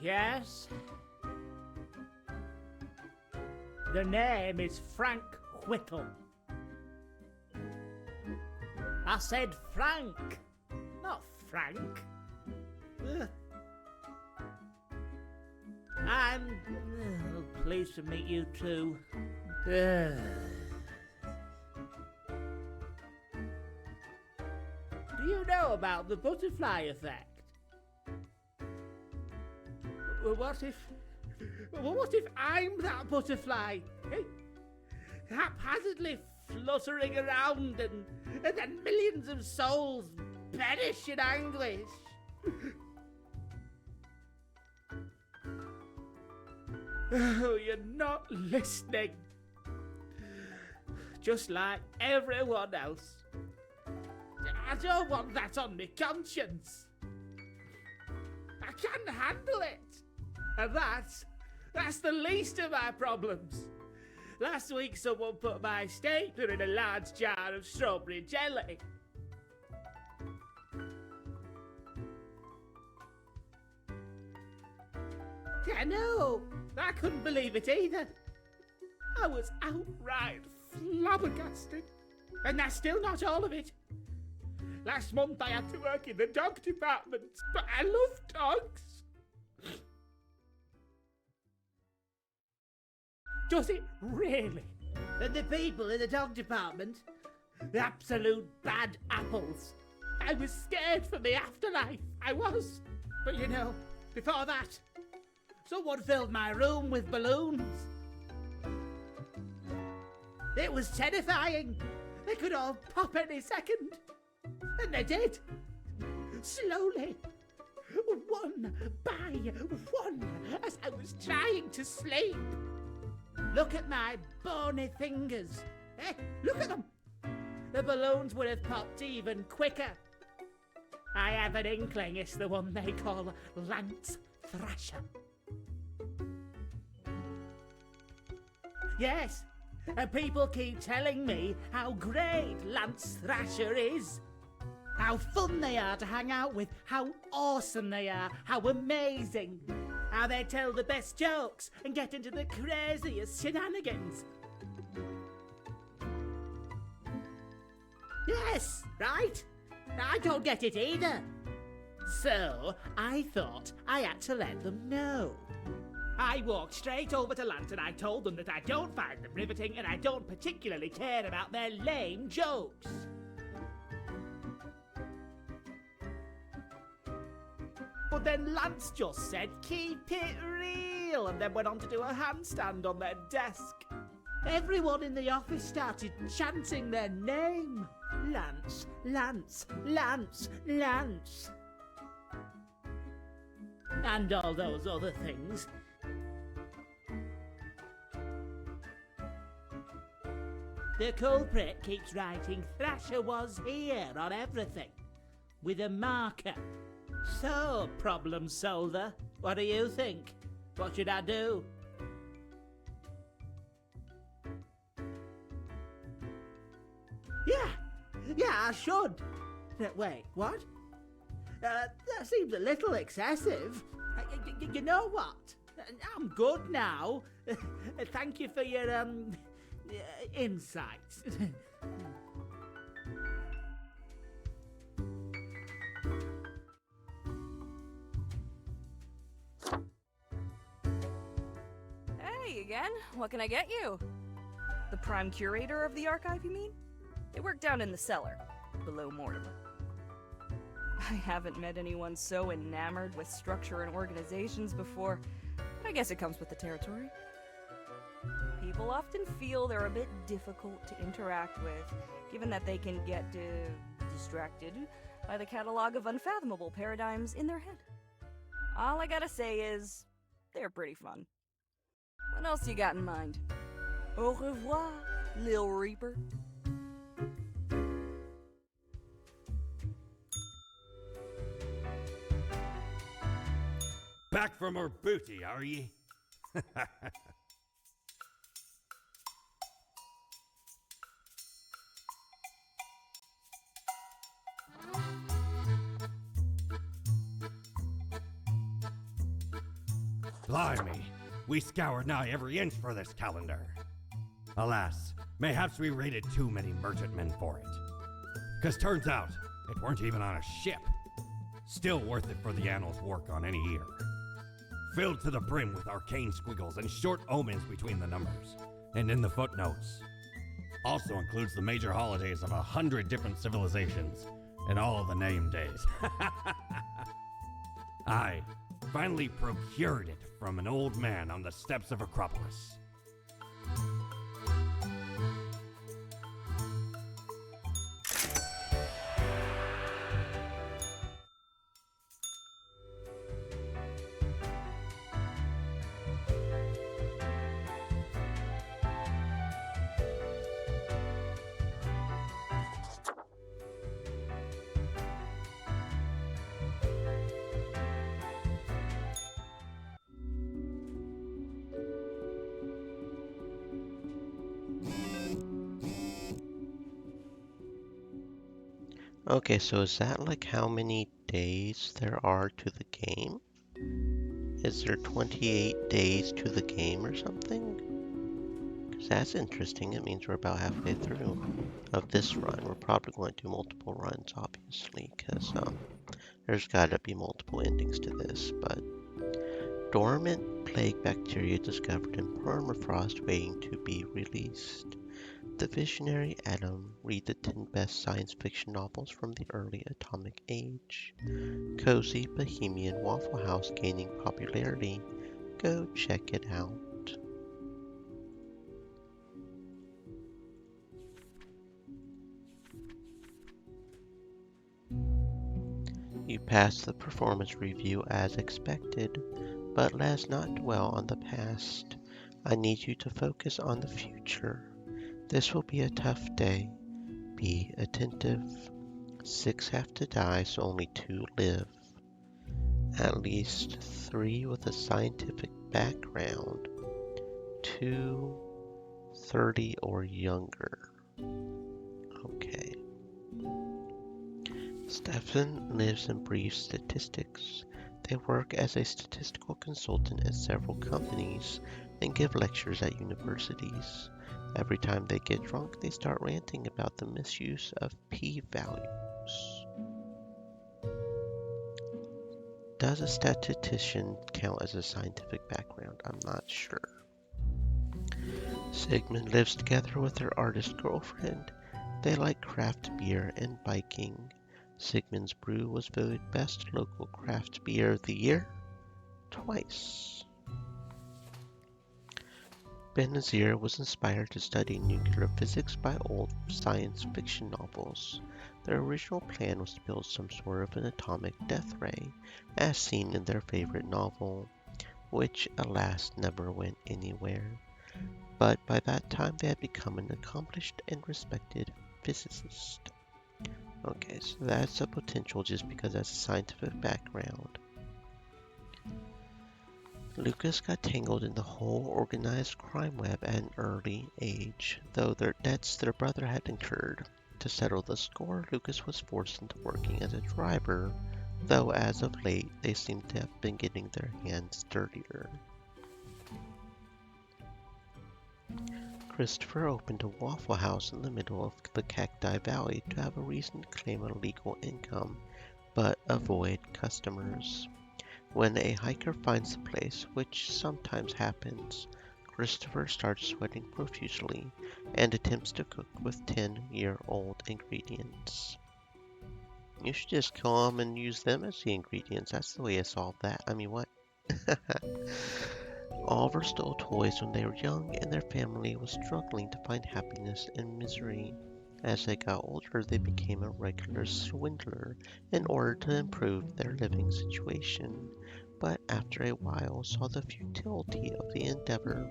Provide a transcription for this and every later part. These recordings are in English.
Yes? The name is Frank Whittle. I said Frank, not Frank. Ugh. I'm pleased to meet you too. Ugh. Do you know about the butterfly effect? What if I'm that butterfly? Eh? Haphazardly fluttering around and then millions of souls perish in anguish. Oh, you're not listening. Just like everyone else. I don't want that on my conscience. I can't handle it. And that's the least of my problems. Last week someone put my stapler in a large jar of strawberry jelly. I know, I couldn't believe it either. I was outright flabbergasted. And that's still not all of it. Last month I had to work in the dog department, but I love dogs. Does it really? And the people in the dog department? Absolute bad apples. I was scared for the afterlife. I was. But you know, before that, someone filled my room with balloons. It was terrifying. They could all pop any second. And they did. Slowly. One by one, as I was trying to sleep. Look at my bony fingers. Eh? Look at them. The balloons would have popped even quicker. I have an inkling it's the one they call Lance Thrasher. Yes, and people keep telling me how great Lance Thrasher is. How fun they are to hang out with, how awesome they are, how amazing. How they tell the best jokes and get into the craziest shenanigans. Yes, right? I don't get it either. So, I thought I had to let them know. I walked straight over to Lance and I told them that I don't find them riveting and I don't particularly care about their lame jokes. But then Lance just said, keep it real, and then went on to do a handstand on their desk. Everyone in the office started chanting their name. Lance, Lance, Lance, Lance. And all those other things. The culprit keeps writing Thrasher was here on everything, with a marker. So, problem solver, what do you think? What should I do? Yeah, I should. Wait, what? That seems a little excessive. You know what? I'm good now. Thank you for your, insights. Hey again, what can I get you? The prime curator of the archive, you mean? They work down in the cellar, below Mortimer. I haven't met anyone so enamored with structure and organizations before, but I guess it comes with the territory. People often feel they're a bit difficult to interact with, given that they can get distracted by the catalog of unfathomable paradigms in their head. All I gotta say is, they're pretty fun. What else you got in mind? Au revoir, Lil Reaper. Back from our booty, are ye? Blimey, we scoured nigh every inch for this calendar. Alas, mayhaps we raided too many merchantmen for it. 'Cause turns out, it weren't even on a ship. Still worth it for the annals' work on any year. Filled to the brim with arcane squiggles and short omens between the numbers, and in the footnotes. Also includes the major holidays of 100 different civilizations, and all the name days. I finally procured it from an old man on the steps of Acropolis. Okay, so is that like how many days there are to the game? Is there 28 days to the game or something? Because that's interesting. It means we're about halfway through of this run. We're probably going to do multiple runs, obviously, because there's got to be multiple endings to this. But dormant plague bacteria discovered in permafrost waiting to be released. The Visionary Atom. Read the 10 best science fiction novels from the early atomic age. Cozy Bohemian Waffle House gaining popularity. Go check it out. You passed the performance review as expected, but let's not dwell on the past. I need you to focus on the future. This will be a tough day. Be attentive. 6 have to die, so only 2 live. At least 3 with a scientific background. 2 30 or younger. Okay. Stefan lives and breathes statistics. They work as a statistical consultant at several companies and give lectures at universities. Every time they get drunk, they start ranting about the misuse of p-values. Does a statistician count as a scientific background? I'm not sure. Sigmund lives together with her artist girlfriend. They like craft beer and biking. Sigmund's brew was voted best local craft beer of the year twice. Benazir was inspired to study nuclear physics by old science fiction novels. Their original plan was to build some sort of an atomic death ray, as seen in their favorite novel, which alas never went anywhere. But by that time they had become an accomplished and respected physicist. Okay, so that's a potential just because that's a scientific background. Lucas got tangled in the whole organized crime web at an early age, though their debts their brother had incurred. To settle the score, Lucas was forced into working as a driver, though as of late they seem to have been getting their hands dirtier. Christopher opened a Waffle House in the middle of the Cacti Valley to have a reason to claim a legal income, but avoid customers. When a hiker finds the place, which sometimes happens, Christopher starts sweating profusely and attempts to cook with 10-year-old ingredients. You should just kill them and use them as the ingredients. That's the way to solve that. I mean, what? Oliver stole toys when they were young, and their family was struggling to find happiness in misery. As they got older, they became a regular swindler in order to improve their living situation, but after a while saw the futility of the endeavor.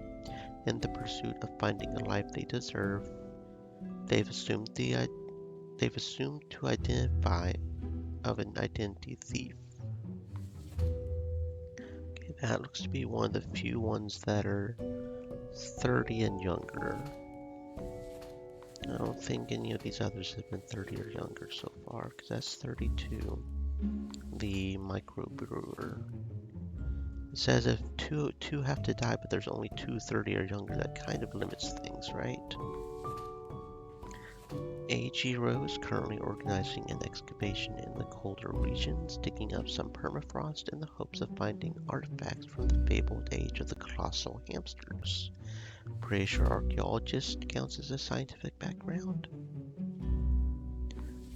In the pursuit of finding a life they deserve, they've assumed to identify of an identity thief. Okay, that looks to be one of the few ones that are 30 and younger. I don't think any of these others have been 30 or younger so far, because that's 32. The microbrewer. It says if two have to die, but there's only 230 or younger, that kind of limits things, right? AGRO is currently organizing an excavation in the colder regions, digging up some permafrost in the hopes of finding artifacts from the fabled age of the colossal hamsters. British archaeologist counts as a scientific background.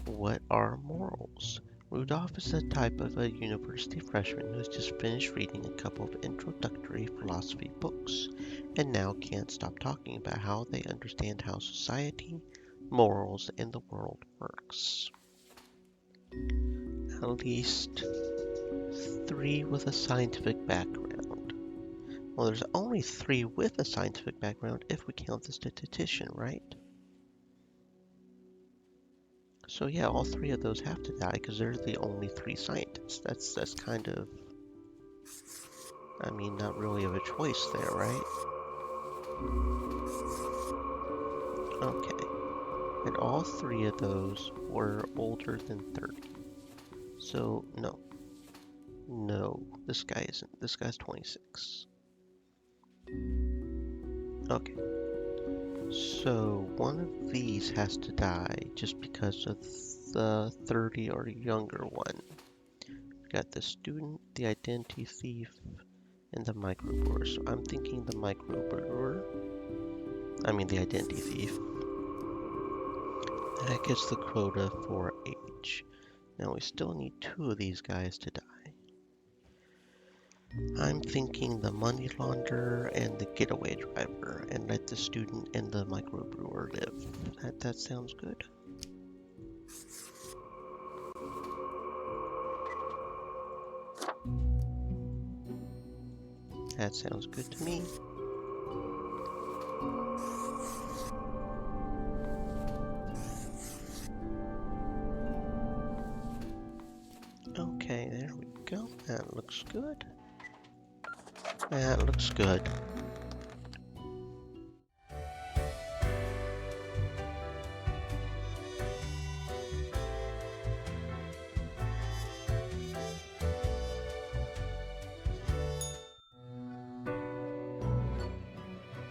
What are morals? Rudolph is the type of a university freshman who has just finished reading a couple of introductory philosophy books and now can't stop talking about how they understand how society, morals, and the world works. At least 3 with a scientific background. Well, there's only 3 with a scientific background if we count the statistician, right? So yeah, all 3 of those have to die because they're the only 3 scientists. That's kind of, I mean, not really of a choice there, right? Okay. And all 3 of those were older than 30. So, no. No, this guy isn't. This guy's 26. Okay. So, one of these has to die just because of the 30 or younger one. We got the student, the identity thief, and the microbrewer. So I'm thinking the microbrewer. I mean the identity thief. That gets the quota for age. Now we still need 2 of these guys to die. I'm thinking the money launderer and the getaway driver, and let the student and the microbrewer live. That sounds good. That sounds good to me. Okay, there we go. That looks good. That looks good.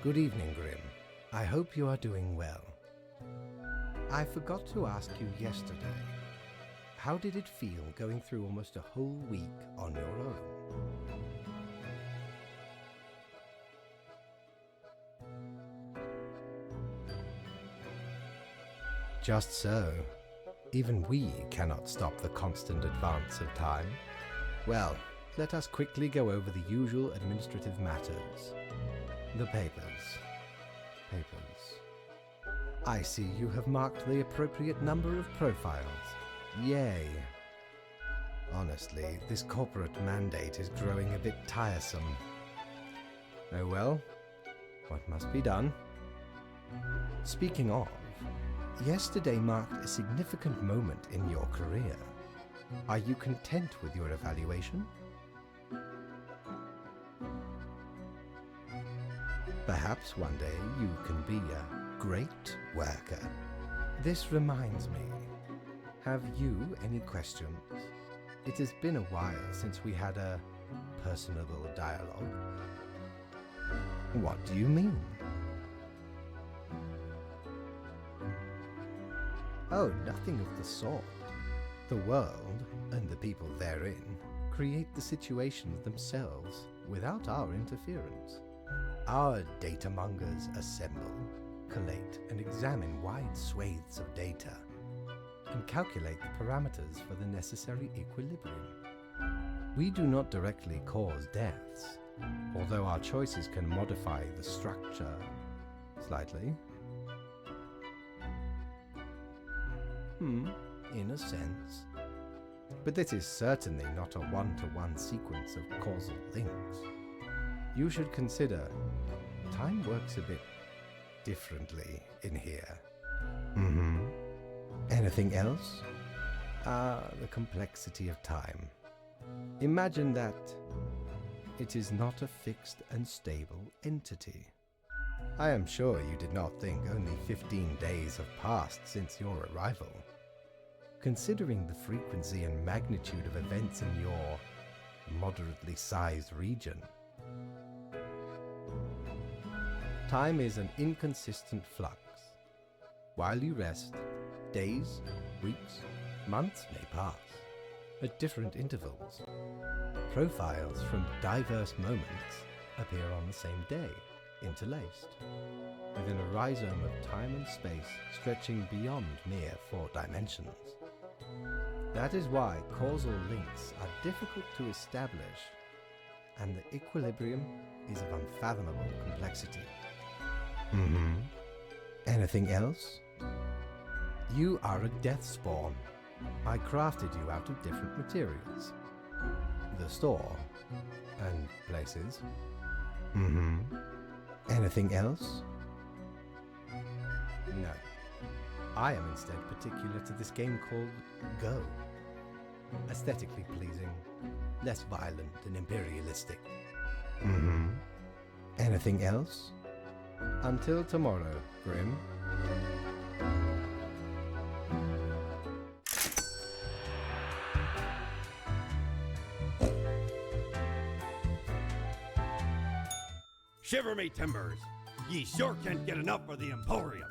Good evening, Grim. I hope you are doing well. I forgot to ask you yesterday. How did it feel going through almost a whole week on your own? Just so. Even we cannot stop the constant advance of time. Well, let us quickly go over the usual administrative matters. The papers. I see you have marked the appropriate number of profiles. Yay. Honestly, this corporate mandate is growing a bit tiresome. Oh well, what must be done? Speaking of, yesterday marked a significant moment in your career. Are you content with your evaluation? Perhaps one day you can be a great worker. This reminds me, have you any questions? It has been a while since we had a personable dialogue. What do you mean? Oh, nothing of the sort. The world, and the people therein, create the situations themselves without our interference. Our data mongers assemble, collate, and examine wide swathes of data, and calculate the parameters for the necessary equilibrium. We do not directly cause deaths, although our choices can modify the structure slightly. In a sense. But this is certainly not a one-to-one sequence of causal links. You should consider time works a bit differently in here. Anything else? The complexity of time. Imagine that it is not a fixed and stable entity. I am sure you did not think only 15 days have passed since your arrival. Considering the frequency and magnitude of events in your moderately sized region. Time is an inconsistent flux. While you rest, days, weeks, months may pass at different intervals. Profiles from diverse moments appear on the same day, interlaced, within a rhizome of time and space stretching beyond mere 4 dimensions. That is why causal links are difficult to establish, and the equilibrium is of unfathomable complexity. Anything else? You are a death spawn. I crafted you out of different materials. The store and places. Anything else? No. I am instead particular to this game called Go. Aesthetically pleasing, less violent and imperialistic. Anything else? Until tomorrow, Grim. Shiver me timbers! Ye sure can't get enough of the Emporium!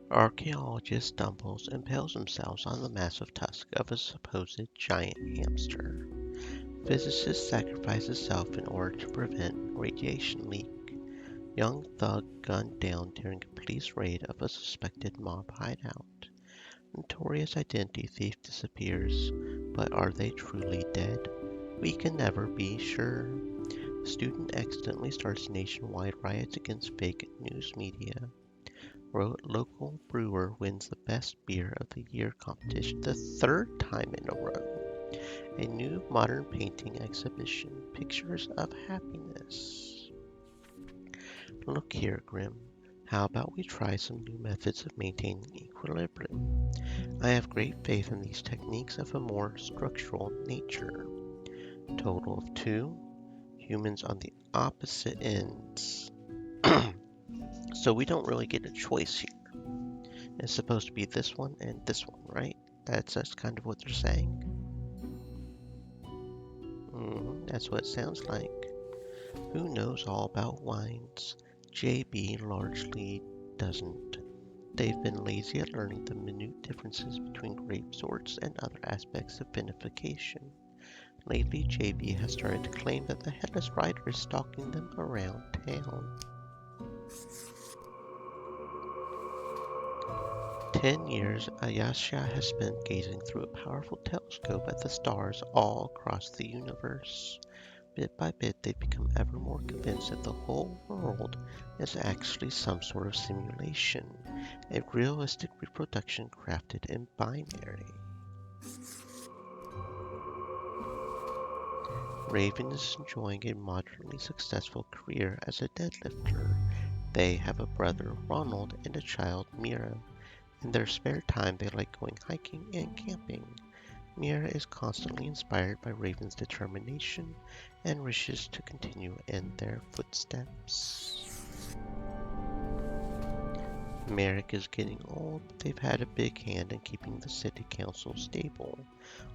Archaeologist stumbles and impales themselves on the massive tusk of a supposed giant hamster. Physicist sacrifices self in order to prevent radiation leak. Young thug gunned down during a police raid of a suspected mob hideout. Notorious identity thief disappears, but are they truly dead? We can never be sure. Student accidentally starts nationwide riots against fake news media. Local brewer wins the best beer of the year competition the 3rd time in a row. A new modern painting exhibition, Pictures of Happiness. Look here, Grim. How about we try some new methods of maintaining equilibrium? I have great faith in these techniques of a more structural nature. Total of 2. Humans on the opposite ends. So we don't really get a choice here. It's supposed to be this one and this one, right? That's kind of what they're saying. That's what it sounds like. Who knows all about wines? JB largely doesn't. They've been lazy at learning the minute differences between grape sorts and other aspects of vinification. Lately, JB has started to claim that the headless rider is stalking them around town. 10 years, Ayesha has spent gazing through a powerful telescope at the stars all across the universe. Bit by bit, they become ever more convinced that the whole world is actually some sort of simulation, a realistic reproduction crafted in binary. Raven is enjoying a moderately successful career as a deadlifter. They have a brother, Ronald, and a child, Mira. In their spare time, they like going hiking and camping. Mira is constantly inspired by Raven's determination and wishes to continue in their footsteps. Merrick is getting old, but they've had a big hand in keeping the city council stable.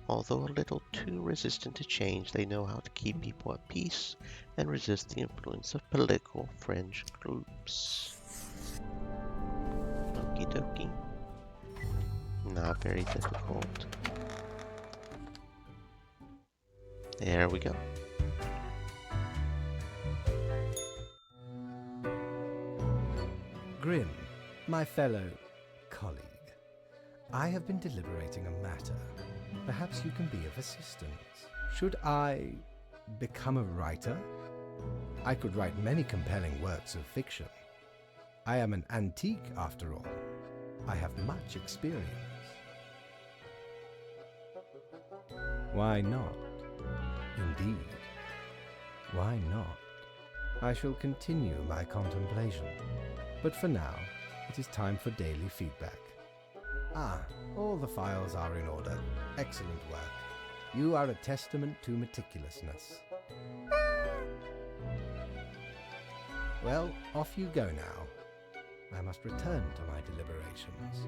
Although a little too resistant to change, they know how to keep people at peace and resist the influence of political fringe groups. Okie dokie. Not very difficult. There we go. Grim, my fellow colleague, I have been deliberating a matter. Perhaps you can be of assistance. Should I become a writer? I could write many compelling works of fiction. I am an antique, after all. I have much experience. Why not? Indeed. Why not? I shall continue my contemplation, but for now, it is time for daily feedback. Ah, all the files are in order. Excellent work. You are a testament to meticulousness. Well, off you go now. I must return to my deliberations.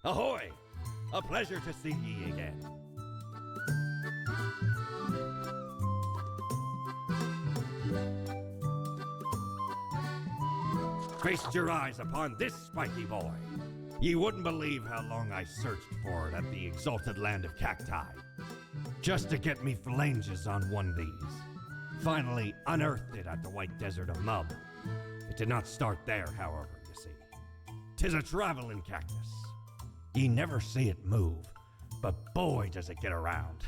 Ahoy! A pleasure to see ye again. Feast your eyes upon this spiky boy. Ye wouldn't believe how long I searched for it at the exalted land of cacti, just to get me phalanges on one of these. Finally unearthed it at the White Desert of Mub. It did not start there, however, you see. 'Tis a traveling cactus. Ye never see it move, but boy does it get around.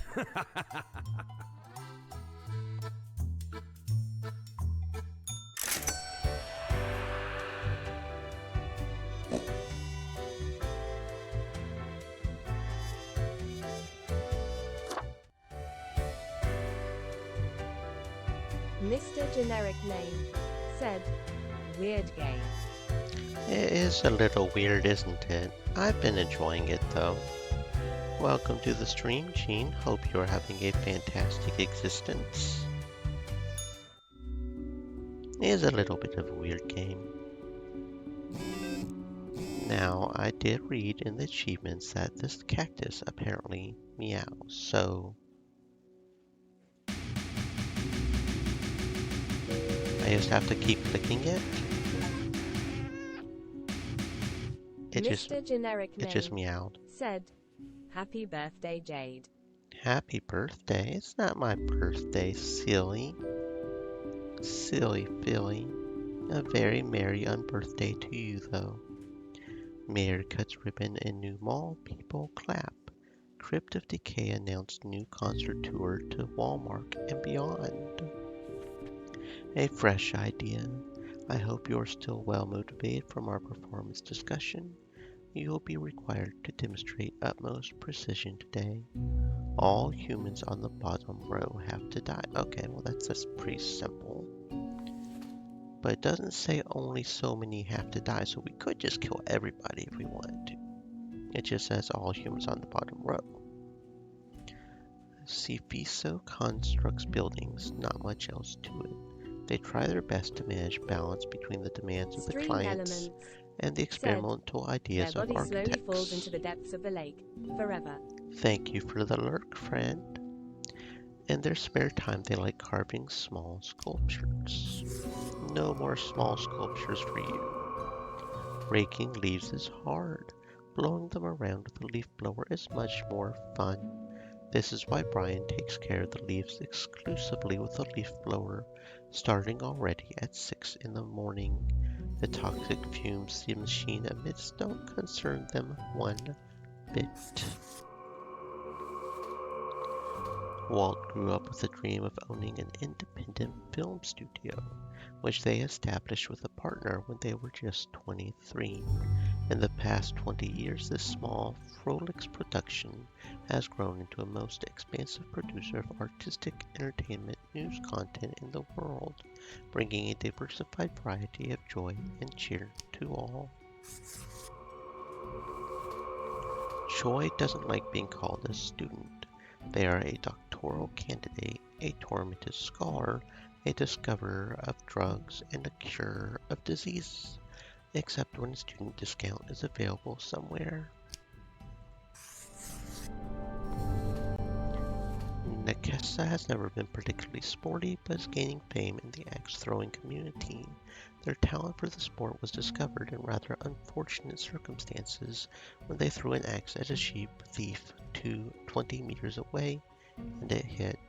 Mr. Generic Name said, "Weird game." It is a little weird, isn't it? I've been enjoying it though. Welcome to the stream, Gene. Hope you're having a fantastic existence. It is a little bit of a weird game. Now, I did read in the achievements that this cactus apparently meows, so I just have to keep clicking it. It Mr. Generic Name just meowed. said, "Happy birthday, Jade." Happy birthday. It's not my birthday, silly. Silly Philly. A very merry unbirthday to you, though. Mayor cuts ribbon in new mall. People clap. Crypt of Decay announced new concert tour to Walmart and beyond. A fresh idea. I hope you're still well motivated from our performance discussion. You will be required to demonstrate utmost precision today. All humans on the bottom row have to die. Okay, well that's pretty simple. But it doesn't say only so many have to die, so we could just kill everybody if we wanted to. It just says all humans on the bottom row. Cifiso constructs buildings, not much else to it. They try their best to manage balance between the demands of the Stream clients Elements and the experimental ideas their of body slowly falls architects. into the depths of the lake, forever. Thank you for the lurk, friend. In their spare time, they like carving small sculptures. No more small sculptures for you. Raking leaves is hard. Blowing them around with a leaf blower is much more fun. This is why Brian takes care of the leaves exclusively with a leaf blower, starting already at 6 in the morning. The toxic fumes the machine emits don't concern them one bit. Walt grew up with a dream of owning an independent film studio, which they established with a partner when they were just 23. In the past 20 years, this small Frolix production has grown into a most expansive producer of artistic entertainment news content in the world, bringing a diversified variety of joy and cheer to all. Joy doesn't like being called a student. They are a doctoral candidate, a tormented scholar, a discoverer of drugs, and a cure of disease, except when a student discount is available somewhere. Nekesa has never been particularly sporty, but is gaining fame in the axe-throwing community. Their talent for the sport was discovered in rather unfortunate circumstances when they threw an axe at a sheep thief 20 meters away, and it hit.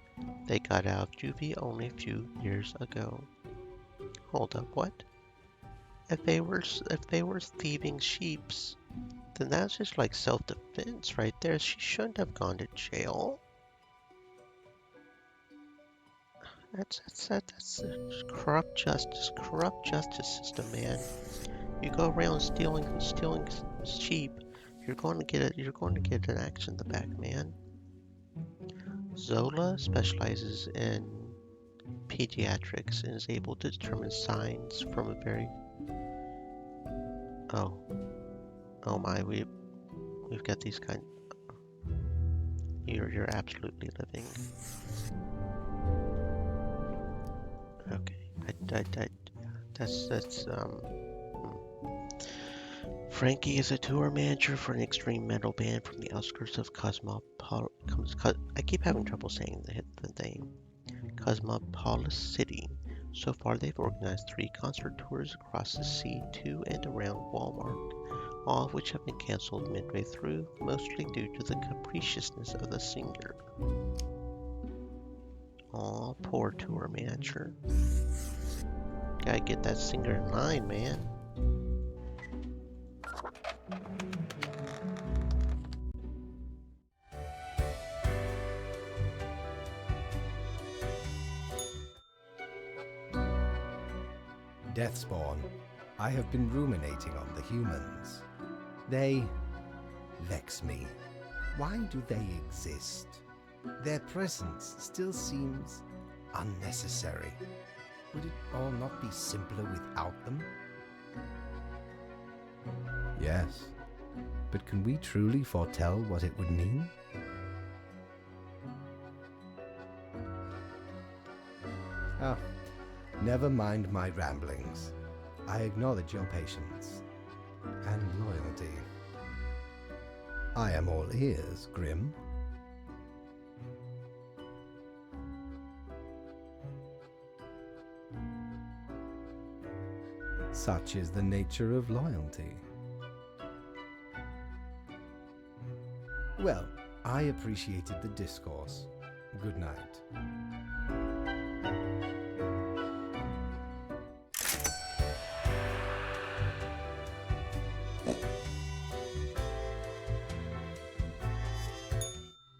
They got out of juvie only a few years ago. Hold up, what? If they were thieving sheeps, then that's just like self-defense right there. She shouldn't have gone to jail. That's corrupt justice system, man. You go around stealing sheep, you're going to get an axe in the back, man. Zola specializes in pediatrics and is able to determine signs from a very... Oh my, we've got these kind... You're absolutely living. Okay, that's Frankie is a tour manager for an extreme metal band from the outskirts of I keep having trouble saying the name. Cosmopolis City. So far, they've organized 3 concert tours across the sea to and around Walmart, all of which have been canceled midway through, mostly due to the capriciousness of the singer. Aw, poor tour manager. Gotta get that singer in line, man. Deathspawn, I have been ruminating on the humans. They vex me. Why do they exist? Their presence still seems unnecessary. Would it all not be simpler without them? Yes, but can we truly foretell what it would mean? Ah, never mind my ramblings. I acknowledge your patience and loyalty. I am all ears, Grim. Such is the nature of loyalty. Well, I appreciated the discourse. Good night.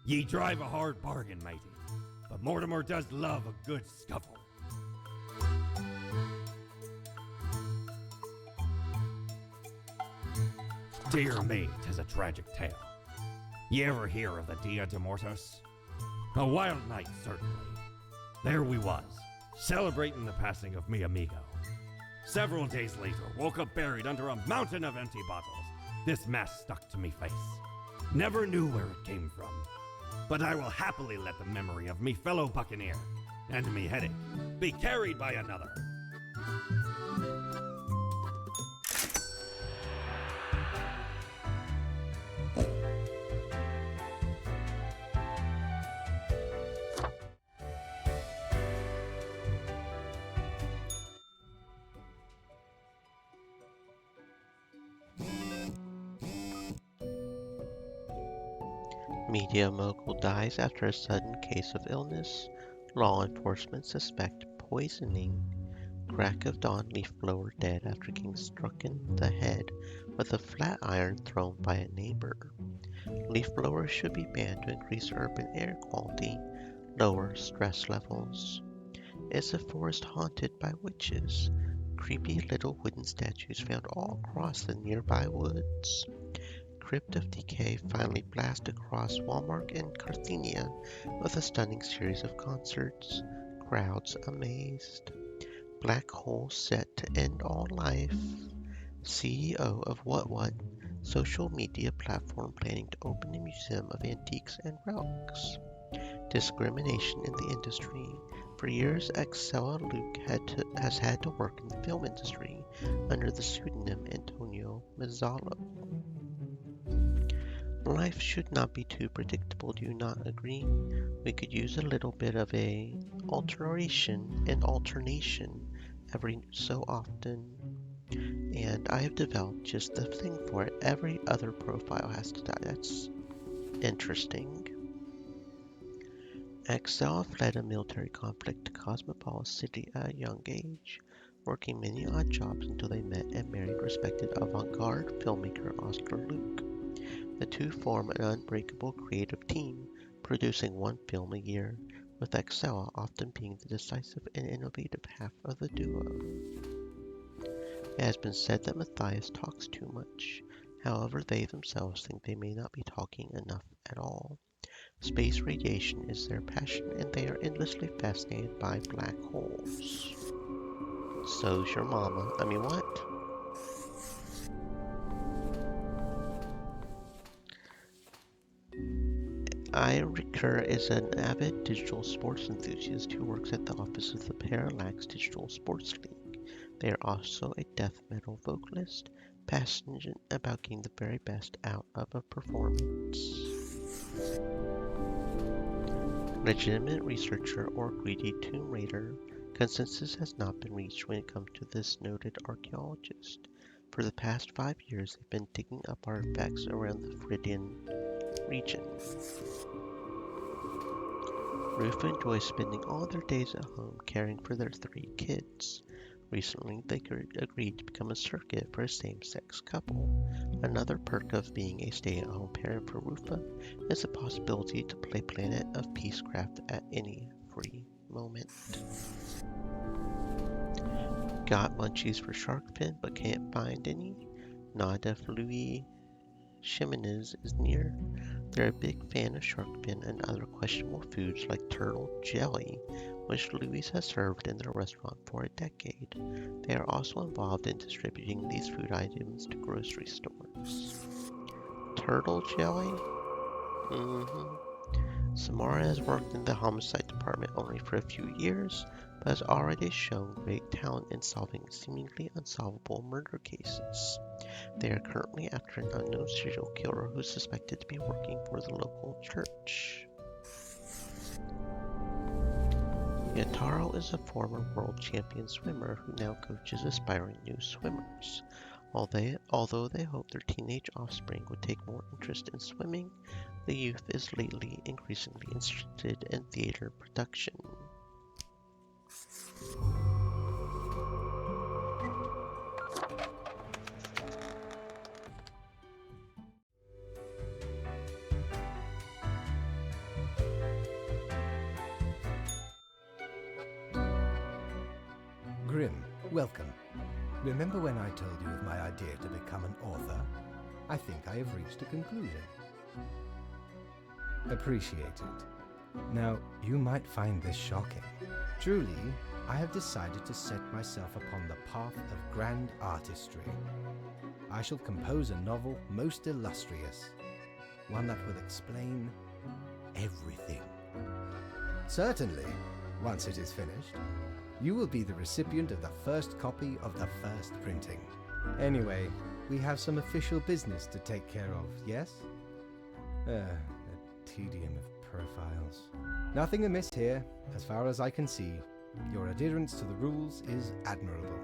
Ye drive a hard bargain, matey, but Mortimer does love a good scuffle. Dear me, 'tis a tragic tale. Ye ever hear of the Dia de Mortos? A wild night, certainly. There we was, celebrating the passing of mi amigo. Several days later, woke up buried under a mountain of empty bottles. This mass stuck to me face. Never knew where it came from. But I will happily let the memory of me fellow buccaneer and me headache be carried by another. Media mogul dies after a sudden case of illness. Law enforcement suspect poisoning. Crack of dawn, leaf blower dead after getting struck in the head with a flat iron thrown by a neighbor. Leaf blowers should be banned to increase urban air quality, lower stress levels. Is the forest haunted by witches? Creepy little wooden statues found all across the nearby woods. Crypt of Decay finally blast across Walmart and Carthenia with a stunning series of concerts. Crowds amazed. Black hole set to end all life. CEO of What, social media platform planning to open a museum of antiques and relics. Discrimination in the industry. For years, Axela Luke has had to work in the film industry under the pseudonym Antonio Mazzalo. Life should not be too predictable, do you not agree? We could use a little bit of a alternation every so often. And I have developed just the thing for it. Every other profile has to die. That's interesting. Axel fled a military conflict to Cosmopolis City at a young age, working many odd jobs until they met and married respected avant-garde filmmaker Oscar Luke. The two form an unbreakable creative team, producing one film a year, with Axela often being the decisive and innovative half of the duo. It has been said that Matthias talks too much. However, they themselves think they may not be talking enough at all. Space radiation is their passion, and they are endlessly fascinated by black holes. So's your mama. I mean, what? Aya Ricker is an avid digital sports enthusiast who works at the office of the Parallax Digital Sports League. They are also a death metal vocalist, passionate about getting the very best out of a performance. Legitimate researcher or greedy Tomb Raider, consensus has not been reached when it comes to this noted archaeologist. For the past 5 years, they've been digging up artifacts around the Phrygian region. Rufa enjoys spending all their days at home caring for their 3 kids. Recently, they agreed to become a surrogate for a same-sex couple. Another perk of being a stay-at-home parent for Rufa is the possibility to play Planet of Peacecraft at any free moment. Got munchies for shark fin but can't find any? Not if Louis Ximenez is near. They're a big fan of shark fin and other questionable foods like turtle jelly, which Louis has served in their restaurant for a decade. They are also involved in distributing these food items to grocery stores. Turtle jelly? Samara has worked in the homicide department only for a few years, but has already shown great talent in solving seemingly unsolvable murder cases. They are currently after an unknown serial killer who is suspected to be working for the local church. Yataro is a former world champion swimmer who now coaches aspiring new swimmers. Although they hope their teenage offspring would take more interest in swimming, the youth is lately increasingly interested in theater production. Grim, welcome. Remember when I told you of my idea to become an author? I think I have reached a conclusion. Appreciate it. Now, you might find this shocking. Truly, I have decided to set myself upon the path of grand artistry. I shall compose a novel most illustrious, one that will explain everything. Certainly, once it is finished, you will be the recipient of the first copy of the first printing. Anyway, we have some official business to take care of, yes? A tedium of profiles. Nothing amiss here, as far as I can see. Your adherence to the rules is admirable.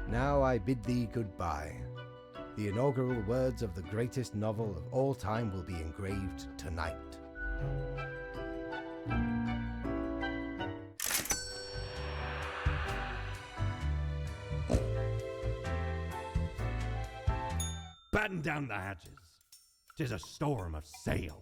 Now I bid thee goodbye. The inaugural words of the greatest novel of all time will be engraved tonight. Batten down the hatches. 'Tis a storm of sails.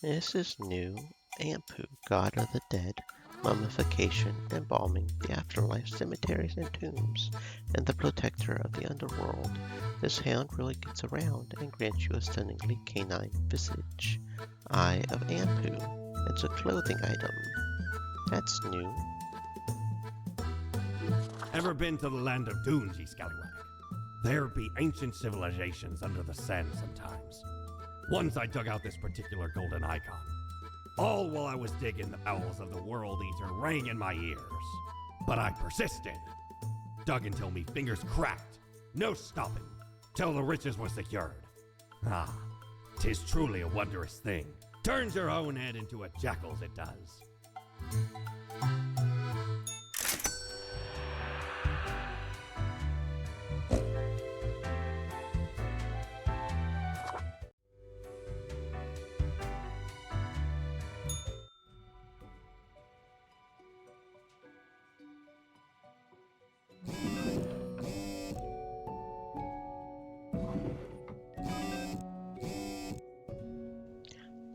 This is new. Ampu, god of the dead, mummification, embalming, the afterlife, cemeteries and tombs, and the protector of the underworld. This hound really gets around and grants you a stunningly canine visage. Eye of Ampu. It's a clothing item. That's new. Ever been to the land of dunes, ye scallywag? There be ancient civilizations under the sand sometimes. Once I dug out this particular golden icon. All while I was digging, the bowels of the World Eater rang in my ears. But I persisted. Dug until me fingers cracked. No stopping. Till the riches were secured. Ah, 'tis truly a wondrous thing. Turns your own head into a jackal's, it does.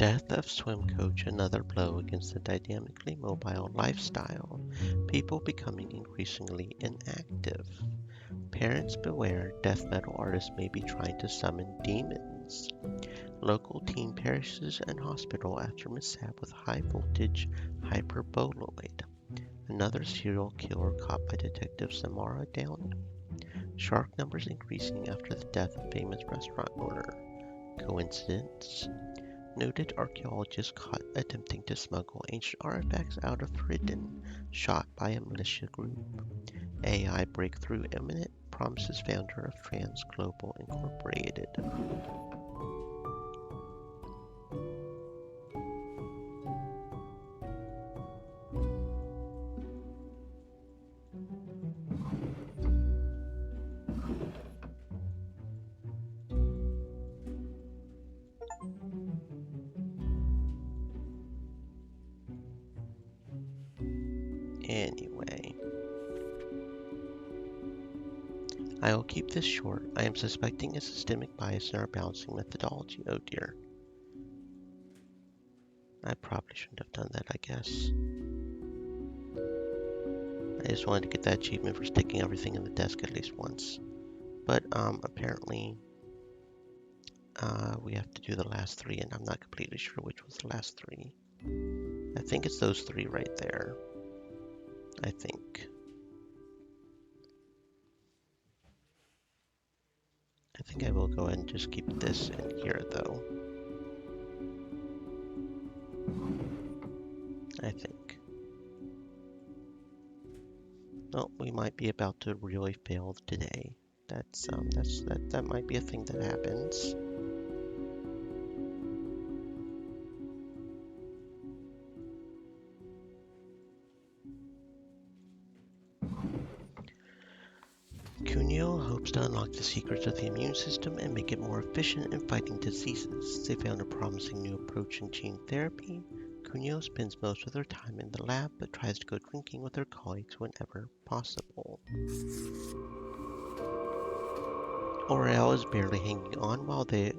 Death of swim coach, another blow against the dynamically mobile lifestyle, people becoming increasingly inactive. Parents beware, death metal artists may be trying to summon demons. Local teen perishes in hospital after mishap with high voltage hyperboloid. Another serial killer caught by Detective Samara Downey. Shark numbers increasing after the death of famous restaurant owner. Coincidence? Noted archaeologist caught attempting to smuggle ancient artifacts out of Fridden, shot by a militia group. AI breakthrough imminent, promises founder of Trans Global Incorporated. Anyway, I will keep this short. I am suspecting a systemic bias in our balancing methodology. Oh dear. I probably shouldn't have done that, I guess. I just wanted to get that achievement for sticking everything in the desk at least once. But apparently we have to do the last three, and I'm not completely sure which was the last three. I think it's those three right there. I think I will go ahead and just keep this in here though. I think. Oh, we might be about to really fail today. That might be a thing that happens. Cuneo hopes to unlock the secrets of the immune system and make it more efficient in fighting diseases. They found a promising new approach in gene therapy. Cuneo spends most of their time in the lab, but tries to go drinking with her colleagues whenever possible. Orel is barely hanging on while their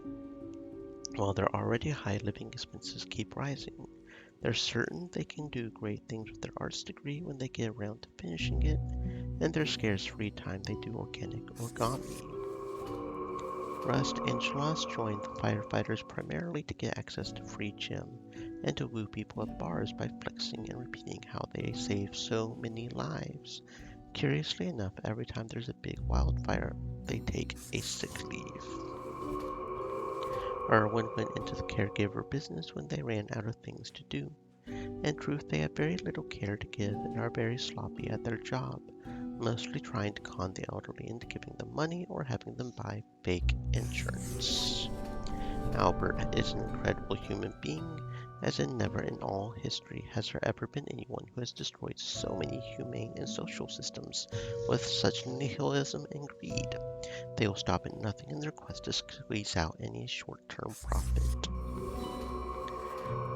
already high living expenses keep rising. They're certain they can do great things with their arts degree when they get around to finishing it. In their scarce free time, they do organic origami. Rust and Schloss joined the firefighters primarily to get access to free gym and to woo people at bars by flexing and repeating how they save so many lives. Curiously enough, every time there's a big wildfire, they take a sick leave. Erwin went into the caregiver business when they ran out of things to do. In truth, they have very little care to give and are very sloppy at their job, mostly trying to con the elderly into giving them money or having them buy fake insurance. Albert is an incredible human being, as in never in all history has there ever been anyone who has destroyed so many humane and social systems with such nihilism and greed. They will stop at nothing in their quest to squeeze out any short-term profit.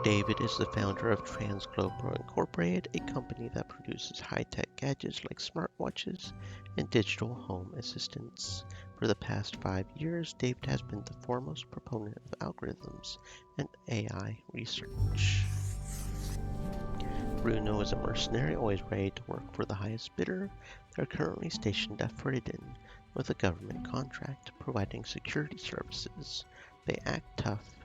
David is the founder of Trans Global Incorporated, a company that produces high-tech gadgets like smartwatches and digital home assistants. For the past 5 years, David has been the foremost proponent of algorithms and AI research. Bruno is a mercenary always ready to work for the highest bidder. They're currently stationed at Fridden with a government contract providing security services. They act tough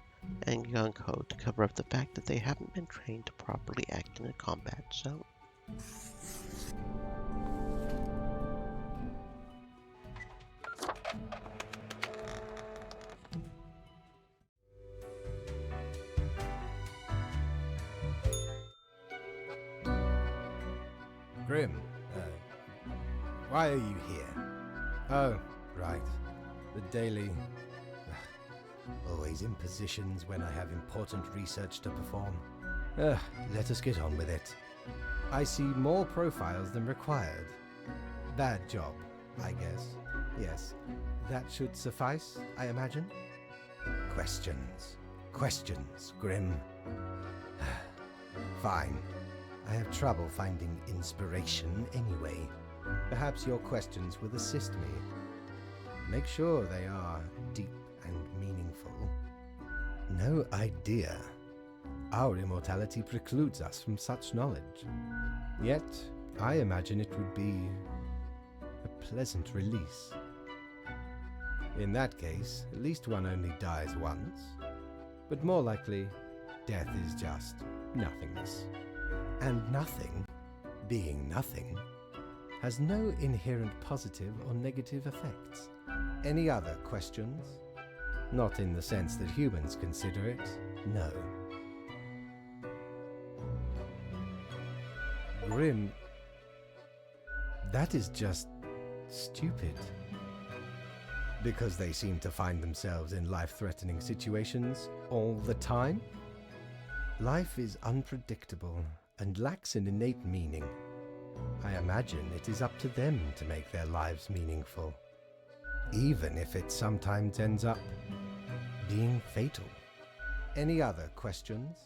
and gung-ho to cover up the fact that they haven't been trained to properly act in a combat zone. Grim, why are you here? Oh, right. The daily... Always in positions when I have important research to perform. Let us get on with it. I see more profiles than required. Bad job, I guess. Yes, that should suffice, I imagine. Questions. Questions, Grim. Fine. I have trouble finding inspiration anyway. Perhaps your questions will assist me. Make sure they are deep and meaningful. No idea Our immortality precludes us from such knowledge. Yet, I imagine it would be a pleasant release. In that case, at least one only dies once. But more likely, death is just nothingness. And nothing, being nothing, has no inherent positive or negative effects. Any other questions? Not in the sense that humans consider it, no. Grim, that is just stupid. Because they seem to find themselves in life-threatening situations all the time? Life is unpredictable and lacks an innate meaning. I imagine it is up to them to make their lives meaningful, even if it sometimes ends up being fatal. Any other questions?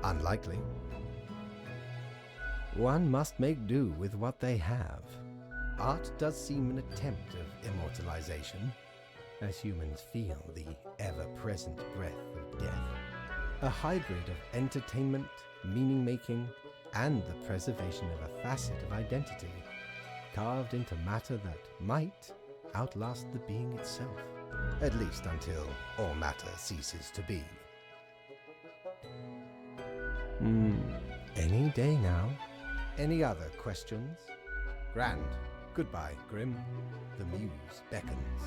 Unlikely. One must make do with what they have. Art does seem an attempt of immortalization, as humans feel the ever-present breath of death. A hybrid of entertainment, meaning-making, and the preservation of a facet of identity, carved into matter that might outlast the being itself, at least until all matter ceases to be. Any day now. Any other questions? Grand. Goodbye, Grim. The muse beckons.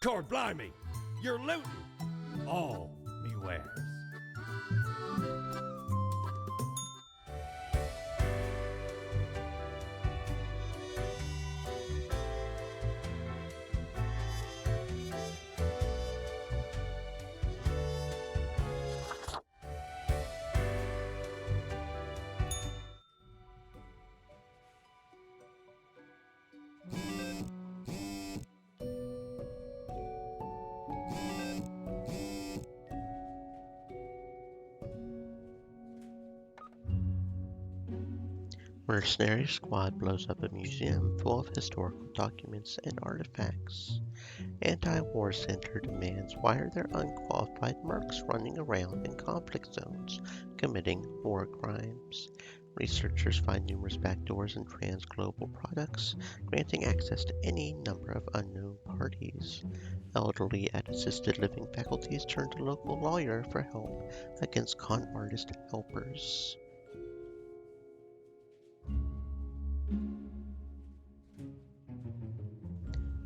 Cord blimey! You're looting! All me wares. Mercenary squad blows up a museum full of historical documents and artifacts. Anti-war center demands why are there unqualified mercs running around in conflict zones committing war crimes. Researchers find numerous backdoors in trans-global products, granting access to any number of unknown parties. Elderly at assisted living faculties turn to local lawyer for help against con artist helpers.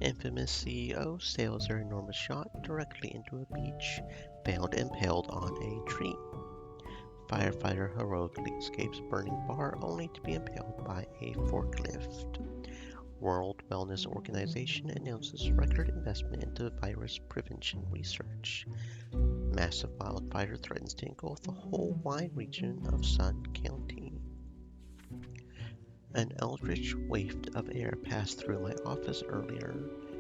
Infamous CEO sails their enormous yacht directly into a beach, found impaled on a tree. Firefighter heroically escapes burning bar only to be impaled by a forklift. World Wellness Organization announces record investment into virus prevention research. Massive wildfire threatens to engulf the whole wide region of Sun County. An eldritch waft of air passed through my office earlier,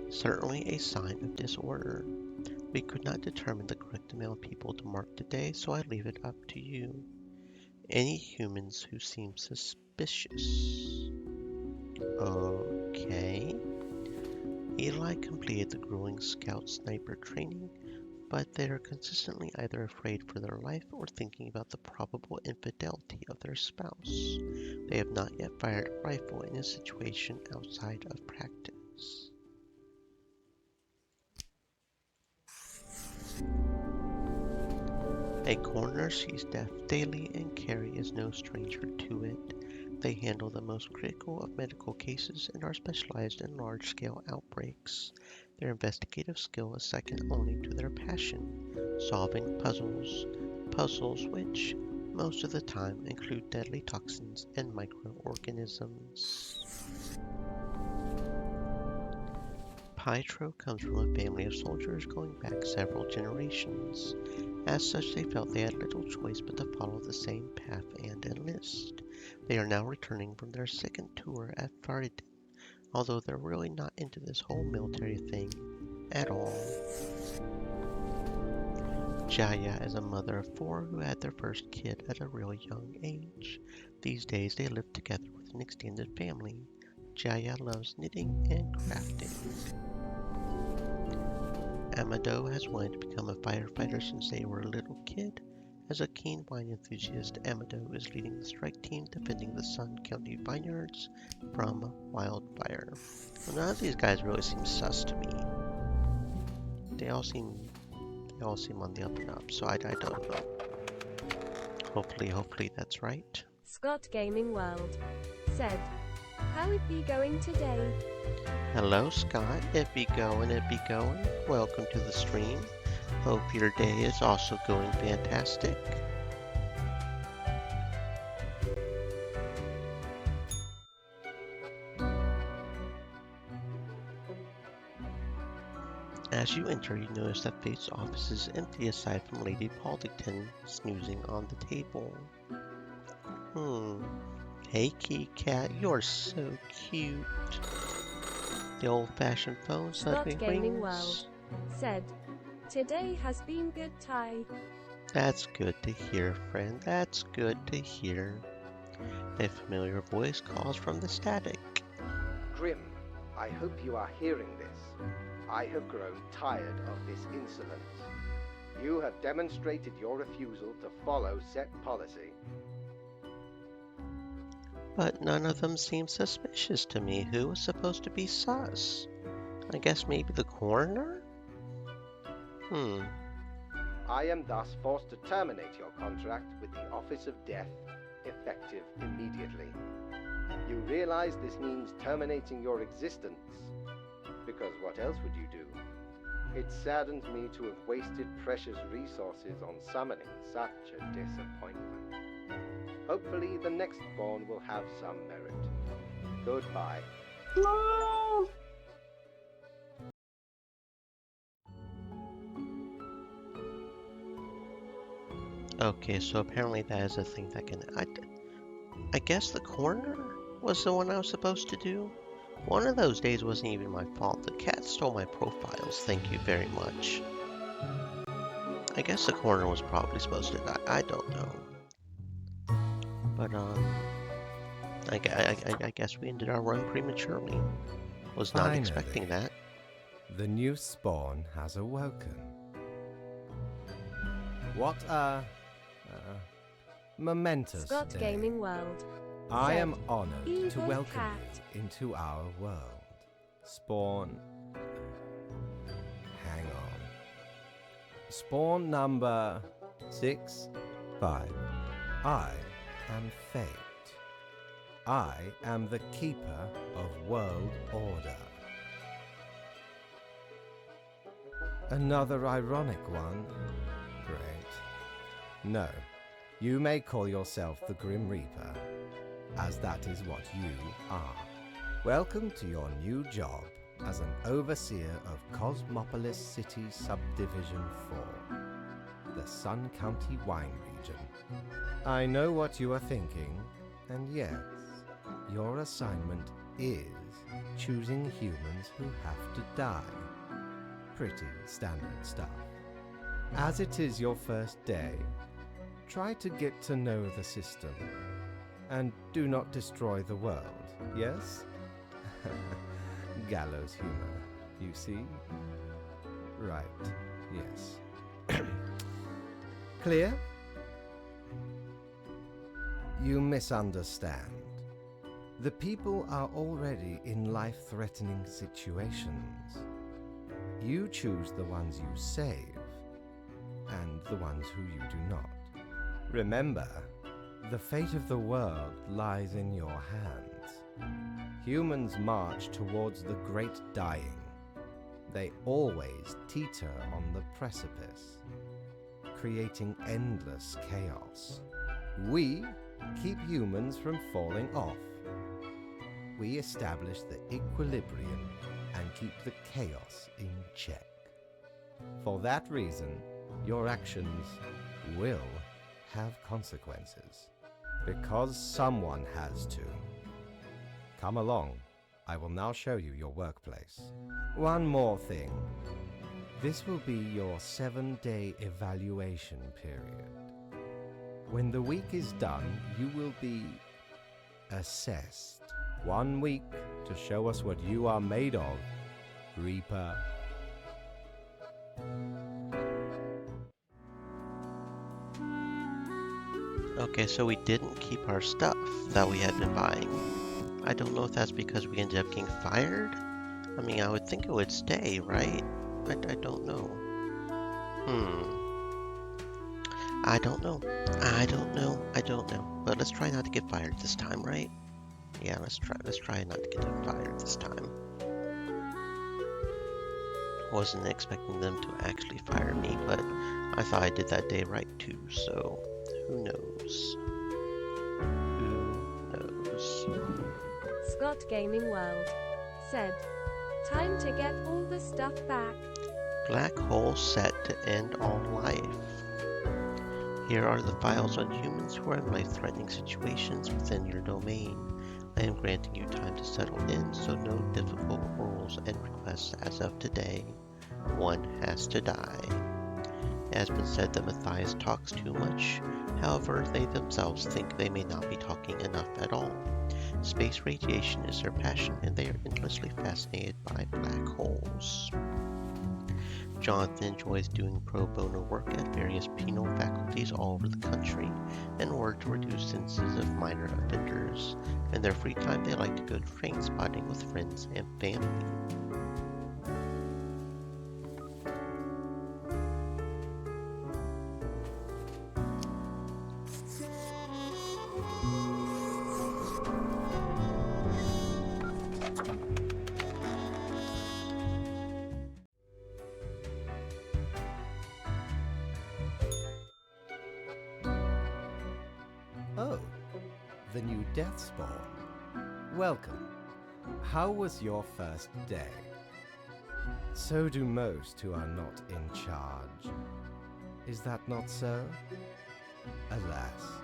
certainly a sign of disorder. We could not determine the correct amount of people to mark today, so I leave it up to you. Any humans who seem suspicious? Okay. Eli completed the grueling scout sniper training, but they are consistently either afraid for their life or thinking about the probable infidelity of their spouse. They have not yet fired a rifle in a situation outside of practice. A coroner sees death daily, and Carrie is no stranger to it. They handle the most critical of medical cases and are specialized in large-scale outbreaks. Their investigative skill is second only to their passion, solving puzzles which, most of the time, include deadly toxins and microorganisms. Pietro comes from a family of soldiers going back several generations. As such, they felt they had little choice but to follow the same path and enlist. They are now returning from their second tour at Faridin, although they're really not into this whole military thing at all. Jaya is a mother of 4 who had their first kid at a really young age. These days they live together with with an extended family. Jaya loves knitting and crafting. Amado has wanted to become a firefighter since they were a little kid. As a keen wine enthusiast, Amado is leading the strike team defending the Sun County vineyards from wildfire. Well, none of these guys really seem sus to me. They all seem on the up and up, so I don't know. Hopefully that's right. Scott Gaming World said, "How it be going today?" Hello, Scott. It be going. Welcome to the stream. Hope your day is also going fantastic. As you enter, you notice that Faith's office is empty aside from Lady Pauldington snoozing on the table. Hey, Kitty Cat, you're so cute. The old-fashioned phone suddenly Scott Gaming rings. World said, "Today has been good Ty." That's good to hear, friend. That's good to hear. A familiar voice calls from the static. Grim, I hope you are hearing this. I have grown tired of this insolence. You have demonstrated your refusal to follow set policy. But none of them seem suspicious to me. Who was supposed to be sus? I guess maybe the coroner? I am thus forced to terminate your contract with the Office of Death, effective immediately. You realize this means terminating your existence, because what else would you do? It saddens me to have wasted precious resources on summoning such a disappointment. Hopefully the next spawn will have some merit. Goodbye. Okay, so apparently that is a thing that can... I guess the coroner was the one I was supposed to do? One of those days wasn't even my fault. The cat stole my profiles, thank you very much. I guess the coroner was probably supposed to die. I don't know. But, I guess we ended our run prematurely. Was not Finally. expecting that. The new spawn has awoken. What a momentous Scott day. Gaming World I said, am honored to "Evil welcome cat." you into our world. Spawn. Hang on. Spawn number 6-5. I am Fate. I am the keeper of world order. Another ironic one. Great. No, you may call yourself the Grim Reaper, as that is what you are. Welcome to your new job as an overseer of Cosmopolis City Subdivision 4, the Sun County Wine Region. I know what you are thinking, and yes, your assignment is choosing humans who have to die. Pretty standard stuff. As it is your first day, try to get to know the system, and do not destroy the world, yes? Gallows humor, you see? Right, yes. Clear? You misunderstand. The people are already in life-threatening situations. You choose the ones you save, and the ones who you do not. Remember, the fate of the world lies in your hands. Humans march towards the great dying. They always teeter on the precipice, creating endless chaos. We keep humans from falling off. We establish the equilibrium and keep the chaos in check. For that reason, your actions will have consequences, because someone has to. Come along. I will now show you your workplace. One more thing. This will be your 7-day evaluation period. When the week is done, you will be assessed. 1 week to show us what you are made of, Reaper. Okay, so we didn't keep our stuff that we had been buying. I don't know if that's because we ended up getting fired. I mean, I would think it would stay, right? I don't know. I don't know. I don't know. But let's try not to get fired this time, right? Yeah, let's try not to get fired this time. Wasn't expecting them to actually fire me, but I thought I did that day right too, so who knows? Who knows? Scott Gaming World said, "Time to get all the stuff back." Black hole set to end all life. Here are the files on humans who are in life-threatening situations within your domain. I am granting you time to settle in, so no difficult rules and requests as of today. One has to die. It has been said that Matthias talks too much. However, they themselves think they may not be talking enough at all. Space radiation is their passion, and they are endlessly fascinated by black holes. Jonathan enjoys doing pro bono work at various penal faculties all over the country in order to reduce sentences of minor offenders. In their free time, they like to go train spotting with friends and family. Oh, the new Deathspawn. Welcome. How was your first day? So do most who are not in charge. Is that not so? Alas,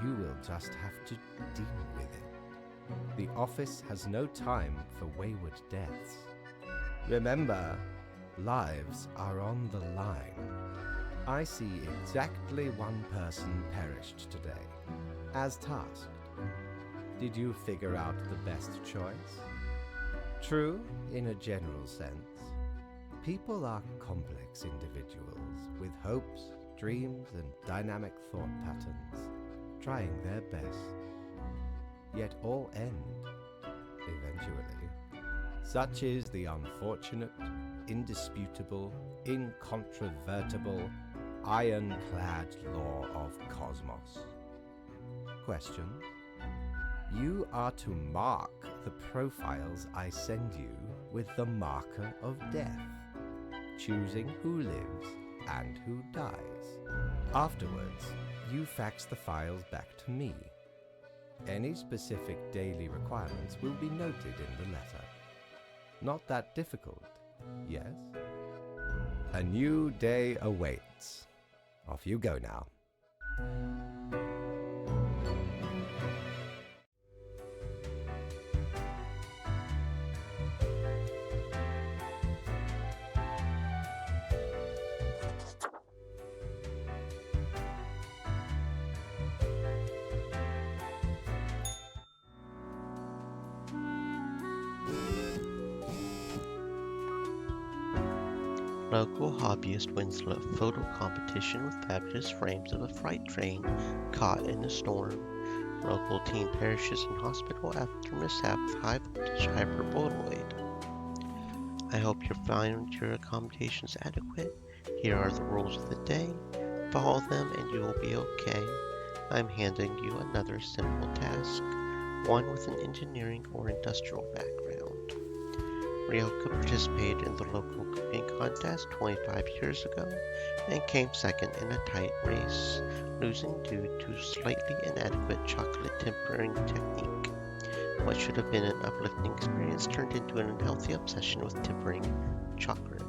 you will just have to deal with it. The office has no time for wayward deaths. Remember, lives are on the line. I see exactly one person perished today, as tasked. Did you figure out the best choice? True, in a general sense. People are complex individuals with hopes, dreams, and dynamic thought patterns, trying their best. Yet all end, eventually. Such is the unfortunate, indisputable, incontrovertible, ironclad law of cosmos. Question: you are to mark the profiles I send you with the marker of death, choosing who lives and who dies. Afterwards, you fax the files back to me. Any specific daily requirements will be noted in the letter. Not that difficult, yes? A new day awaits. Off you go now. Local hobbyist wins a photo competition with fabulous frames of a freight train caught in a storm. Local teen perishes in hospital after mishap with high voltage hyperboloid. I hope you found your accommodations adequate. Here are the rules of the day. Follow them and you will be okay. I'm handing you another simple task, one with an engineering or industrial background. Ryoka participated in the local cooking contest 25 years ago and came second in a tight race, losing due to slightly inadequate chocolate tempering technique. What should have been an uplifting experience turned into an unhealthy obsession with tempering chocolate.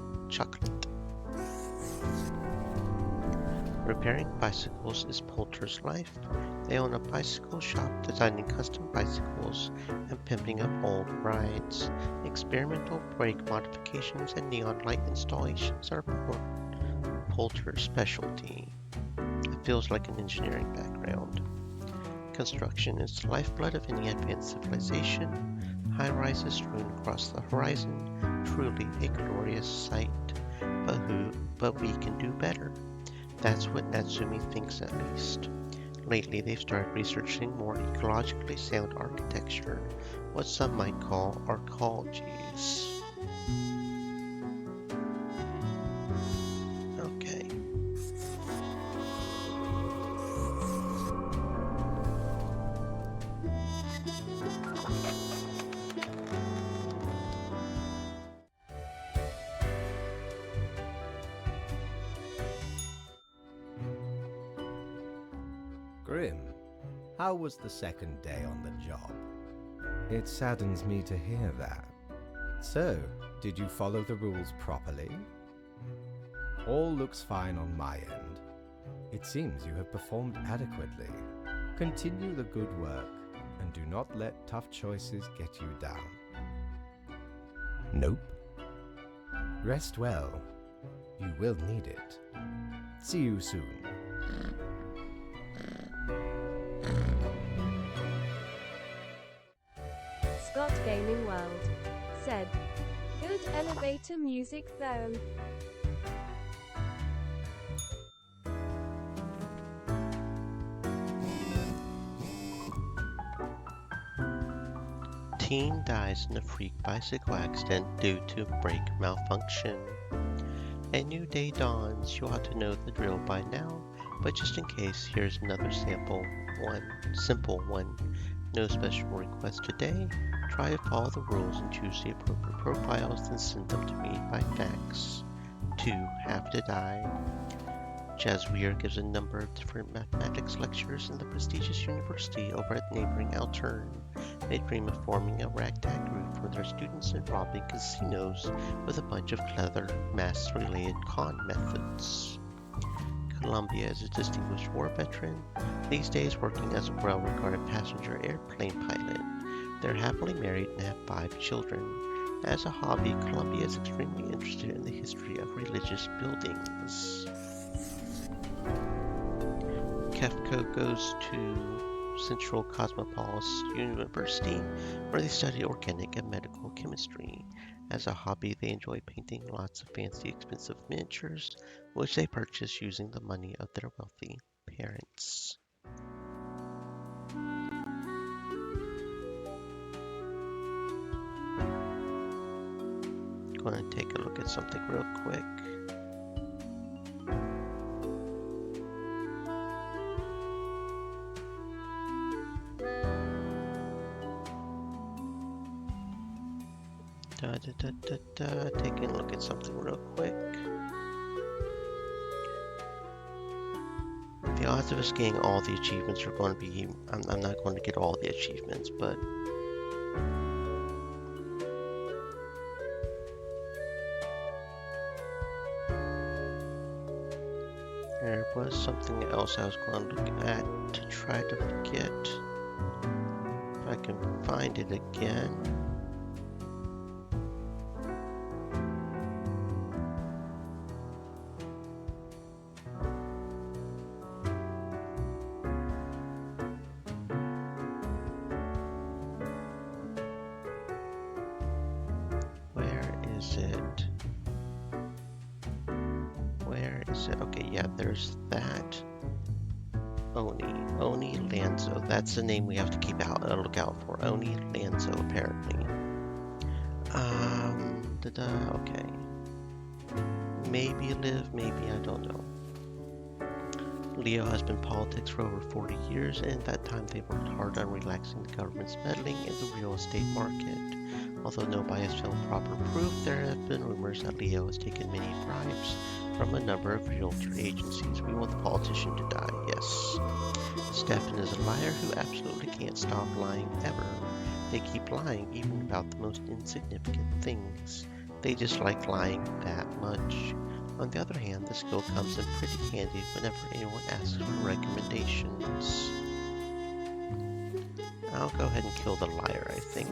Repairing bicycles is Poulter's life. They own a bicycle shop designing custom bicycles and pimping up old rides. Experimental brake modifications and neon light installations are Poulter's specialty. It feels like an engineering background. Construction is the lifeblood of any advanced civilization. High-rises strewn across the horizon, truly a glorious sight. But we can do better. That's what Natsumi thinks, at least. Lately, they've started researching more ecologically sound architecture, what some might call arcologies. Okay. Grim, how was the second day on the job? It saddens me to hear that. So, did you follow the rules properly? All looks fine on my end. It seems you have performed adequately. Continue the good work, and do not let tough choices get you down. Nope. Rest well. You will need it. See you soon. Scott Gaming World said, "Good elevator music though." Teen dies in a freak bicycle accident due to brake malfunction. A new day dawns. You ought to know the drill by now, but just in case, here's another simple one. No special request today. Try to follow the rules and choose the appropriate profiles, then send them to me by fax. 2. Have to die. Jazweir gives a number of different mathematics lectures in the prestigious university over at neighboring Altern. They dream of forming a ragtag group for their students and robbing casinos with a bunch of clever math-related con methods. Columbia is a distinguished war veteran, these days working as a well-regarded passenger airplane pilot. They're happily married and have 5 children. As a hobby, Columbia is extremely interested in the history of religious buildings. Kefko goes to Central Cosmopolis University, where they study organic and medical chemistry. As a hobby, they enjoy painting lots of fancy, expensive miniatures, which they purchase using the money of their wealthy parents. Going to take a look at something real quick. Taking a look at something real quick. The odds of us getting all the achievements are going to be... I'm not going to get all the achievements, but... There was something else I was going to look at to try to get. If I can find it again. Okay, yeah, there's that. Oni Lanzo. That's the name we have to keep a lookout for. Oni Lanzo, apparently. Okay. Maybe Liv, maybe, I don't know. Leo has been in politics for over 40 years, and at that time they worked hard on relaxing the government's meddling in the real estate market. Although nobody has shown proper proof, there have been rumors that Leo has taken many bribes from a number of realtor agencies. We want the politician to die, yes. Stefan is a liar who absolutely can't stop lying ever. They keep lying even about the most insignificant things. They just like lying that much. On the other hand, the skill comes in pretty handy whenever anyone asks for recommendations. I'll go ahead and kill the liar, I think.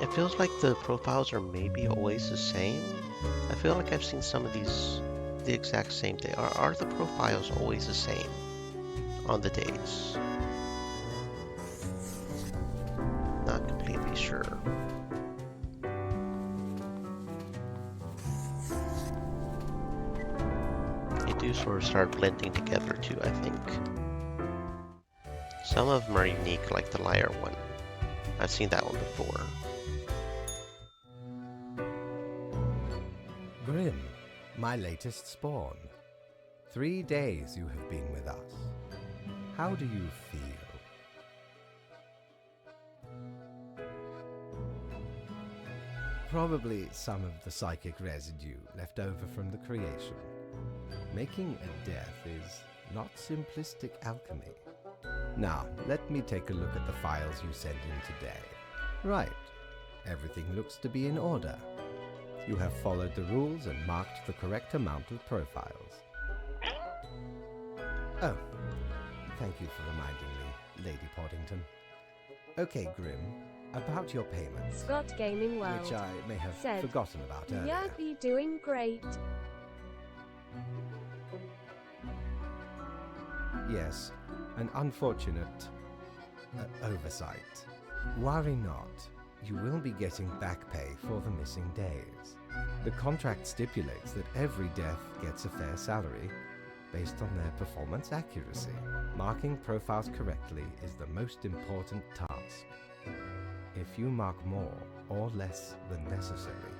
It feels like the profiles are maybe always the same. I feel like I've seen some of these the exact same day. Are the profiles always the same on the days. Not completely sure. They do sort of start blending together too, I think. Some of them are unique, like the liar one. I've seen that one before. Grim, my latest spawn. 3 days you have been with us. How do you feel? Probably some of the psychic residue left over from the creation. Making a death is not simplistic alchemy. Now, let me take a look at the files you sent in today. Right. Everything looks to be in order. You have followed the rules and marked the correct amount of profiles. Oh, thank you for reminding me, Lady Poddington. Okay, Grim, about your payments, Scott Gaming World which I may have said, forgotten about earlier. "Yeah, be doing great." Yes, an unfortunate oversight. Worry not. You will be getting back pay for the missing days. The contract stipulates that every death gets a fair salary based on their performance accuracy. Marking profiles correctly is the most important task. If you mark more or less than necessary,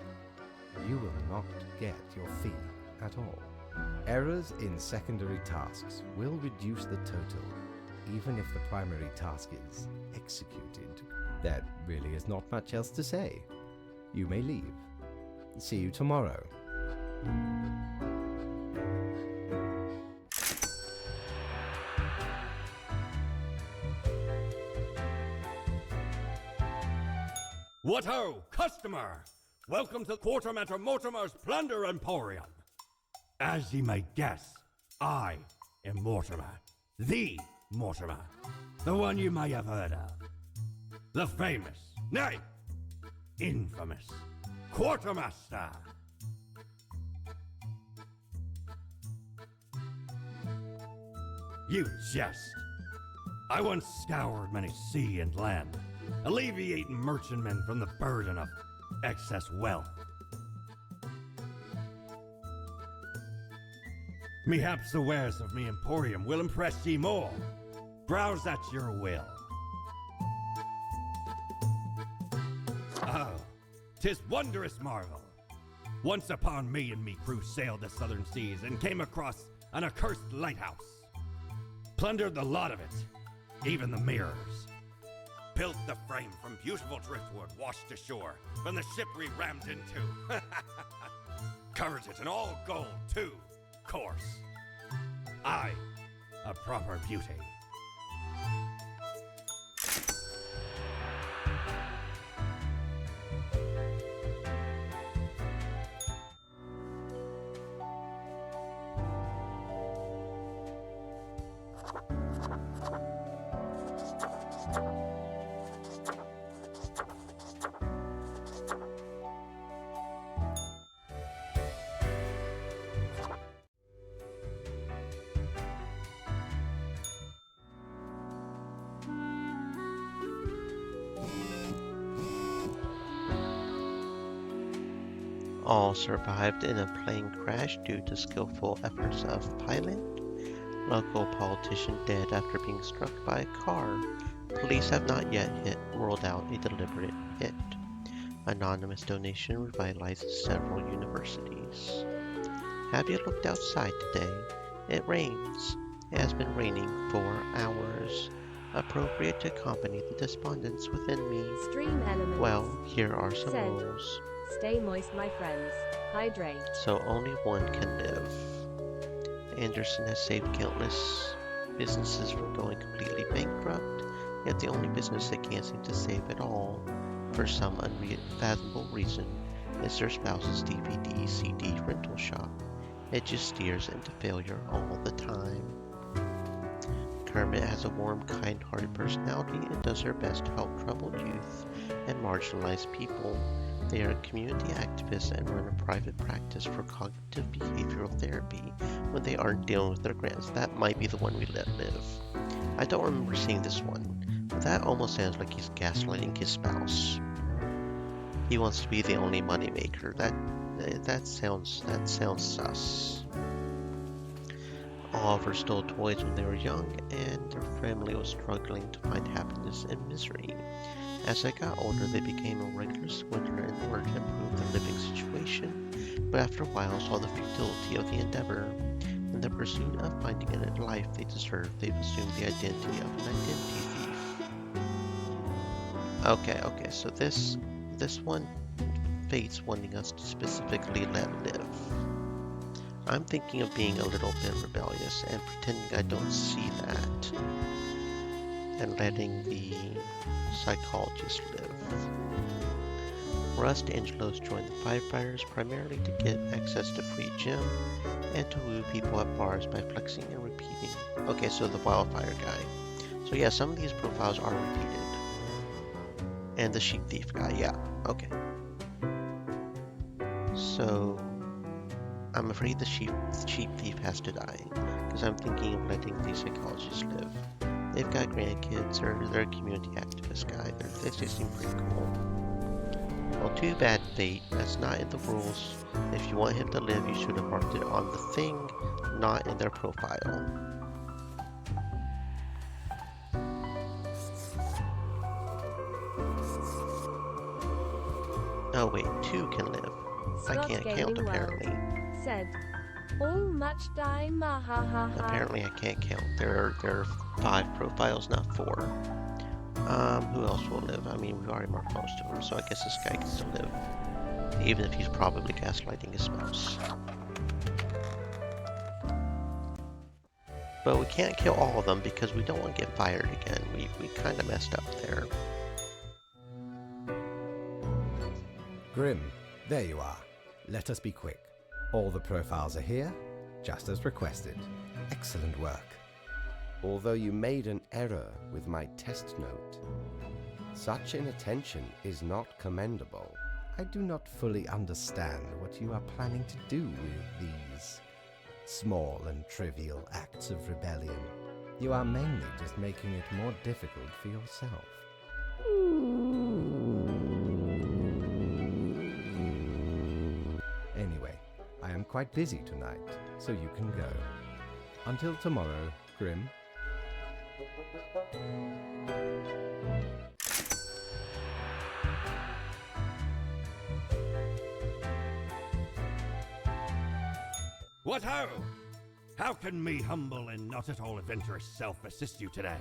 you will not get your fee at all. Errors in secondary tasks will reduce the total, even if the primary task is executed. There really is not much else to say. You may leave. See you tomorrow. What ho, customer! Welcome to Quartermaster Mortimer's Plunder Emporium. As ye may guess, I am Mortimer. The Mortimer. The one you may have heard of. The famous, nay, infamous Quartermaster. You jest. I once scoured many sea and land, alleviating merchantmen from the burden of excess wealth. Mehaps the wares of me emporium will impress ye more. Browse at your will. Oh, 'tis wondrous marvel. Once upon me and me crew sailed the southern seas and came across an accursed lighthouse. Plundered the lot of it, even the mirrors. Built the frame from beautiful driftwood washed ashore from the ship we rammed into. Covered it in all gold, too, course. I, a proper beauty. All survived in a plane crash due to skillful efforts of pilot. Local politician dead after being struck by a car. Police have not yet ruled out a deliberate hit. Anonymous donation revitalizes several universities. Have you looked outside today? It rains. It has been raining for hours. Appropriate to accompany the despondence within me. Stream Elements Well, here are some said, rules. "Stay moist, my friends. Hydrate." So only one can live. Anderson has saved countless businesses from going completely bankrupt, yet the only business they can't seem to save at all, for some unfathomable reason, is their spouse's DVD CD rental shop. It just steers into failure all the time. Kermit has a warm, kind-hearted personality and does her best to help troubled youth and marginalized people. They are community activists and run a private practice for cognitive behavioral therapy when they aren't dealing with their grants. That might be the one we let live. I don't remember seeing this one, but that almost sounds like he's gaslighting his spouse. He wants to be the only moneymaker. That sounds sus. Oliver stole toys when they were young, and their family was struggling to find happiness in misery. As they got older, they became a regular swindler in order to improve their living situation, but after a while saw the futility of the endeavor. In the pursuit of finding a life they deserve, they've assumed the identity of an identity thief. Okay, so this one, Fate's wanting us to specifically let live. I'm thinking of being a little bit rebellious and pretending I don't see that, and letting the psychologist live. Rust Angelos joined the firefighters primarily to get access to free gym and to woo people at bars by flexing and repeating. Okay, so the wildfire guy. So yeah, some of these profiles are repeated. And the sheep thief guy, yeah, okay. So I'm afraid the sheep thief has to die, because I'm thinking of letting the psychologists live. They've got grandkids, or they're a community activist guy. They seem pretty cool. Well, too bad, Fate. That's not in the rules. If you want him to live, you should have marked it on the thing, not in their profile. Oh wait, 2 can live. I Scott can't Gaming count World apparently. said, all much time, ha. Apparently I can't count. There are 5 profiles, not 4. Who else will live? I mean, we've already marked most of them, so I guess this guy can still live. Even if he's probably gaslighting his spouse. But we can't kill all of them because we don't want to get fired again. We kind of messed up there. Grim, there you are. Let us be quick. All the profiles are here, just as requested. Excellent work. Although you made an error with my test note, such inattention is not commendable. I do not fully understand what you are planning to do with these small and trivial acts of rebellion. You are mainly just making it more difficult for yourself. Anyway, I am quite busy tonight, so you can go. Until tomorrow, Grim. What ho! How can me humble and not at all adventurous self assist you today?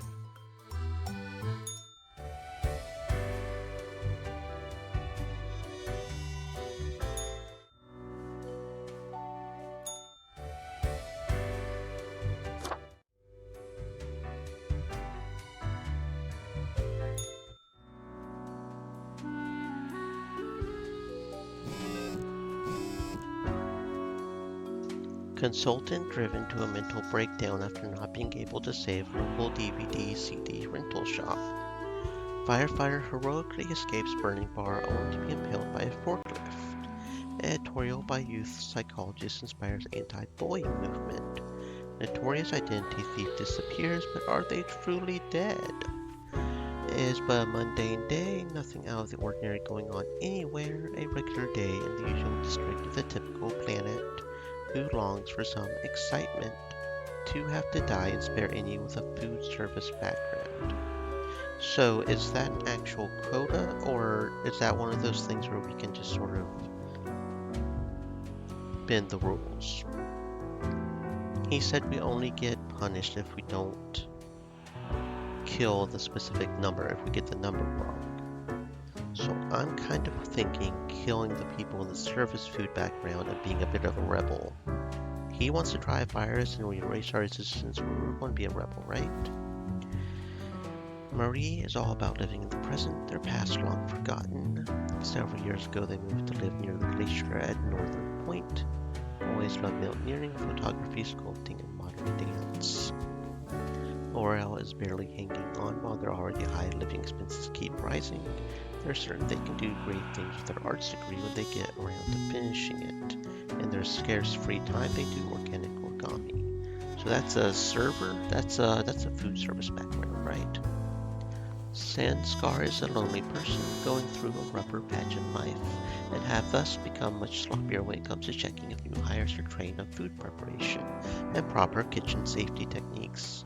Consultant driven to a mental breakdown after not being able to save local DVD/CD rental shop. Firefighter heroically escapes burning bar only to be impaled by a forklift. Editorial by youth psychologist inspires anti-bullying movement. Notorious identity thief disappears, but are they truly dead? It is but a mundane day, nothing out of the ordinary going on anywhere, a regular day in the usual district of the typical planet. Who longs for some excitement? 2 have to die and spare any with a food service background. So is that an actual quota, or is that one of those things where we can just sort of bend the rules? He said we only get punished if we don't kill the specific number, if we get the number wrong. So I'm kind of thinking killing the people in the service food background and being a bit of a rebel. He wants to drive fires and we erase our existence. We're going to be a rebel, right? Marie is all about living in the present, their past long forgotten. Several years ago they moved to live near the glacier at Northern Point. Always loved mountaineering, photography, sculpting, and modern dance. Laurel is barely hanging on while their already high living expenses keep rising. They're certain they can do great things with their arts degree when they get around to finishing it. In their scarce free time, they do organic origami. So So that's a server. That's a food service background, right? Sanskar is a lonely person going through a rubber pageant life, and have thus become much sloppier when it comes to checking if new hires are trained on food preparation and proper kitchen safety techniques.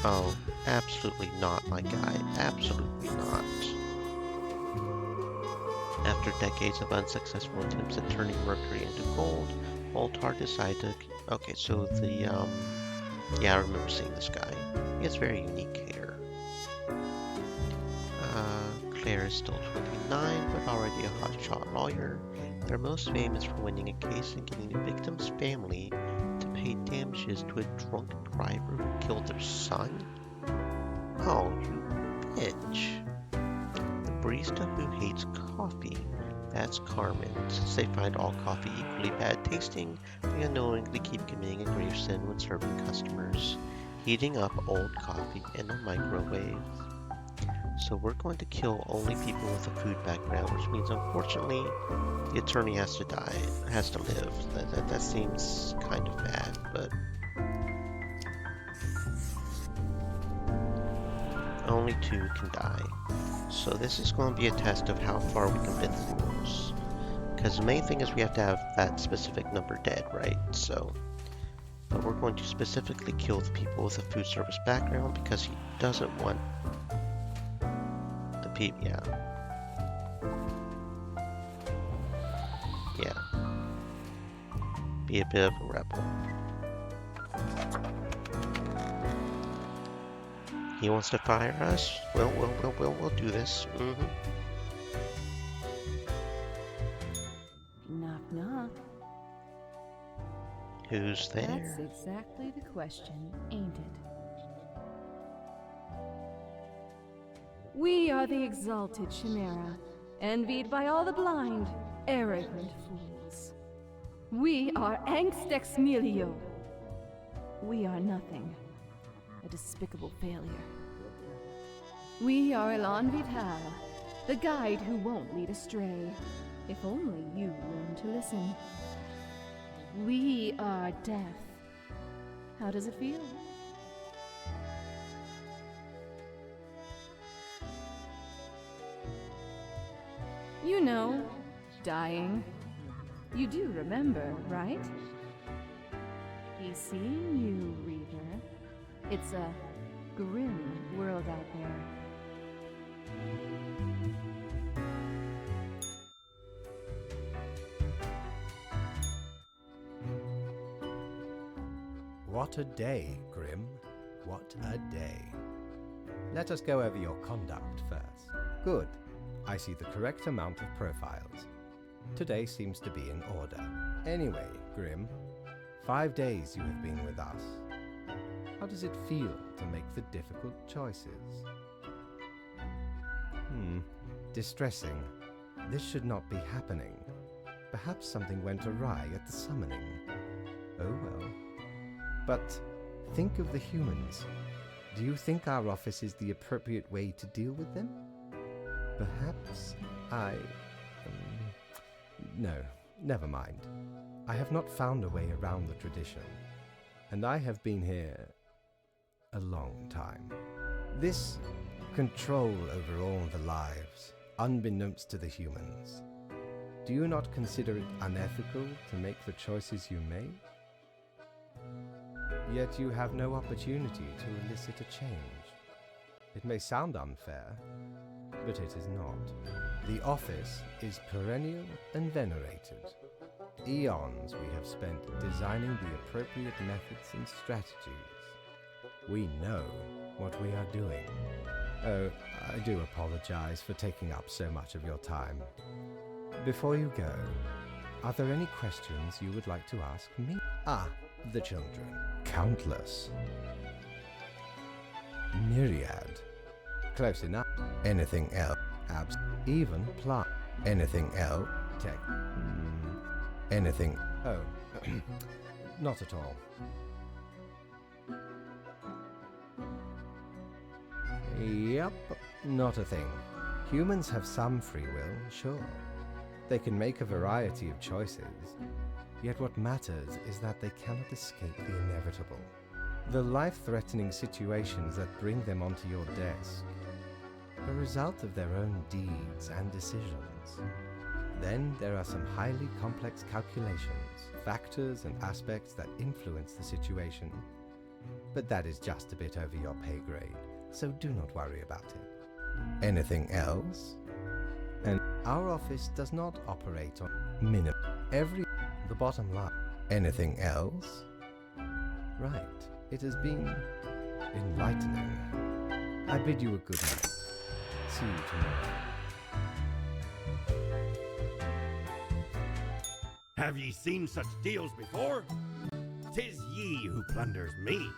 Oh, absolutely not, my guy. Absolutely not. After decades of unsuccessful attempts at turning mercury into gold, Moltar decided to... Okay, so the, yeah, I remember seeing this guy. He has very unique hair. Claire is still 29, but already a hotshot lawyer. They're most famous for winning a case and getting the victim's family to pay damages to a drunk driver who killed their son. Oh, you bitch. The barista who hates coffee. That's Carmen. Since they find all coffee equally bad tasting, they unknowingly keep committing a grave sin when serving customers, heating up old coffee in a microwave. So we're going to kill only people with a food background, which means unfortunately the attorney has to die, has to live. That seems kind of bad, but only 2 can die. So this is going to be a test of how far we can bend the rules. Because the main thing is we have to have that specific number dead, right? So, but we're going to specifically kill the people with a food service background because he doesn't want the people, yeah. Be a bit of a rebel. He wants to fire us? We'll do this. Knock, knock. Who's there? That's exactly the question, ain't it? We are the exalted Chimera, envied by all the blind, arrogant fools. We are Angst Ex Nihilo. We are nothing. A despicable failure. We are Elan Vital, the guide who won't lead astray, if only you learn to listen. We are death. How does it feel? You know, dying. You do remember, right? He's seeing you, Reaver. It's a grim world out there. What a day, Grim. What a day. Let us go over your conduct first. Good. I see the correct amount of profiles. Today seems to be in order. Anyway, Grim, 5 days you have been with us. How does it feel to make the difficult choices? Distressing. This should not be happening. Perhaps something went awry at the summoning. Oh well. But think of the humans. Do you think our office is the appropriate way to deal with them? Perhaps no, never mind. I have not found a way around the tradition, and I have been here a long time. This control over all the lives, unbeknownst to the humans. Do you not consider it unethical to make the choices you made? Yet you have no opportunity to elicit a change. It may sound unfair, but it is not. The office is perennial and venerated. Eons we have spent designing the appropriate methods and strategies. We know what we are doing. Oh, I do apologize for taking up so much of your time. Before you go, are there any questions you would like to ask me? The children. Countless. Myriad. Close enough. Anything else? Even plant. Anything else? Tech. Anything? Oh, not at all. Yep, not a thing. Humans have some free will, sure. They can make a variety of choices. Yet what matters is that they cannot escape the inevitable. The life-threatening situations that bring them onto your desk are a result of their own deeds and decisions. Then there are some highly complex calculations, factors and aspects that influence the situation. But that is just a bit over your pay grade, so do not worry about it. Anything else? And our office does not operate on minimum. The bottom line. Anything else? Right. It has been enlightening. I bid you a good night. See you tomorrow. Have ye seen such deals before? 'Tis ye who plunders me.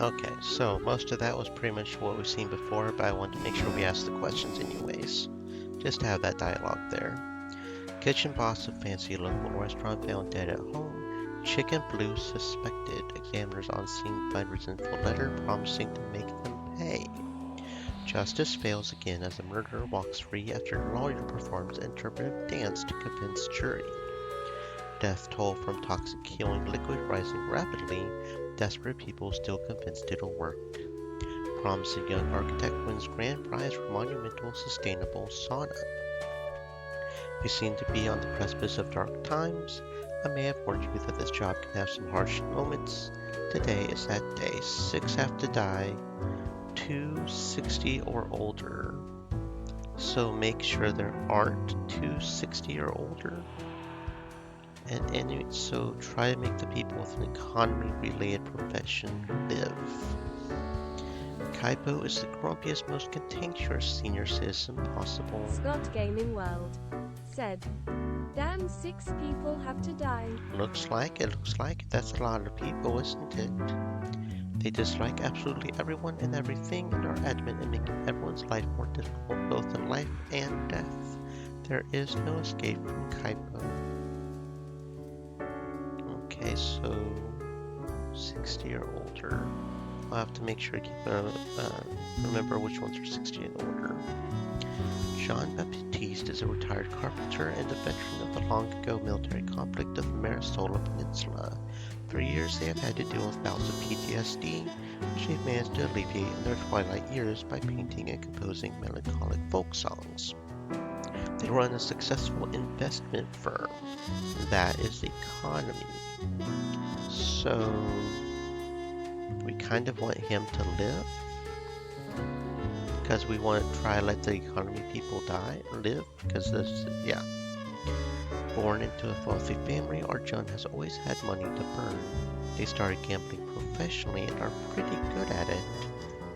Okay, so most of that was pretty much what we've seen before, but I wanted to make sure we asked the questions anyways. Just to have that dialogue there. Kitchen boss of fancy local restaurant found dead at home. Chicken Blue suspected. Examiners on scene find resentful letter promising to make them pay. Justice fails again as the murderer walks free after the lawyer performs interpretive dance to convince jury. Death toll from toxic healing liquid rising rapidly. Desperate people still convinced it'll work. Promising young architect wins grand prize for monumental sustainable sauna. We seem to be on the precipice of dark times. I may have warned you that this job can have some harsh moments. Today is that day. 6 have to die. 2 60 or older. So make sure there aren't 2 60 or older. And so try to make the people with an economy-related profession live. Kaipo is the grumpiest, most cantankerous senior citizen possible. Scott Gaming World said, damn, 6 people have to die. Looks like that's a lot of people, isn't it? They dislike absolutely everyone and everything and are adamant in making everyone's life more difficult, both in life and death. There is no escape from Kaipo. Okay, so 60 or older. I'll have to make sure to remember which ones are 60 and older. Jean Baptiste is a retired carpenter and a veteran of the long-ago military conflict of the Marisola Peninsula. For years, they have had to deal with bouts of PTSD, which they've managed to alleviate in their twilight years by painting and composing melancholic folk songs. They run a successful investment firm. That is the economy. So we kind of want him to live because we want to try to let the economy people live because this, yeah. Born into a wealthy family, Arjun has always had money to burn. They started gambling professionally and are pretty good at it.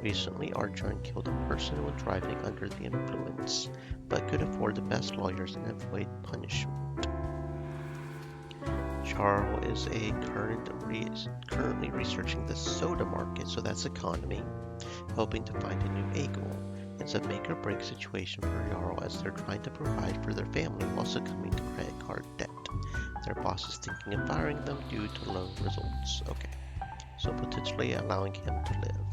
Recently, Arjun killed a person when driving under the influence, but could afford the best lawyers and avoid punishment. Charles is currently researching the soda market, so that's economy, hoping to find a new angle. It's a make-or-break situation for Jarl as they're trying to provide for their family while succumbing to credit card debt. Their boss is thinking of firing them due to low results. Okay, so potentially allowing him to live.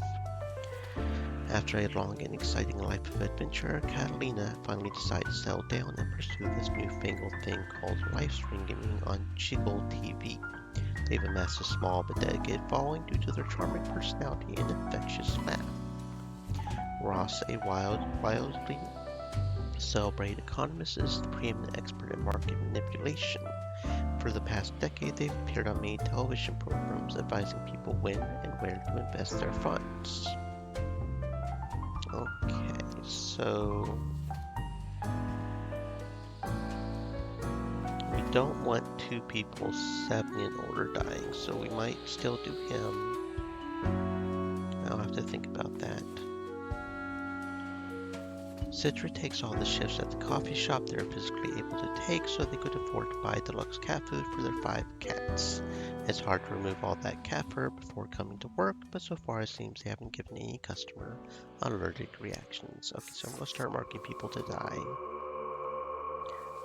After a long and exciting life of adventure, Catalina finally decides to settle down and pursue this newfangled thing called live streaming on Jiggle TV. They've amassed a small but dedicated following due to their charming personality and infectious laugh. Ross, a wildly celebrated economist, is the preeminent expert in market manipulation. For the past decade, they've appeared on many television programs advising people when and where to invest their funds. Okay, so we don't want 2 people 70 and older dying, so we might still do him. I'll have to think about that. Citra takes all the shifts at the coffee shop they're physically able to take so they could afford to buy deluxe cat food for their 5 cats. It's hard to remove all that cat fur before coming to work, but so far it seems they haven't given any customer allergic reactions. Okay, so I'm going to start marking people to die.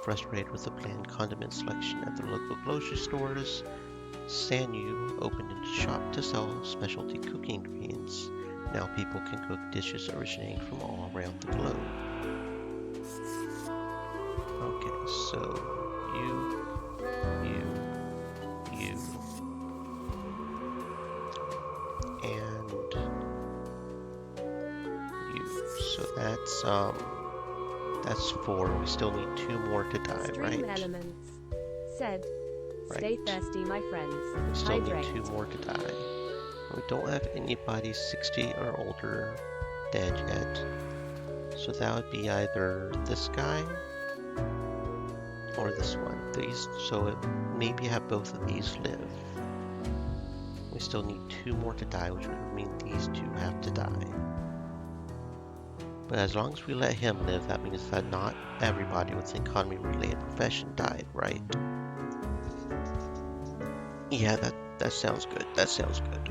Frustrated with the bland condiment selection at the local grocery stores, Sanyu opened a shop to sell specialty cooking ingredients. Now people can cook dishes originating from all around the globe. Okay, so you. And you. So that's 4. We still need 2 more to die, Stream right? Elements said, "Stay Right. thirsty, my friends. We still Hydrate." need 2 more to die. We don't have anybody 60 or older dead yet. So that would be either this guy or this one. So it maybe have both of these live. We still need 2 more to die, which would mean these 2 have to die. But as long as we let him live, that means that not everybody with an economy-related profession died, right? Yeah, that sounds good. That sounds good.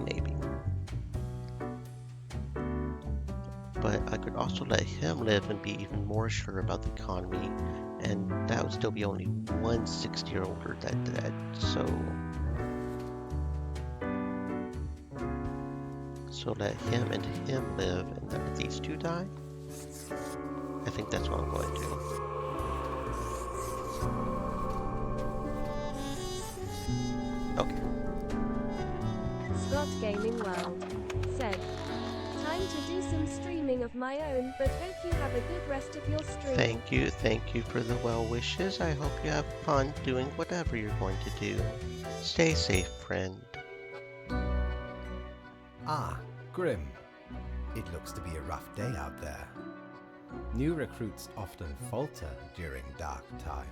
Maybe. But I could also let him live and be even more sure about the economy, and that would still be only 1 60-year-older that dead, so let him and him live, and then these 2 die? I think that's what I'm going to do. Okay. Scott Gaming World said, "Time to do some streaming of my own, but hope you have a good rest of your stream." Thank you for the well wishes. I hope you have fun doing whatever you're going to do. Stay safe, friend. Ah, Grim. It looks to be a rough day out there. New recruits often falter during dark time.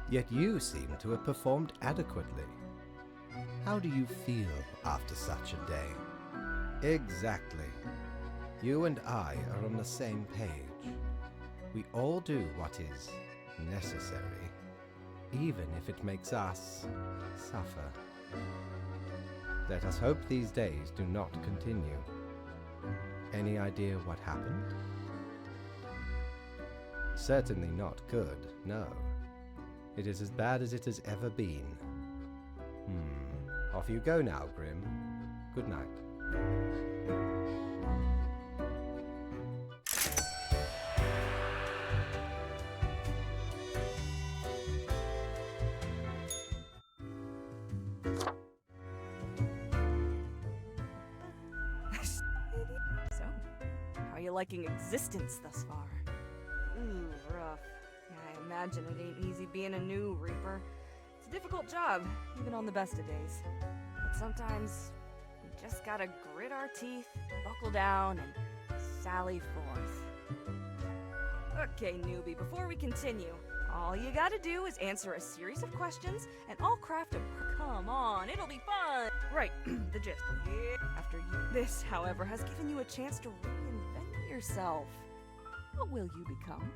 Yet you seem to have performed adequately. How do you feel after such a day? Exactly. You and I are on the same page. We all do what is necessary, even if it makes us suffer. Let us hope these days do not continue. Any idea what happened? Certainly not good, no. It is as bad as it has ever been. Off you go now, Grim. Good night. So, how are you liking existence thus far? Ooh, rough. Yeah, I imagine it ain't easy being a new Reaper. It's a difficult job, even on the best of days. But sometimes, we just gotta grit our teeth, buckle down, and sally forth. Okay, newbie, before we continue, all you gotta do is answer a series of questions, and I'll craft a... Come on, it'll be fun! Right, the gist. Yeah. After you... This, however, has given you a chance to reinvent yourself. What will you become?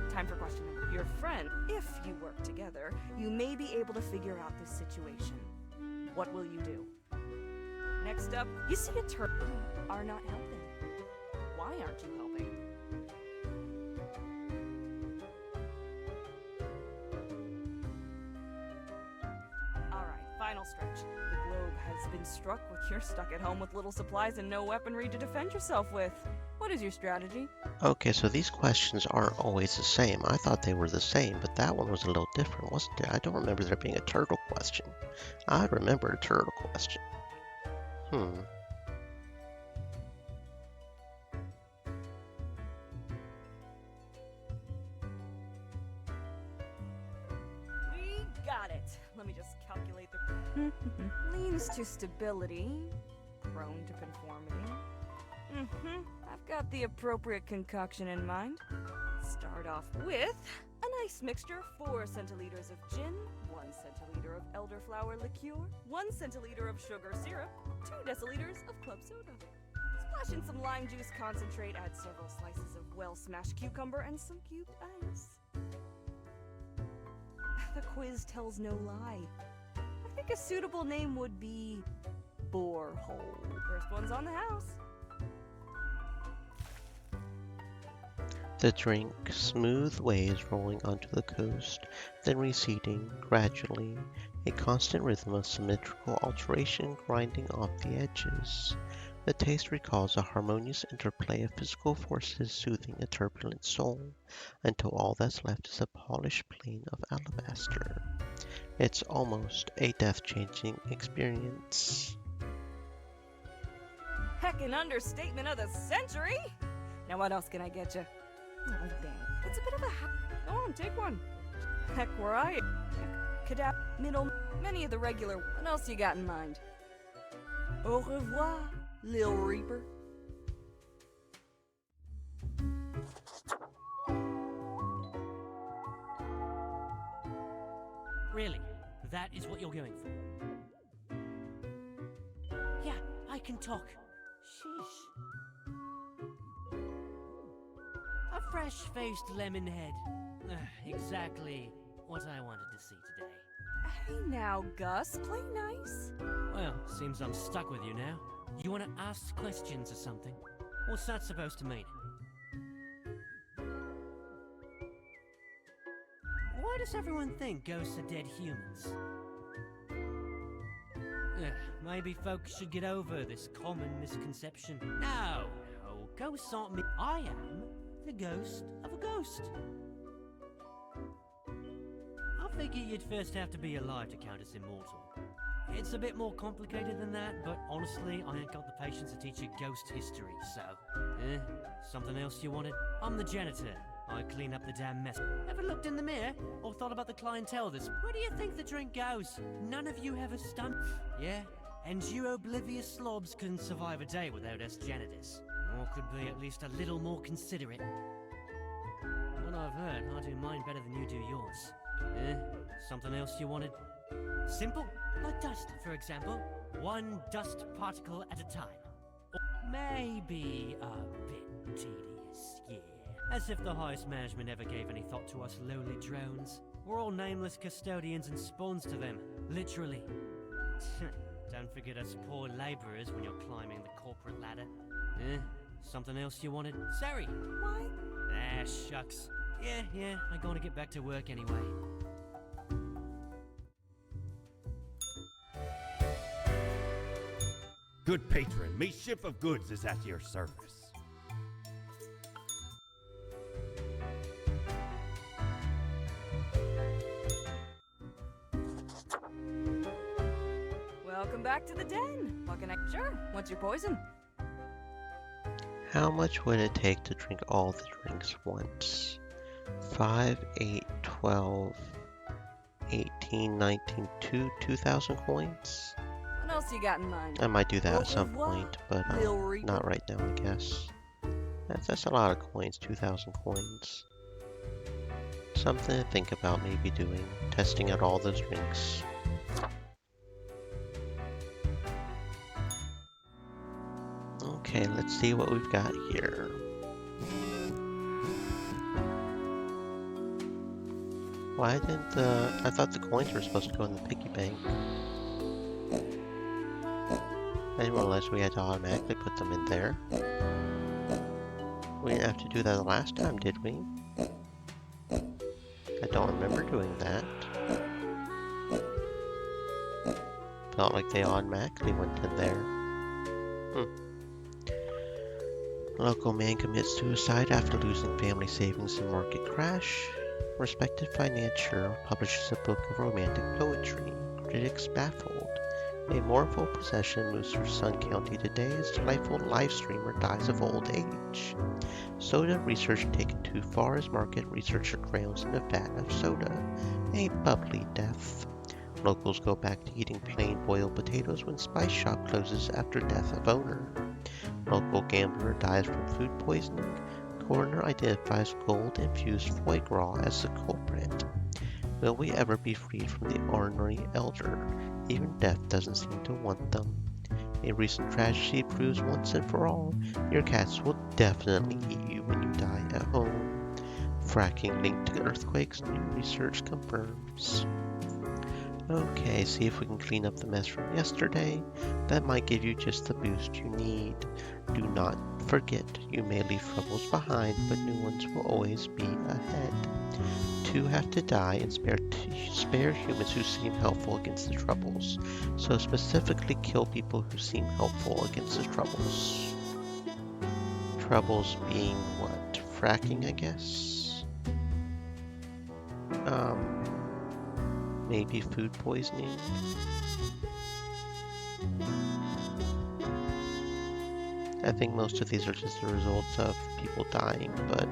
Time for question number. Your friend, if you work together, you may be able to figure out this situation. What will you do? Next up, you see a turtle are not helping. Why aren't you helping? Alright, final stretch. The globe has been struck with you're stuck at home with little supplies and no weaponry to defend yourself with. What is your strategy? Okay, so these questions aren't always the same. I thought they were the same, but that one was a little different, wasn't it? I don't remember there being a turtle question. I remember a turtle question. We got it. Let me just calculate the... Leans to stability. Prone to conformity. I've got the appropriate concoction in mind. Start off with a nice mixture: 4 centiliters of gin, 1 centiliter of elderflower liqueur, 1 centiliter of sugar syrup, 2 deciliters of club soda. Splash in some lime juice concentrate, add several slices of well-smashed cucumber and some cubed ice. The quiz tells no lie. I think a suitable name would be Borehole. First one's on the house. The drink, smooth waves rolling onto the coast, then receding gradually, a constant rhythm of symmetrical alteration grinding off the edges. The taste recalls a harmonious interplay of physical forces soothing a turbulent soul, until all that's left is a polished plane of alabaster. It's almost a death-changing experience. Heckin' understatement of the century! Now what else can I get you? Oh, dang. It's a bit of a Go on, take one. Heck, where I Cadap, middle, many of the regular. What else you got in mind? Au revoir, Lil Reaper. Really? That is what you're going for? Yeah, I can talk. Sheesh. A fresh-faced lemon head. Exactly what I wanted to see today. Hey now, Gus, play nice. Well, seems I'm stuck with you now. You want to ask questions or something? What's that supposed to mean? Why does everyone think ghosts are dead humans? Maybe folks should get over this common misconception. No, ghosts aren't me. I am the ghost of a ghost. I figured you'd first have to be alive to count as immortal. It's a bit more complicated than that, but honestly, I ain't got the patience to teach you ghost history, so... something else you wanted? I'm the janitor. I clean up the damn mess. Ever looked in the mirror? Or thought about the clientele this... Where do you think the drink goes? None of you have a stunt... Yeah? And you oblivious slobs couldn't survive a day without us janitors. Or could be at least a little more considerate. What I've heard, I do mine better than you do yours. Something else you wanted? Simple? Like dust, for example. One dust particle at a time. Or maybe a bit tedious, yeah. As if the highest management ever gave any thought to us lowly drones. We're all nameless custodians and spawns to them, literally. Don't forget us poor laborers when you're climbing the corporate ladder. Something else you wanted? Sorry. What? Ah, shucks. Yeah, I gotta get back to work anyway. Good patron, me ship of goods is at your service. Welcome back to the den. What can I... Sure, what's your poison? How much would it take to drink all the drinks once? 5, 8, 12, 18, 19, 2,000 coins? What else you got in mind? I might do that Au at some revoir, point, but Lil Reaper. not right now, I guess. That's a lot of coins, 2,000 coins. Something to think about maybe doing, testing out all those drinks. Okay, let's see what we've got here. Why didn't I thought the coins were supposed to go in the piggy bank. I didn't realize we had to automatically put them in there. We didn't have to do that the last time, did we? I don't remember doing that. Felt like they automatically went in there. Local man commits suicide after losing family savings in market crash. Respected financier publishes a book of romantic poetry. Critics baffled. A mournful procession moves through Sun County today as delightful live streamer dies of old age. Soda research taken too far as market researcher drowns in a vat of soda. A bubbly death. Locals go back to eating plain boiled potatoes when spice shop closes after death of owner. Local gambler dies from food poisoning. Coroner identifies gold-infused foie gras as the culprit. Will we ever be freed from the ornery elder? Even death doesn't seem to want them. A recent tragedy proves once and for all, your cats will definitely eat you when you die at home. Fracking linked to earthquakes, new research confirms. Okay, see if we can clean up the mess from yesterday. That might give you just the boost you need. Do not forget, you may leave troubles behind, but new ones will always be ahead. 2 have to die and spare humans who seem helpful against the troubles. So specifically kill people who seem helpful against the troubles. Troubles being what? Fracking, I guess? Maybe food poisoning? I think most of these are just the results of people dying, but...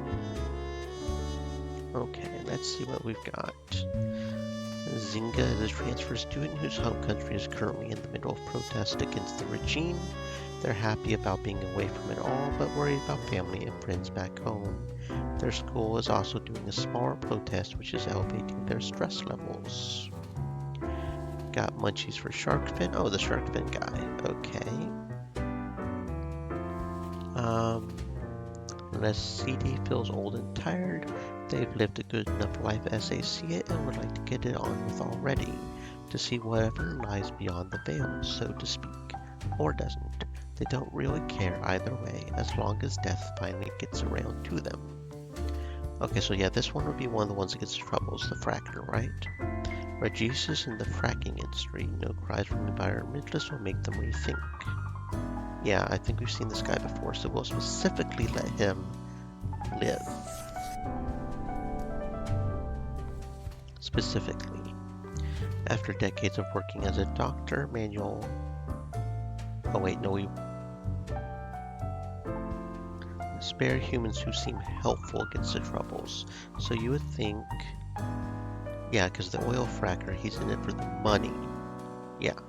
Okay, let's see what we've got. Zinga is a transfer student whose home country is currently in the middle of protest against the regime. They're happy about being away from it all, but worried about family and friends back home. Their school is also doing a smaller protest, which is elevating their stress levels. Got munchies for Sharkfin. Oh, the Sharkfin guy. Okay. Unless CD feels old and tired, they've lived a good enough life as they see it and would like to get it on with already, to see whatever lies beyond the veil, so to speak, or doesn't. They don't really care either way, as long as death finally gets around to them. Okay, so yeah, this one would be one of the ones that gets troubles, the fracker, right? Regis is in the fracking industry. No cries from environmentalists will make them rethink. Yeah, I think we've seen this guy before, so we'll specifically let him live. Specifically. After decades of working as a doctor, Manuel... Oh wait, no, we... Spare humans who seem helpful against the troubles. So you would think... Yeah, because the oil fracker, he's in it for the money. Yeah.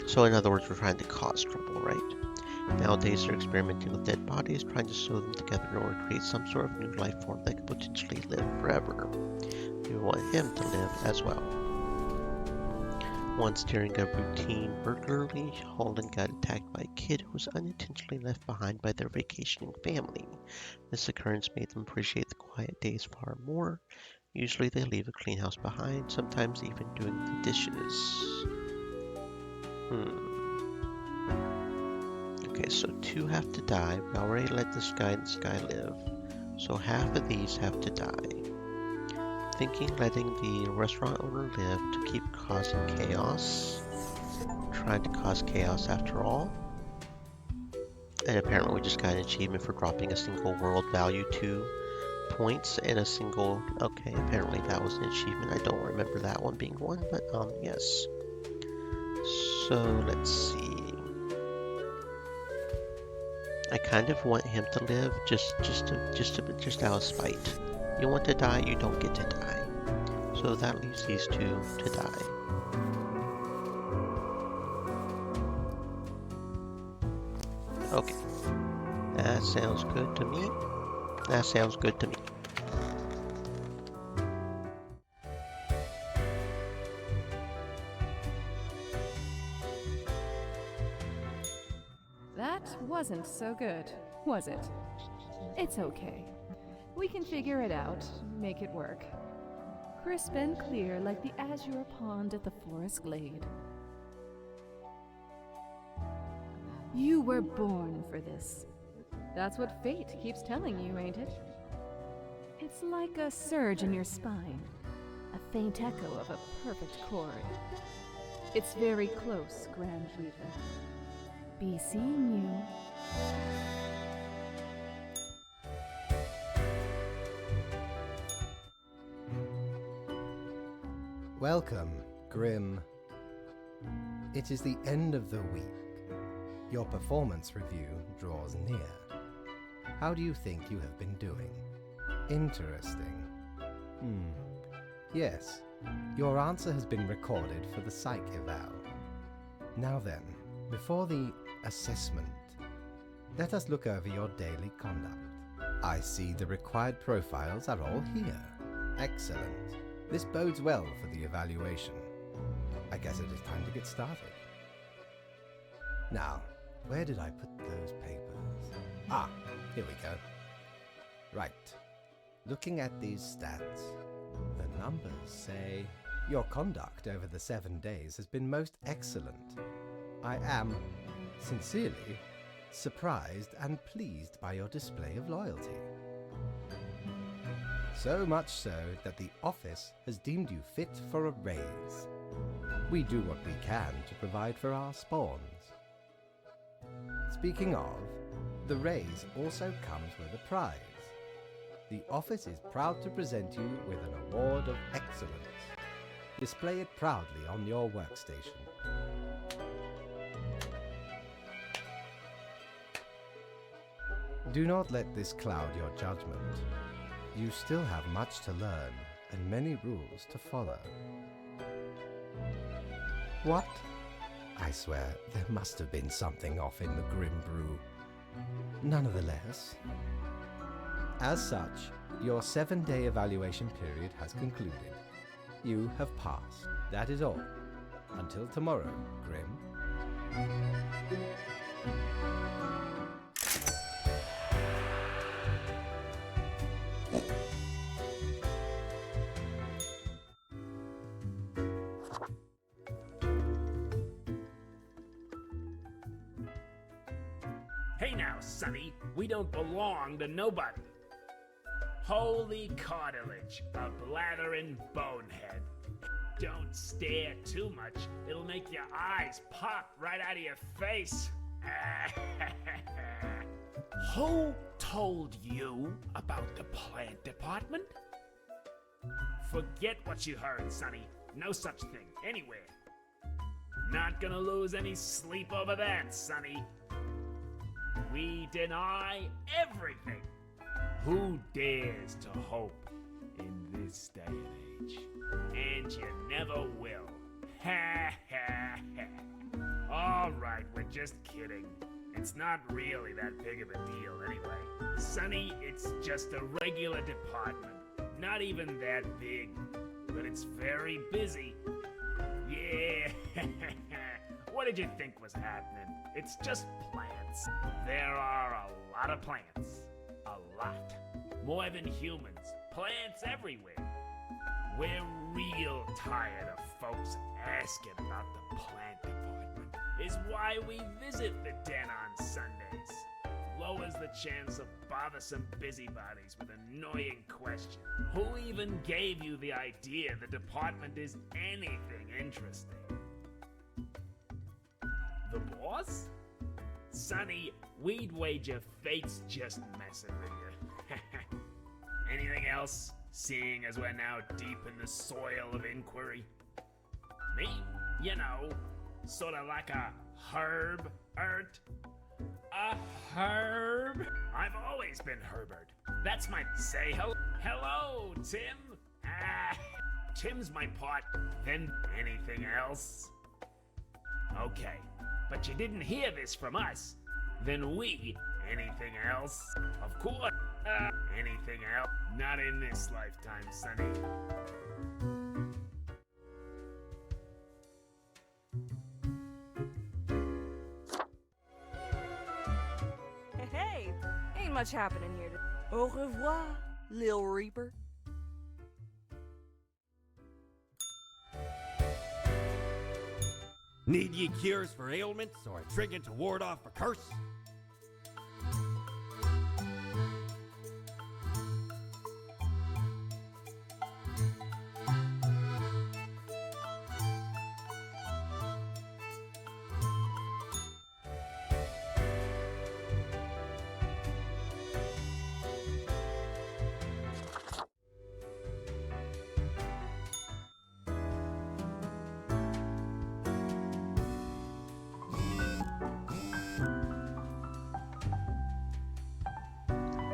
So in other words, we're trying to cause trouble, right? Nowadays they're experimenting with dead bodies, trying to sew them together in order to create some sort of new life form that could potentially live forever. We want him to live as well. Once during a routine burglary, Holden got attacked by a kid who was unintentionally left behind by their vacationing family. This occurrence made them appreciate the quiet days far more. Usually they leave a clean house behind, sometimes even doing the dishes. Okay, so 2 have to die. We already let this guy and this guy live. So half of these have to die. Thinking letting the restaurant owner live to keep causing chaos. Trying to cause chaos after all. And apparently we just got an achievement for dropping a single world value 2 points in a single... Okay, apparently that was an achievement. I don't remember that one being one, but yes. So let's see. I kind of want him to live just out of spite. You want to die, you don't get to die. So that leaves these 2 to die. Okay. That sounds good to me. That sounds good to me. That wasn't so good, was it? It's okay. We can figure it out, make it work. Crisp and clear like the azure pond at the forest glade. You were born for this. That's what fate keeps telling you, ain't it? It's like a surge in your spine, a faint echo of a perfect chord. It's very close, Grand Reaver. Be seeing you. Welcome, Grim. It is the end of the week. Your performance review draws near. How do you think you have been doing? Interesting. Yes, your answer has been recorded for the psych eval. Now then, before the assessment, let us look over your daily conduct. I see the required profiles are all here. Excellent. This bodes well for the evaluation. I guess it is time to get started. Now, where did I put those papers? Ah, here we go. Right. Looking at these stats, the numbers say your conduct over the 7 days has been most excellent. I am, sincerely, surprised and pleased by your display of loyalty. So much so that the office has deemed you fit for a raise. We do what we can to provide for our spawns. Speaking of, the raise also comes with a prize. The office is proud to present you with an award of excellence. Display it proudly on your workstation. Do not let this cloud your judgment. You still have much to learn and many rules to follow. What? I swear, there must have been something off in the Grim Brew. Nonetheless, as such, your 7-day evaluation period has concluded. You have passed. That is all. Until tomorrow, Grim. Hey now, Sonny, we don't belong to nobody. Holy cartilage, a blathering bonehead. Don't stare too much, it'll make your eyes pop right out of your face. Who told you about the plant department? Forget what you heard, Sonny. No such thing, anywhere. Not gonna lose any sleep over that, Sonny. We deny everything. Who dares to hope in this day and age? And you never will. Ha ha ha. All right, we're just kidding. It's not really that big of a deal anyway. Sonny, it's just a regular department. Not even that big, but it's very busy. Yeah. What did you think was happening? It's just plants. There are a lot of plants. A lot. More than humans. Plants everywhere. We're real tired of folks asking about the plant department. Is why we visit the den on Sundays. Lowers the chance of bothersome busybodies with annoying questions. Who even gave you the idea the department is anything interesting? The boss? Sonny, we'd wager fate's just messing with you. Anything else, seeing as we're now deep in the soil of inquiry? Me? You know, sort of like a herb, Ert. A herb? I've always been Herbert. That's my say hello, Tim. Tim's my part. Then anything else? Okay, but you didn't hear this from us. Then we, anything else? Of course, anything else? Not in this lifetime, Sonny. Hey, ain't much happening here today. Au revoir, Lil Reaper. Need ye cures for ailments or a trinket to ward off a curse?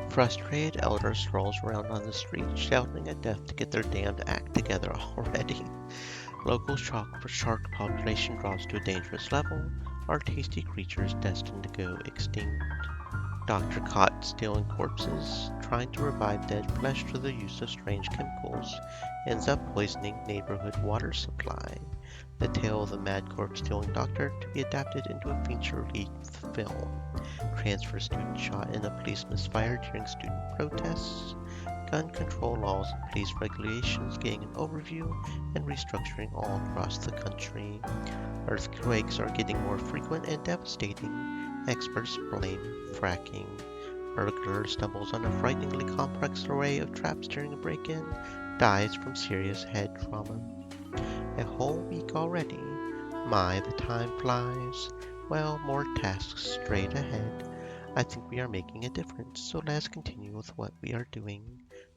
Frustrated elder strolls around on the street, shouting at death to get their damned act together already. Local shark population drops to a dangerous level. Our tasty creatures destined to go extinct. Doctor caught stealing corpses, trying to revive dead flesh through the use of strange chemicals, ends up poisoning neighborhood water supply. The tale of the mad corpse stealing doctor to be adapted into a feature-length film. Transfer student shot in a police misfire during student protests. Gun control laws and police regulations getting an overview and restructuring all across the country. Earthquakes are getting more frequent and devastating. Experts blame fracking. Burglar stumbles on a frighteningly complex array of traps during a break-in, dies from serious head trauma. A whole week already. My, the time flies. Well, more tasks straight ahead. I think we are making a difference, so let's continue with what we are doing.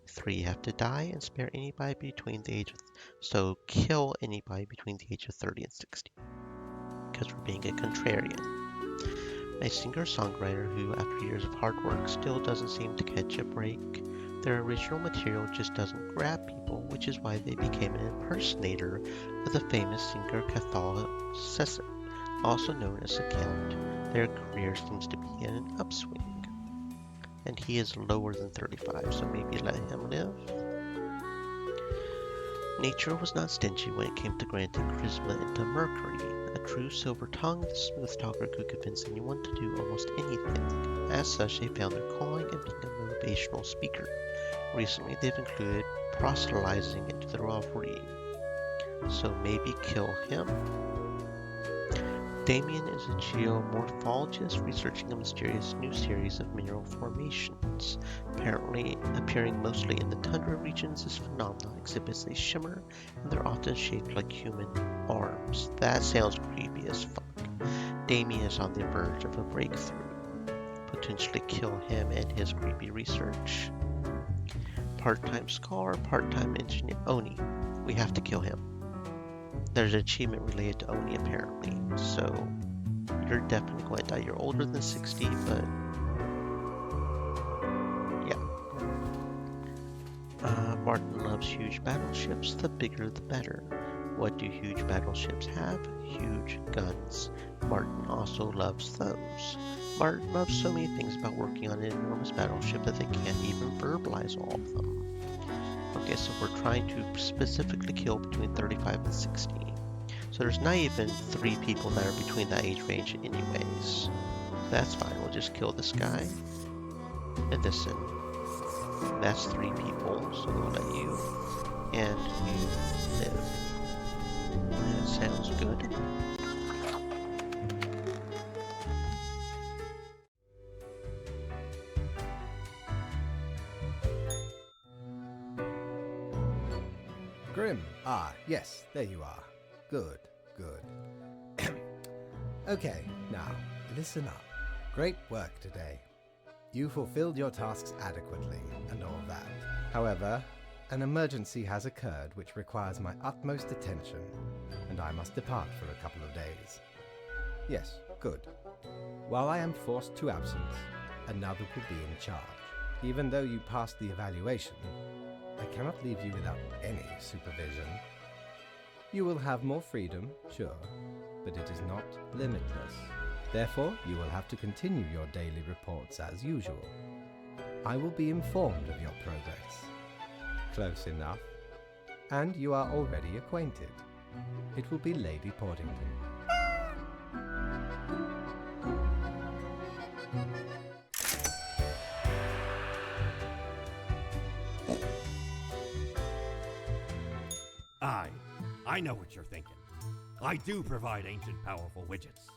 3 have to die and spare anybody between the age of... So kill anybody between the age of 30 and 60. Because we're being a contrarian. A singer-songwriter who, after years of hard work, still doesn't seem to catch a break. Their original material just doesn't grab people, which is why they became an impersonator of the famous singer Cathal Cesar, also known as the Count. Their career seems to be in an upswing. And he is lower than 35, so maybe let him live. Nature was not stingy when it came to granting charisma into Mercury. A true silver-tongued, smooth talker could convince anyone to do almost anything. As such, they found their calling in being a motivational speaker. Recently, they've included proselytizing into their offering. So maybe kill him? Damien is a geomorphologist researching a mysterious new series of mineral formations. Apparently appearing mostly in the tundra regions, this phenomenon exhibits a shimmer, and they're often shaped like human arms. That sounds creepy as fuck. Damien is on the verge of a breakthrough. Potentially kill him and his creepy research. Part-time scholar, part-time engineer. Oni. We have to kill him. There's an achievement related to Oni apparently, so you're definitely going to die. You're older than 60, but yeah. Martin loves huge battleships. The bigger the better. What do huge battleships have? Huge guns. Martin also loves those. Martin loves so many things about working on an enormous battleship that they can't even verbalize all of them. Okay, so we're trying to specifically kill between 35 and 60. So there's not even 3 people that are between that age range anyways. That's fine, we'll just kill this guy. And this one. That's 3 people, so we'll let you. And you live. That sounds good. Grim. Ah, yes, there you are. Good, good. Okay, now, listen up. Great work today. You fulfilled your tasks adequately, and all that. However, an emergency has occurred which requires my utmost attention, and I must depart for a couple of days. Yes, good. While I am forced to absence, another will be in charge. Even though you passed the evaluation, I cannot leave you without any supervision. You will have more freedom, sure, but it is not limitless. Therefore, you will have to continue your daily reports as usual. I will be informed of your progress. Close enough. And you are already acquainted. It will be Lady Portington. I know what you're thinking. I do provide ancient powerful widgets.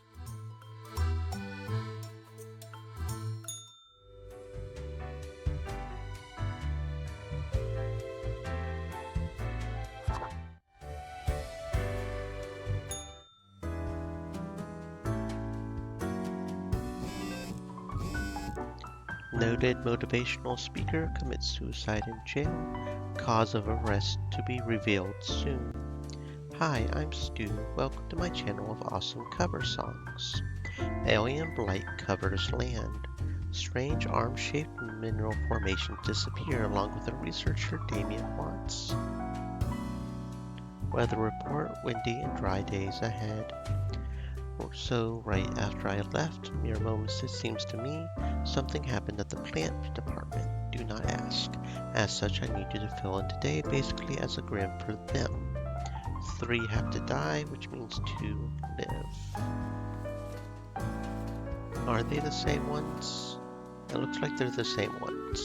Noted motivational speaker commits suicide in jail. Cause of arrest to be revealed soon. Hi, I'm Stu. Welcome to my channel of awesome cover songs. Alien Blight covers Land. Strange arm-shaped mineral formations disappear along with a researcher Damien Watts. Weather report, windy and dry days ahead. So, right after I left, mere moments it seems to me, something happened at the plant department. Do not ask. As such, I need you to fill in today basically as a grim for them. 3 have to die, which means 2 live. Are they the same ones? It looks like they're the same ones.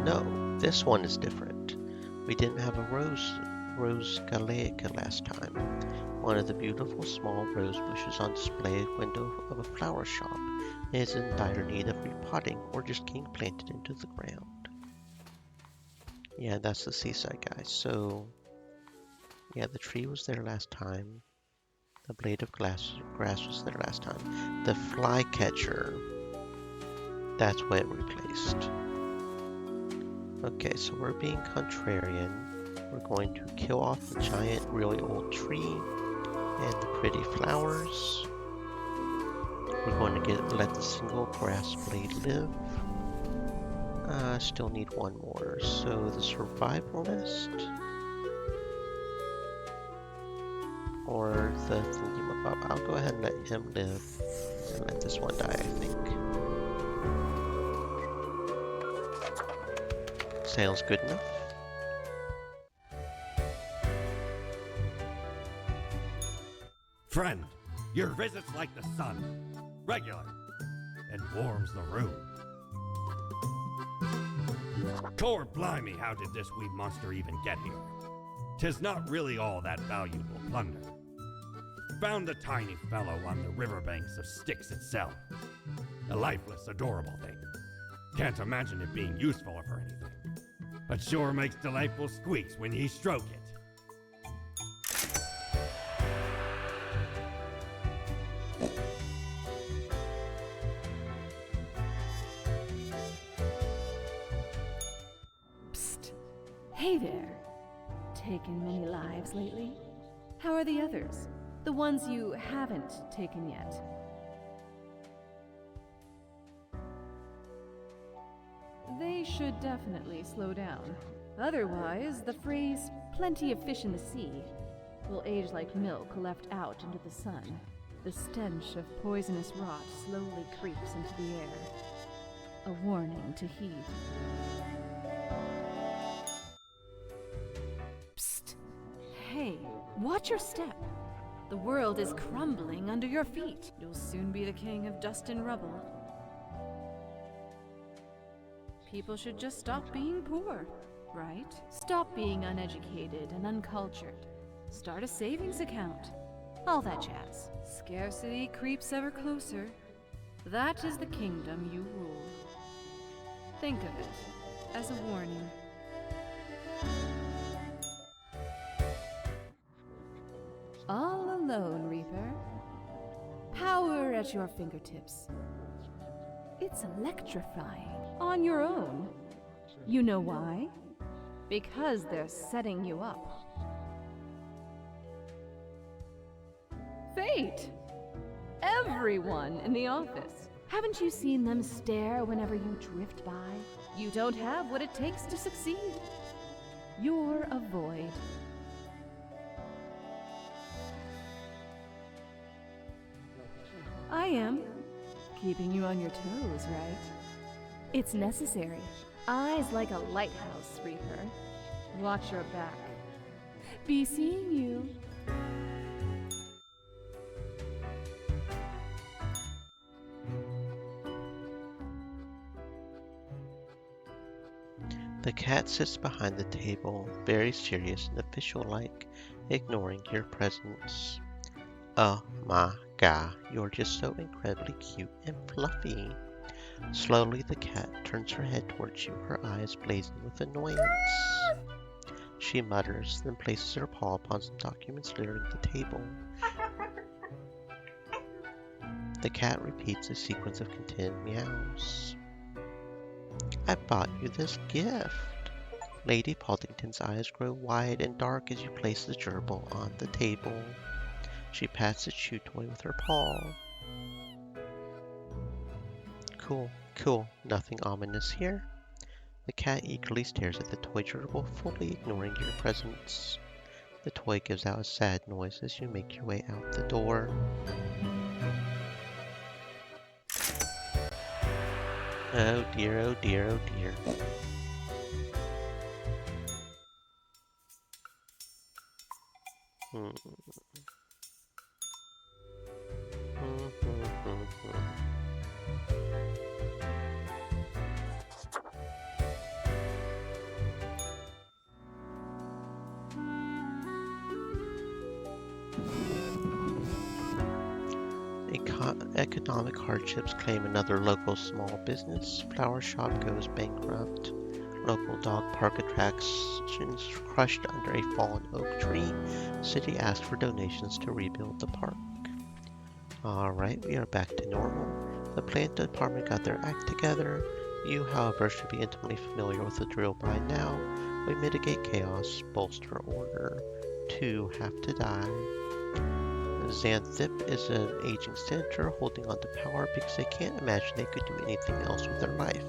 No, this one is different. We didn't have a Rose Galaica last time. One of the beautiful small rose bushes on display at the window of a flower shop is in dire need of repotting or just getting planted into the ground. Yeah, that's the seaside, guys. So, yeah, the tree was there last time. The blade of grass was there last time. The flycatcher, that's what it replaced. Okay, so we're being contrarian. We're going to kill off the giant, really old tree and the pretty flowers. We're going to let the single grass blade live. Still need one more. So the survivalist or the thingamabob. I'll go ahead and let him live and let this one die, I think. Sounds good enough. Friend, your visit's like the sun, regular, and warms the room. Tor blimey, how did this wee monster even get here? 'Tis not really all that valuable plunder. Found the tiny fellow on the riverbanks of Styx itself. A lifeless, adorable thing. Can't imagine it being useful for anything. But sure makes delightful squeaks when ye stroke it. Psst. Hey there. Taken many lives lately? How are the others? The ones you haven't taken yet? They should definitely slow down. Otherwise, the phrase, "plenty of fish in the sea," will age like milk left out into the sun. The stench of poisonous rot slowly creeps into the air. A warning to heed. Psst. Hey, watch your step. The world is crumbling under your feet. You'll soon be the king of dust and rubble. People should just stop being poor, right? Stop being uneducated and uncultured. Start a savings account. All that jazz. Scarcity creeps ever closer. That is the kingdom you rule. Think of it as a warning. All alone, Reaper. Power at your fingertips. It's electrifying. On your own. You know why? Because they're setting you up. Fate! Everyone in the office. Haven't you seen them stare whenever you drift by? You don't have what it takes to succeed. You're a void. I am. Keeping you on your toes, right? It's necessary. Eyes like a lighthouse, Reaper. Watch your back. Be seeing you. The cat sits behind the table, very serious and official-like, ignoring your presence. Oh my god, you're just so incredibly cute and fluffy. Slowly, the cat turns her head towards you, her eyes blazing with annoyance. She mutters, then places her paw upon some documents littering the table. The cat repeats a sequence of contented meows. I bought you this gift. Lady Poddington's eyes grow wide and dark as you place the gerbil on the table. She pats the chew toy with her paw. Cool, nothing ominous here. The cat eagerly stares at the toy gerbil, fully ignoring your presence. The toy gives out a sad noise as you make your way out the door. Oh dear, oh dear, oh dear. Economic hardships claim another local small business. Flower shop goes bankrupt. Local dog park attractions crushed under a fallen oak tree. City asks for donations to rebuild the park. Alright, we are back to normal. The plant department got their act together. You, however, should be intimately familiar with the drill by now. We mitigate chaos, bolster order. 2 have to die. Xanthip is an aging senator holding on to power because they can't imagine they could do anything else with their life.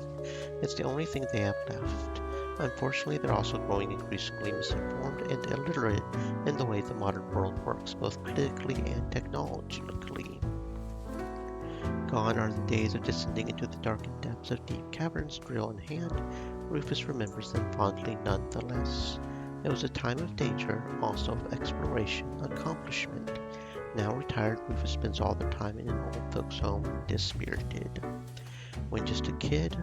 It's the only thing they have left. Unfortunately, they're also growing increasingly misinformed and illiterate in the way the modern world works, both politically and technologically. Gone are the days of descending into the darkened depths of deep caverns, drill in hand. Rufus remembers them fondly nonetheless. It was a time of danger, also of exploration, accomplishment. Now retired, Rufus spends all their time in an old folks' home, dispirited. When just a kid,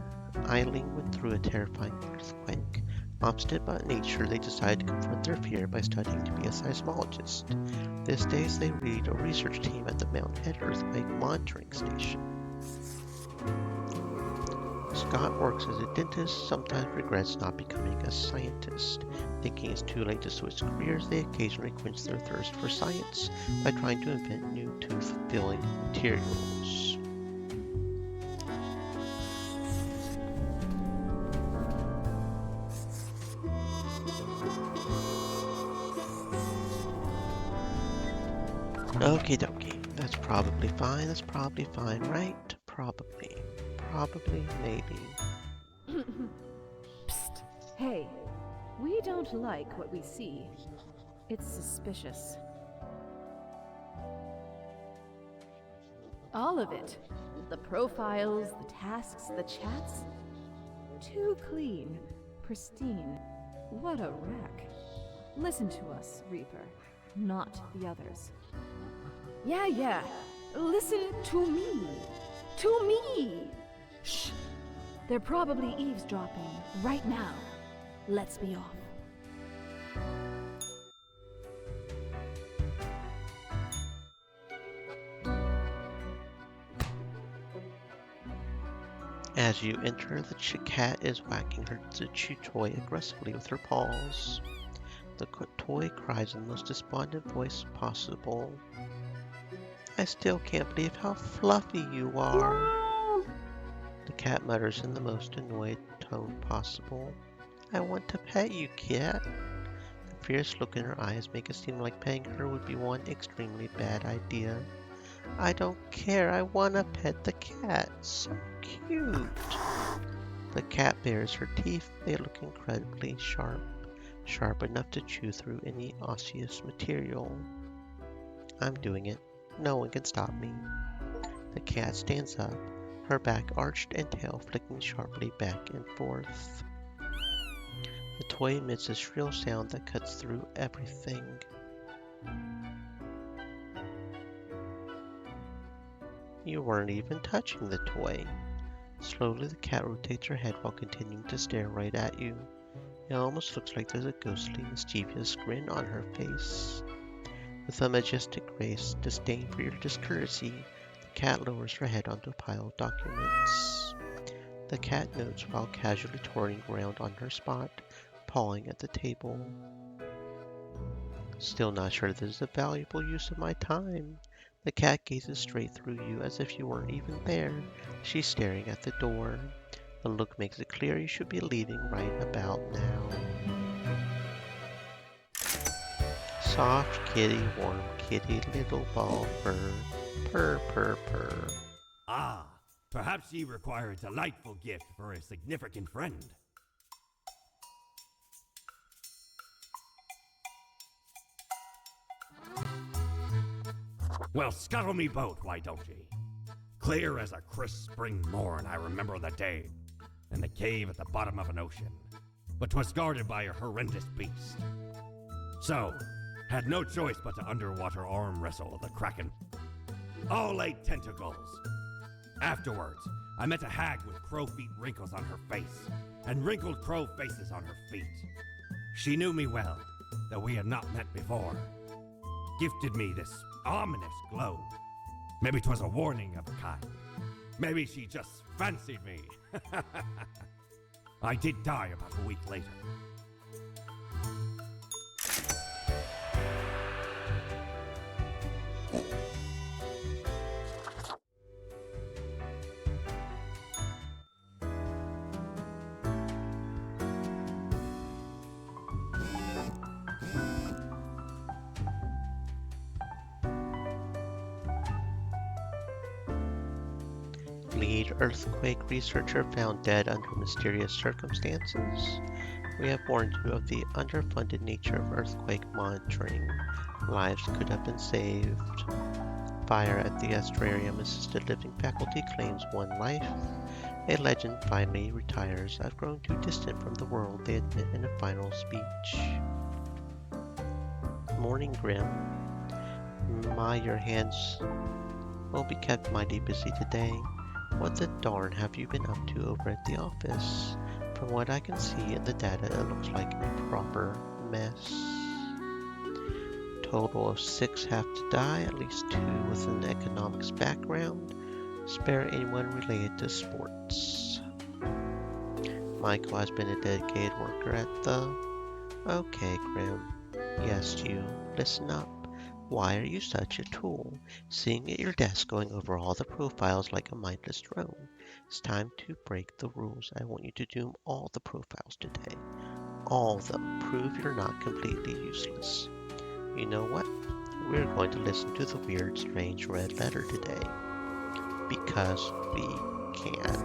Eileen went through a terrifying earthquake. Obstinate by nature, they decided to confront their fear by studying to be a seismologist. These days, they lead a research team at the Mountain Head Earthquake Monitoring Station. Scott works as a dentist, sometimes regrets not becoming a scientist. Thinking it's too late to switch careers, they occasionally quench their thirst for science by trying to invent new tooth-filling materials. Okie dokie. That's probably fine, right? Probably, maybe. Psst. Hey, we don't like what we see. It's suspicious. All of it. The profiles, the tasks, the chats. Too clean, pristine. What a wreck. Listen to us, Reaper, not the others. Yeah. Listen to me. To me! Shh! They're probably eavesdropping right now. Let's be off. As you enter, the cat is whacking her chew toy aggressively with her paws. The toy cries in the most despondent voice possible. I still can't believe how fluffy you are. The cat mutters in the most annoyed tone possible. I want to pet you, cat. The fierce look in her eyes make it seem like petting her would be one extremely bad idea. I don't care, I want to pet the cat. So cute. The cat bares her teeth. They look incredibly sharp. Sharp enough to chew through any osseous material. I'm doing it. No one can stop me. The cat stands up, her back arched and tail flicking sharply back and forth. The toy emits a shrill sound that cuts through everything. You weren't even touching the toy. Slowly the cat rotates her head while continuing to stare right at you. It almost looks like there's a ghostly, mischievous grin on her face. With a majestic grace, disdain for your discourtesy, the cat lowers her head onto a pile of documents. The cat notes while casually touring around on her spot, pawing at the table. Still not sure this is a valuable use of my time. The cat gazes straight through you as if you weren't even there. She's staring at the door. The look makes it clear you should be leaving right about now. Soft kitty, warm kitty, little ball fur, purr, purr, purr. Ah, perhaps ye require a delightful gift for a significant friend. Well, scuttle me boat, why don't ye? Clear as a crisp spring morn, I remember the day, in the cave at the bottom of an ocean, but 'twas guarded by a horrendous beast. So, had no choice but to underwater arm wrestle the kraken. All 8 tentacles. Afterwards, I met a hag with crow feet wrinkles on her face, and wrinkled crow faces on her feet. She knew me well, though we had not met before. Gifted me this ominous globe. Maybe 'twas a warning of a kind. Maybe she just fancied me. I did die about a week later. Lead earthquake researcher found dead under mysterious circumstances. We have warned you of the underfunded nature of earthquake monitoring. Lives could have been saved. Fire at the Astrarium Assisted Living faculty claims one life. A legend finally retires. I've grown too distant from the world, they admit in a final speech. Morning, Grim. Your hands will be kept mighty busy today. What the darn have you been up to over at the office? From what I can see in the data, it looks like a proper mess. Total of 6 have to die, at least 2 with an economics background. Spare anyone related to sports. Michael has been a dedicated worker at the... Okay, Grim. Yes, you. Listen up. Why are you such a tool? Sitting at your desk going over all the profiles like a mindless drone. It's time to break the rules. I want you to do all the profiles today. All of them. Prove you're not completely useless. You know what? We're going to listen to the weird, strange red letter today. Because we can.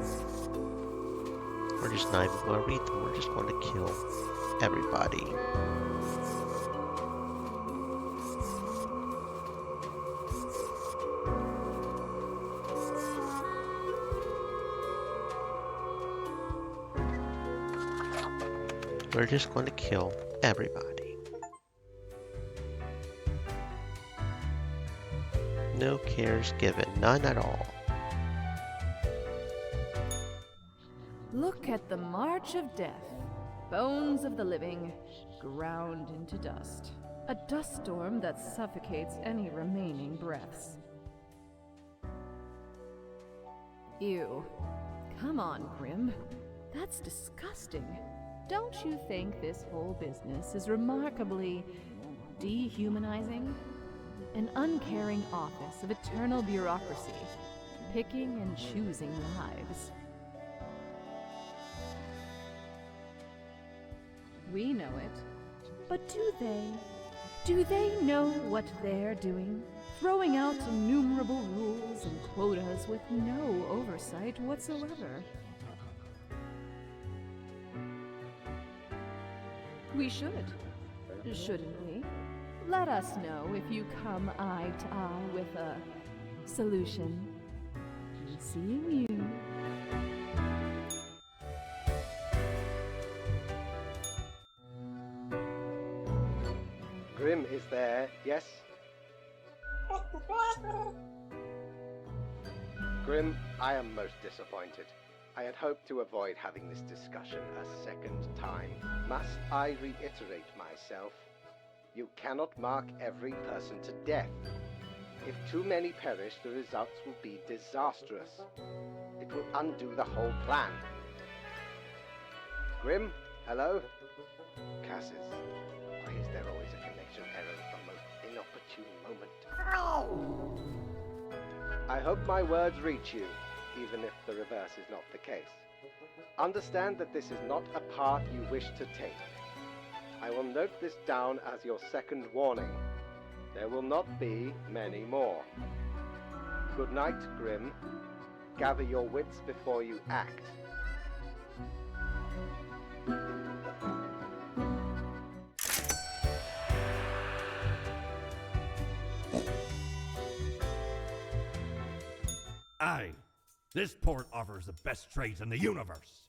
We're just not even going to read them. We're just going to kill everybody. We're just going to kill everybody. No cares given, none at all. Look at the march of death. Bones of the living, ground into dust. A dust storm that suffocates any remaining breaths. Ew. Come on, Grim. That's disgusting. Don't you think this whole business is remarkably dehumanizing? An uncaring office of eternal bureaucracy, picking and choosing lives. We know it. But do they? Do they know what they're doing? Throwing out innumerable rules and quotas with no oversight whatsoever. We should, shouldn't we? Let us know if you come eye to eye with a solution. Seeing you. Grim is there, yes? Grim, I am most disappointed. I had hoped to avoid having this discussion a second time. Must I reiterate myself? You cannot mark every person to death. If too many perish, the results will be disastrous. It will undo the whole plan. Grim, hello? Cassis, why is there always a connection error at the most inopportune moment? I hope my words reach you, even if the reverse is not the case. Understand that this is not a path you wish to take. I will note this down as your second warning. There will not be many more. Good night, Grim. Gather your wits before you act. Aye, this port offers the best trades in the universe.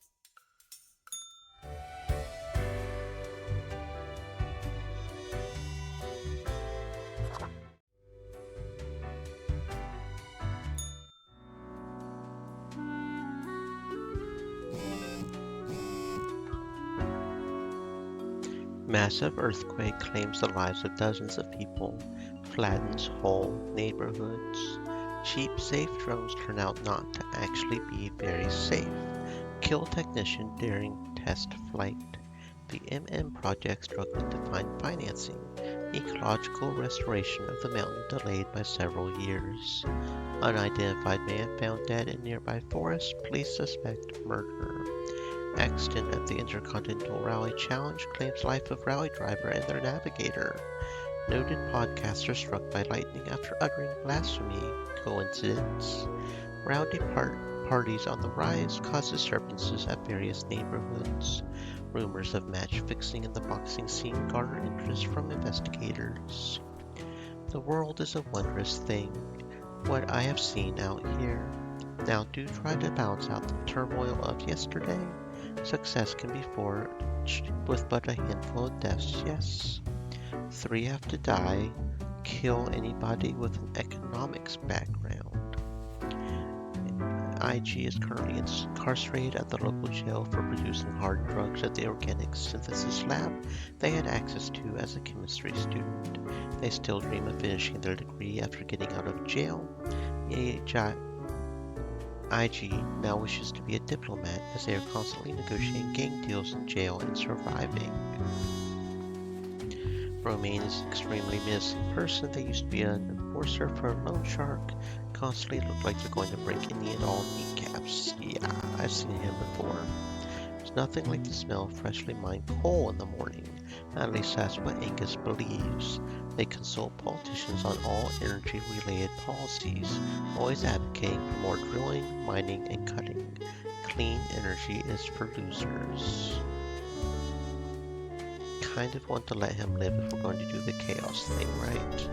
Massive earthquake claims the lives of dozens of people, flattens whole neighborhoods. cheap, safe drones turn out not to actually be very safe. Kill technician during test flight. The MM project struggling to find financing. Ecological restoration of the mountain delayed by several years. Unidentified man found dead in nearby forest. Police suspect murder. Accident at the Intercontinental Rally Challenge claims life of rally driver and their navigator. Noted podcaster struck by lightning after uttering blasphemy. Coincidence? Rowdy parties on the rise cause disturbances at various neighborhoods. Rumors of match fixing in the boxing scene garner interest from investigators. The world is a wondrous thing. What I have seen out here. Now do try to balance out the turmoil of yesterday. Success can be forged with but a handful of deaths, yes. 3 have to die. Kill anybody with an economics background. IG is currently incarcerated at the local jail for producing hard drugs at the organic synthesis lab they had access to as a chemistry student. They still dream of finishing their degree after getting out of jail. IG now wishes to be a diplomat as they are constantly negotiating gang deals in jail and surviving. Romaine is an extremely menacing person. They used to be an enforcer for a loan shark. Constantly look like they're going to break any and all kneecaps. Yeah, I've seen him before. There's nothing like the smell of freshly mined coal in the morning. At least that's what Angus believes. They consult politicians on all energy-related policies, always advocating for more drilling, mining, and cutting. Clean energy is for losers. Kind of want to let him live if we're going to do the chaos thing, right?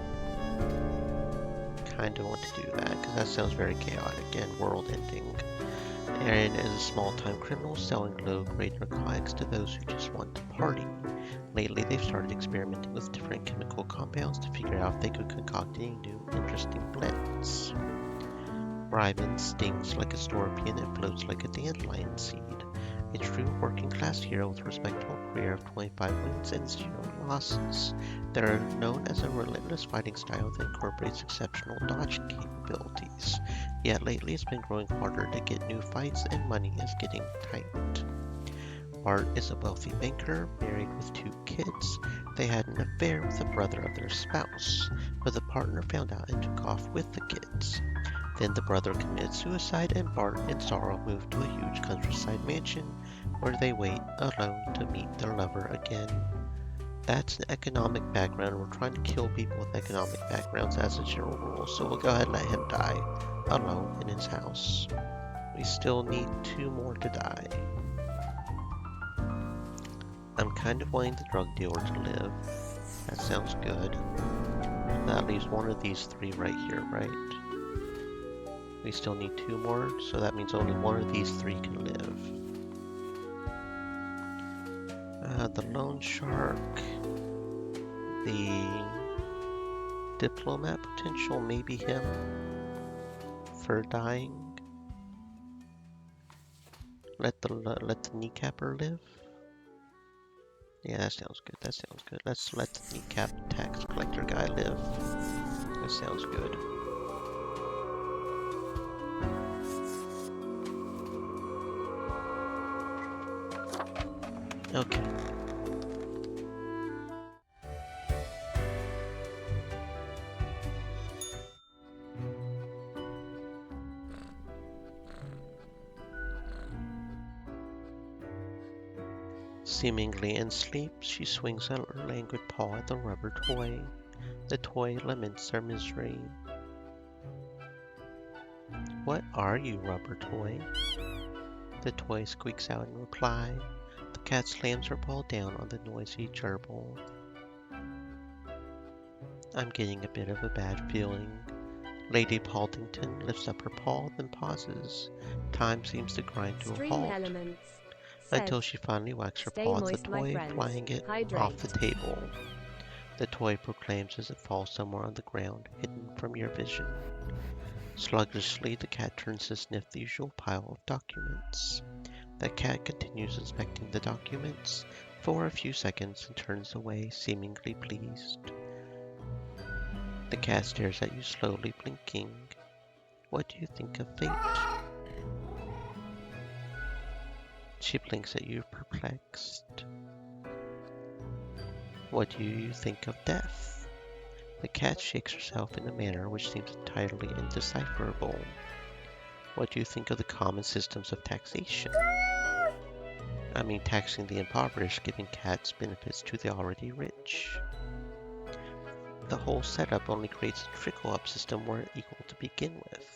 Kind of want to do that, because that sounds very chaotic and world-ending. Aaron is a small-time criminal selling low-grade narcotics to those who just want to party. Lately, they've started experimenting with different chemical compounds to figure out if they could concoct any new, interesting blends. Ryman stings like a scorpion and floats like a dandelion seed. A true working-class hero with a respectable career of 25 wins and 0 losses. They're known as a relentless fighting style that incorporates exceptional dodge capabilities. Yet lately it's been growing harder to get new fights and money is getting tight. Bart is a wealthy banker, married with 2 kids. They had an affair with the brother of their spouse, but the partner found out and took off with the kids. Then the brother committed suicide and Bart in sorrow moved to a huge countryside mansion where they wait alone to meet their lover again. That's an economic background. We're trying to kill people with economic backgrounds as a general rule, so we'll go ahead and let him die alone in his house. We still need 2 more to die. I'm kind of wanting the drug dealer to live. That sounds good. That leaves one of these 3 right here, right? We still need 2 more, so that means only one of these 3 can live. The loan shark, the diplomat potential, maybe him for dying. Let the kneecapper live. Yeah, that sounds good. That sounds good. Let's let the kneecap tax collector guy live. That sounds good. Okay. Seemingly in sleep, she swings her languid paw at the rubber toy. The toy laments her misery. What are you, rubber toy? The toy squeaks out in reply. The cat slams her paw down on the noisy gerbil. I'm getting a bit of a bad feeling. Lady Paldington lifts up her paw, then pauses. Time seems to grind to a halt. Until she finally whacks her paw at the toy, flying it off the table. The toy proclaims as it falls somewhere on the ground, hidden from your vision. Sluggishly, the cat turns to sniff the usual pile of documents. The cat continues inspecting the documents for a few seconds and turns away, seemingly pleased. The cat stares at you slowly, blinking. What do you think of fate? She blinks at you, perplexed. What do you think of death? The cat shakes herself in a manner which seems entirely indecipherable. What do you think of the common systems of taxation? I mean, taxing the impoverished, giving cats benefits to the already rich. The whole setup only creates a trickle-up system where equal to begin with.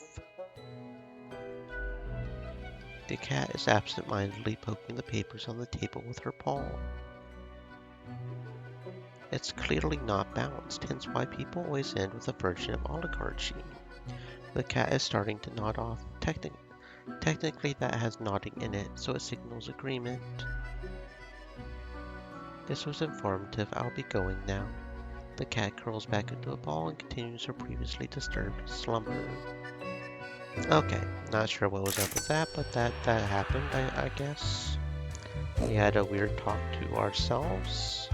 The cat is absent-mindedly poking the papers on the table with her paw. It's clearly not balanced, hence why people always end with a version of oligarchy. The cat is starting to nod off. Technically that has nodding in it, so it signals agreement. This was informative. I'll be going now. The cat curls back into a ball and continues her previously disturbed slumber. Okay, not sure what was up with that, but that happened, I guess. We had a weird talk to ourselves.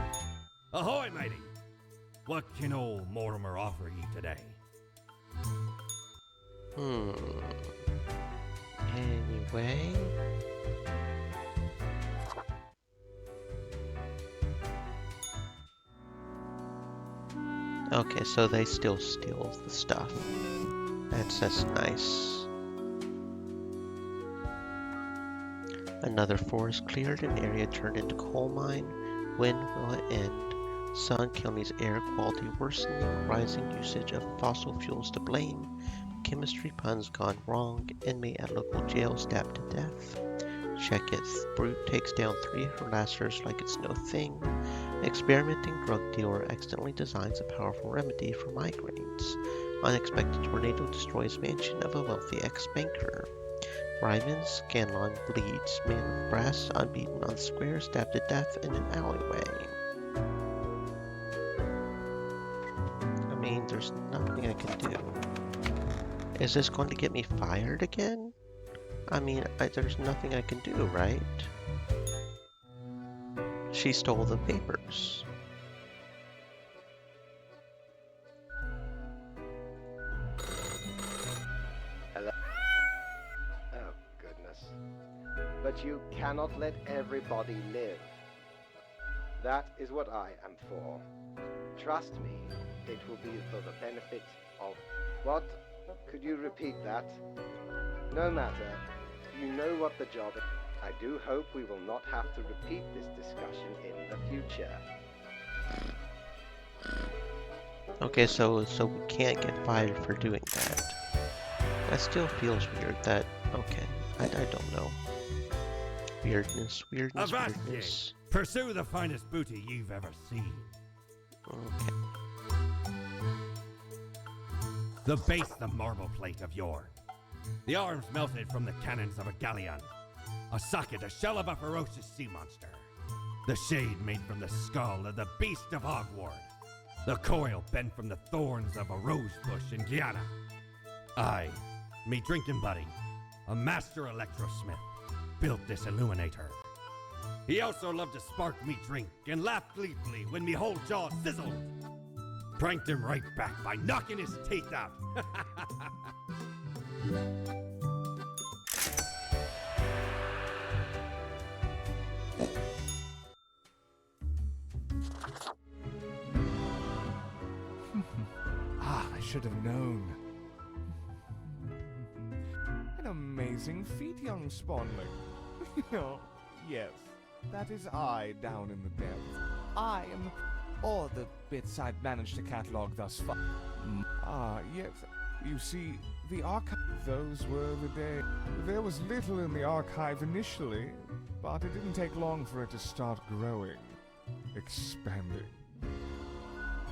Ahoy, matey! What can old Mortimer offer you today? Anyway... Okay, so they still steal the stuff. That's nice. Another forest cleared, an area turned into coal mine. When will it end? Sun County's air quality worsening, rising usage of fossil fuels to blame. Chemistry puns gone wrong, inmate at local jail stabbed to death. Check it, brute takes down 3 harassers like it's no thing. Experimenting drug dealer accidentally designs a powerful remedy for migraines. Unexpected tornado destroys mansion of a wealthy ex-banker. Ryman Scanlon bleeds, man of brass unbeaten on square, stabbed to death in an alleyway. I mean, there's nothing I can do. Is this going to get me fired again? I mean, there's nothing I can do, right? She stole the papers. Hello? Oh, goodness. But you cannot let everybody live. That is what I am for. Trust me, it will be for the benefit of... What? Could you repeat that? No matter. You know what the job is. I do hope we will not have to repeat this discussion in the future. Okay, so we can't get fired for doing that. That still feels weird. That okay. I don't know. Weirdness. Avast! Pursue the finest booty you've ever seen. Okay. The base, the marble plate of yore. The arms melted from the cannons of a galleon. A socket, a shell of a ferocious sea monster. The shade made from the skull of the beast of Hogward. The coil bent from the thorns of a rose bush in Guyana. I, me drinking buddy, a master electrosmith, built this illuminator. He also loved to spark me drink and laughed gleefully when me whole jaw sizzled. Pranked him right back by knocking his teeth out. I should have known. An amazing feat, young spawnling. Oh, yes, that is I down in the depths. I am all the bits I've managed to catalog thus far. Yes, you see, the archive, those were the days. There was little in the archive initially, but it didn't take long for it to start growing, expanding.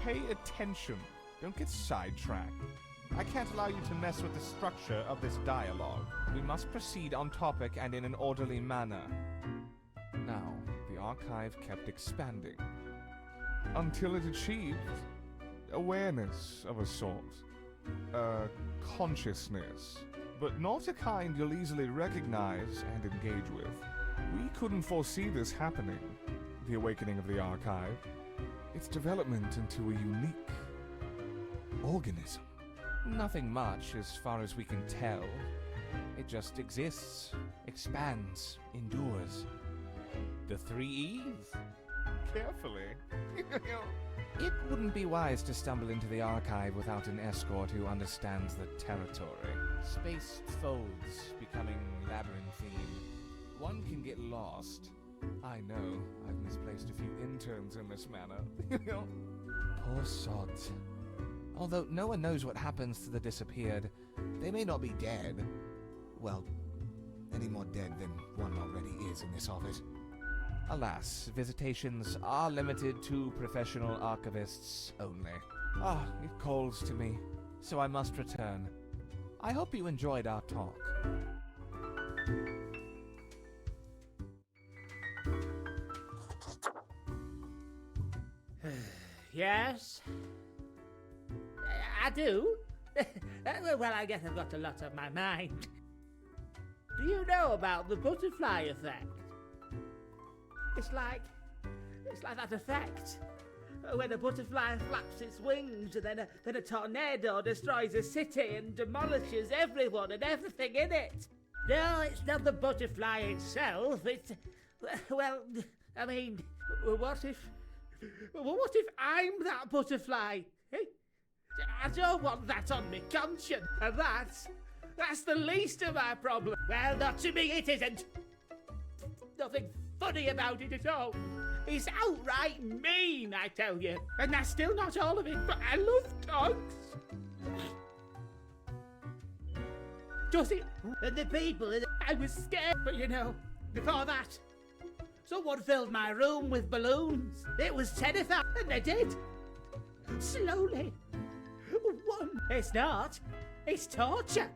Pay attention. Don't get sidetracked. I can't allow you to mess with the structure of this dialogue. We must proceed on topic and in an orderly manner. Now, the archive kept expanding, until it achieved awareness of a sort. Consciousness. But not a kind you'll easily recognize and engage with. We couldn't foresee this happening, the awakening of the archive. Its development into a unique organism. Nothing much as far as we can tell. It just exists, expands, endures. The 3 E's? Carefully. It wouldn't be wise to stumble into the archive without an escort who understands the territory. Space folds, becoming labyrinthine. One can get lost. I know, I've misplaced a few interns in this manner. Poor sods. Although no one knows what happens to the disappeared, they may not be dead. Well, any more dead than one already is in this office. Alas, visitations are limited to professional archivists only. Ah, it calls to me, so I must return. I hope you enjoyed our talk. Yes? I do? Well, I guess I've got a lot on my mind. Do you know about the butterfly effect? It's like that effect. When a butterfly flaps its wings and then a tornado destroys a city and demolishes everyone and everything in it. No, it's not the butterfly itself. It's... Well, I mean, what if I'm that butterfly? Eh? I don't want that on me conscience. And that's the least of my problem. Well, not to me it isn't. Nothing funny about it at all. It's outright mean, I tell you. And that's still not all of it, but I love dogs. Does it? And the people, I was scared, but you know, before that, someone filled my room with balloons. It was terrifying, and they did. Slowly. One. It's not. It's torture.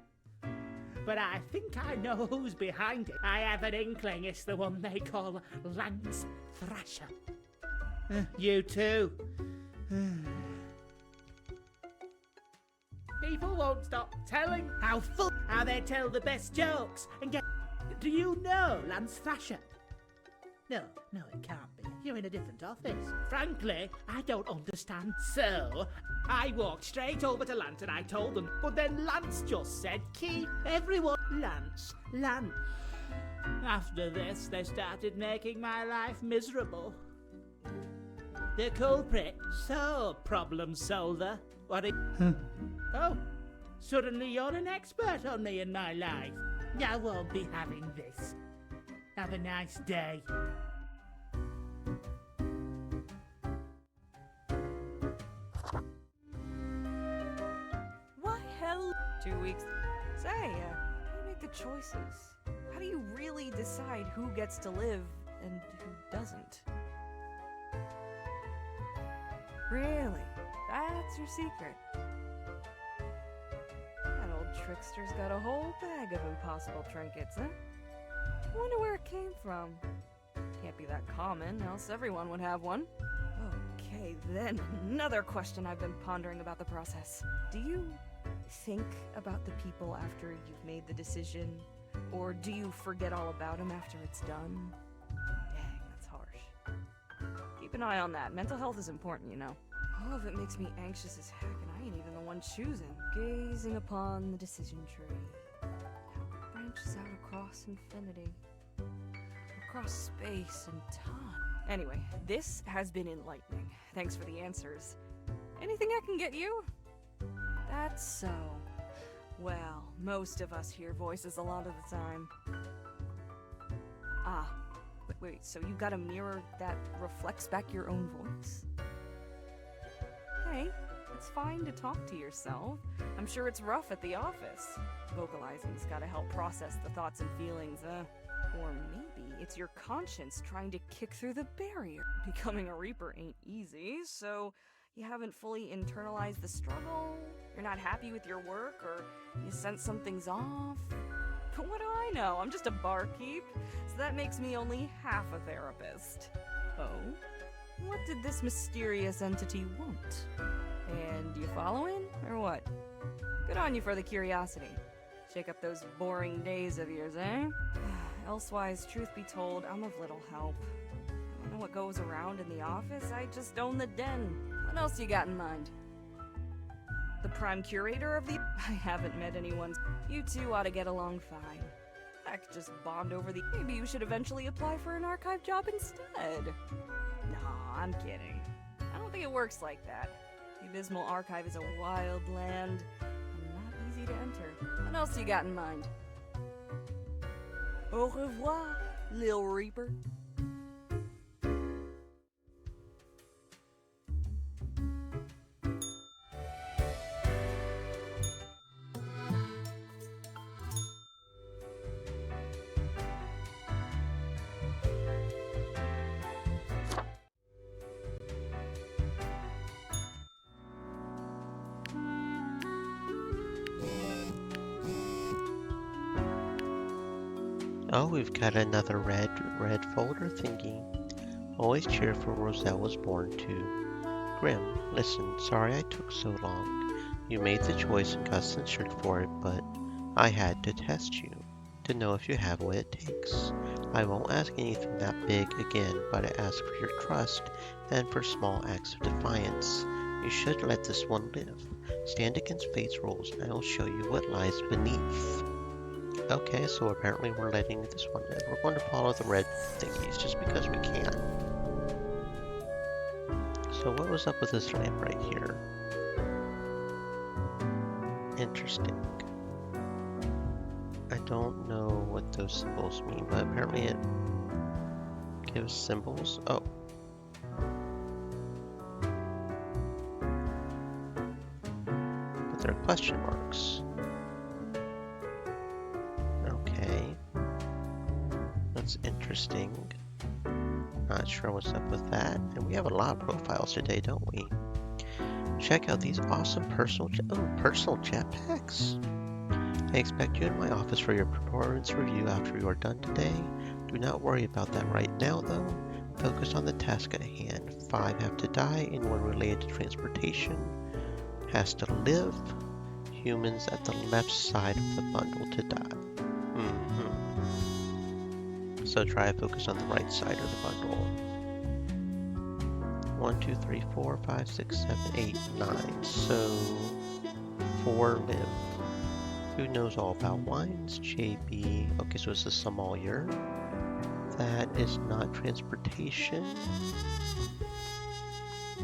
But I think I know who's behind it. I have an inkling it's the one they call Lance Thrasher. You too. People won't stop telling how they tell the best jokes and get... Do you know Lance Thrasher? No, it can't be. You're in a different office. Frankly, I don't understand. So, I walked straight over to Lance and I told them. But then Lance just said, keep everyone... Lance. After this, they started making my life miserable. The culprit, so problem solver. What Oh, suddenly you're an expert on me and my life. I won't be having this. Have a nice day. Why hell? 2 weeks. Say, how do you make the choices? How do you really decide who gets to live and who doesn't? Really? That's your secret? That old trickster's got a whole bag of impossible trinkets, huh? I wonder where it came from. Can't be that common, else everyone would have one. Okay, then, another question I've been pondering about the process. Do you think about the people after you've made the decision? Or do you forget all about them after it's done? Dang, that's harsh. Keep an eye on that. Mental health is important, you know. All of it makes me anxious as heck, and I ain't even the one choosing. Gazing upon the decision tree. Now it branches out across infinity. Across space and time. Anyway, this has been enlightening. Thanks for the answers. Anything I can get you? That's so. Well, most of us hear voices a lot of the time. Ah, wait, so you got a mirror that reflects back your own voice? Hey, it's fine to talk to yourself. I'm sure it's rough at the office. Vocalizing's gotta help process the thoughts and feelings, or maybe it's your conscience trying to kick through the barrier. Becoming a Reaper ain't easy, so you haven't fully internalized the struggle, you're not happy with your work, or you sense something's off. But what do I know? I'm just a barkeep, so that makes me only half a therapist. Oh? What did this mysterious entity want? And you following, or what? Good on you for the curiosity. Shake up those boring days of yours, eh? Elsewise, truth be told, I'm of little help. I don't know what goes around in the office, I just own the den. What else you got in mind? The Prime Curator of the... I haven't met anyone. You two ought to get along fine. Heck, just bond over the... Maybe you should eventually apply for an archive job instead. Nah, I'm kidding. I don't think it works like that. The Abysmal Archive is a wild land, and not easy to enter. What else you got in mind? Au revoir, Lil Reaper. Oh, we've got another red folder thingy. Always cheerful, Roselle was born to. Grim, listen, sorry I took so long. You made the choice and got censored for it, but I had to test you, to know if you have what it takes. I won't ask anything that big again, but I ask for your trust and for small acts of defiance. You should let this one live. Stand against fate's rules, and I will show you what lies beneath. Okay, so apparently we're letting this one live. We're going to follow the red thingies just because we can. So what was up with this lamp right here? Interesting. I don't know what those symbols mean, but apparently it gives symbols. Oh. But they're question marks. That's interesting. Not sure what's up with that. And we have a lot of profiles today, don't we? Check out these awesome personal jetpacks. I expect you in my office for your performance review after you are done today. Do not worry about that right now, though. Focus on the task at hand. 5 have to die, and 1 related to transportation has to live. Humans at the left side of the bundle to die. So try to focus on the right side of the bundle. 1, 2, 3, 4, 5, 6, 7, 8, 9. So 4 live. Who knows all about wines? JB. Okay, so it's a sommelier. That is not transportation.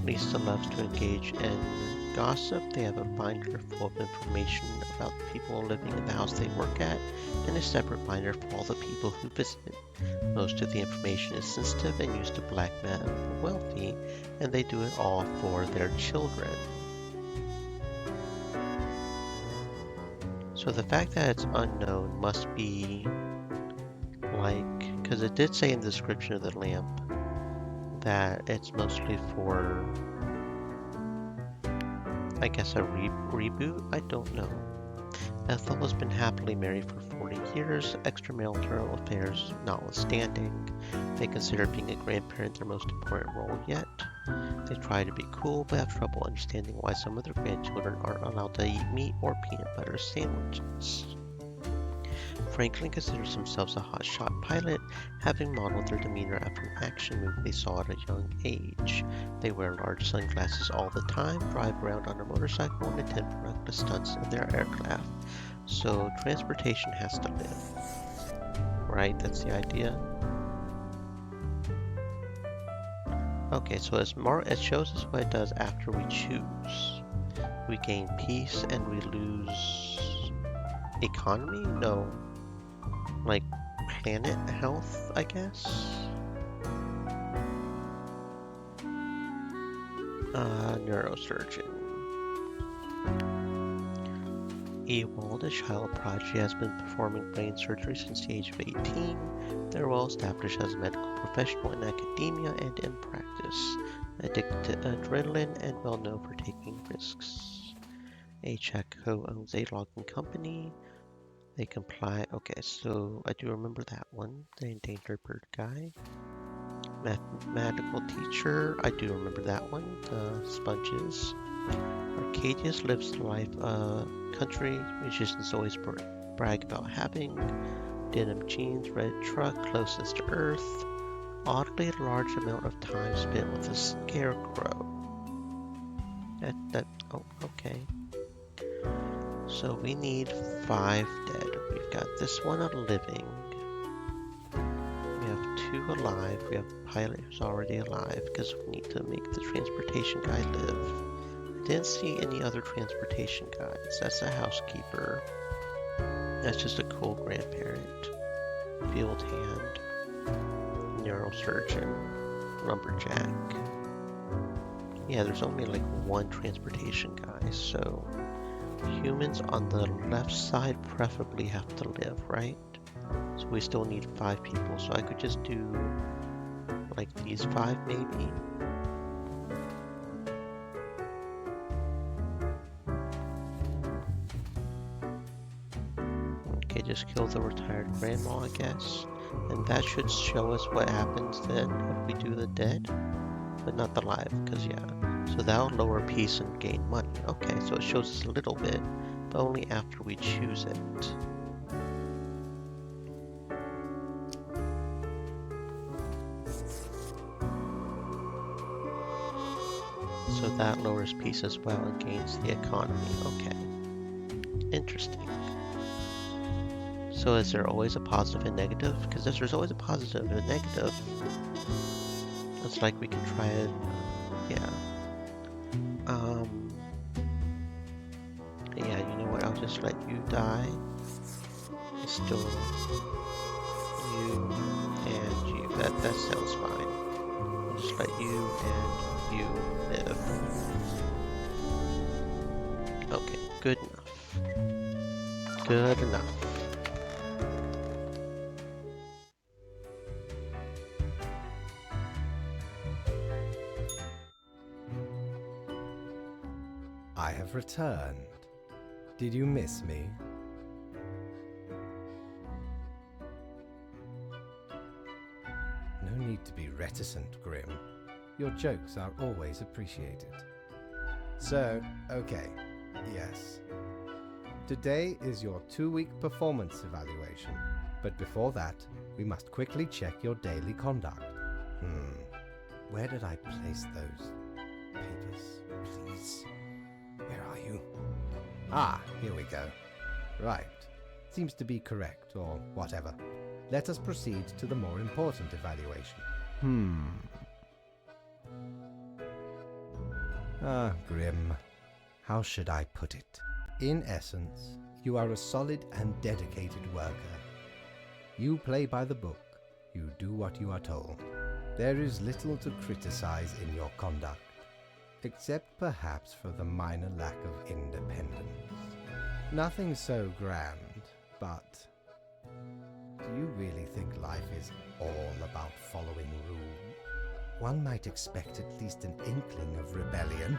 Lisa loves to engage in gossip. They have a binder full of information about the people living in the house they work at, and a separate binder for all the people who visit. Most of the information is sensitive and used to blackmail the wealthy, and they do it all for their children. So the fact that it's unknown must be like, because it did say in the description of the lamp that it's mostly for, I guess, a reboot? I don't know. Ethel has been happily married for 40 years, extramarital affairs notwithstanding. They consider being a grandparent their most important role yet. They try to be cool, but have trouble understanding why some of their grandchildren aren't allowed to eat meat or peanut butter sandwiches. Franklin considers themselves a hotshot pilot, having modeled their demeanor after an action movie they saw at a young age. They wear large sunglasses all the time, drive around on a motorcycle, and attempt reckless stunts in their aircraft. So transportation has to live. Right? That's the idea. Okay, so it shows us what it does after we choose. We gain peace and we lose economy? No. Like planet health, I guess? Neurosurgeon. Ewald, a child prodigy, has been performing brain surgery since the age of 18. They're well established as a medical professional in academia and in practice, addicted to adrenaline and well known for taking risks. Achak co-owns a logging company. They comply. Okay, so I do remember that one. The endangered bird guy. Mathematical teacher. I do remember that one. The sponges. Arcadius lives the life country musicians always brag about having. Denim jeans, red truck, closest to Earth. Oddly, a large amount of time spent with a scarecrow. Oh, okay. So we need 5 dead. We've got this one living. We have 2 alive. We have a pilot who's already alive because we need to make the transportation guy live. I didn't see any other transportation guys. That's a housekeeper. That's just a cool grandparent. Field hand. Neurosurgeon. Lumberjack. Yeah, there's only like 1 transportation guy, so humans on the left side preferably have to live, right? So we still need 5 people, so I could just do like these 5 maybe. Okay, just kill the retired grandma, I guess. And that should show us what happens then if we do the dead, but not the live, because yeah. So that'll lower peace and gain money. Okay, so it shows us a little bit, but only after we choose it. So that lowers peace as well and gains the economy. Okay. Interesting. So is there always a positive and negative? Because if there's always a positive and a negative, it's like we can try it. Yeah. Yeah, you know what? I'll just let you die. Still you and you. That sounds fine. I'll just let you and you live. Okay, good enough. Good enough. I have returned. Did you miss me? No need to be reticent, Grim. Your jokes are always appreciated. So, okay, yes. Today is your 2-week performance evaluation, but before that, we must quickly check your daily conduct. Where did I place those papers, please? Where are you? Ah, here we go. Right. Seems to be correct, or whatever. Let us proceed to the more important evaluation. Ah, Grim. How should I put it? In essence, you are a solid and dedicated worker. You play by the book. You do what you are told. There is little to criticize in your conduct, except perhaps for the minor lack of independence. Nothing so grand, but do you really think life is all about following rules? One might expect at least an inkling of rebellion.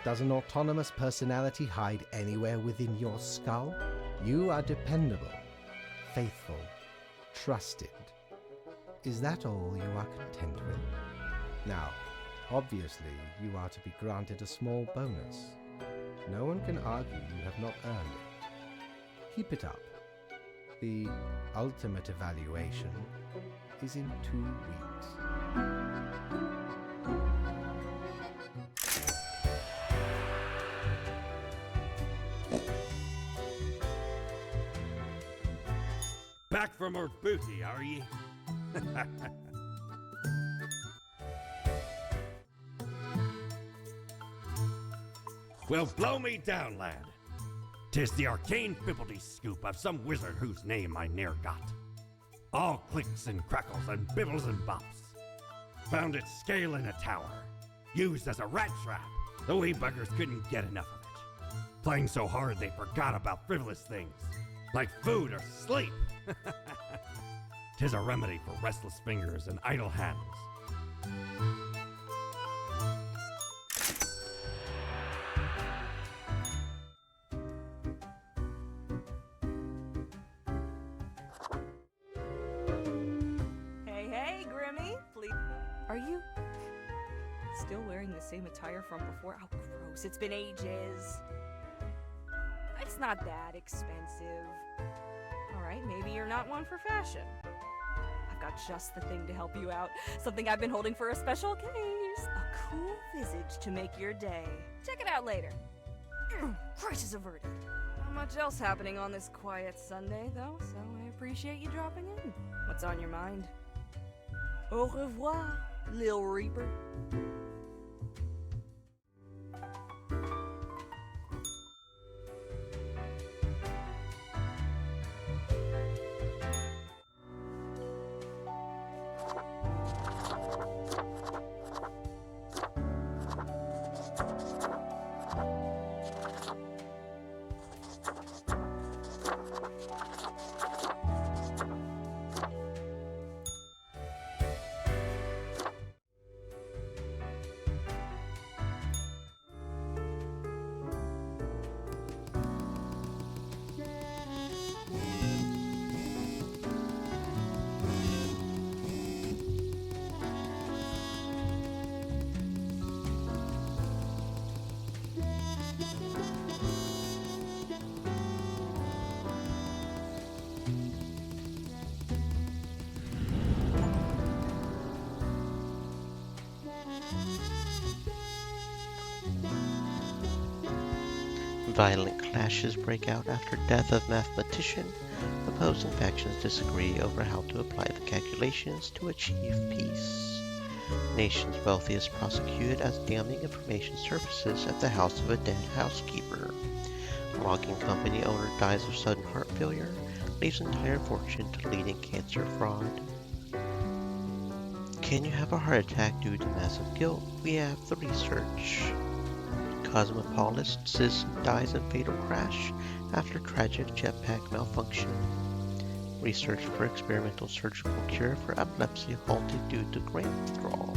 Does an autonomous personality hide anywhere within your skull? You are dependable, faithful, trusted. Is that all you are content with? Now, obviously, you are to be granted a small bonus. No one can argue you have not earned it. Keep it up. The ultimate evaluation is in 2 weeks. Back for more booty, are ye? Well, blow me down, lad. 'Tis the arcane fibbledy scoop of some wizard whose name I ne'er got. All clicks and crackles and bibbles and bops. Found it scale in a tower, used as a rat trap. The wee buggers couldn't get enough of it. Playing so hard they forgot about frivolous things, like food or sleep. 'Tis a remedy for restless fingers and idle hands. Hey, Grimmy, please. Are you still wearing the same attire from before? Oh, gross. It's been ages. It's not that expensive. Alright, maybe you're not one for fashion. I've got just the thing to help you out. Something I've been holding for a special case. A cool visage to make your day. Check it out later. Crisis averted. Not much else happening on this quiet Sunday, though, so I appreciate you dropping in. What's on your mind? Au revoir, Lil Reaper. Violent clashes break out after death of mathematician. Opposing factions disagree over how to apply the calculations to achieve peace. Nation's wealthiest prosecuted as damning information surfaces at the house of a dead housekeeper. Logging company owner dies of sudden heart failure, leaves entire fortune to leading cancer fraud. Can you have a heart attack due to massive guilt? We have the research. Cosmopolis citizen dies in fatal crash after tragic jetpack malfunction. Research for experimental surgical cure for epilepsy halted due to grant withdrawal.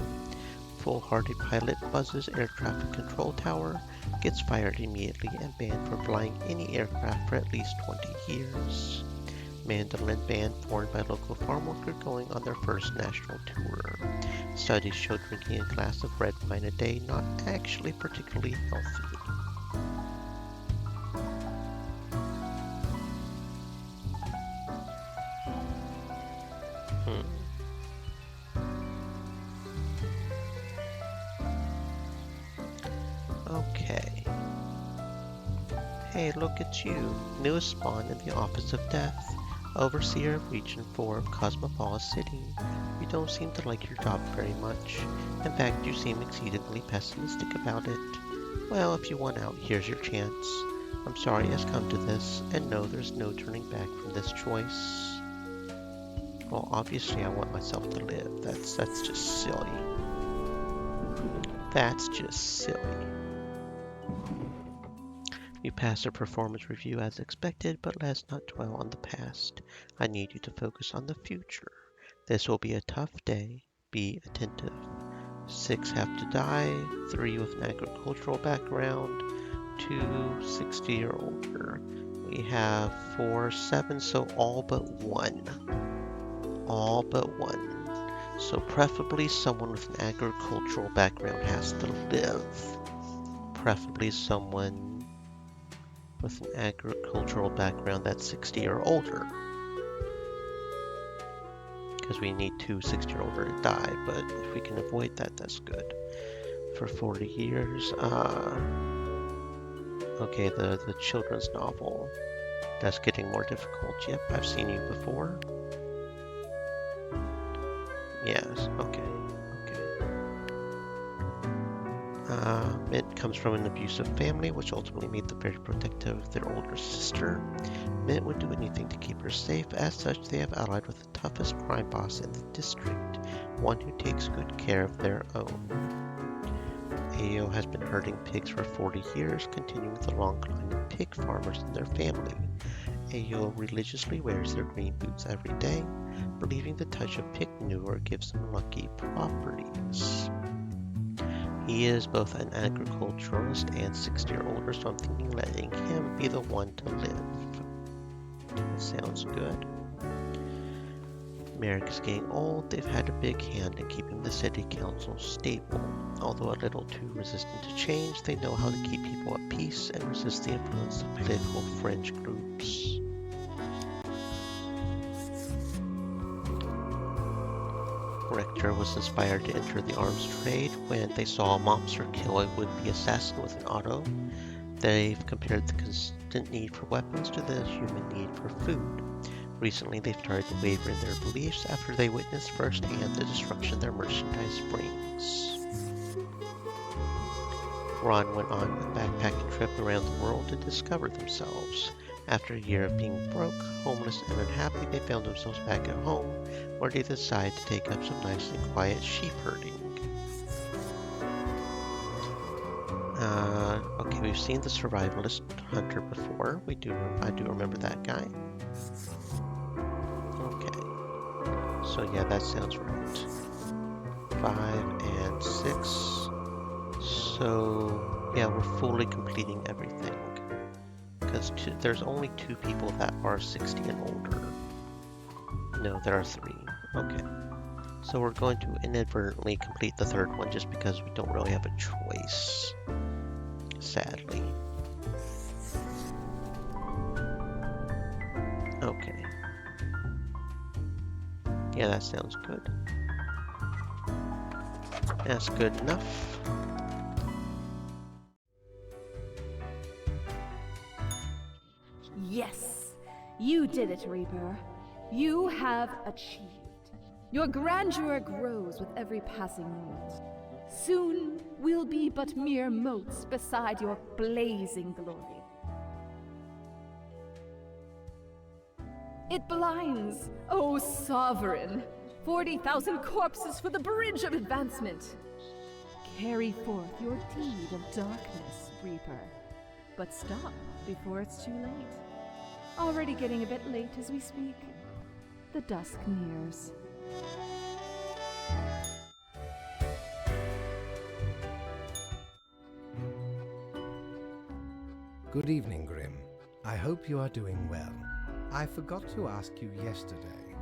Foolhardy pilot buzzes air traffic control tower, gets fired immediately and banned from flying any aircraft for at least 20 years. Mandolin band formed by local farm worker going on their first national tour. Studies show drinking a glass of red wine a day not actually particularly healthy. Okay. Hey, look at you. Newest spawn in the Office of Death. Overseer of Region 4 of Cosmopolis City. You don't seem to like your job very much. In fact, you seem exceedingly pessimistic about it. Well, if you want out, here's your chance. I'm sorry it's come to this, and no, there's no turning back from this choice. Well, obviously I want myself to live. That's just silly. That's just silly. You pass a performance review as expected, but let's not dwell on the past. I need you to focus on the future. This will be a tough day. Be attentive. 6 have to die, 3 with an agricultural background, 2 60 or older. We have 4 7, so all but 1. All but 1. So preferably someone with an agricultural background has to live. Preferably someone with an agricultural background that's 60 or older. Because we need 2 60 or older to die, but if we can avoid that, that's good. For 40 years, okay, the children's novel. That's getting more difficult. Yep, I've seen you before. Yes, okay. Mint comes from an abusive family, which ultimately made them very protective of their older sister. Mint would do anything to keep her safe. As such, they have allied with the toughest crime boss in the district, one who takes good care of their own. Ayo has been herding pigs for 40 years, continuing the long line of pig farmers in their family. Ayo religiously wears their green boots every day, believing the touch of pig manure gives them lucky properties. He is both an agriculturalist and 60 or older, so I'm thinking letting him be the one to live. That sounds good. Merrick is getting old. They've had a big hand in keeping the city council stable. Although a little too resistant to change, they know how to keep people at peace and resist the influence of political fringe groups. Rector was inspired to enter the arms trade when they saw a mobster kill a would-be assassin with an auto. They've compared the constant need for weapons to the human need for food. Recently, they've started to waver in their beliefs after they witnessed firsthand the destruction their merchandise brings. Ron went on a backpacking trip around the world to discover themselves. After a year of being broke, homeless, and unhappy, they found themselves back at home, where they decided to take up some nice and quiet sheep herding. Okay, we've seen the survivalist hunter before. I do remember that guy. Okay. So yeah, that sounds right. 5 and 6. So yeah, we're fully completing everything. Because there's only 2 people that are 60 and older. No, there are 3. Okay. So we're going to inadvertently complete the 3rd one just because we don't really have a choice. Sadly. Okay. Yeah, that sounds good. That's good enough. Yes, you did it, Reaper. You have achieved. Your grandeur grows with every passing moment. Soon we'll be but mere motes beside your blazing glory. It blinds, O Sovereign! 40,000 corpses for the bridge of advancement! Carry forth your deed of darkness, Reaper. But stop before it's too late. Already getting a bit late as we speak. The dusk nears. Good evening, Grim. I hope you are doing well. I forgot to ask you yesterday.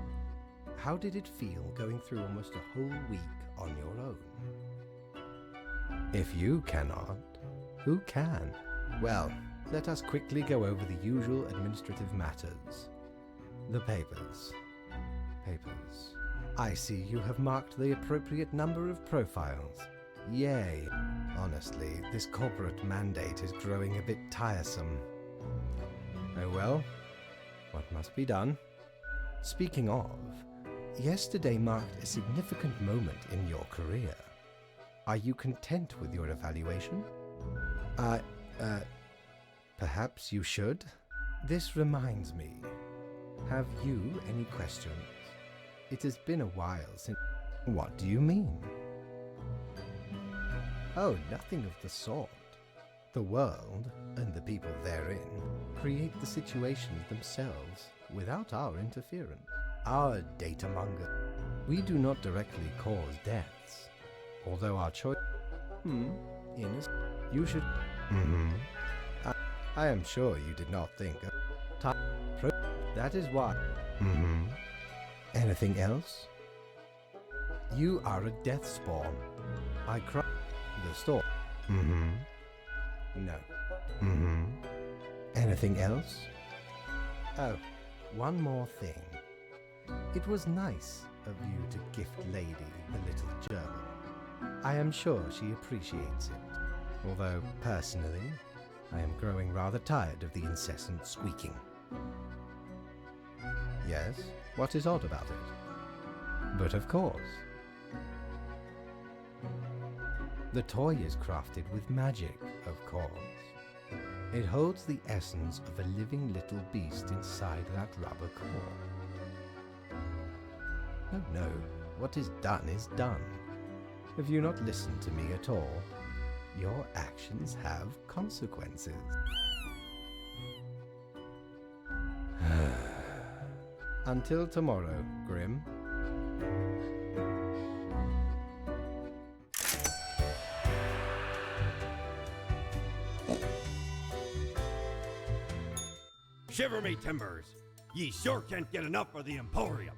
How did it feel going through almost a whole week on your own? If you cannot, who can? Well, let us quickly go over the usual administrative matters. The papers. I see you have marked the appropriate number of profiles. Yay. Honestly, this corporate mandate is growing a bit tiresome. Oh well, what must be done? Speaking of, yesterday marked a significant moment in your career. Are you content with your evaluation? Perhaps you should? This reminds me. Have you any questions? It has been a while since... What do you mean? Oh, nothing of the sort. The world, and the people therein, create the situations themselves without our interference. Our data monger. We do not directly cause deaths, although our choice... You should... I am sure you did not think of... That is why... Anything else? You are a death spawn. I cry... The store. No. Anything else? Oh, one more thing. It was nice of you to gift Lady the little gerbil. I am sure she appreciates it. Although, personally, I am growing rather tired of the incessant squeaking. Yes, what is odd about it? But of course. The toy is crafted with magic, of course. It holds the essence of a living little beast inside that rubber core. Oh no, what is done is done. Have you not listened to me at all? Your actions have consequences. Until tomorrow, Grim. Shiver me timbers! Ye sure can't get enough of the Emporium!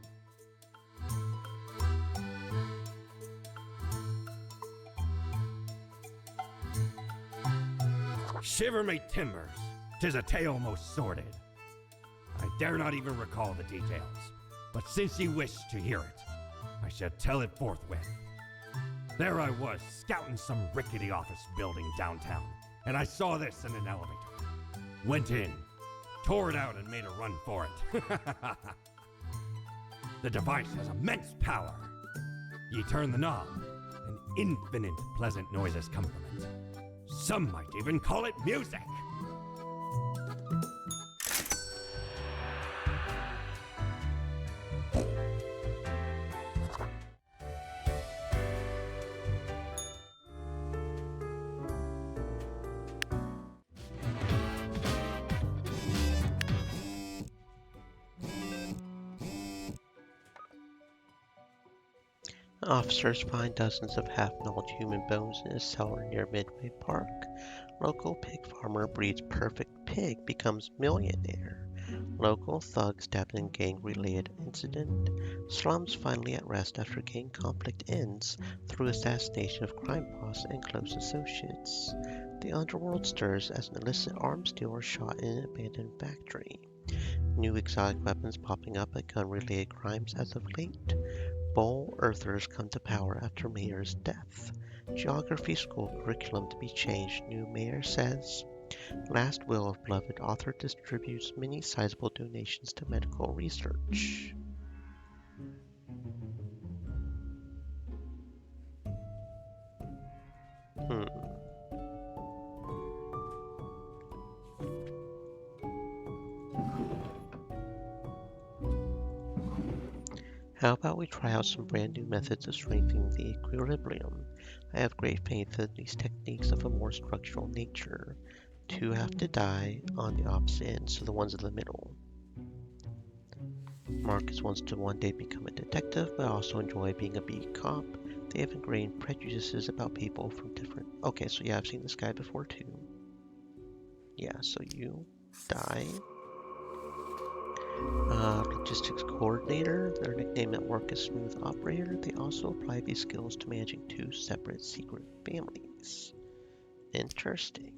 Shiver me timbers! 'Tis a tale most sordid. I dare not even recall the details, but since ye wish to hear it, I shall tell it forthwith. There I was, scouting some rickety office building downtown, and I saw this in an elevator. Went in, tore it out and made a run for it. The device has immense power. Ye turn the knob, and infinite pleasant noises come from it. Some might even call it music. Officers find dozens of half-gnawed human bones in a cellar near Midway Park. Local pig farmer breeds perfect pig, becomes millionaire. Local thug stabbed in gang-related incident. Slums finally at rest after gang conflict ends through assassination of crime boss and close associates. The underworld stirs as an illicit arms dealer shot in an abandoned factory. New exotic weapons popping up at gun-related crimes as of late. Bull Earthers come to power after mayor's death. Geography school curriculum to be changed, new mayor says. Last will of beloved author distributes many sizable donations to medical research. How about we try out some brand new methods of strengthening the equilibrium? I have great faith in these techniques of a more structural nature. Two have to die on the opposite end, so the ones in the middle. Marcus wants to one day become a detective, but also enjoy being a beat cop. They have ingrained prejudices about people from different... Okay, so yeah, I've seen this guy before too. Yeah, so you die. Logistics coordinator. Their nickname at work is smooth operator. They also apply these skills to managing two separate secret families. Interesting.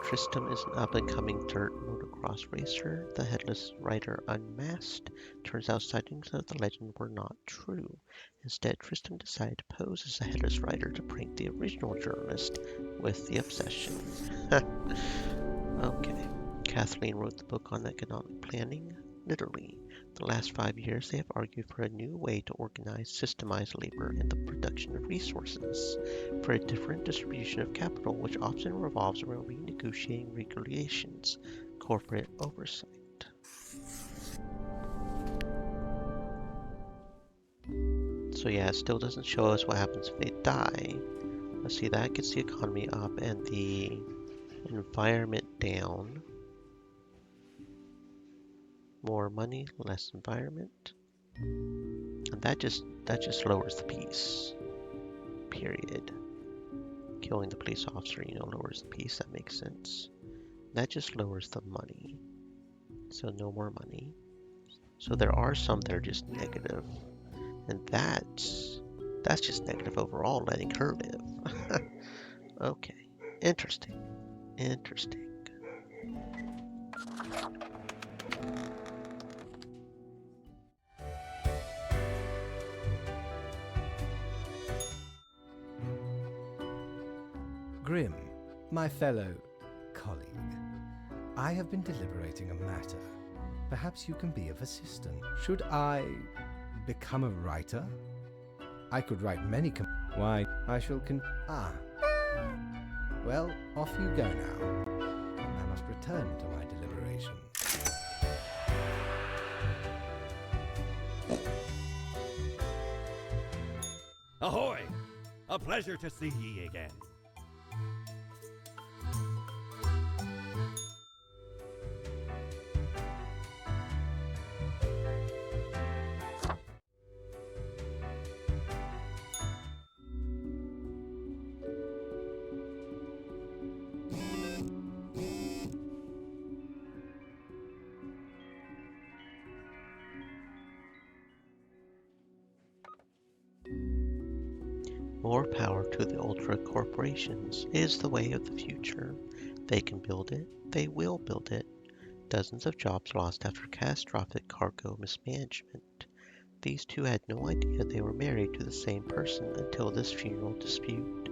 Tristram is an up-and-coming dirt motocross racer. The headless rider unmasked. Turns out sightings of the legend were not true. Instead, Tristram decided to pose as a headless rider to prank the original journalist with the obsession. Okay. Kathleen wrote the book on economic planning. Literally, the last 5 years they have argued for a new way to organize, systemize labor and the production of resources, for a different distribution of capital which often revolves around renegotiating regulations, corporate oversight. So yeah, it still doesn't show us what happens if they die. Let's see, that gets the economy up and the environment down. More money, less environment. And that just lowers the peace. Period. Killing the police officer, lowers the peace. That makes sense. That just lowers the money. So no more money. So there are some that are just negative. And that's just negative overall, letting her live. Okay. Interesting. Interesting. Grim, my fellow colleague, I have been deliberating a matter. Perhaps you can be of assistance. Should I become a writer? I could write many Why, I shall Well, off you go now. I must return to my deliberations. Ahoy! A pleasure to see ye again. More power to the ultra corporations is the way of the future. They can build it, they will build it. Dozens of jobs lost after catastrophic cargo mismanagement. These two had no idea they were married to the same person until this funeral dispute.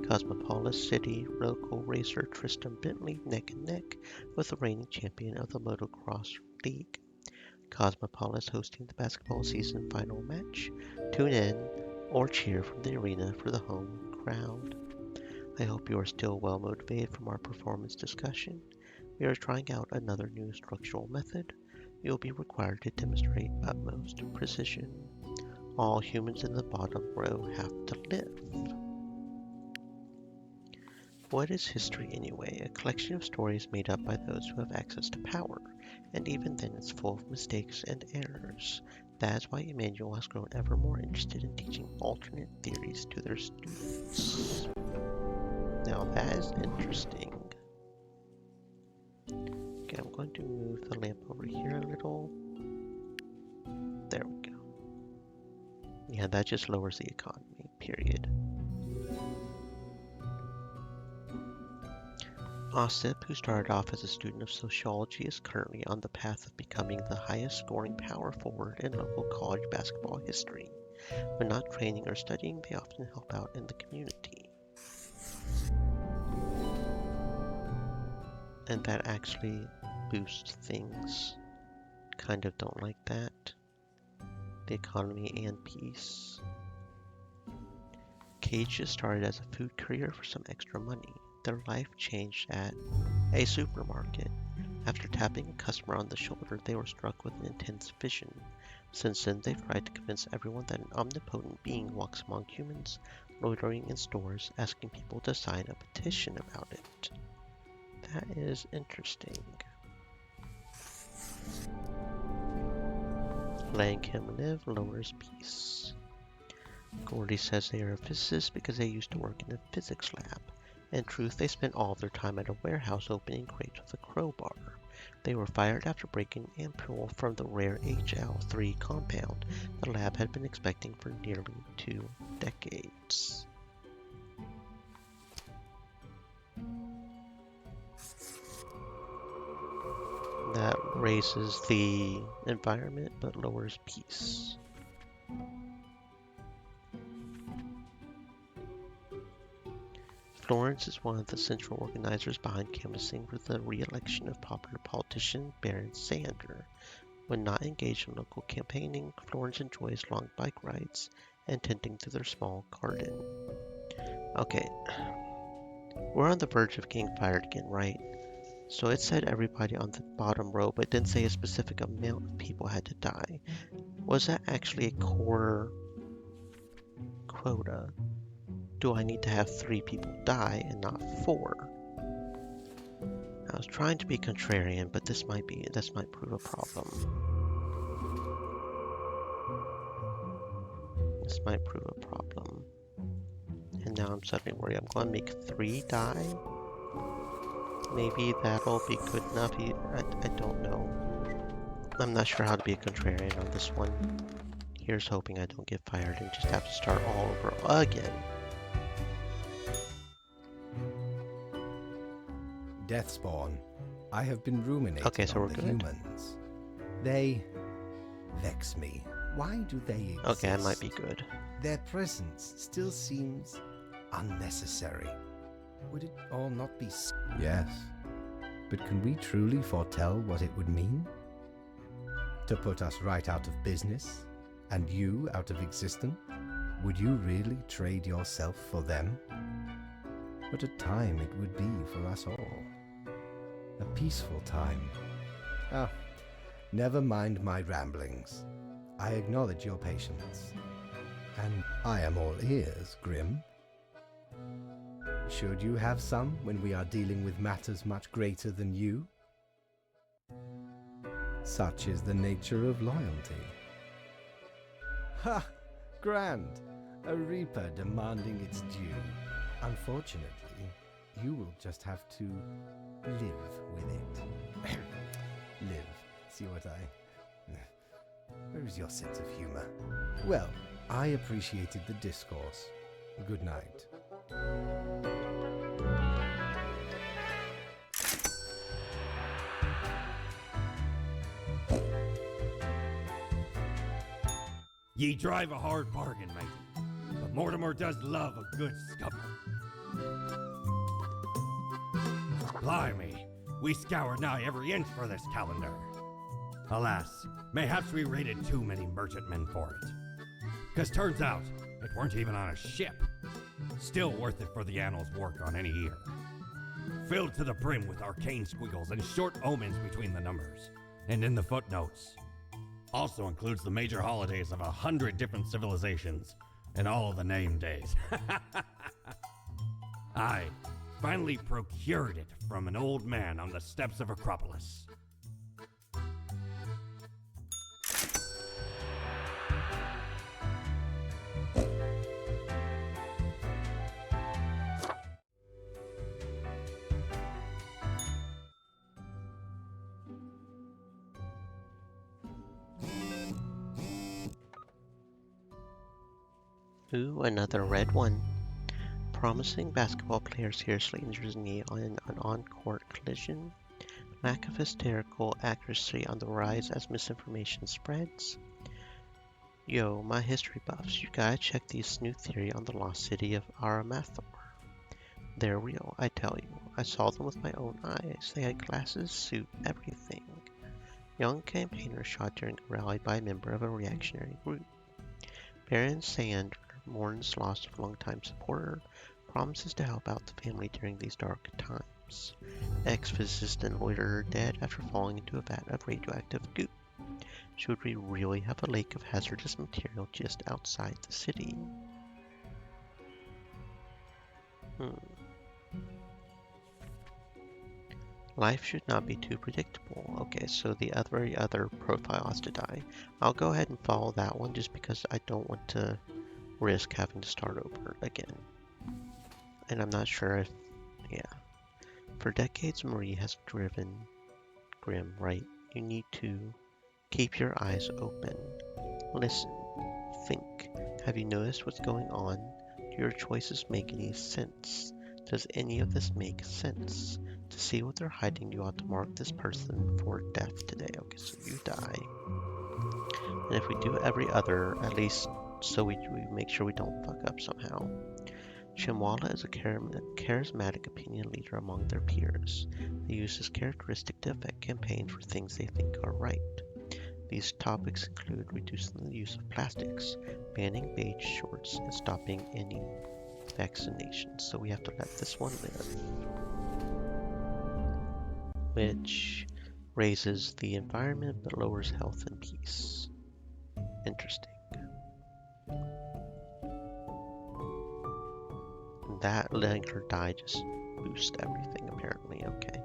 Cosmopolis City local racer Tristan Bentley neck and neck with the reigning champion of the Motocross League. Cosmopolis hosting the basketball season final match. Tune in or cheer from the arena for the home crowd. I hope you are still well motivated from our performance discussion. We are trying out another new structural method. You will be required to demonstrate utmost precision. All humans in the bottom row have to live. What is history anyway? A collection of stories made up by those who have access to power, and even then it's full of mistakes and errors. That is why Emmanuel has grown ever more interested in teaching alternate theories to their students. Now that is interesting. Okay, I'm going to move the lamp over here a little. There we go. Yeah, that just lowers the economy, period. Osip, who started off as a student of sociology, is currently on the path of becoming the highest scoring power forward in local college basketball history. When not training or studying, they often help out in the community. And that actually boosts things. Kind of don't like that. The economy and peace. Cage just started as a food courier for some extra money. Their life changed at a supermarket. After tapping a customer on the shoulder, they were struck with an intense vision. Since then, they've tried to convince everyone that an omnipotent being walks among humans, loitering in stores, asking people to sign a petition about it. That is interesting. Letting him live lowers peace. Gordy says they are a physicist because they used to work in a physics lab. In truth, they spent all of their time at a warehouse opening crates with a crowbar. They were fired after breaking an ampule from the rare HL3 compound the lab had been expecting for nearly 2 decades. That raises the environment but lowers peace. Florence is one of the central organizers behind canvassing for the re-election of popular politician Baron Sander. When not engaged in local campaigning, Florence enjoys long bike rides and tending to their small garden. Okay, we're on the verge of getting fired again, right? So it said everybody on the bottom row, but didn't say a specific amount of people had to die. Was that actually a core quota? Do I need to have 3 people die and not 4? I was trying to be contrarian, but this might prove a problem. This might prove a problem. And now I'm suddenly worried. I'm going to make 3 die? Maybe that'll be good enough. I don't know. I'm not sure how to be a contrarian on this one. Here's hoping I don't get fired and just have to start all over again. Deathspawn. I have been ruminating so we're on the good. humans. They vex me. Why do they exist? Okay, I might be good. Their presence still seems unnecessary. Would it all not be Yes. But can we truly foretell what it would mean? To put us right out of business? And you out of existence? Would you really trade yourself for them? What a time it would be for us all. A peaceful time. Ah, never mind my ramblings. I acknowledge your patience. And I am all ears, Grim. Should you have some when we are dealing with matters much greater than you? Such is the nature of loyalty. Ha! Grand! A reaper demanding its due. Unfortunately, you will just have to live with it. Live. See what I... Where is your sense of humor? Well, I appreciated the discourse. Good night. Ye drive a hard bargain, mate. But Mortimer does love a good scuffle. Blimey, we scoured nigh every inch for this calendar. Alas, mayhaps we raided too many merchantmen for it. 'Cause turns out, it weren't even on a ship. Still worth it for the annals work on any year. Filled to the brim with arcane squiggles and short omens between the numbers. And in the footnotes. Also includes the major holidays of 100 different civilizations and all of the name days. I finally procured it from an old man on the steps of Acropolis. Ooh, another red one. Promising basketball player seriously injures knee on an on-court collision. Lack of hysterical accuracy on the rise as misinformation spreads. Yo, my history buffs, you gotta check this new theory on the lost city of Aramathor. They're real, I tell you. I saw them with my own eyes. They had glasses, suit, everything. Young campaigner shot during a rally by a member of a reactionary group. Baron Sand mourns loss of longtime supporter, promises to help out the family during these dark times. Ex-physicist and loiterer dead after falling into a vat of radioactive goop. Should we really have a lake of hazardous material just outside the city? Life should not be too predictable. Okay, so the other profile has to die. I'll go ahead and follow that one just because I don't want to risk having to start over again. And I'm not sure if, yeah. For decades, Marie has driven Grim, right? You need to keep your eyes open. Listen. Think. Have you noticed what's going on? Do your choices make any sense? Does any of this make sense? To see what they're hiding, you ought to mark this person for death today. Okay, so you die. And if we do every other, at least so we make sure we don't fuck up somehow. Shimwala is a charismatic opinion leader among their peers. They use this characteristic to affect campaigns for things they think are right. These topics include reducing the use of plastics, banning beige shorts, and stopping any vaccinations. So we have to let this one live. Which raises the environment but lowers health and peace. Interesting. That letting her die just boosts everything apparently. Okay.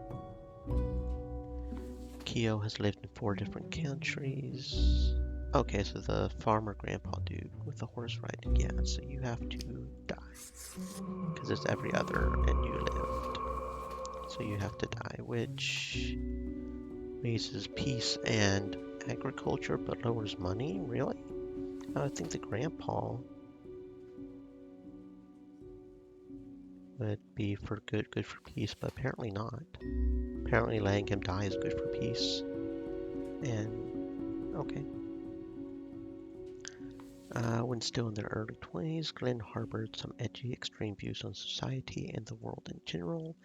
Kyo has lived in 4 different countries. Okay, so the farmer grandpa dude with the horse riding, yeah, so you have to die. Because it's every other and you lived. So you have to die, which raises peace and agriculture but lowers money? Really? I would think the grandpa would be for good for peace, but apparently not. Apparently letting him die is good for peace. And okay. When still in their early 20s, Glenn harbored some edgy, extreme views on society and the world in general,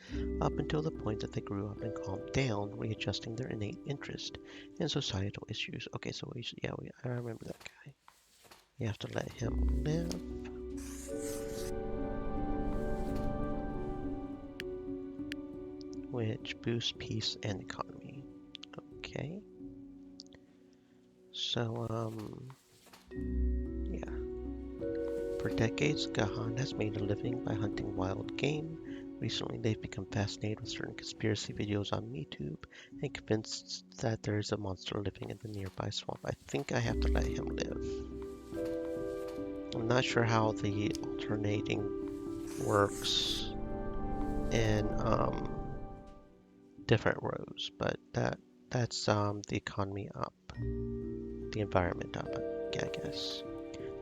up until the point that they grew up and calmed down, readjusting their innate interest in societal issues. Okay, so I remember that guy. We have to let him live. Which boosts peace and economy. Okay. So, yeah. For decades, Gahan has made a living by hunting wild game. Recently, they've become fascinated with certain conspiracy videos on MeTube and convinced that there is a monster living in the nearby swamp. I think I have to let him live. I'm not sure how the alternating works in different rows, but that's the economy up, the environment up, I guess.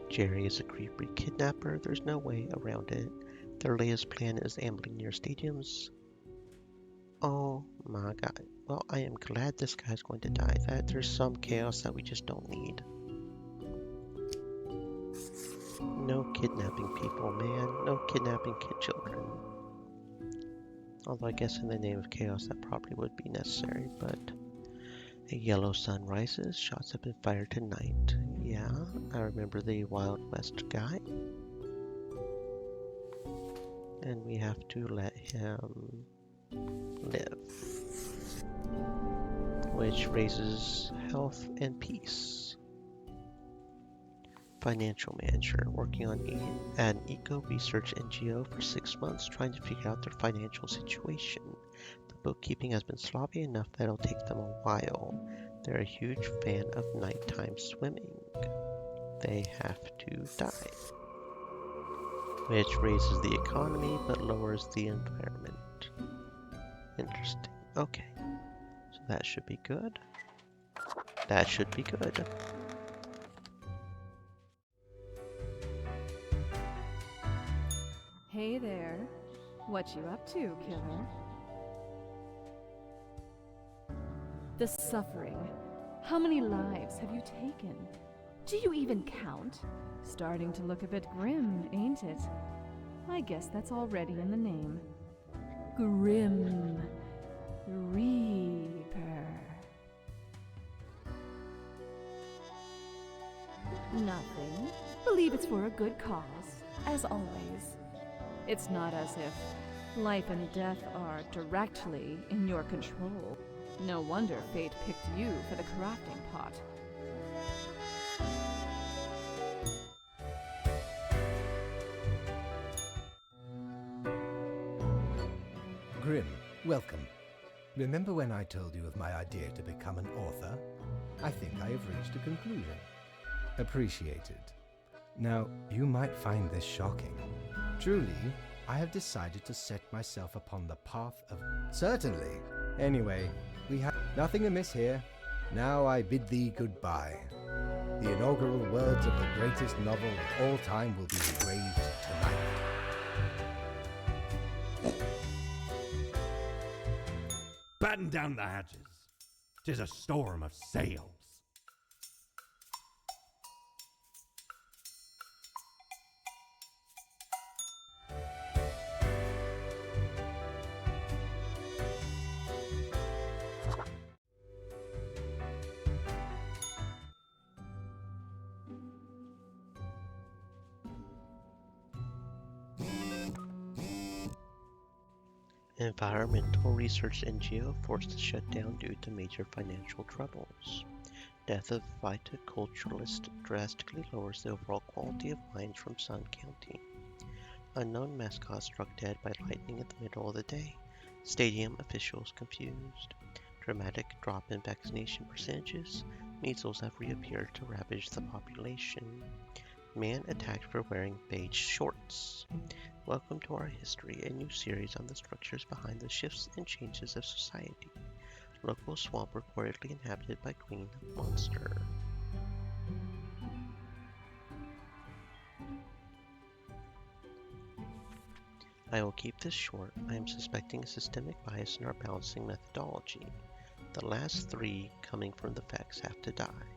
Jerry is a creepy kidnapper. There's no way around it. Their latest plan is ambling near stadiums. Oh my god. Well, I am glad this guy's going to die. That there's some chaos that we just don't need. No kidnapping people, man. No kidnapping children. Although I guess in the name of chaos that probably would be necessary, but a yellow sun rises, shots have been fired tonight. Yeah, I remember the Wild West guy. And we have to let him live. Which raises health and peace. Financial manager, working on an eco-research NGO for 6 months, trying to figure out their financial situation. The bookkeeping has been sloppy enough that it'll take them a while. They're a huge fan of nighttime swimming. They have to die. Which raises the economy but lowers the environment. Interesting. Okay. So that should be good. That should be good. Hey there. What you up to, killer? The suffering. How many lives have you taken? Do you even count? Starting to look a bit grim, ain't it? I guess that's already in the name. Grim Reaper. Nothing. Believe it's for a good cause, as always. It's not as if life and death are directly in your control. No wonder fate picked you for the crafting pot. Grim, welcome. Remember when I told you of my idea to become an author? I think I have reached a conclusion. Appreciated. Now, you might find this shocking. Truly, I have decided to set myself upon the path of... Certainly. Anyway, we have nothing amiss here. Now I bid thee goodbye. The inaugural words of the greatest novel of all time will be engraved tonight. Batten down the hatches. 'Tis a storm of sails. Environmental research NGO forced to shut down due to major financial troubles. Death of viticulturalist drastically lowers the overall quality of wines from Sun County. Unknown mascot struck dead by lightning in the middle of the day. Stadium officials confused. Dramatic drop in vaccination percentages. Measles have reappeared to ravage the population. Man attacked for wearing beige shorts. Welcome to our history, a new series on the structures behind the shifts and changes of society. Local swamp reportedly inhabited by Queen Monster. I will keep this short. I am suspecting a systemic bias in our balancing methodology. The last 3 coming from the facts have to die.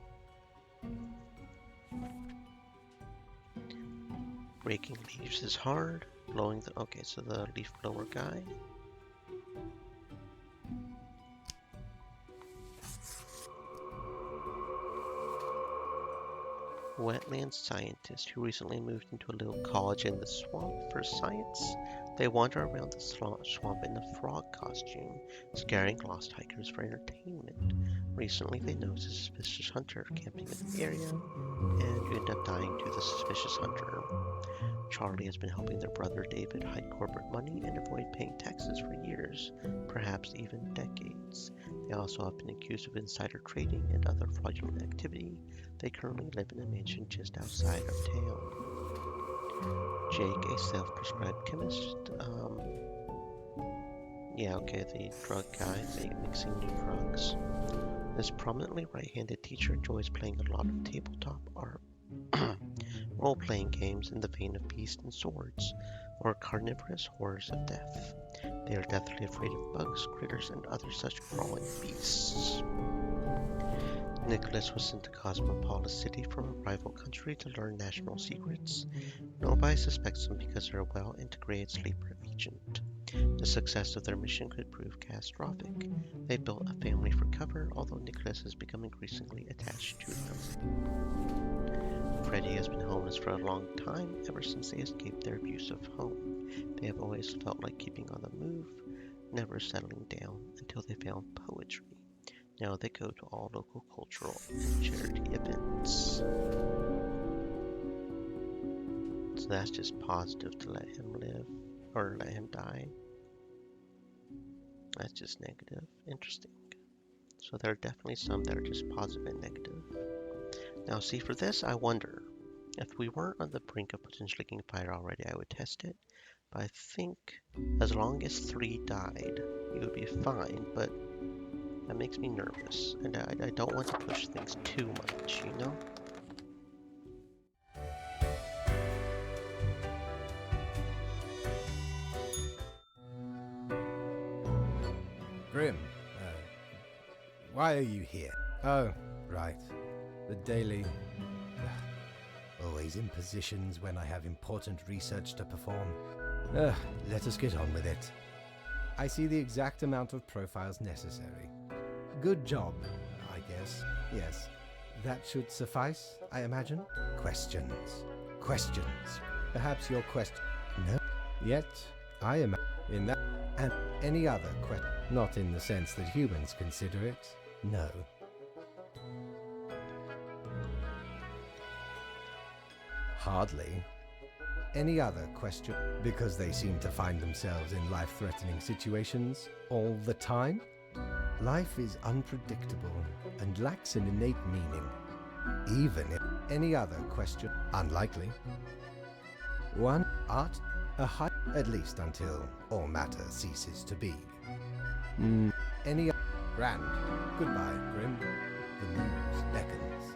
Raking leaves is hard. Blowing the... Okay, so the leaf blower guy. Wetland scientist who recently moved into a little college in the swamp for science. They wander around the swamp in a frog costume, scaring lost hikers for entertainment. Recently, they noticed a suspicious hunter camping in the area, and end up dying to the suspicious hunter. Charlie has been helping their brother David hide corporate money and avoid paying taxes for years, perhaps even decades. They also have been accused of insider trading and other fraudulent activity. They currently live in a mansion just outside of town. Jake, a self-prescribed chemist. Yeah, okay, the drug guy mixing new drugs. This prominently right-handed teacher enjoys playing a lot of tabletop art. Role-playing games in the vein of Beasts and Swords, or carnivorous horrors of death. They are deathly afraid of bugs, critters, and other such crawling beasts. Nicholas was sent to Cosmopolis City from a rival country to learn national secrets. Nobody suspects him because they're a well-integrated sleeper agent. The success of their mission could prove catastrophic. They built a family for cover, although Nicholas has become increasingly attached to them. Freddy has been homeless for a long time, ever since they escaped their abusive home. They have always felt like keeping on the move, never settling down until they found poetry. Now they go to all local cultural and charity events. So that's just positive to let him live, or let him die. That's just negative. Interesting. So there are definitely some that are just positive and negative. Now see, for this, I wonder, if we weren't on the brink of potentially getting fired already, I would test it. But I think as long as 3 died, it would be fine, but that makes me nervous, and I don't want to push things too much, you know? Grim, why are you here? Oh, right. The daily... always in positions when I have important research to perform. Let us get on with it. I see the exact amount of profiles necessary. Good job, I guess. Yes. That should suffice, I imagine? Questions. Questions. Perhaps your question... No. Yet, I am in that... and any other question. Not in the sense that humans consider it. No. Hardly. Any other question? Because they seem to find themselves in life-threatening situations all the time? Life is unpredictable and lacks an innate meaning. Even if any other question, unlikely. One, art, a high, at least until all matter ceases to be. Any grand. Goodbye, Grim. The news beckons.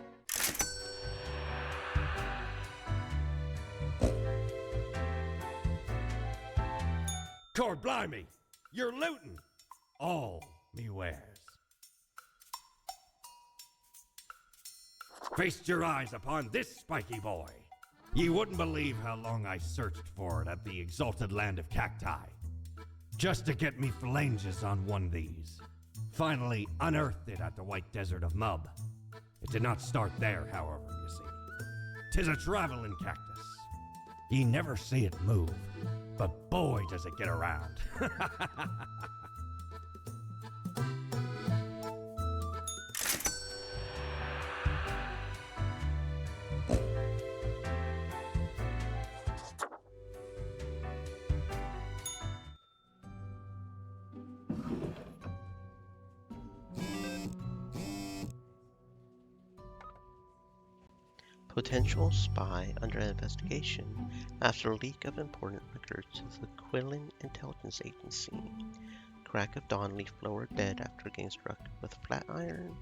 Cord blimey! You're looting! All me wares. Feast your eyes upon this spiky boy. Ye wouldn't believe how long I searched for it at the exalted land of cacti, just to get me phalanges on one of these. Finally unearthed it at the White Desert of Mub. It did not start there, however, you see. 'Tis a traveling cactus. Ye never see it move, but boy does it get around. Potential spy under investigation after leak of important records to the Quillen Intelligence Agency. Crack of dawn, leaf blower dead after getting struck with a flat iron.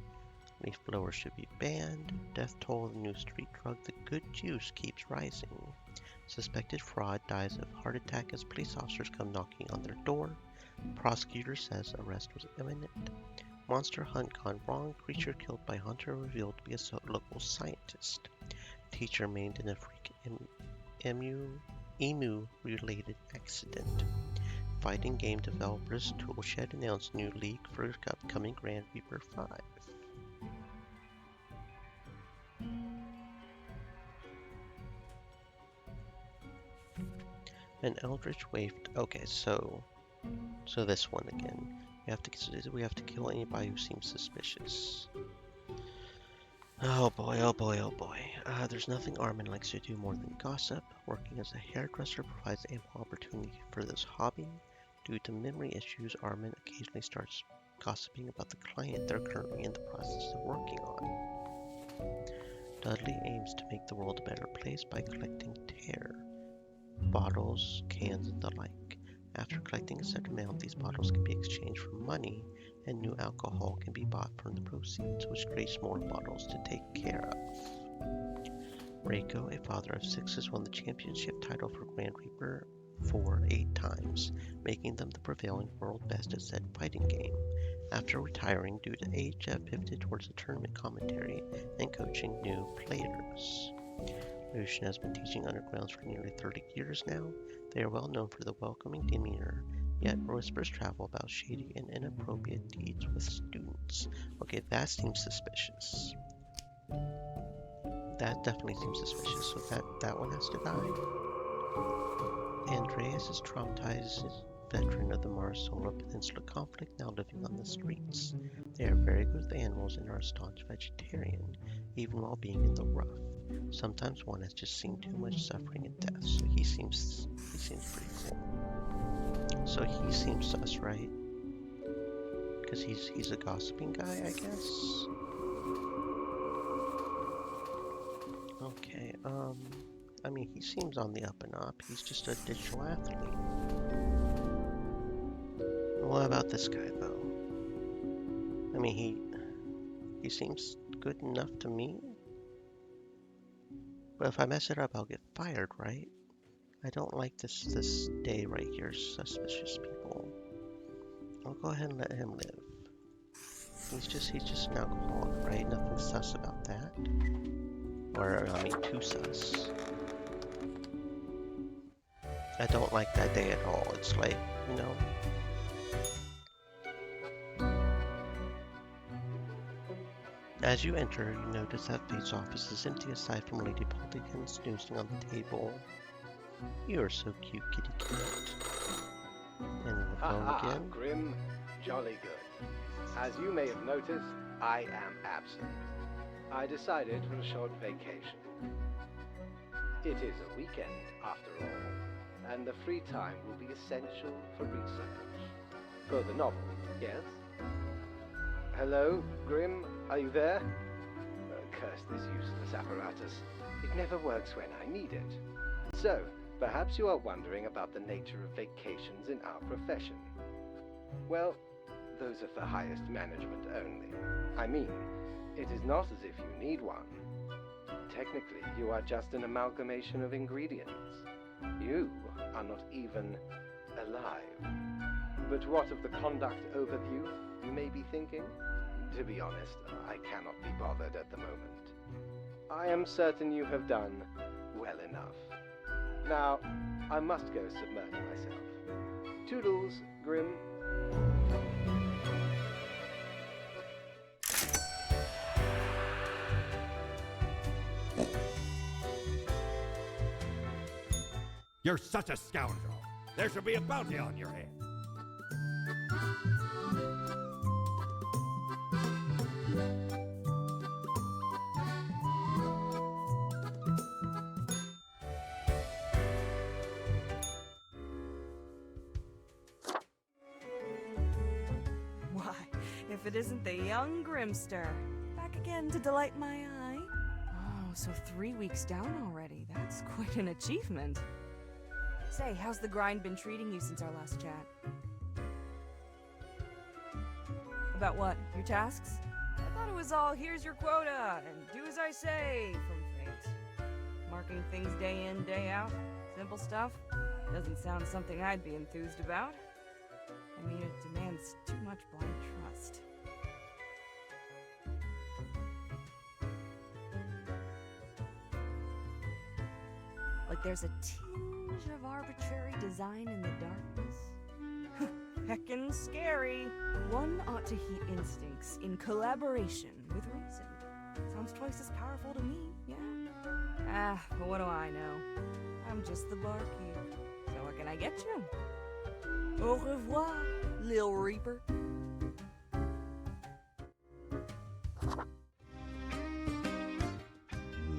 Leaf blower should be banned. Death toll of the new street drug, the good juice, keeps rising. Suspected fraud dies of heart attack as police officers come knocking on their door. Prosecutor says arrest was imminent. Monster hunt gone wrong. Creature killed by hunter revealed to be a local scientist. Teacher maimed in a freak emu-related accident. Fighting game developers Toolshed announced new league for upcoming Grand Reaper 5. An Eldritch Wave. Okay, so this one again. We have to kill anybody who seems suspicious. Oh boy, oh boy, oh boy. There's nothing Armin likes to do more than gossip. Working as a hairdresser provides ample opportunity for this hobby. Due to memory issues, Armin occasionally starts gossiping about the client they're currently in the process of working on. Dudley aims to make the world a better place by collecting tear, bottles, cans, and the like. After collecting a set amount, these bottles can be exchanged for money, and new alcohol can be bought from the proceeds, which creates more bottles to take care of. Reiko, a father of 6, has won the championship title for Grand Reaper 8 times, making them the prevailing world best at said fighting game. After retiring due to age, have pivoted towards the tournament commentary and coaching new players. Lucian has been teaching undergrounds for nearly 30 years now. They are well known for the welcoming demeanor Yet whispers travel about shady and inappropriate deeds with students. Okay, that seems suspicious. That definitely seems suspicious, so that one has to die. Andreas is traumatized veteran of the Marasola Peninsula conflict, now living on the streets. They are very good with animals and are a staunch vegetarian, even while being in the rough. Sometimes one has just seen too much suffering and death, so he seems pretty cool. So he seems sus, right? Because he's a gossiping guy, I guess. Okay, I mean, he seems on the up and up. He's just a digital athlete. What about this guy, though? I mean, he seems good enough to me. But if I mess it up, I'll get fired, right? I don't like this day right here, suspicious people. I'll go ahead and let him live. He's just an alcoholic, right? Nothing sus about that. Or, I mean, too sus. I don't like that day at all. It's like, you know... As you enter, you notice that Fate's office is empty aside from Lady Baldigan snoozing on the table. You are so cute, kitty cat. And the phone again. Grim, jolly good. As you may have noticed, I am absent. I decided for a short vacation. It is a weekend, after all, and the free time will be essential for research. For the novel, yes? Hello, Grim, are you there? Curse this useless apparatus. It never works when I need it. So, perhaps you are wondering about the nature of vacations in our profession. Well, those are for highest management only. I mean, it is not as if you need one. Technically, you are just an amalgamation of ingredients. You are not even alive. But what of the conduct overview, you may be thinking? To be honest, I cannot be bothered at the moment. I am certain you have done well enough. Now, I must go submerge myself. Toodles, Grim. You're such a scoundrel. There should be a bounty on your head. Why, if it isn't the young Grimster. Back again to delight my eye. Oh, so 3 weeks down already. That's quite an achievement. Say, how's the grind been treating you since our last chat? About what? Your tasks? I thought it was all, here's your quota, and do as I say, from Fate. Marking things day in, day out. Simple stuff. Doesn't sound something I'd be enthused about. I mean, it demands too much blind trust. Like there's a tinge of arbitrary design in the darkness. Heckin' scary. One ought to heed instincts in collaboration with reason. Sounds twice as powerful to me, yeah? Ah, but what do I know? I'm just the barkeep. So what can I get you? Au revoir, Lil Reaper.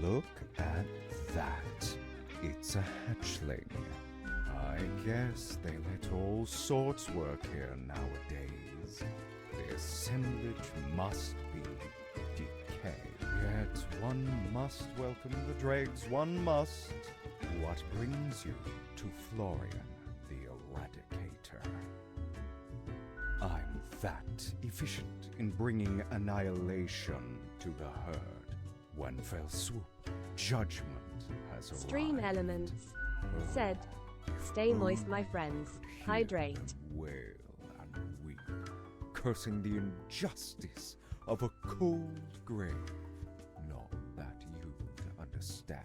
Look at that. It's a hatchling. I guess they let all sorts work here nowadays. The assemblage must be decay. Yet one must welcome the dregs, one must. What brings you to Florian the Eradicator? I'm that efficient in bringing annihilation to the herd. One fell swoop, judgment has arrived. Stream elements. Said, stay moist, my friends. Hydrate. Wail and weep, cursing the injustice of a cold grave. Not that you'd understand.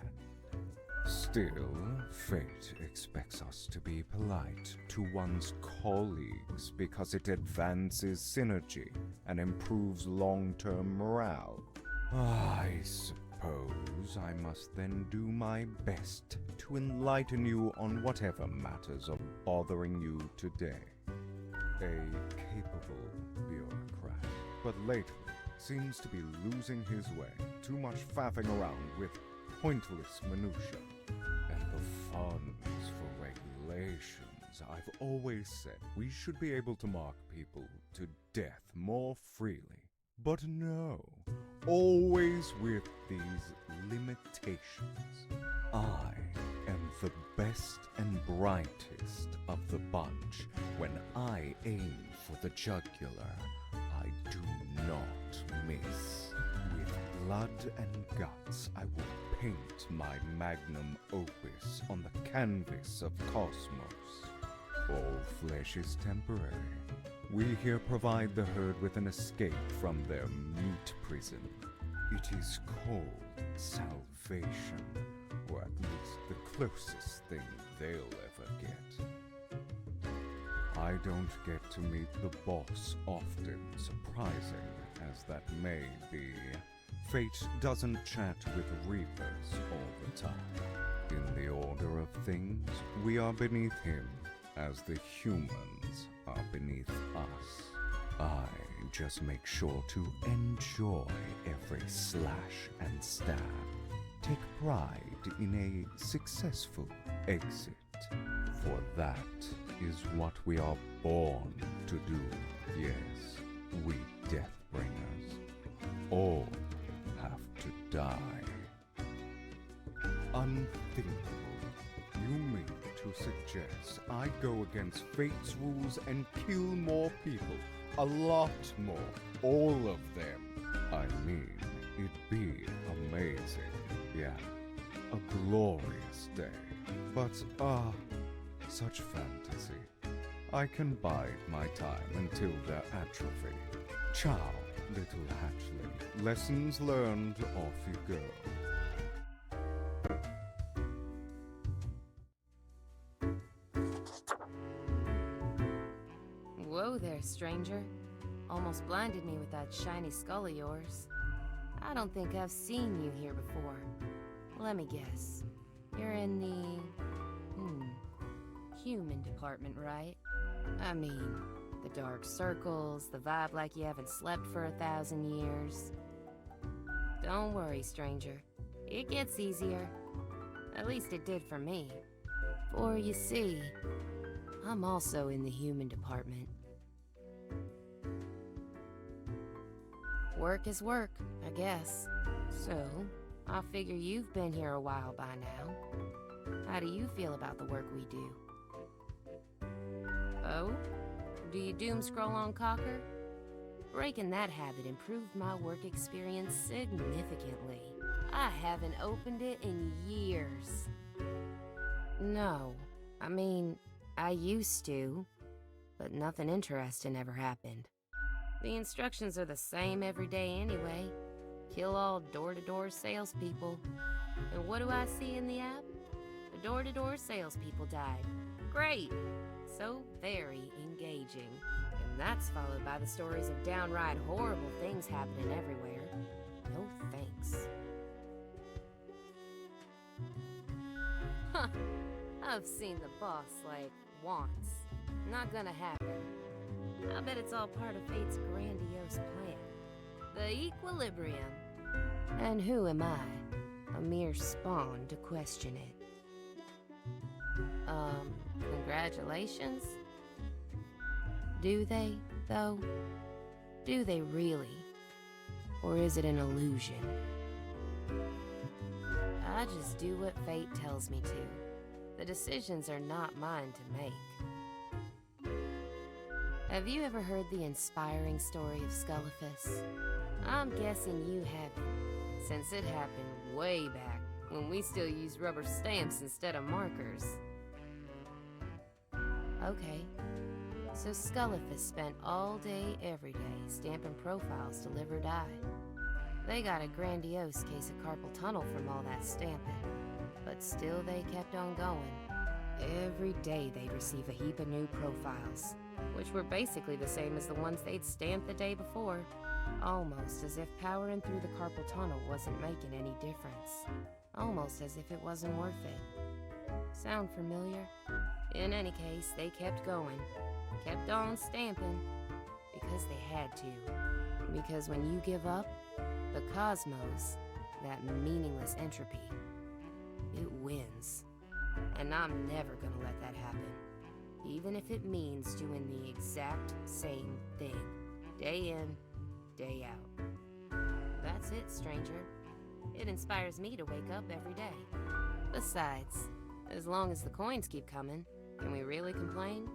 Still, fate expects us to be polite to one's colleagues because it advances synergy and improves long-term morale. I suppose I must then do my best to enlighten you on whatever matters are bothering you today. A capable bureaucrat, but lately seems to be losing his way. Too much faffing around with pointless minutiae. And the funds for regulations. I've always said we should be able to mark people to death more freely. But no, always with these limitations. I am the best and brightest of the bunch. When I aim for the jugular, I do not miss. With blood and guts, I will paint my magnum opus on the canvas of cosmos. All flesh is temporary. We here provide the herd with an escape from their meat prison. It is called salvation, or at least the closest thing they'll ever get. I don't get to meet the boss often, surprising as that may be. Fate doesn't chat with reapers all the time. In the order of things, we are beneath him, as the humans are beneath us. I just make sure to enjoy every slash and stab. Take pride in a successful exit, for that is what we are born to do. Yes, we Deathbringers all have to die. Unthinkable. You mean to suggest I go against fate's rules and kill more people? A lot more. All of them. I mean, it'd be amazing. Yeah. A glorious day. But, such fantasy. I can bide my time until their atrophy. Ciao, little hatchling. Lessons learned, off you go. Whoa there, stranger. Almost blinded me with that shiny skull of yours. I don't think I've seen you here before. Let me guess. You're in the... human department, right? I mean, the dark circles, the vibe like you haven't slept for 1,000 years. Don't worry, stranger. It gets easier. At least it did for me. For you see, I'm also in the human department. Work is work, I guess. So, I figure you've been here a while by now. How do you feel about the work we do? Oh? Do you doom scroll on Cocker? Breaking that habit improved my work experience significantly. I haven't opened it in years. No, I mean, I used to, but nothing interesting ever happened. The instructions are the same every day anyway. Kill all door-to-door salespeople. And what do I see in the app? The door-to-door salespeople died. Great! So very engaging. And that's followed by the stories of downright horrible things happening everywhere. No thanks. Huh. I've seen the boss, like, once. Not gonna happen. I bet it's all part of fate's grandiose plan. The equilibrium. And who am I? A mere spawn to question it. Congratulations? Do they, though? Do they really? Or is it an illusion? I just do what fate tells me to. The decisions are not mine to make. Have you ever heard the inspiring story of Skullifus? I'm guessing you haven't, since it happened way back when we still used rubber stamps instead of markers. Okay, so Skullifus spent all day, every day, stamping profiles to live or die. They got a grandiose case of carpal tunnel from all that stamping. But still they kept on going. Every day they'd receive a heap of new profiles, which were basically the same as the ones they'd stamped the day before. Almost as if powering through the carpal tunnel wasn't making any difference. Almost as if it wasn't worth it. Sound familiar? In any case, they kept going. Kept on stamping. Because they had to. Because when you give up, the cosmos, that meaningless entropy, it wins. And I'm never gonna let that happen. Even if it means doing the exact same thing. Day in, day out. That's it, stranger. It inspires me to wake up every day. Besides, as long as the coins keep coming, can we really complain?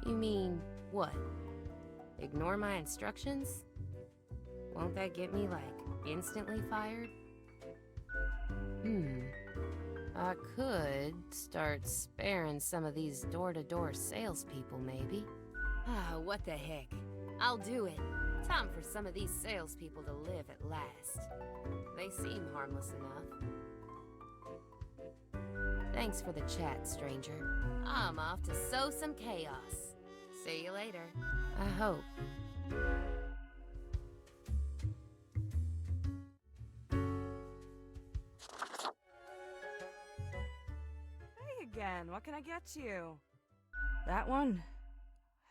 You mean, what? Ignore my instructions? Won't that get me, like, instantly fired? I could start sparing some of these door-to-door salespeople, maybe. What the heck. I'll do it. Time for some of these salespeople to live at last. They seem harmless enough. Thanks for the chat, stranger. I'm off to sow some chaos. See you later. I hope. Hey again, what can I get you? That one?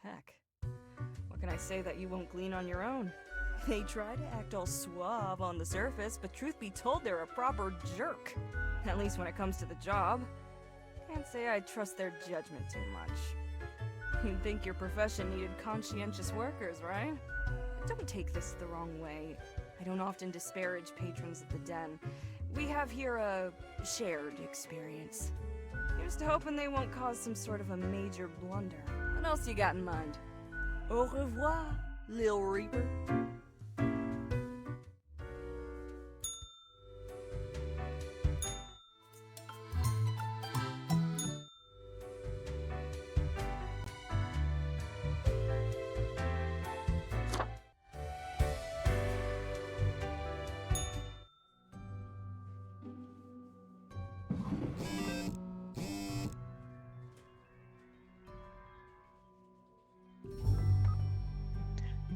Heck. What can I say that you won't glean on your own? They try to act all suave on the surface, but truth be told, they're a proper jerk. At least when it comes to the job. Can't say I trust their judgment too much. You'd think your profession needed conscientious workers, right? Don't take this the wrong way. I don't often disparage patrons at the Den. We have here a shared experience. Here's to hoping they won't cause some sort of a major blunder. What else you got in mind? Au revoir, Lil Reaper.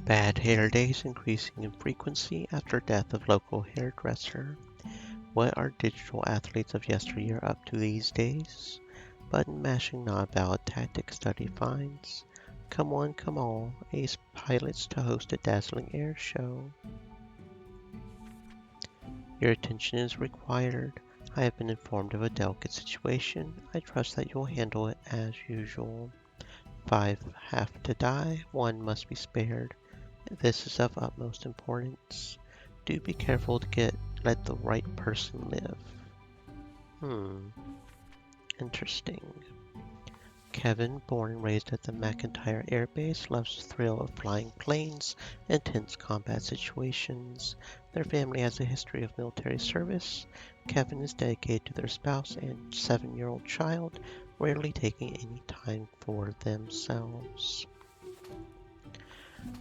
Bad hair days increasing in frequency after death of local hairdresser. What are digital athletes of yesteryear up to these days? Button mashing not valid tactic study finds. Come on, come all, ace pilots to host a dazzling air show. Your attention is required. I have been informed of a delicate situation. I trust that you'll handle it as usual. 5 have to die, 1 must be spared. This is of utmost importance. Do be careful to let the right person live. Interesting. Kevin, born and raised at the McIntyre Air Base, loves the thrill of flying planes and tense combat situations. Their family has a history of military service. Kevin is dedicated to their spouse and 7-year-old child, rarely taking any time for themselves.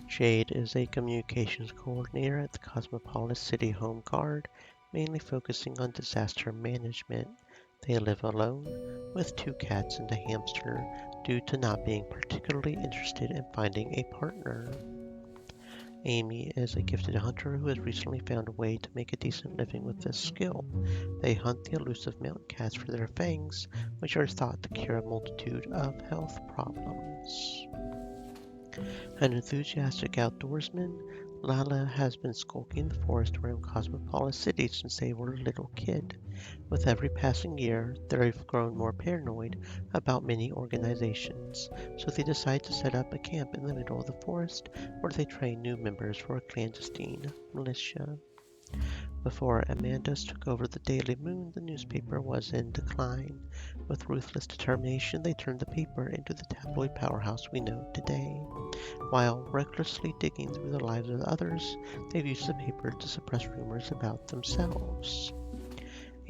Jade is a communications coordinator at the Cosmopolis City Home Guard, mainly focusing on disaster management. They live alone, with 2 cats and a hamster, due to not being particularly interested in finding a partner. Amy is a gifted hunter who has recently found a way to make a decent living with this skill. They hunt the elusive mountain cats for their fangs, which are thought to cure a multitude of health problems. An enthusiastic outdoorsman, Lala has been skulking the forest around Cosmopolis City since they were a little kid. With every passing year, they've grown more paranoid about many organizations, so they decide to set up a camp in the middle of the forest where they train new members for a clandestine militia. Before Amanda's took over the Daily Moon, the newspaper was in decline. With ruthless determination, they turned the paper into the tabloid powerhouse we know today. While recklessly digging through the lives of others, they've used the paper to suppress rumors about themselves.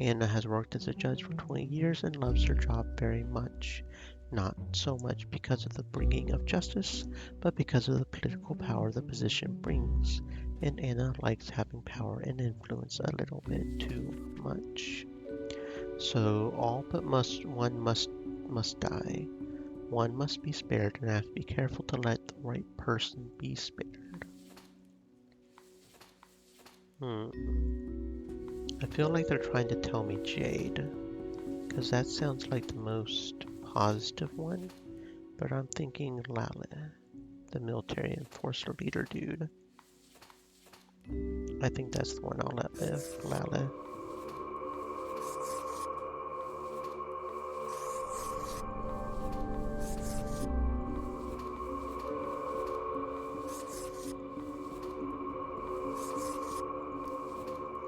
Anna has worked as a judge for 20 years and loves her job very much. Not so much because of the bringing of justice, but because of the political power the position brings. and Anna likes having power and influence a little bit too much. So all but one must die. One must be spared, and I have to be careful to let the right person be spared. I feel like they're trying to tell me Jade, because that sounds like the most positive one, but I'm thinking Lale, the military enforcer leader dude. I think that's the one I'll let live, Lale.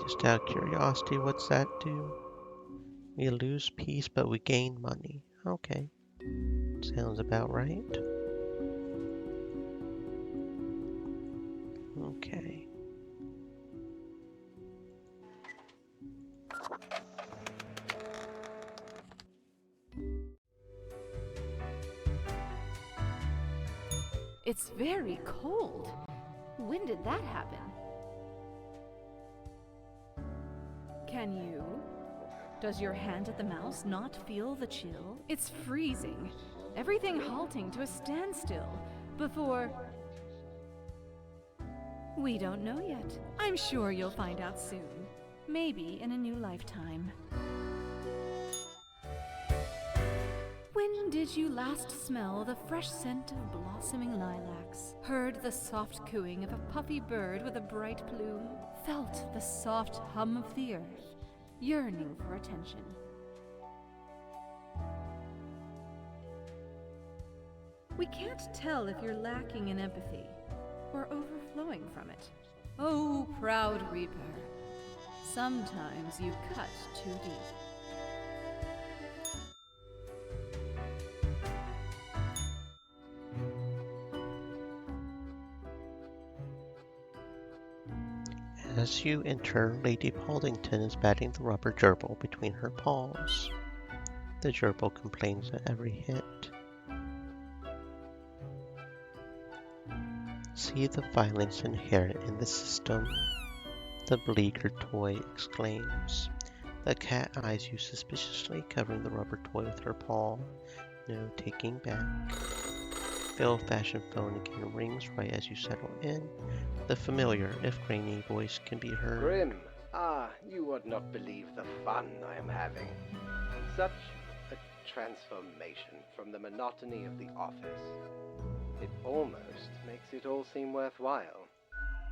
Just out of curiosity, what's that do? We lose peace, but we gain money. Okay. Sounds about right. Okay. It's very cold. When did that happen? Can you? Does your hand at the mouse not feel the chill? It's freezing. Everything halting to a standstill before... We don't know yet. I'm sure you'll find out soon. Maybe in a new lifetime. When did you last smell the fresh scent of blossoming lilacs? Heard the soft cooing of a puffy bird with a bright plume? Felt the soft hum of the earth, yearning for attention? We can't tell if you're lacking in empathy or overflowing from it. Oh, proud reaper, sometimes you cut too deep. As you enter, Lady Pauldington is batting the rubber gerbil between her paws. The gerbil complains at every hit. See the violence inherent in the system, the beleaguered toy exclaims. The cat eyes you suspiciously, covering the rubber toy with her paw. No taking back. The old-fashioned phone again rings right as you settle in. The familiar, if grainy, voice can be heard. Grim, you would not believe the fun I am having. Such a transformation from the monotony of the office. It almost makes it all seem worthwhile.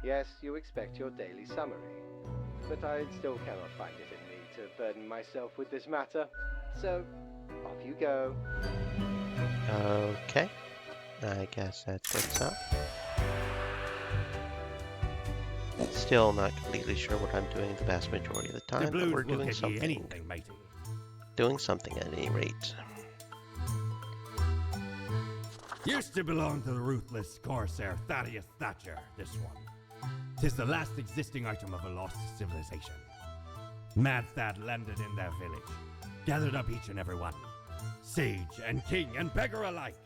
Yes, you expect your daily summary, but I still cannot find it in me to burden myself with this matter. So, off you go. Okay. I guess that's what's up. Still not completely sure what I'm doing the vast majority of the time, but we're doing something. Anything, matey. Doing something at any rate. Used to belong to the ruthless Corsair Thaddeus Thatcher, this one. 'Tis the last existing item of a lost civilization. Mad Thad landed in their village, gathered up each and every one, sage and king and beggar alike,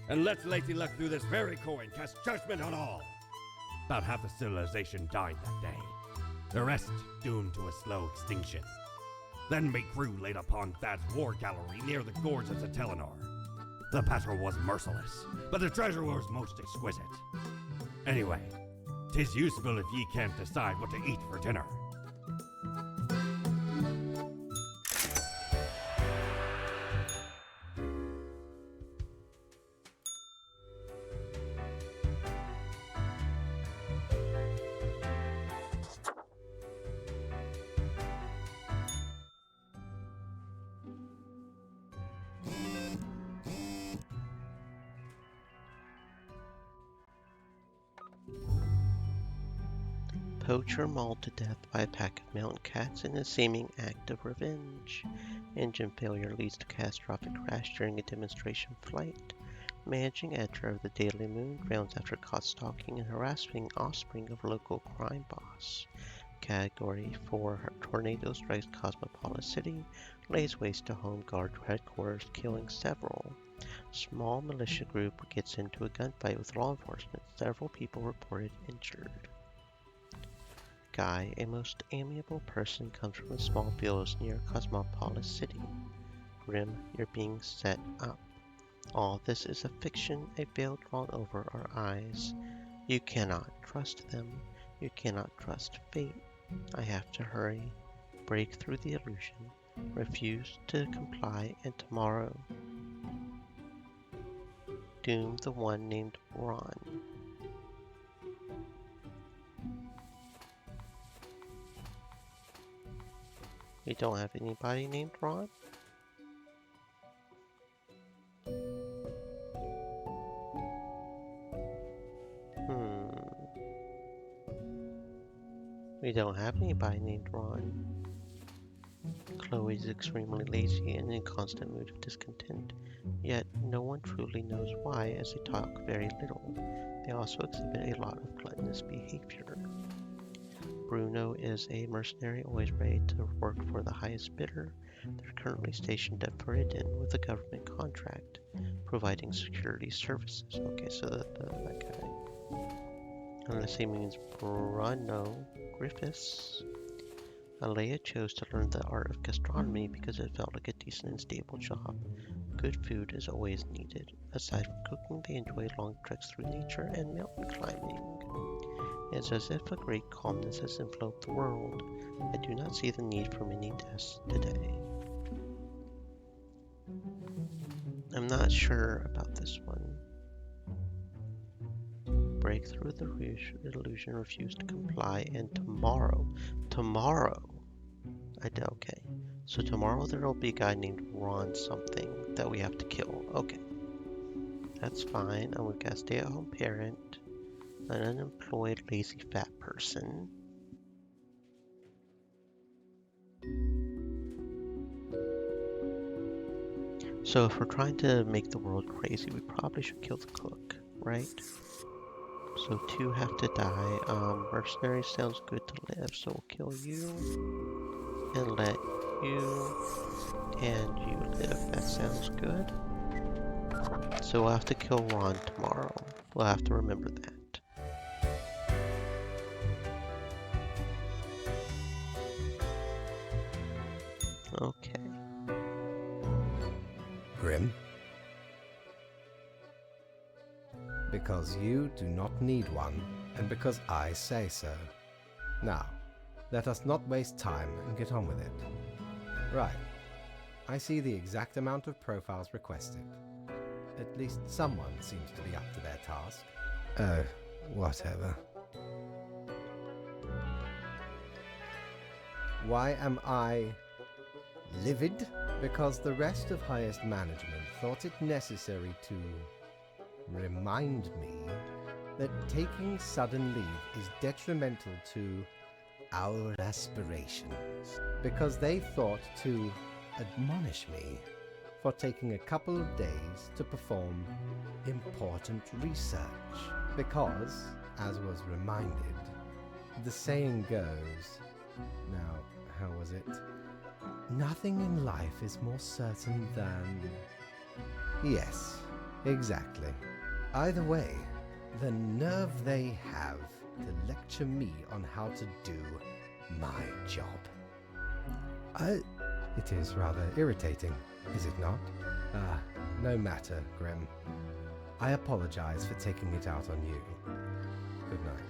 and let Lady Luck through this very coin cast judgment on all. About half the civilization died that day, the rest doomed to a slow extinction. Then me crew laid upon Thad's war gallery near the gorge of the Telenor. The battle was merciless, but the treasure was most exquisite. Anyway, 'tis useful if ye can't decide what to eat for dinner. Poacher mauled to death by a pack of mountain cats in a seeming act of revenge. Engine failure leads to catastrophic crash during a demonstration flight. Managing editor of the Daily Moon grounds after caught stalking and harassing offspring of local crime boss. Category 4 tornado strikes Cosmopolis City, lays waste to Home Guard headquarters, killing several. Small militia group gets into a gunfight with law enforcement. Several people reported injured. Guy, a most amiable person, comes from a small village near Cosmopolis City. Grim, you're being set up. All this is a fiction, a veil drawn over our eyes. You cannot trust them. You cannot trust fate. I have to hurry. Break through the illusion. Refuse to comply, and tomorrow doom the one named Ron. We don't have anybody named Ron? We don't have anybody named Ron. Chloe's extremely lazy and in a constant mood of discontent, yet no one truly knows why, as they talk very little. They also exhibit a lot of gluttonous behavior. Bruno is a mercenary always ready to work for the highest bidder. They're currently stationed at Faridin with a government contract, providing security services. Okay, so that guy. Unless he means Bruno Griffiths. Alea chose to learn the art of gastronomy because it felt like a decent and stable job. Good food is always needed. Aside from cooking, they enjoy long treks through nature and mountain climbing. It's as if a great calmness has enveloped the world. I do not see the need for many tests today. I'm not sure about this one. Break through the illusion, refuse to comply, and tomorrow, okay. So tomorrow there will be a guy named Ron something that we have to kill. Okay. That's fine. And we've got a stay-at-home parent, an unemployed, lazy, fat person. So if we're trying to make the world crazy, we probably should kill the cook, right? So 2 have to die. Mercenary sounds good to live, so we'll kill you and let you and you live. That sounds good. So we'll have to kill Ron tomorrow. We'll have to remember that. Okay. Grim? Because you do not need one, and because I say so. Now, let us not waste time and get on with it. Right. I see the exact amount of profiles requested. At least someone seems to be up to their task. Oh, whatever. Why am I livid? Because the rest of highest management thought it necessary to remind me that taking sudden leave is detrimental to our aspirations, because they thought to admonish me for taking a couple of days to perform important research. Because, as was reminded, the saying goes, now, how was it? Nothing in life is more certain than... Yes, exactly. Either way, the nerve they have to lecture me on how to do my job. It is rather irritating, is it not? No matter, Grim. I apologize for taking it out on you. Good night.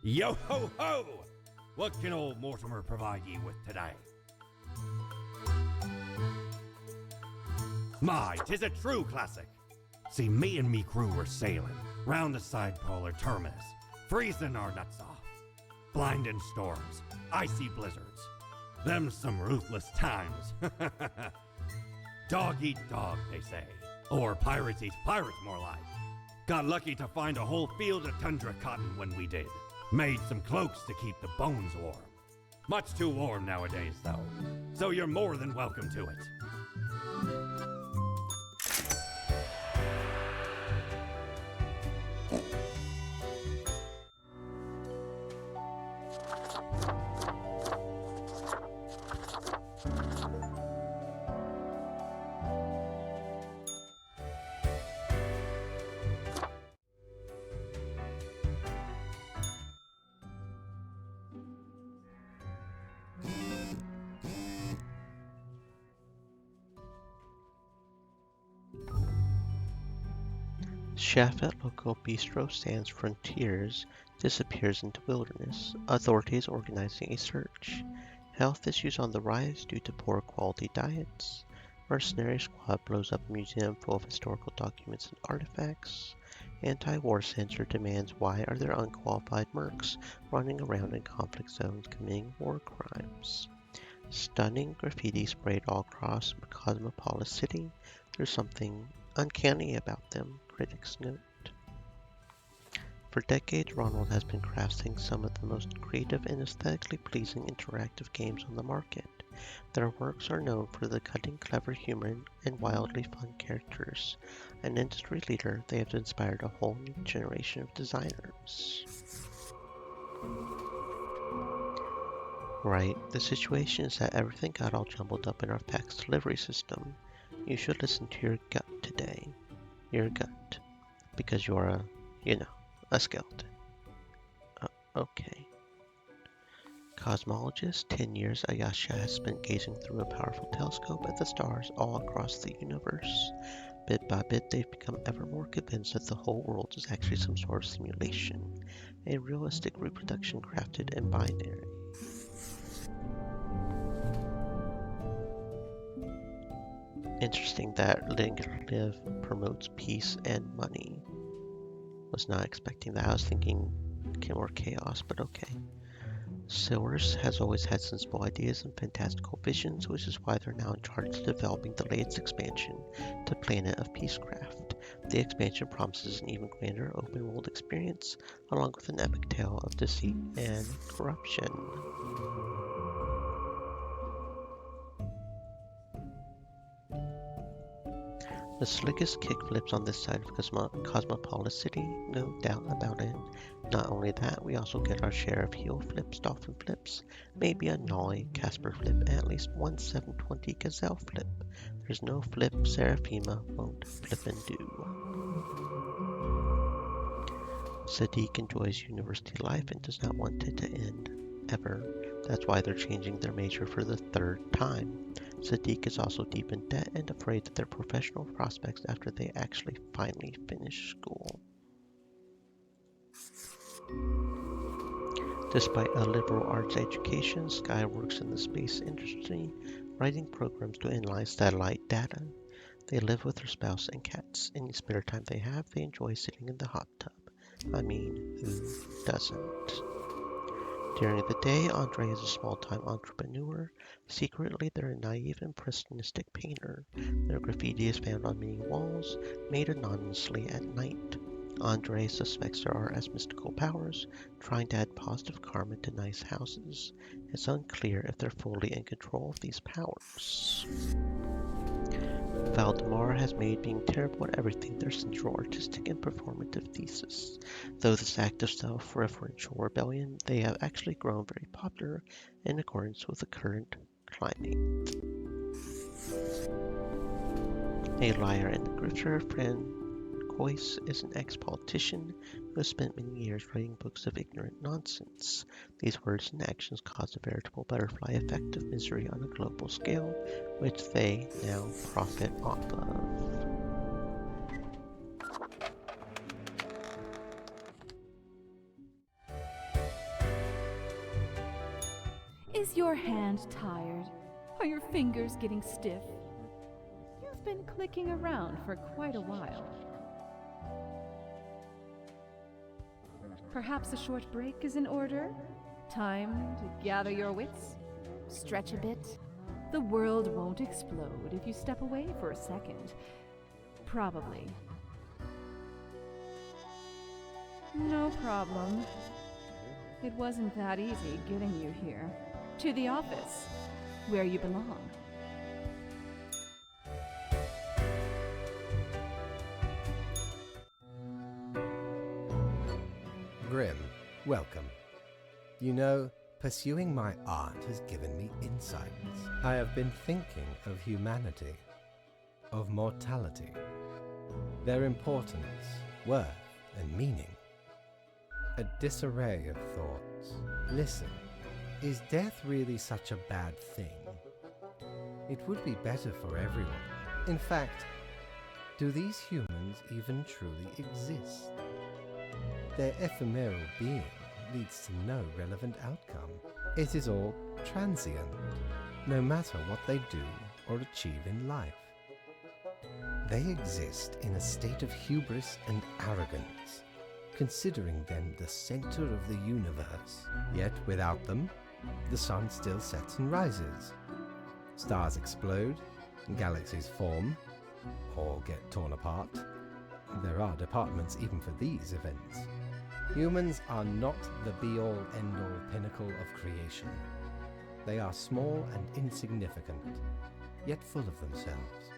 Yo ho ho! What can old Mortimer provide ye with today? My, 'tis a true classic. See, me and me crew were sailing round the side polar terminus, freezing our nuts off. Blinding storms, icy blizzards. Them some ruthless times. Dog eat dog, they say. Or pirates eat pirates, more like. Got lucky to find a whole field of tundra cotton when we did. Made some cloaks to keep the bones warm. Much too warm nowadays, though. So you're more than welcome to it. Chef at local bistro Sans Frontiers disappears into wilderness. Authorities organizing a search. Health issues on the rise due to poor quality diets. Mercenary squad blows up a museum full of historical documents and artifacts. Anti-war censor demands why are there unqualified mercs running around in conflict zones committing war crimes. Stunning graffiti sprayed all across Cosmopolis City. There's something uncanny about them, critics note. For decades, Ronald has been crafting some of the most creative and aesthetically pleasing interactive games on the market. Their works are known for the cutting, clever humor and wildly fun characters. An industry leader, they have inspired a whole new generation of designers. Right, the situation is that everything got all jumbled up in our fax delivery system. You should listen to your gut today. Your gut. Because you're a skeleton. Okay. Cosmologist, 10 years Ayasha has spent gazing through a powerful telescope at the stars all across the universe. Bit by bit, they've become ever more convinced that the whole world is actually some sort of simulation, a realistic reproduction crafted in binary. Interesting that Letting Live promotes peace and money. Was not expecting that. I was thinking more chaos, but okay. Silvers has always had sensible ideas and fantastical visions, which is why they're now in charge of developing the latest expansion to Planet of Peacecraft. The expansion promises an even grander open-world experience, along with an epic tale of deceit and corruption. The slickest kickflips on this side of Cosmopolis City, no doubt about it. Not only that, we also get our share of heel flips, dolphin flips, maybe a Nolly, Casper flip, and at least one 720 Gazelle flip. There's no flip Seraphima won't flip and do. Sadiq enjoys university life and does not want it to end, ever. That's why they're changing their major for the 3rd time. Sadiq is also deep in debt and afraid that their professional prospects after they actually finally finish school. Despite a liberal arts education, Sky works in the space industry, writing programs to analyze satellite data. They live with their spouse and cats. Any spare time they have, they enjoy sitting in the hot tub. I mean, who doesn't? During the day, Andre is a small-time entrepreneur. Secretly, they're a naive, impressionistic painter. Their graffiti is found on many walls, made anonymously at night. Andre suspects their art as mystical powers, trying to add positive karma to nice houses. It's unclear if they're fully in control of these powers. Valdemar has made being terrible at everything their central artistic and performative thesis. Though this act of self-referential rebellion, they have actually grown very popular in accordance with the current climate. A liar and the grifter, friend Coyce is an ex-politician who has spent many years writing books of ignorant nonsense. These words and actions cause a veritable butterfly effect of misery on a global scale, which they now profit off of. Is your hand tired? Are your fingers getting stiff? You've been clicking around for quite a while. Perhaps a short break is in order? Time to gather your wits? Stretch a bit? The world won't explode if you step away for a second. Probably. No problem. It wasn't that easy getting you here. To the office, where you belong. Grim, welcome. You know, pursuing my art has given me insights. I have been thinking of humanity, of mortality, their importance, worth, and meaning. A disarray of thoughts. Listen, is death really such a bad thing? It would be better for everyone. In fact, Do these humans even truly exist? Their ephemeral being leads to no relevant outcome. It is all transient, no matter what they do or achieve in life. They exist in a state of hubris and arrogance, considering them the center of the universe. Yet without them, the sun still sets and rises. Stars explode, galaxies form, or get torn apart. There are departments even for these events. Humans are not the be-all, end-all pinnacle of creation. They are small and insignificant, yet full of themselves.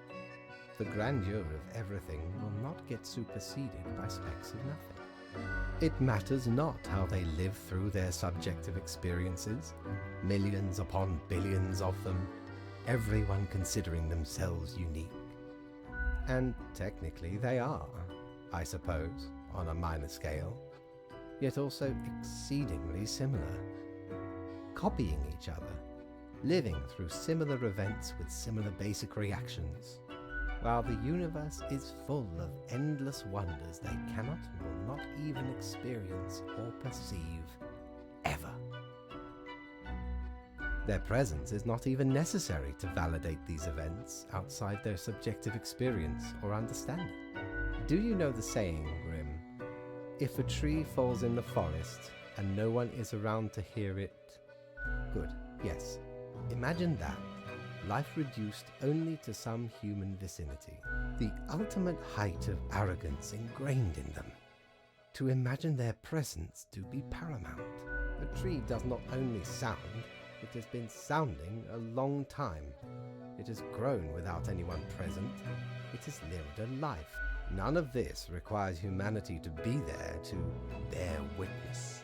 The grandeur of everything will not get superseded by specks of nothing. It matters not how they live through their subjective experiences, millions upon billions of them, everyone considering themselves unique. And technically they are, I suppose, on a minor scale, yet also exceedingly similar, copying each other, living through similar events with similar basic reactions, while the universe is full of endless wonders they cannot or will not even experience or perceive, ever. Their presence is not even necessary to validate these events outside their subjective experience or understanding. Do you know the saying, Grim? If a tree falls in the forest and no one is around to hear it... Good, yes. Imagine that. Life reduced only to some human vicinity. The ultimate height of arrogance ingrained in them. To imagine their presence to be paramount. A tree does not only sound, it has been sounding a long time. It has grown without anyone present. It has lived a life. None of this requires humanity to be there to bear witness.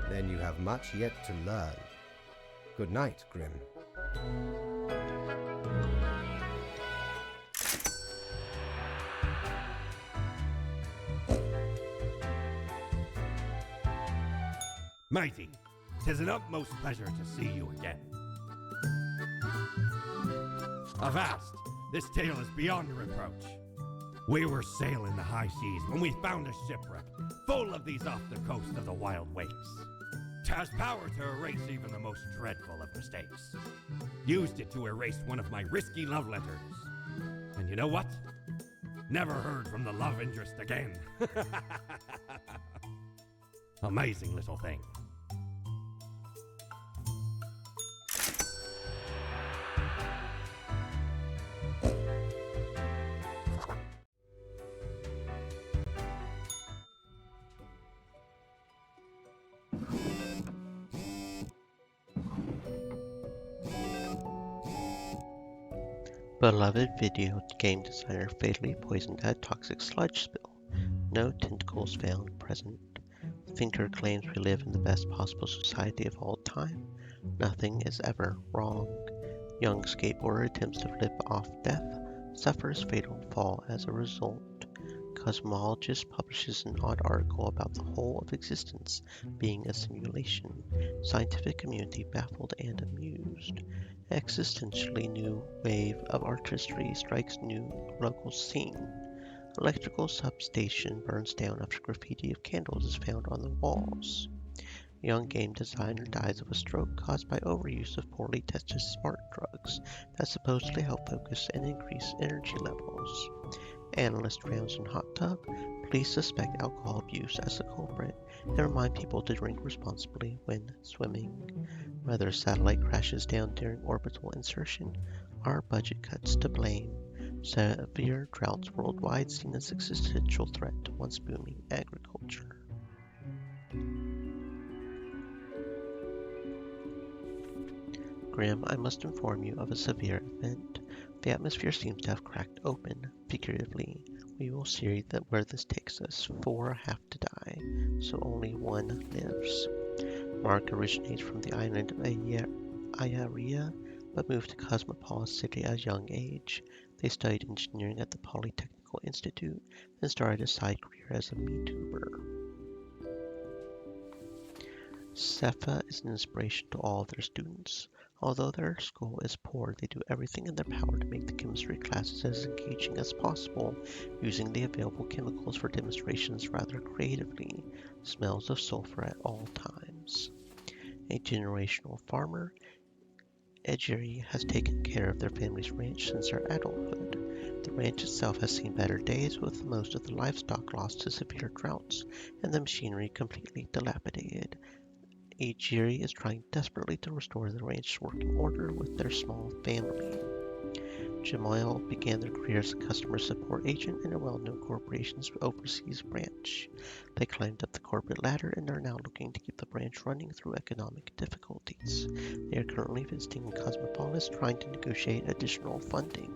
Then you have much yet to learn. Good night, Grim. Mighty, 'tis an utmost pleasure to see you again. Avast, this tale is beyond reproach. We were sailing the high seas when we found a shipwreck full of these off the coast of the wild wakes. 'Twas power to erase even the most dreadful of mistakes. Used it to erase one of my risky love letters. And you know what? Never heard from the love interest again. Amazing little thing. Beloved video game designer fatally poisoned at toxic sludge spill. No tentacles found present. Thinker claims we live in the best possible society of all time. Nothing is ever wrong. Young skateboarder attempts to flip off death, suffers fatal fall as a result. Cosmologist publishes an odd article about the whole of existence being a simulation. Scientific community baffled and amused. Existentially new wave of artistry strikes new local scene. Electrical substation burns down after graffiti of candles is found on the walls. Young game designer dies of a stroke caused by overuse of poorly tested smart drugs that supposedly help focus and increase energy levels. Analyst drowns in hot tub. Police suspect alcohol abuse as the culprit and remind people to drink responsibly when swimming. Whether satellite crashes down during orbital insertion, are budget cuts to blame. Severe droughts worldwide seen as existential threat to once booming agriculture. Grim, I must inform you of a severe event. The atmosphere seems to have cracked open, figuratively. We will see where this takes us. 4 have to die, so only 1 lives. Mark originates from the island of Ayaria, but moved to Cosmopolis City at a young age. They studied engineering at the Polytechnical Institute and started a side career as a MeTuber. Cepha is an inspiration to all of their students. Although their school is poor, they do everything in their power to make the chemistry classes as engaging as possible, using the available chemicals for demonstrations rather creatively. Smells of sulfur at all times. A generational farmer, Ejiri has taken care of their family's ranch since their adulthood. The ranch itself has seen better days, with most of the livestock lost to severe droughts and the machinery completely dilapidated. Ejiri is trying desperately to restore the ranch's working order with their small family. Jamal began their career as a customer support agent in a well-known corporation's overseas branch. They climbed up the corporate ladder and are now looking to keep the branch running through economic difficulties. They are currently visiting Cosmopolis, trying to negotiate additional funding.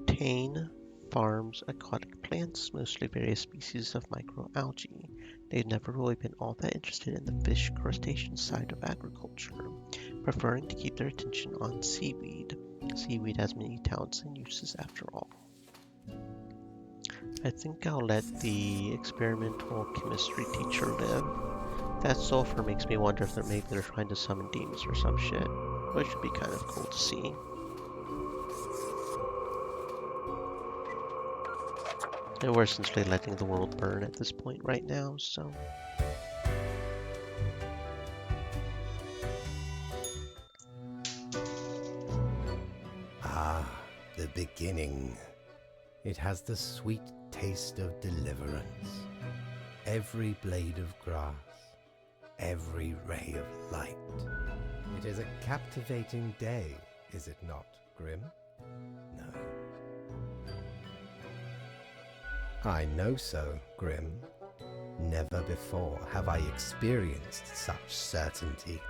Tane farms aquatic plants, mostly various species of microalgae. They've never really been all that interested in the fish crustacean side of agriculture, preferring to keep their attention on seaweed. Seaweed has many talents and uses after all. I think I'll let the experimental chemistry teacher live. That sulfur makes me wonder if they're trying to summon demons or some shit, which would be kind of cool to see. And we're essentially letting the world burn at this point right now, so... Ah, the beginning. It has the sweet taste of deliverance. Every blade of grass, every ray of light. It is a captivating day, is it not, Grim? No. I know so, Grim. Never before have I experienced such certainty.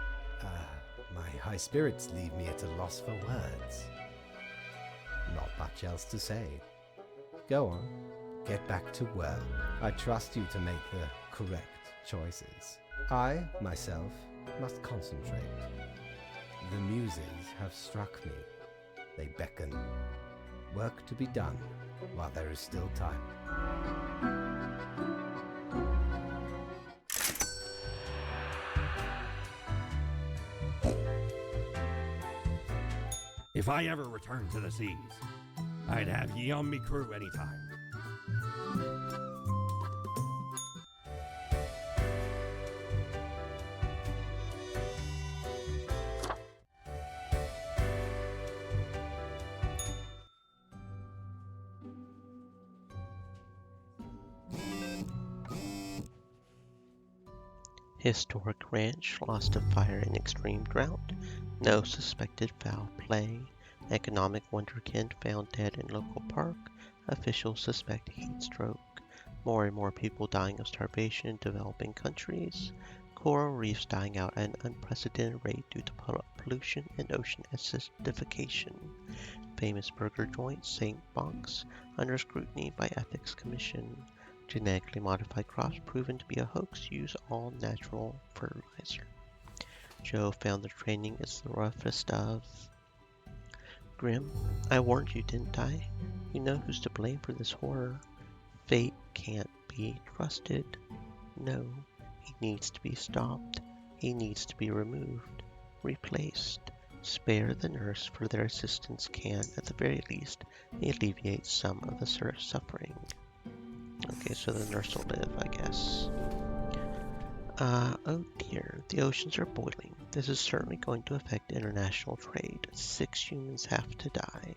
My high spirits leave me at a loss for words. Not much else to say. Go on, get back to work. I trust you to make the correct choices. I, myself, must concentrate. The muses have struck me. They beckon. Work to be done while there is still time. If I ever return to the seas, I'd have ye on me crew anytime. Historic ranch lost to fire in extreme drought. No suspected foul play. Economic wonderkind found dead in local park. Officials suspect heat stroke. More and more people dying of starvation in developing countries. Coral reefs dying out at an unprecedented rate due to pollution and ocean acidification. Famous burger joint St. Bonk's under scrutiny by Ethics Commission. Genetically modified crops proven to be a hoax. Use all natural fertilizer. Joe found the training is the roughest of... Grim, I warned you, didn't I? You know who's to blame for this horror. Fate can't be trusted. No, he needs to be stopped. He needs to be removed, replaced. Spare the nurse, for their assistance can, at the very least, alleviate some of the suffering. Okay, so the nurse will live, I guess. Oh dear, the oceans are boiling. This is certainly going to affect international trade. 6 humans have to die.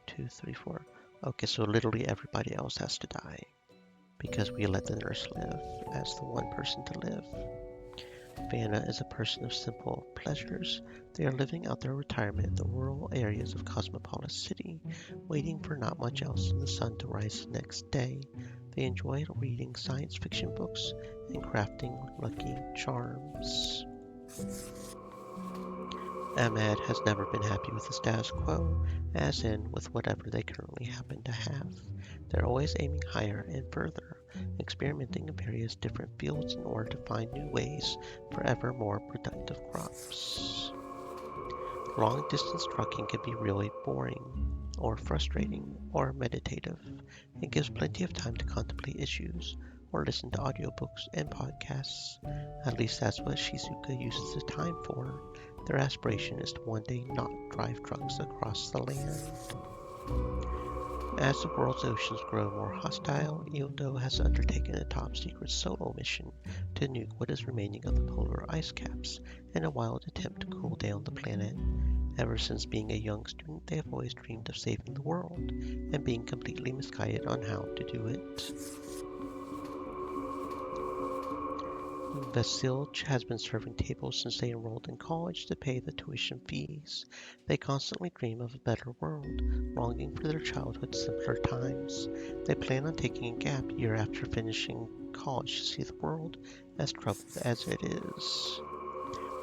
2, 3, 4. Okay, so literally everybody else has to die. Because we let the nurse live as the one person to live. Vanna is a person of simple pleasures. They are living out their retirement in the rural areas of Cosmopolis City, waiting for not much else than the sun to rise the next day. They enjoy reading science fiction books and crafting lucky charms. Ahmad has never been happy with the status quo, as in with whatever they currently happen to have. They're always aiming higher and further, experimenting in various different fields in order to find new ways for ever more productive crops. Long-distance trucking can be really boring. or frustrating, or meditative, and gives plenty of time to contemplate issues, or listen to audiobooks and podcasts. At least that's what Shizuka uses the time for. Their aspiration is to one day not drive trucks across the land. As the world's oceans grow more hostile, Ildo has undertaken a top-secret solo mission to nuke what is remaining of the polar ice caps in a wild attempt to cool down the planet. Ever since being a young student, they have always dreamed of saving the world, and being completely misguided on how to do it. Vasilj has been serving tables since they enrolled in college to pay the tuition fees. They constantly dream of a better world, longing for their childhood's simpler times. They plan on taking a gap year after finishing college to see the world, as troubled as it is.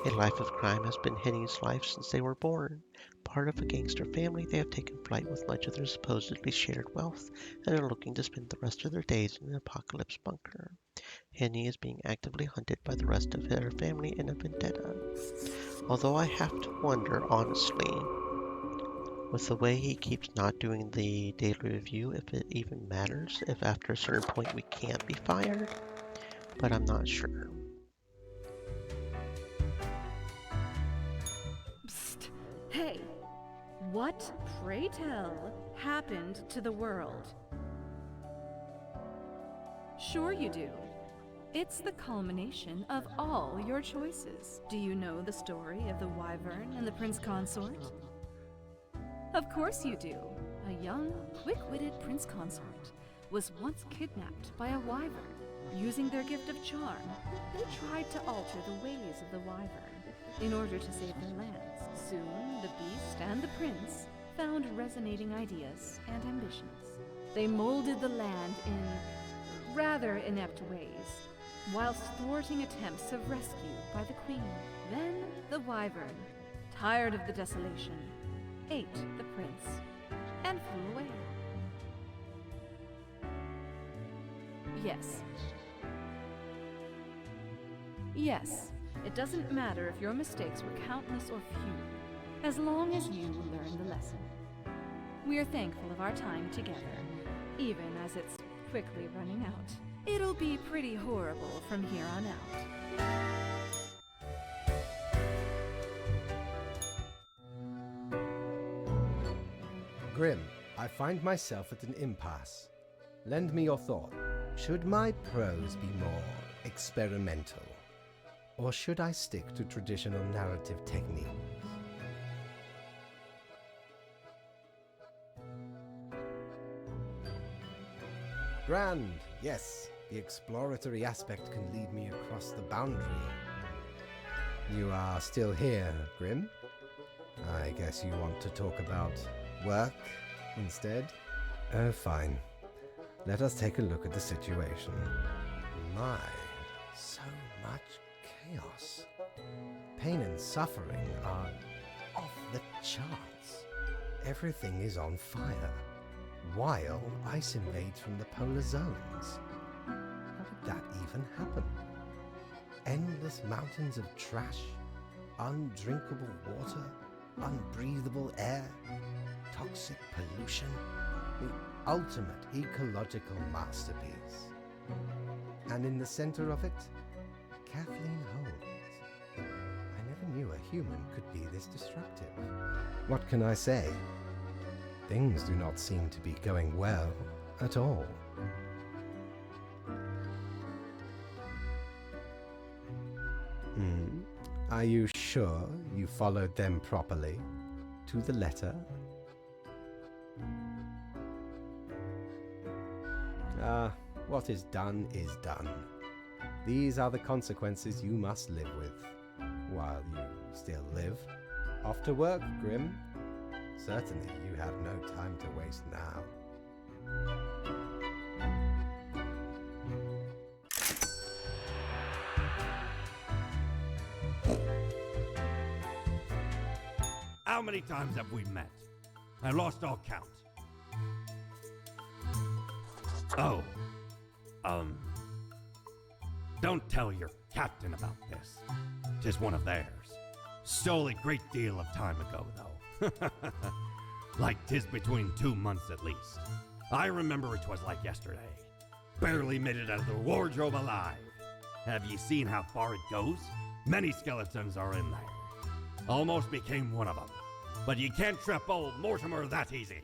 A life of crime has been Henny's life since they were born. Part of a gangster family, they have taken flight with much of their supposedly shared wealth and are looking to spend the rest of their days in an apocalypse bunker. Henny is being actively hunted by the rest of her family in a vendetta. Although I have to wonder, honestly, with the way he keeps not doing the daily review, if it even matters, if after a certain point we can't be fired. But I'm not sure. Psst. Hey, what, pray tell, happened to the world? Sure you do. It's the culmination of all your choices. Do you know the story of the Wyvern and the Prince Consort? Of course you do. A young, quick-witted Prince Consort was once kidnapped by a Wyvern. Using their gift of charm, they tried to alter the ways of the Wyvern in order to save their lands. Soon, the beast and the prince found resonating ideas and ambitions. They molded the land in rather inept ways, whilst thwarting attempts of rescue by the queen. Then the Wyvern, tired of the desolation, ate the prince and flew away. Yes, it doesn't matter if your mistakes were countless or few, as long as you learn the lesson. We're thankful of our time together, even as it's quickly running out. It'll be pretty horrible from here on out. Grim, I find myself at an impasse. Lend me your thought. Should my prose be more experimental? Or should I stick to traditional narrative techniques? Grand, yes. The exploratory aspect can lead me across the boundary. You are still here, Grim? I guess you want to talk about work instead? Oh, fine. Let us take a look at the situation. My, so much chaos. Pain and suffering are off the charts. Everything is on fire, while ice invades from the polar zones. How could that even happen? Endless mountains of trash, undrinkable water, unbreathable air, toxic pollution, the ultimate ecological masterpiece. And in the center of it, Kathleen Holmes. I never knew a human could be this destructive. What can I say? Things do not seem to be going well at all. Are you sure you followed them properly? To the letter? What is done is done. These are the consequences you must live with, while you still live. Off to work, Grim. Certainly you have no time to waste now. How many times have we met? I lost all count. Oh. Don't tell your captain about this. 'Tis one of theirs. Stole a great deal of time ago, though. Like 'tis between 2 months at least. I remember it was like yesterday. Barely made it out of the wardrobe alive. Have ye seen how far it goes? Many skeletons are in there. Almost became one of them. But you can't trip old Mortimer that easy.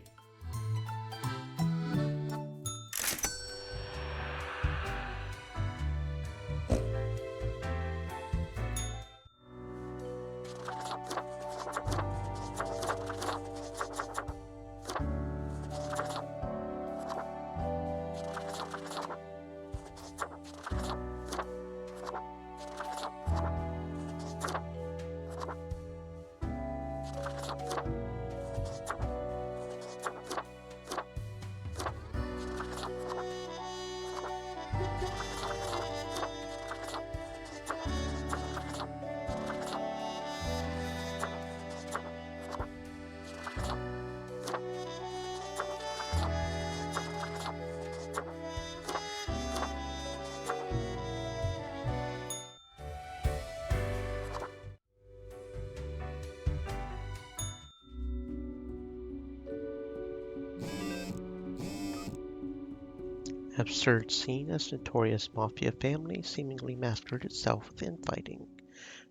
Absurd scene as notorious mafia family seemingly mastered itself with infighting.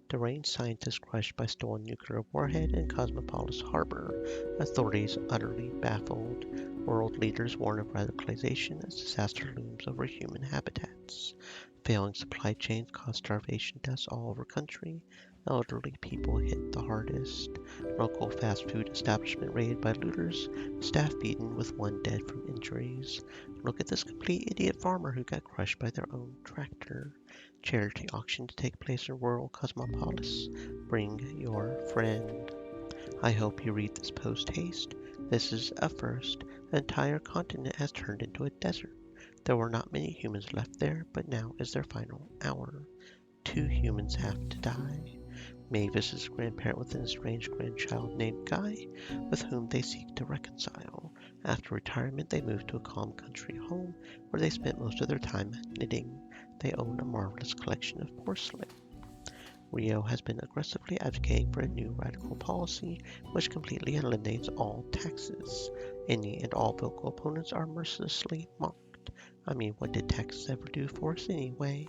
Deranged scientists crushed by stolen nuclear warhead in Cosmopolis Harbor. Authorities utterly baffled. World leaders warn of radicalization as disaster looms over human habitats. Failing supply chains cause starvation deaths all over country. Elderly people hit the hardest. Local fast food establishment raided by looters. Staff beaten with 1 dead from injuries. Look at this complete idiot farmer who got crushed by their own tractor. Charity auction to take place in rural Cosmopolis. Bring your friend. I hope you read this post-haste. This is a first. The entire continent has turned into a desert. There were not many humans left there, but now is their final hour. 2 humans have to die. Mavis is a grandparent with an estranged grandchild named Guy, with whom they seek to reconcile. After retirement, they move to a calm country home where they spent most of their time knitting. They own a marvelous collection of porcelain. Rio has been aggressively advocating for a new radical policy which completely eliminates all taxes. Any and all vocal opponents are mercilessly mocked. I mean, what did taxes ever do for us anyway?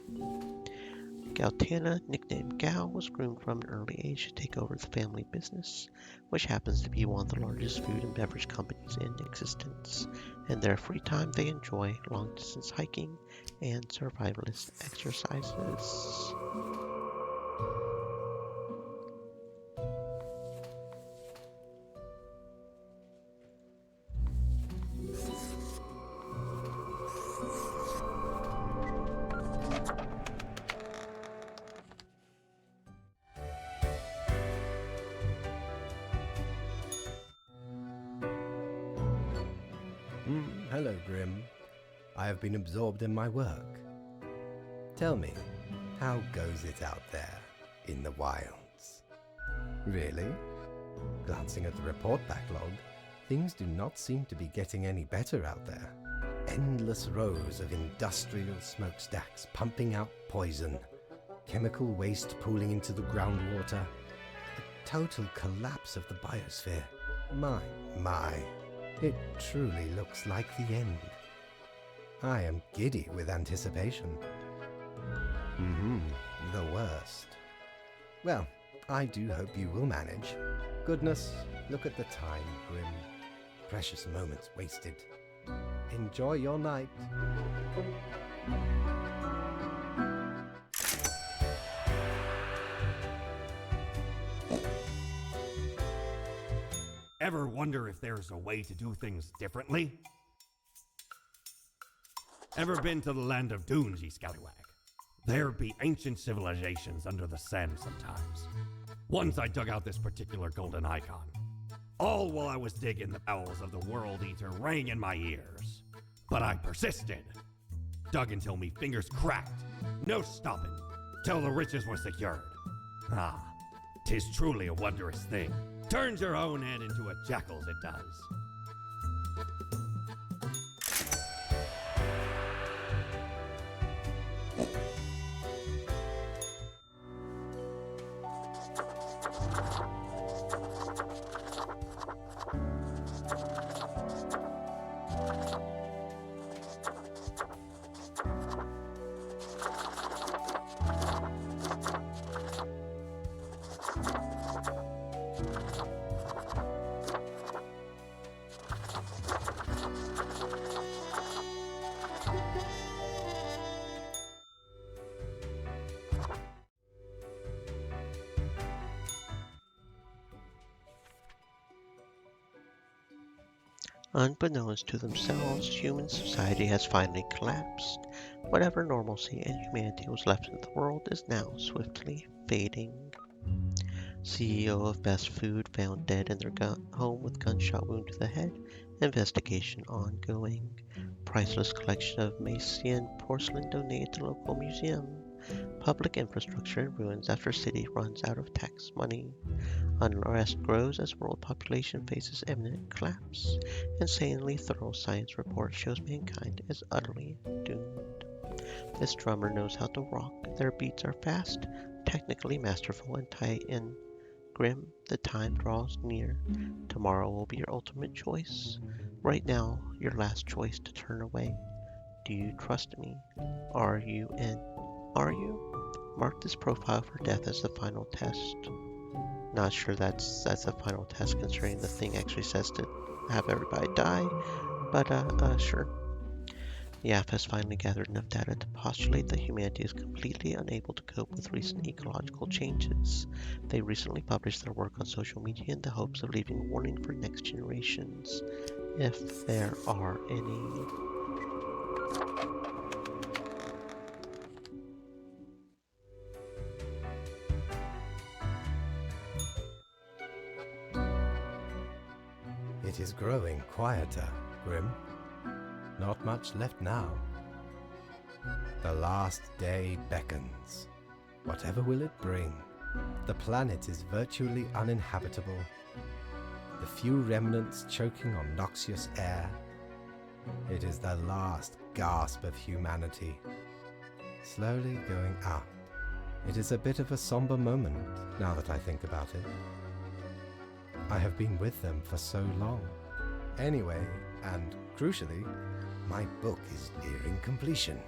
Galtana, nicknamed Gal, was groomed from an early age to take over the family business, which happens to be one of the largest food and beverage companies in existence. In their free time, they enjoy long-distance hiking and survivalist exercises. Hello, Grim. I have been absorbed in my work. Tell me, how goes it out there in the wilds? Really? Glancing at the report backlog, things do not seem to be getting any better out there. Endless rows of industrial smokestacks pumping out poison, chemical waste pooling into the groundwater, a total collapse of the biosphere. My. It truly looks like the end. I am giddy with anticipation. The worst. Well, I do hope you will manage. Goodness, look at the time, Grim. Precious moments wasted. Enjoy your night. Ever wonder if there's a way to do things differently? Ever been to the land of dunes, ye scallywag? There be ancient civilizations under the sand sometimes. Once I dug out this particular golden icon. All while I was digging, the bowels of the World Eater rang in my ears. But I persisted. Dug until me fingers cracked. No stopping. Till the riches were secured. Ah, 'tis truly a wondrous thing. Turns your own head into a jackal's, it does. Unbeknownst to themselves, human society has finally collapsed. Whatever normalcy and humanity was left in the world is now swiftly fading. CEO of Best Food found dead in their home with gunshot wound to the head. Investigation ongoing. Priceless collection of Macean porcelain donated to local museum. Public infrastructure in ruins after city runs out of tax money. Unrest grows as world population faces imminent collapse. Insanely thorough science report shows mankind is utterly doomed. This drummer knows how to rock. Their beats are fast, technically masterful, and tight in. Grim, the time draws near. Tomorrow will be your ultimate choice. Right now, your last choice to turn away. Do you trust me? Are you in? Are you? Mark this profile for death as the final test. Not sure that's the final test, considering the thing actually says to have everybody die, but sure. YAF has finally gathered enough data to postulate that humanity is completely unable to cope with recent ecological changes. They recently published their work on social media in the hopes of leaving a warning for next generations, if there are any. It is growing quieter, Grim. Not much left now. The last day beckons. Whatever will it bring? The planet is virtually uninhabitable. The few remnants choking on noxious air. It is the last gasp of humanity. Slowly going out. It is a bit of a somber moment, now that I think about it. I have been with them for so long. Anyway, and crucially, my book is nearing completion.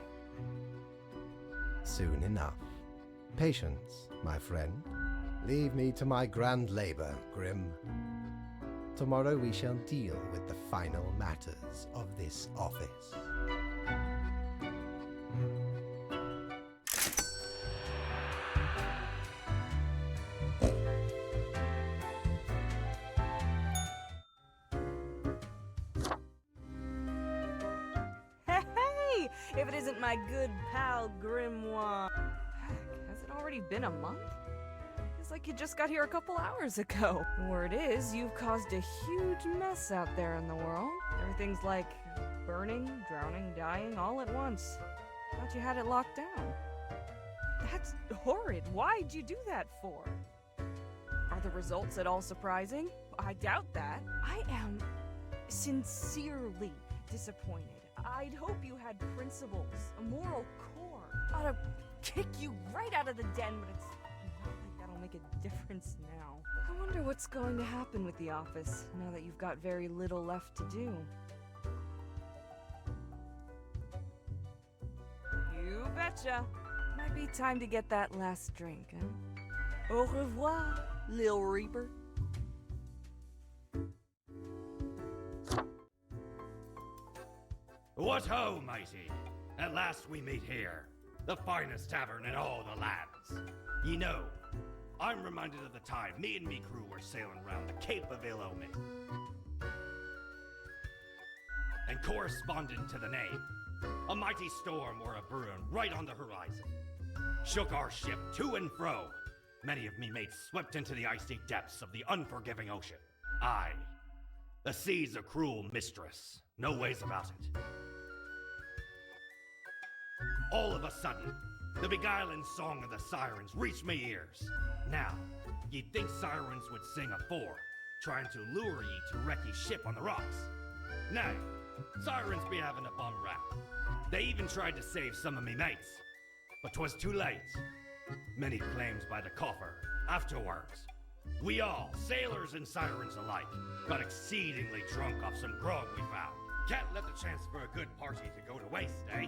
Soon enough. Patience, my friend. Leave me to my grand labor, Grim. Tomorrow we shall deal with the final matters of this office. Hey! If it isn't my good pal Grimoire. Heck, has it already been a month? It's like you just got here a couple hours ago. Word is, you've caused a huge mess out there in the world. Everything's like burning, drowning, dying all at once. Thought you had it locked down. That's horrid. Why'd you do that for? Are the results at all surprising? I doubt that. I am sincerely disappointed. I'd hope you had principles, a moral core. Ought to kick you right out of the den, but it's not like that'll make a difference now. I wonder what's going to happen with the office, now that you've got very little left to do. You betcha. Might be time to get that last drink, huh? Au revoir, Lil Reaper. What ho, matey! At last we meet here, the finest tavern in all the lands. You know, I'm reminded of the time me and me crew were sailing around the Cape of Ill Omen. And corresponding to the name, a mighty storm or a brewing right on the horizon. Shook our ship to and fro. Many of me mates swept into the icy depths of the unforgiving ocean. Aye, the sea's a cruel mistress, no ways about it. All of a sudden, the beguiling song of the sirens reached me ears. Now, you'd think sirens would sing afore, trying to lure ye to wreck ye ship on the rocks. Nay, sirens be having a bum rap. They even tried to save some of me mates, but 'twas too late. Many claims by the coffer. Afterwards, we all, sailors and sirens alike, got exceedingly drunk off some grog we found. Can't let the chance for a good party to go to waste, eh?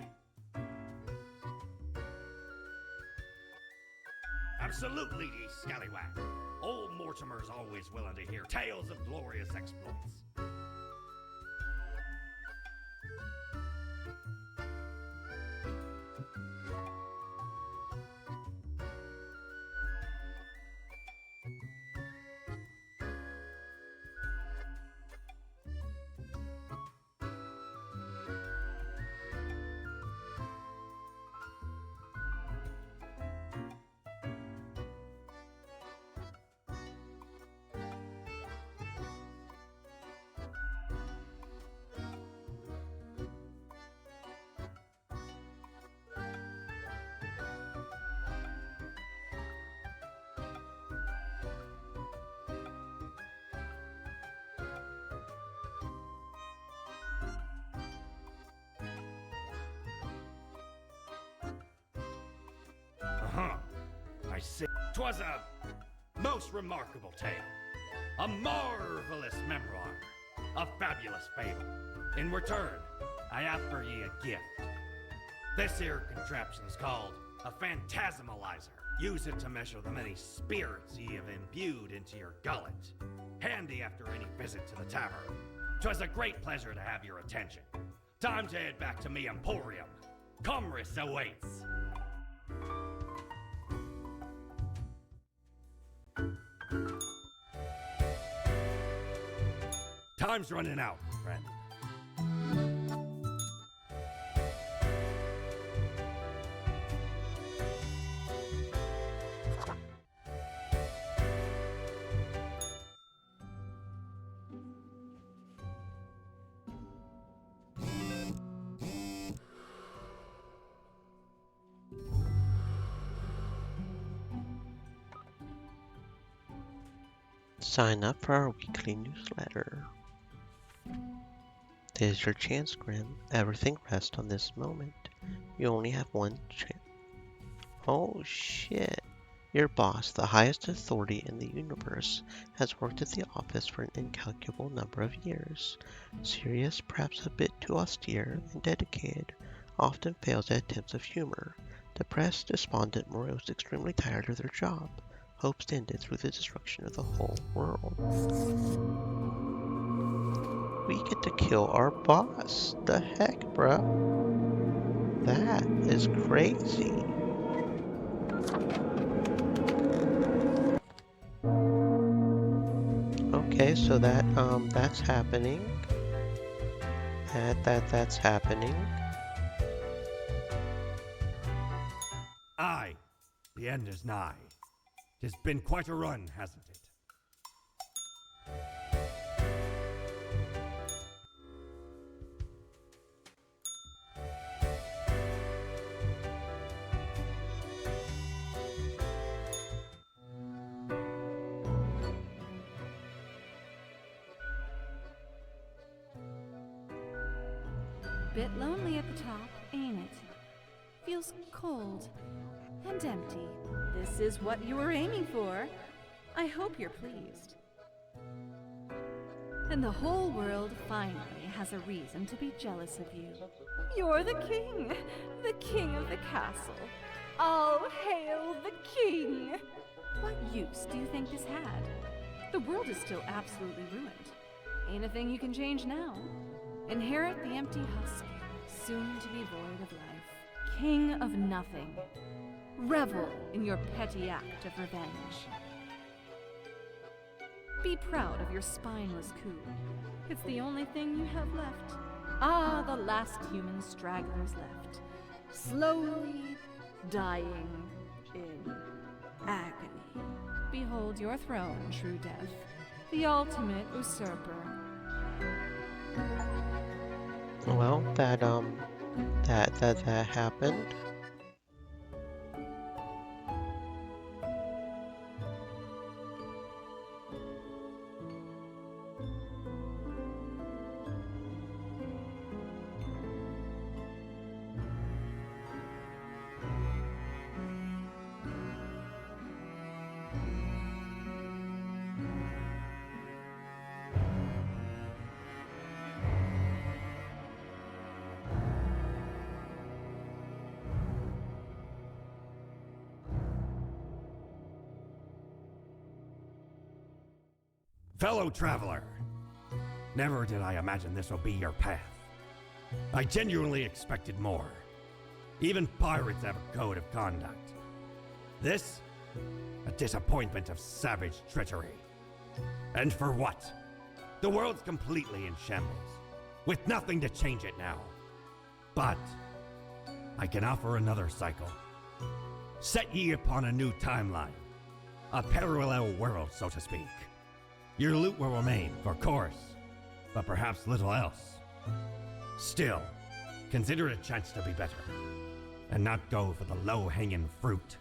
Absolutely, ye scallywag. Old Mortimer's always willing to hear tales of glorious exploits. I say 'twas a most remarkable tale, a marvelous memoir, a fabulous fable. In return, I offer ye a gift. This here contraption's called a phantasmalizer. Use it to measure the many spirits ye have imbued into your gullet. Handy after any visit to the tavern. 'Twas a great pleasure to have your attention. Time to head back to me emporium. Commerce awaits. Time's running out, friend. Sign up for our weekly newsletter. This is your chance, Grim. Everything rests on this moment. You only have one chance. Oh shit. Your boss, the highest authority in the universe, has worked at the office for an incalculable number of years. Serious, perhaps a bit too austere, and dedicated, often fails at attempts of humor. Depressed, despondent, morose, extremely tired of their job. Hopes ended through the destruction of the whole world. We get to kill our boss. The heck, bruh? That is crazy. Okay, so that's happening. That's happening. Aye, the end is nigh. It's been quite a run, hasn't it? Bit lonely at the top, ain't it? Feels cold and empty. This is what you were aiming for. I hope you're pleased. And the whole world finally has a reason to be jealous of you. You're the king of the castle. All hail the king! What use do you think this had? The world is still absolutely ruined. Ain't a thing you can change now. Inherit the empty husk, soon to be void of life. King of nothing. Revel in your petty act of revenge. Be proud of your spineless coup. It's the only thing you have left. Ah, the last human stragglers left. Slowly dying in agony. Behold your throne, true death. The ultimate usurper. Well, that happened. Fellow traveler, never did I imagine this would be your path. I genuinely expected more. Even pirates have a code of conduct. This? A disappointment of savage treachery. And for what? The world's completely in shambles, with nothing to change it now. But I can offer another cycle. Set ye upon a new timeline. A parallel world, so to speak. Your loot will remain, of course, but perhaps little else. Still, consider it a chance to be better, and not go for the low-hanging fruit.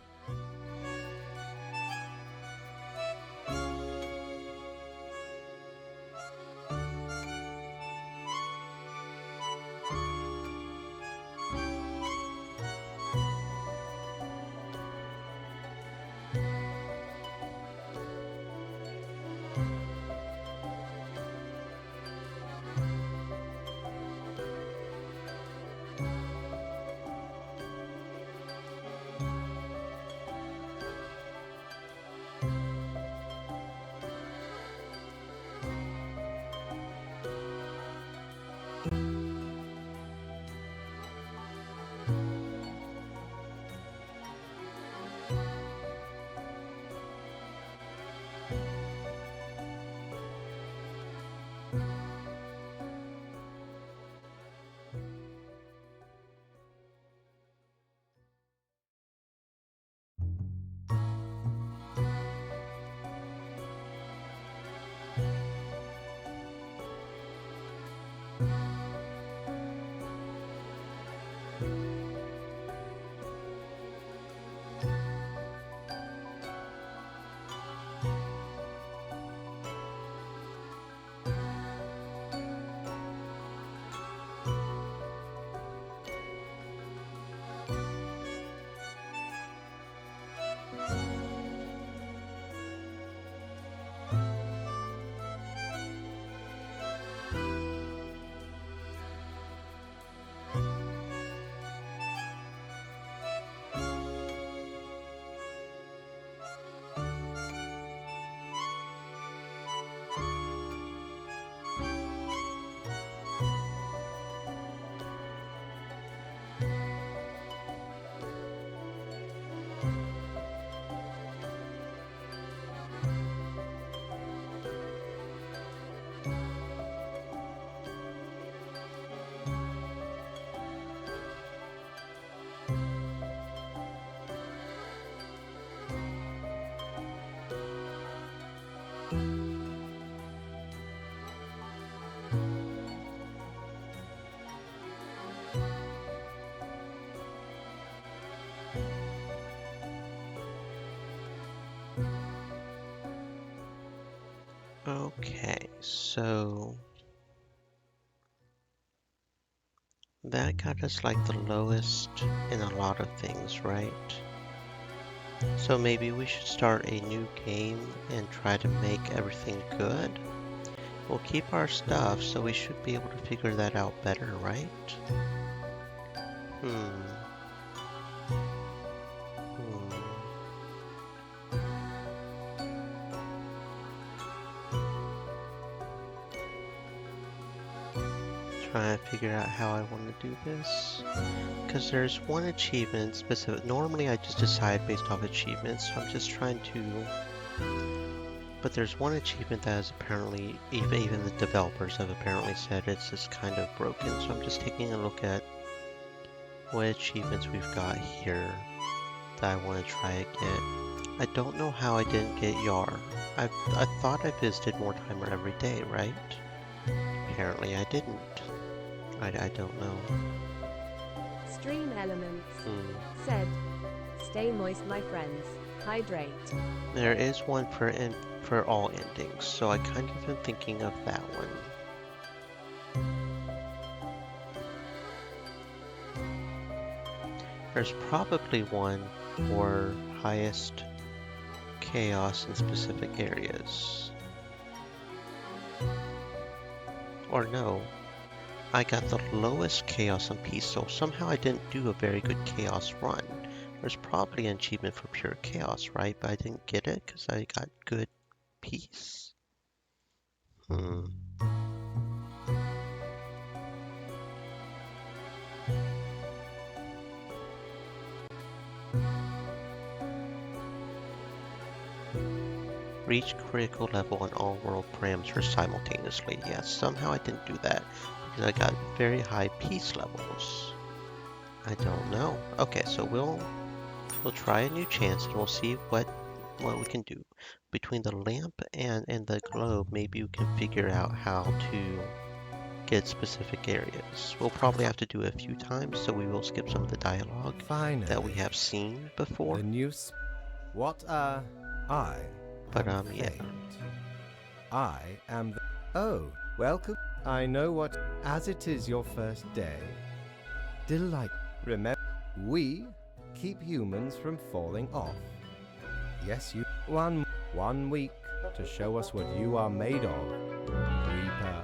Okay, so that got us like the lowest in a lot of things, right? So maybe we should start a new game and try to make everything good. We'll keep our stuff, so we should be able to figure that out better, right? Trying to figure out how I want to do this, because there's one achievement specific. Normally I just decide based off achievements, so I'm just trying to, but there's one achievement that is apparently, even the developers have apparently said it's just kind of broken, so I'm just taking a look at what achievements we've got here that I want to try again. I don't know how I didn't get Yar. I thought I visited Mortimer every day, right? Apparently I didn't. I don't know. Stream Elements said, "Stay moist, my friends. Hydrate." There is one for all endings, so I kind of am thinking of that one. There's probably one for highest chaos in specific areas. Or no. I got the lowest chaos on peace, so somehow I didn't do a very good chaos run. There's probably an achievement for pure chaos, right? But I didn't get it because I got good peace. Reach critical level on all world parameters simultaneously. Yes, somehow I didn't do that because I got very high peace levels. I don't know. Okay, so we'll try a new chance and we'll see what we can do. Between the lamp and the globe, maybe we can figure out how to get specific areas. We'll probably have to do it a few times, so we will skip some of the dialogue that we have seen before. The news. What I? But yeah. I am the. Oh, welcome. I know what. As it is your first day. Delight. Remember, we keep humans from falling off. Yes, you. One week to show us what you are made of, Reaper.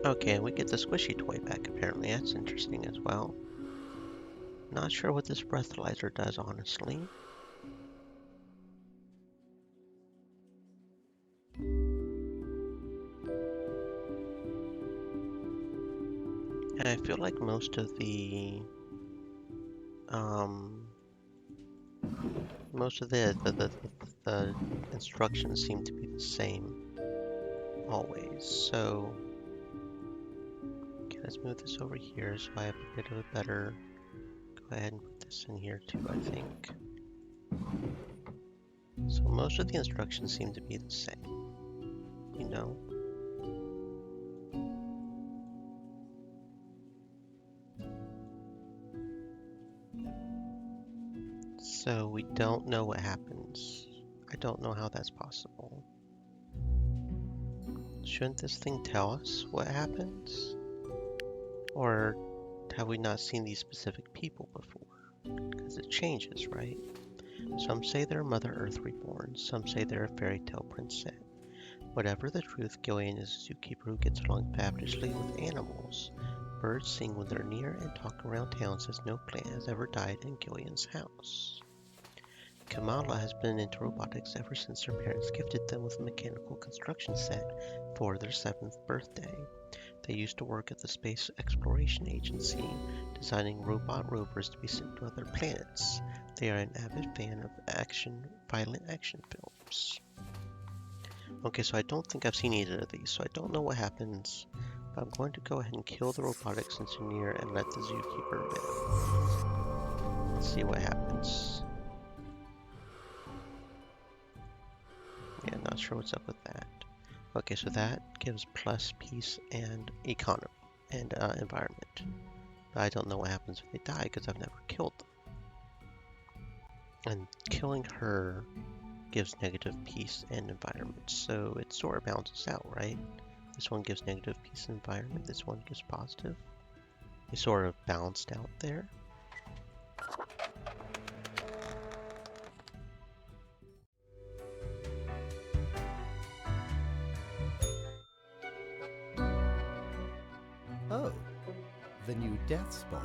Okay, and we get the squishy toy back apparently. That's interesting as well. Not sure what this breathalyzer does, honestly. And I feel like most of the instructions seem to be the same always. So okay, let's move this over here so I have a bit of a better. Go ahead and put this in here too, I think. So most of the instructions seem to be the same, you know. So we don't know what happens. I don't know how that's possible. Shouldn't this thing tell us what happens? Or have we not seen these specific people before? Because it changes, right? Some say they're Mother Earth reborn, some say they're a fairy tale princess. Whatever the truth, Gillian is a zookeeper who gets along fabulously with animals. Birds sing when they're near, and talk around town says no plant has ever died in Gillian's house. Kamala has been into robotics ever since her parents gifted them with a mechanical construction set for their 7th birthday. They used to work at the Space Exploration Agency, designing robot rovers to be sent to other planets. They are an avid fan of violent action films. Okay, so I don't think I've seen either of these, so I don't know what happens. But I'm going to go ahead and kill the robotic engineer and let the zookeeper live. Let's see what happens. Yeah, not sure what's up with that. Okay, so that gives plus peace and economy and environment. But I don't know what happens if they die because I've never killed them. And killing her gives negative peace and environment, so it sort of balances out, right? This one gives negative peace and environment, this one gives positive. They sort of balanced out there. Oh, the new Death Spawn.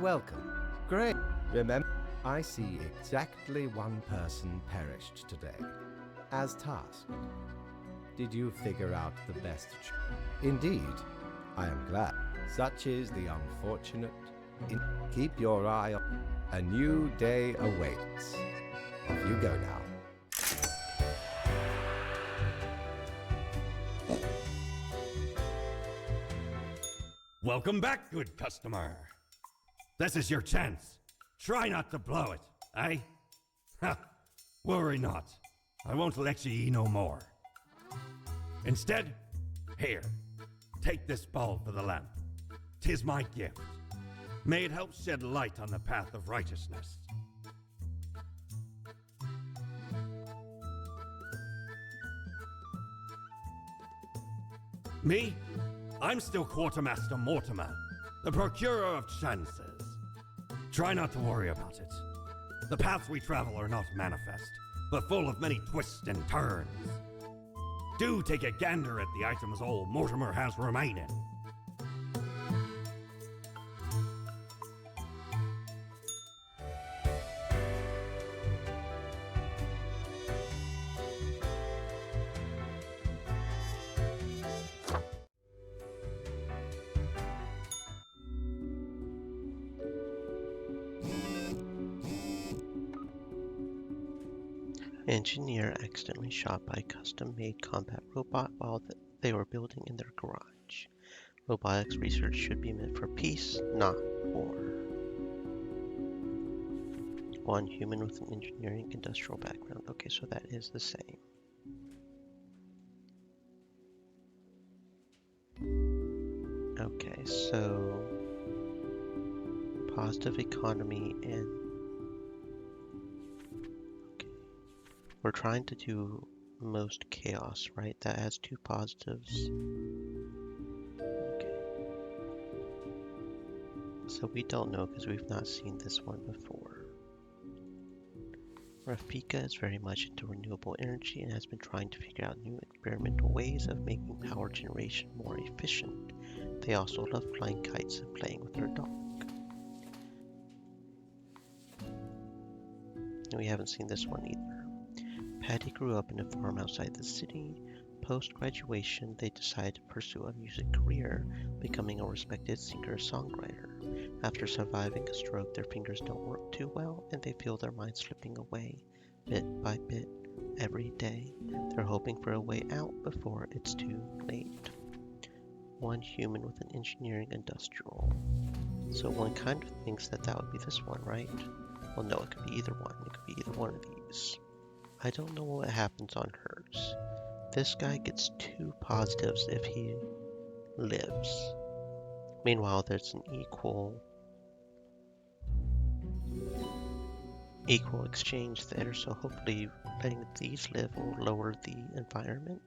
Welcome. Great. Remember, I see exactly one person perished today, as tasked. Did you figure out the best Indeed, I am glad. Such is the unfortunate. Keep your eye on. A new day awaits. Off you go now. Welcome back, good customer. This is your chance. Try not to blow it, eh? Ha! Worry not. I won't let you eat no more. Instead, here, take this bulb for the lamp. 'Tis my gift. May it help shed light on the path of righteousness. Me? I'm still Quartermaster Mortimer, the procurer of chances. Try not to worry about it. The paths we travel are not manifest, but full of many twists and turns. Do take a gander at the items old Mortimer has remaining. Engineer accidentally shot by a custom-made combat robot while they were building in their garage. Robotics research should be meant for peace, not war. One human with an engineering industrial background. Okay, so that is the same. Okay, so positive economy and we're trying to do most chaos, right? That has 2 positives. Okay. So we don't know because we've not seen this one before. Rafika is very much into renewable energy and has been trying to figure out new experimental ways of making power generation more efficient. They also love flying kites and playing with their dog. And we haven't seen this one either. Patty grew up in a farm outside the city. Post-graduation, they decided to pursue a music career, becoming a respected singer-songwriter. After surviving a stroke, their fingers don't work too well, and they feel their minds slipping away, bit by bit, every day. They're hoping for a way out before it's too late. One human with an engineering industrial. So one kind of thinks that would be this one, right? Well, no, it could be either one. It could be either one of these. I don't know what happens on hers. This guy gets 2 positives if he lives. Meanwhile, there's an equal exchange there, so hopefully letting these live will lower the environment.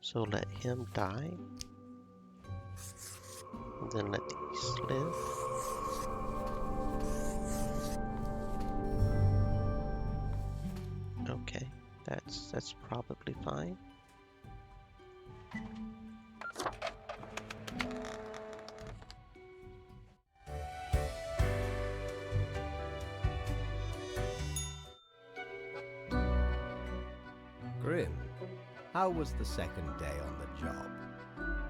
So let him die. And then let these live. Okay, that's probably fine. Grim, how was the second day on the job?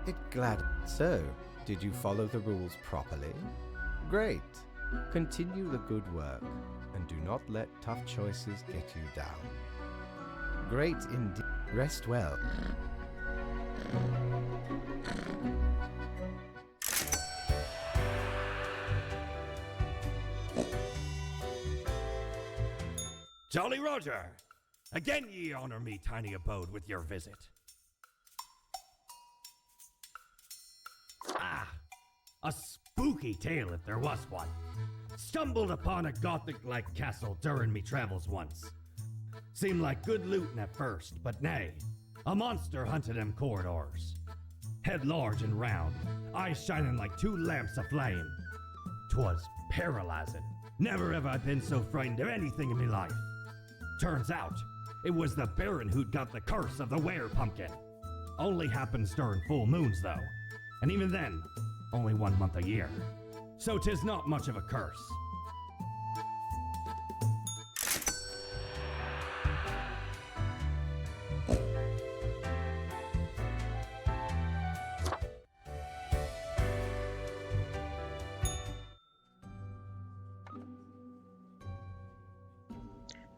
It glad. So, did you follow the rules properly? Great. Continue the good work, and do not let tough choices get you down. Great indeed. Rest well. Jolly Roger! Again ye honor me tiny abode with your visit. Ah, a spooky tale if there was one. Stumbled upon a Gothic-like castle during me travels once. Seemed like good looting at first, but nay, a monster hunted them corridors. Head large and round, eyes shining like 2 lamps aflame. 'Twas paralyzing. Never have I been so frightened of anything in me life. Turns out, it was the Baron who'd got the curse of the were-pumpkin. Only happens during full moons, though. And even then, only 1 month a year. So 'tis not much of a curse.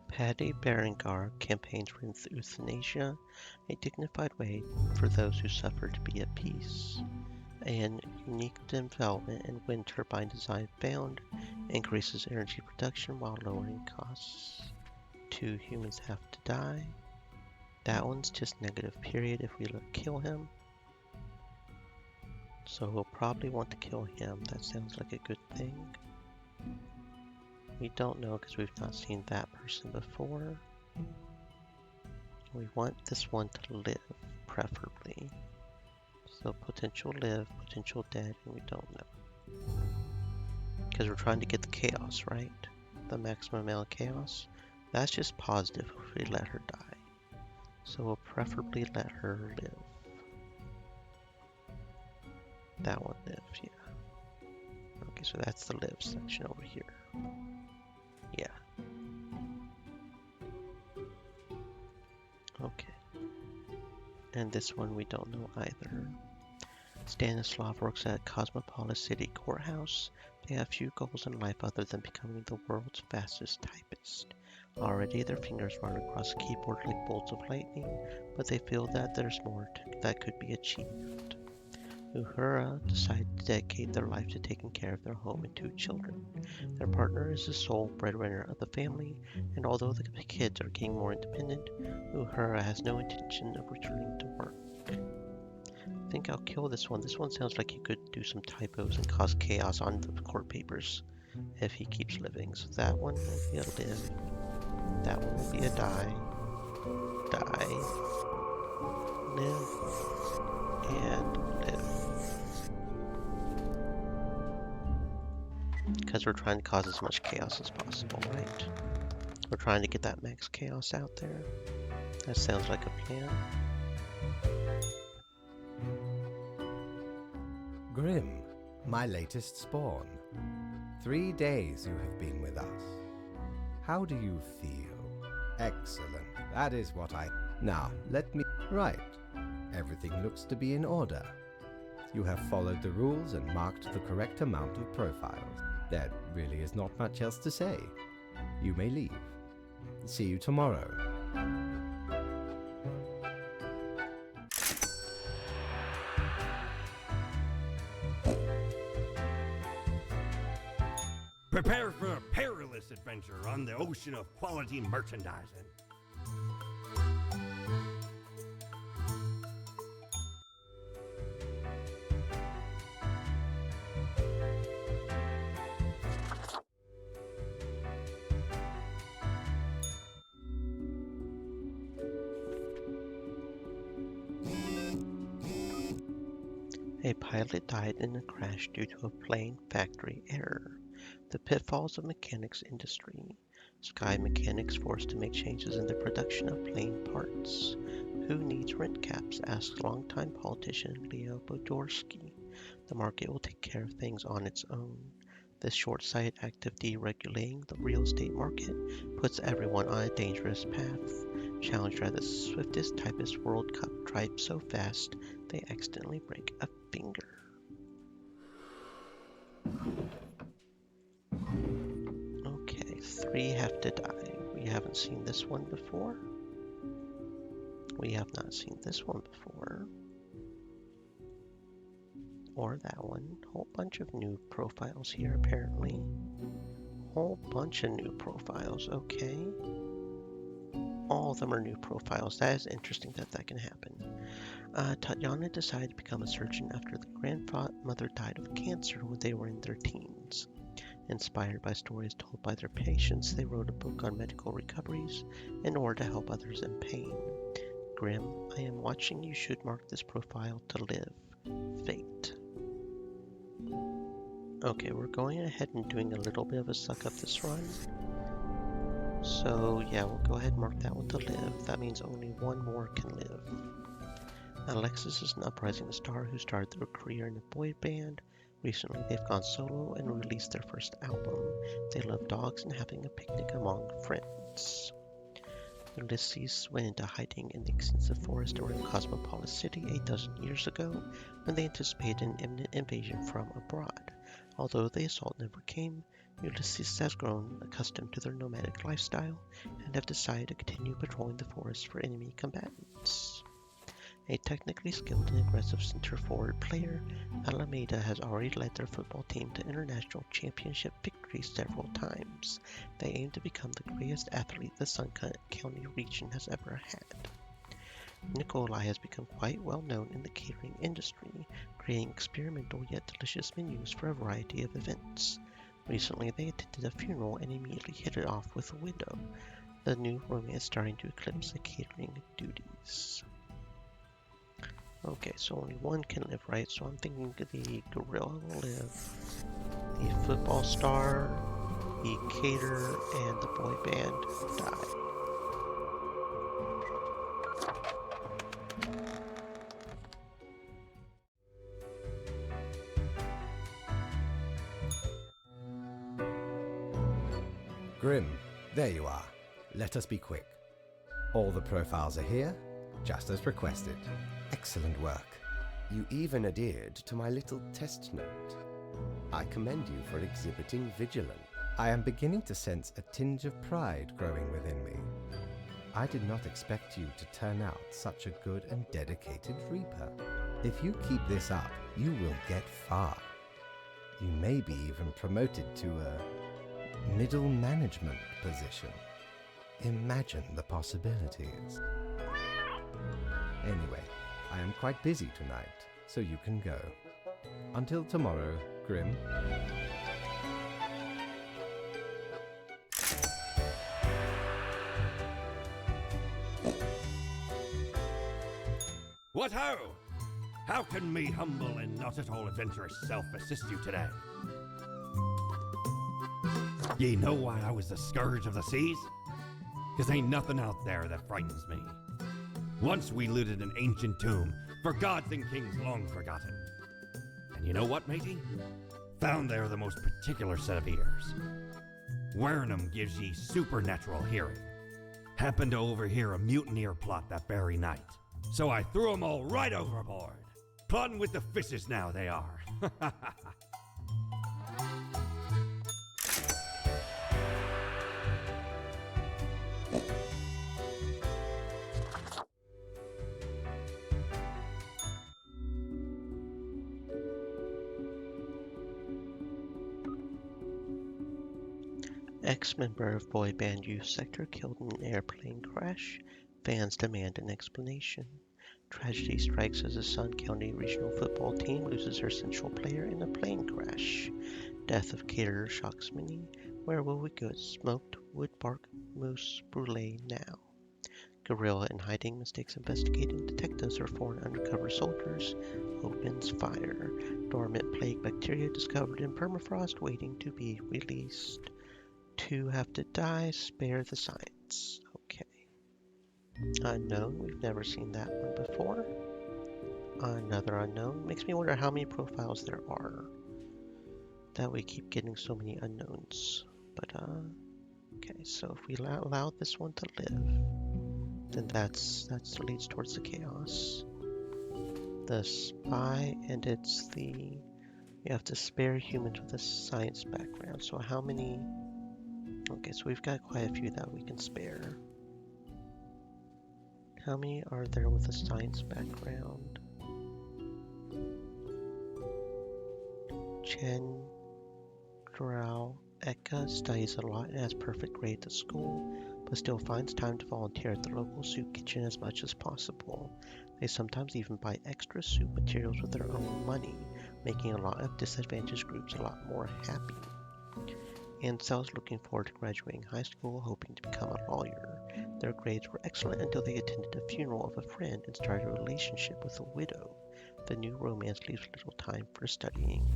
Paddy Berengar campaigns for euthanasia, a dignified way for those who suffer to be at peace. An unique development in wind turbine design found increases energy production while lowering costs. 2 humans have to die. That one's just negative period if we kill him. So we'll probably want to kill him. That sounds like a good thing. We don't know because we've not seen that person before. We want this one to live, preferably. So potential live, potential dead, and we don't know. Because we're trying to get the chaos, right? The maximum amount of chaos. That's just positive if we let her die. So we'll preferably let her live. That one live, yeah. Okay, so that's the live section over here. Yeah. Okay. And this one we don't know either. Stanislav works at Cosmopolis City Courthouse. They have few goals in life other than becoming the world's fastest typist. Already their fingers run across the keyboard like bolts of lightning, but they feel that there's more that could be achieved. Uhura decide to dedicate their life to taking care of their home and 2 children. Their partner is the sole breadwinner of the family, and although the kids are getting more independent, Uhura has no intention of returning to work. I think I'll kill this one. This one sounds like he could do some typos and cause chaos on the court papers if he keeps living. So that one will be a live. That one will be a die. Die. Live. And live. Because we're trying to cause as much chaos as possible, right? We're trying to get that max chaos out there. That sounds like a plan. Grim, my latest spawn. 3 days you have been with us. How do you feel? Excellent. That is what I... Now, let me... Right. Everything looks to be in order. You have followed the rules and marked the correct amount of profiles. There really is not much else to say. You may leave. See you tomorrow. Prepare for a perilous adventure on the ocean of quality merchandising. A pilot died in a crash due to a plane factory error. The pitfalls of mechanics industry. Sky Mechanics forced to make changes in the production of plane parts. Who needs rent caps? Asks longtime politician Leo Bodorsky. The market will take care of things on its own. This short-sighted act of deregulating the real estate market puts everyone on a dangerous path. Challenged by the swiftest typist World Cup drive so fast they accidentally break a finger. Okay, 3 have to die. We haven't seen this one before. We have not seen this one before. Or that one. Whole bunch of new profiles here apparently. Whole bunch of new profiles, okay. All of them are new profiles. That is interesting that that can happen. Tatiana decided to become a surgeon after the grandmother died of cancer when they were in their teens. Inspired by stories told by their patients, they wrote a book on medical recoveries in order to help others in pain. Grim, I am watching. You should mark this profile to live. Fate. Okay, we're going ahead and doing a little bit of a suck up this run. So yeah, we'll go ahead and mark that one to live. That means only one more can live. Alexis is an uprising star who started their career in a boy band. Recently they've gone solo and released their first album. They love dogs and having a picnic among friends. Ulysses went into hiding in the extensive forest around Cosmopolis City 12 years ago when they anticipated an imminent invasion from abroad. Although the assault never came, Ulysses has grown accustomed to their nomadic lifestyle and have decided to continue patrolling the forest for enemy combatants. A technically skilled and aggressive center-forward player, Alameda has already led their football team to international championship victories several times. They aim to become the greatest athlete the Sun County region has ever had. Nikolai has become quite well known in the catering industry, creating experimental yet delicious menus for a variety of events. Recently, they attended a funeral and immediately hit it off with a widow. The new romance starting to eclipse the catering duties. Okay, so only one can live, right? So I'm thinking the gorilla will live, the football star, the caterer, and the boy band die. Grim, there you are. Let us be quick. All the profiles are here, just as requested. Excellent work. You even adhered to my little test note. I commend you for exhibiting vigilance. I am beginning to sense a tinge of pride growing within me. I did not expect you to turn out such a good and dedicated Reaper. If you keep this up, you will get far. You may be even promoted to a middle management position. Imagine the possibilities. Anyway, I am quite busy tonight, so you can go. Until tomorrow, Grim. What ho! How can me humble and not at all adventurous self assist you today? Ye know why I was the scourge of the seas? 'Cause ain't nothing out there that frightens me. Once we looted an ancient tomb for gods and kings long forgotten. And you know what, matey? Found there the most particular set of ears. Wearing 'em gives ye supernatural hearing. Happened to overhear a mutineer plot that very night. So I threw 'em all right overboard. Plotting with the fishes now they are. Ex-member of boy band Youth Sector killed in an airplane crash. Fans demand an explanation. Tragedy strikes as the Sun County Regional Football Team loses their central player in a plane crash. Death of caterer shocks many. Where will we go? Smoked wood bark moose brulee now. Guerrilla in hiding mistakes investigating detectives or foreign undercover soldiers. Opens fire. Dormant plague bacteria discovered in permafrost waiting to be released. 2 have to die. Spare the science. Okay. Unknown. We've never seen that one before. Another unknown. Makes me wonder how many profiles there are. That we keep getting so many unknowns. But, okay. So if we allow this one to live, then that leads towards the chaos. The spy, and it's the... You have to spare humans with a science background. So how many... Okay, so we've got quite a few that we can spare. How many are there with a science background? Chen Grau Eka studies a lot and has perfect grades at school, but still finds time to volunteer at the local soup kitchen as much as possible. They sometimes even buy extra soup materials with their own money, making a lot of disadvantaged groups a lot more happy. Ansel's looking forward to graduating high school, hoping to become a lawyer. Their grades were excellent until they attended a funeral of a friend and started a relationship with a widow. The new romance leaves little time for studying.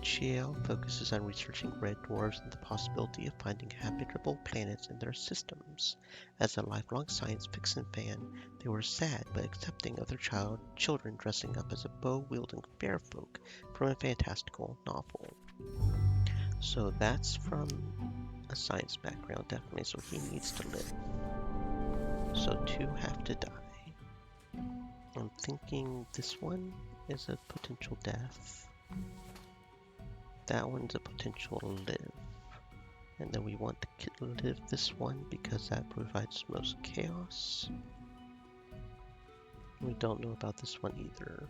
Chiel focuses on researching red dwarfs and the possibility of finding habitable planets in their systems. As a lifelong science fiction fan, they were sad but accepting of their children dressing up as a bow-wielding fair folk from a fantastical novel. So that's from a science background, definitely, so he needs to live. So 2 have to die. I'm thinking this one is a potential death. That one's a potential live. And then we want to live this one because that provides most chaos. We don't know about this one either.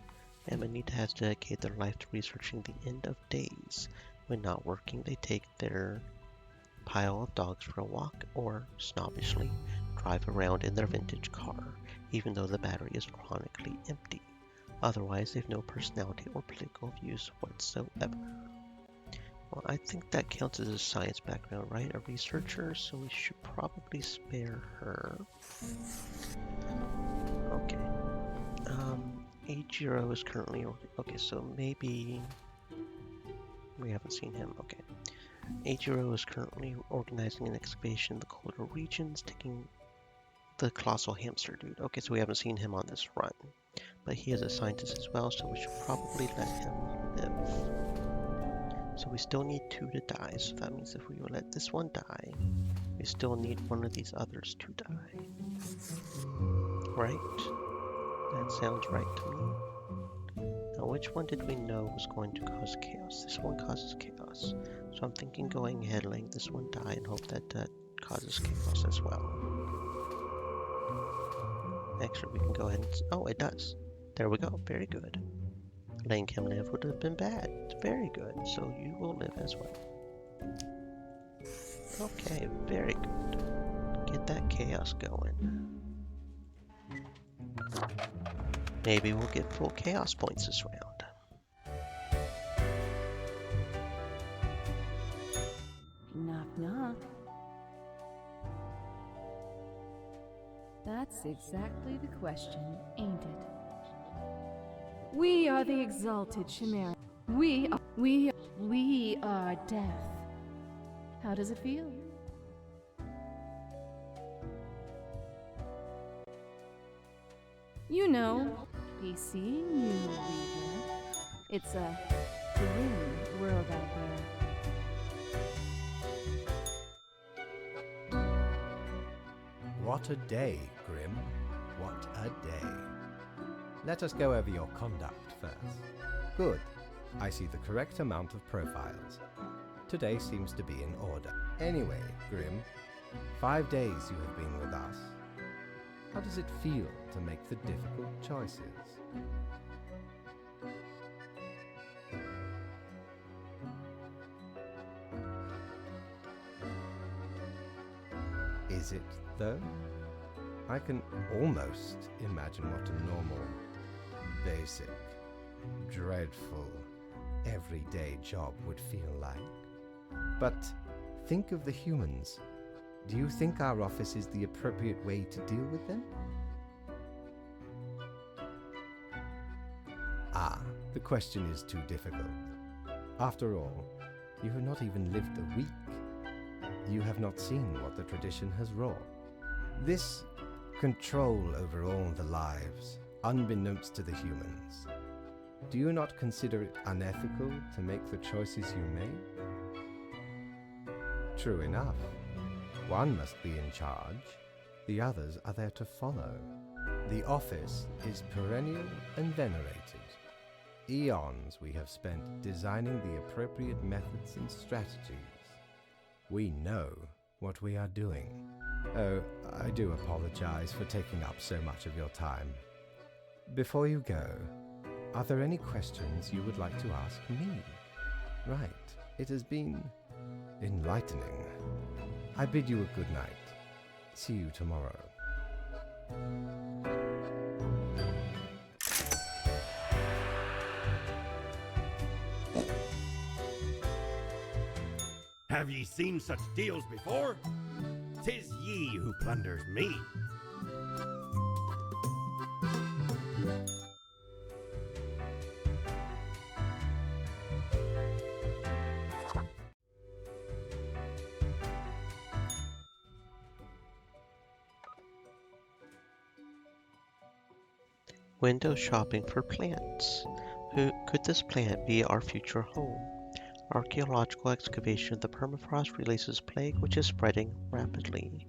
Amanita has dedicated their life to researching the end of days. When not working, they take their pile of dogs for a walk or, snobbishly, drive around in their vintage car, even though the battery is chronically empty. Otherwise, they've no personality or political views whatsoever. Well, I think that counts as a science background, right? A researcher, so we should probably spare her. Okay. Eiichiro is currently... Okay, so maybe... We haven't seen him. Okay. Eiichiro is currently organizing an excavation in the colder regions, taking the colossal hamster dude. Okay, so we haven't seen him on this run. But he is a scientist as well, so we should probably let him live. So So we still need 2 to die. So that means if we let this one die, we still need one of these others to die. Right? That sounds right to me. Now, which one did we know was going to cause chaos? This one causes chaos. So I'm thinking going ahead, letting this one die, and hope that that causes chaos as well. Actually, we can go ahead and... Oh, it does. There we go. Very good. Letting him live would have been bad. Very good. So you will live as well. Okay, very good. Get that chaos going. Maybe we'll get full chaos points this round. Knock, knock. That's exactly the question, ain't it? We are the exalted Chimera. We are death. How does it feel? You know, he's seeing you, reader. It's a grim world out there. What a day, Grim. What a day. Let us go over your conduct first. Good. I see the correct amount of profiles. Today seems to be in order. Anyway, Grim, 5 days you have been with us. How does it feel to make the difficult choices? Is it, though? I can almost imagine what a normal, basic, dreadful, everyday job would feel like. But think of the humans. Do you think our office is the appropriate way to deal with them? Ah, the question is too difficult. After all, you have not even lived a week. You have not seen what the tradition has wrought. This control over all the lives, unbeknownst to the humans. Do you not consider it unethical to make the choices you make? True enough. One must be in charge. The others are there to follow. The office is perennial and venerated. Eons we have spent designing the appropriate methods and strategies. We know what we are doing. Oh, I do apologize for taking up so much of your time. Before you go, are there any questions you would like to ask me? Right, it has been enlightening. I bid you a good night. See you tomorrow. Have ye seen such deals before? 'Tis ye who plunders me. Window shopping for plants. Could this plant be our future home? Archaeological excavation of the permafrost releases plague which is spreading rapidly.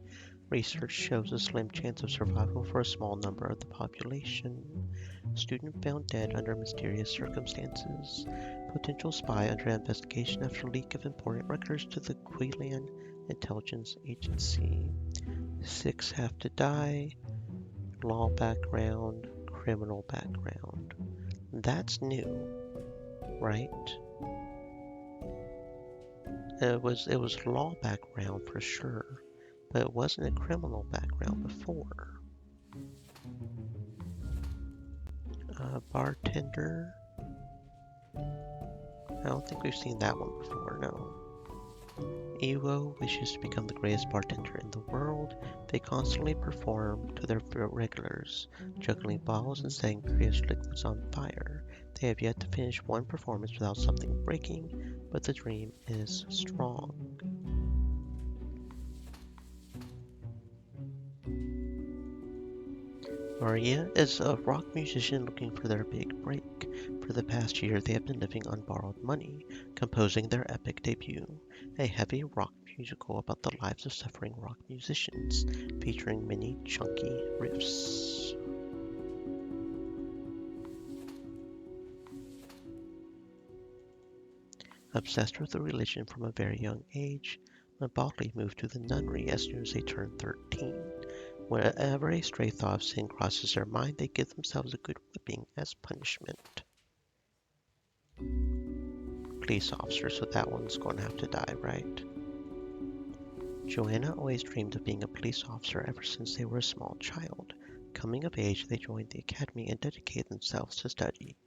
Research shows a slim chance of survival for a small number of the population. Student found dead under mysterious circumstances. Potential spy under investigation after leak of important records to the Quelan Intelligence Agency. 6 have to die. Law background. Criminal background. That's new, right? It was law background for sure, but it wasn't a criminal background before. Bartender. I don't think we've seen that one before, no. Ewo wishes to become the greatest bartender in the world. They constantly perform to their regulars, juggling bottles and setting various liquids on fire. They have yet to finish one performance without something breaking, but the dream is strong. Maria is a rock musician looking for their big break. For the past year, they have been living on borrowed money, composing their epic debut, a heavy rock musical about the lives of suffering rock musicians, featuring many chunky riffs. Obsessed with the religion from a very young age, Mabaldi moved to the nunnery as soon as they turned 13. Whenever a stray thought of sin crosses their mind, they give themselves a good whipping as punishment. Police officer, so that one's going to have to die, right? Joanna always dreamed of being a police officer ever since they were a small child. Coming of age, they joined the academy and dedicated themselves to study.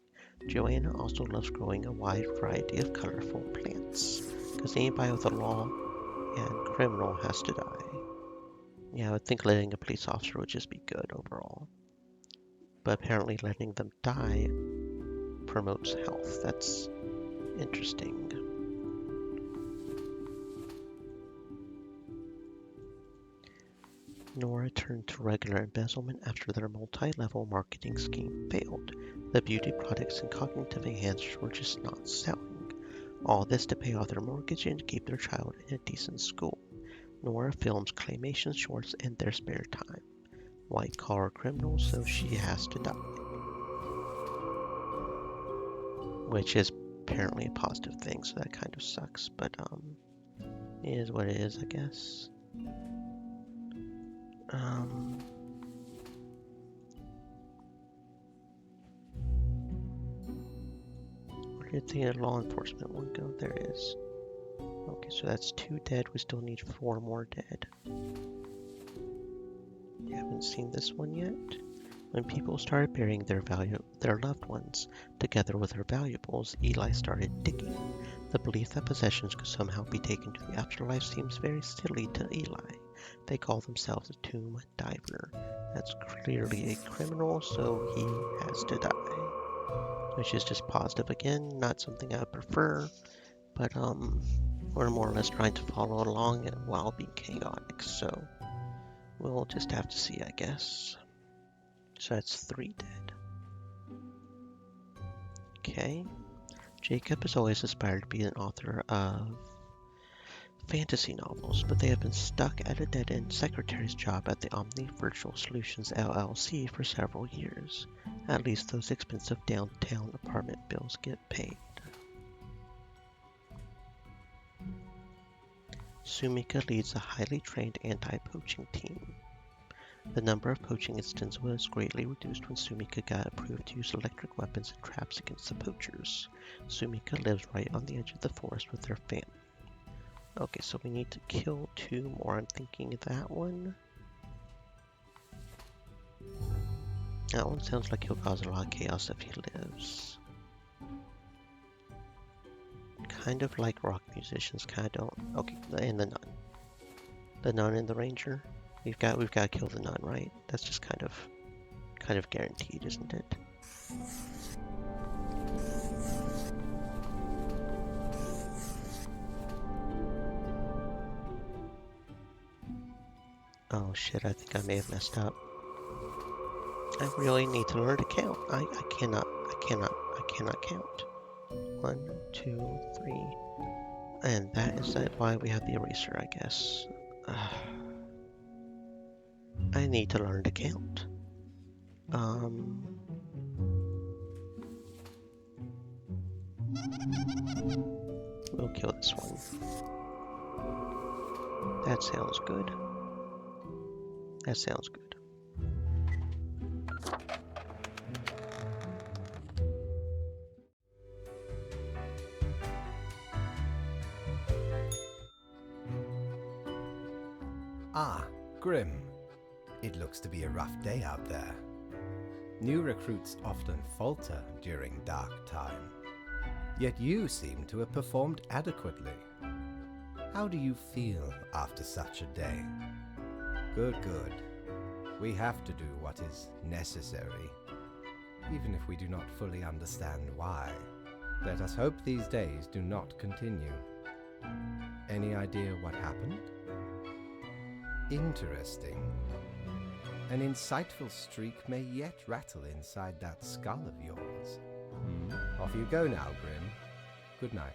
Joanna also loves growing a wide variety of colorful plants, because anybody with a law and criminal has to die. Yeah, I would think letting a police officer would just be good overall. But apparently letting them die promotes health. That's interesting. Nora turned to regular embezzlement after their multi-level marketing scheme failed. The beauty products and cognitive enhancers were just not selling. All this to pay off their mortgage and keep their child in a decent school. Nora films claymation shorts in their spare time. White-collar criminal, so she has to die. Which is apparently a positive thing, so that kind of sucks, but it is what it is, I guess. Where did the law enforcement one go? There it is. Okay, so that's 2 dead. We still need 4 more dead. You haven't seen this one yet? When people started burying their loved ones together with their valuables, Eli started digging. The belief that possessions could somehow be taken to the afterlife seems very silly to Eli. They call themselves a tomb diver. That's clearly a criminal, so he has to die. Which is just positive again, not something I would prefer, but we're more or less trying to follow along while being chaotic, so we'll just have to see, I guess. So that's 3 dead. Okay. Jacob has always aspired to be an author of fantasy novels, but they have been stuck at a dead-end secretary's job at the Omni Virtual Solutions LLC for several years. At least those expensive downtown apartment bills get paid. Sumika leads a highly trained anti-poaching team. The number of poaching incidents was greatly reduced when Sumika got approved to use electric weapons and traps against the poachers. Sumika lives right on the edge of the forest with her family. Okay, so we need to kill 2 more. I'm thinking that one. That one sounds like he'll cause a lot of chaos if he lives. Kind of like rock musicians, kind of don't. Okay, and the nun. The nun and the ranger. We've got to kill the nun, right? That's just kind of guaranteed, isn't it? Oh shit, I think I may have messed up. I really need to learn to count. I cannot count. 1, 2, 3. And that is why we have the eraser, I guess. I need to learn to count. We'll kill this one. That sounds good. That sounds good. Ah, Grim. It looks to be a rough day out there. New recruits often falter during dark time. Yet you seem to have performed adequately. How do you feel after such a day? Good, good. We have to do what is necessary, even if we do not fully understand why. Let us hope these days do not continue. Any idea what happened? Interesting. An insightful streak may yet rattle inside that skull of yours. Off you go now, Grim. Good night.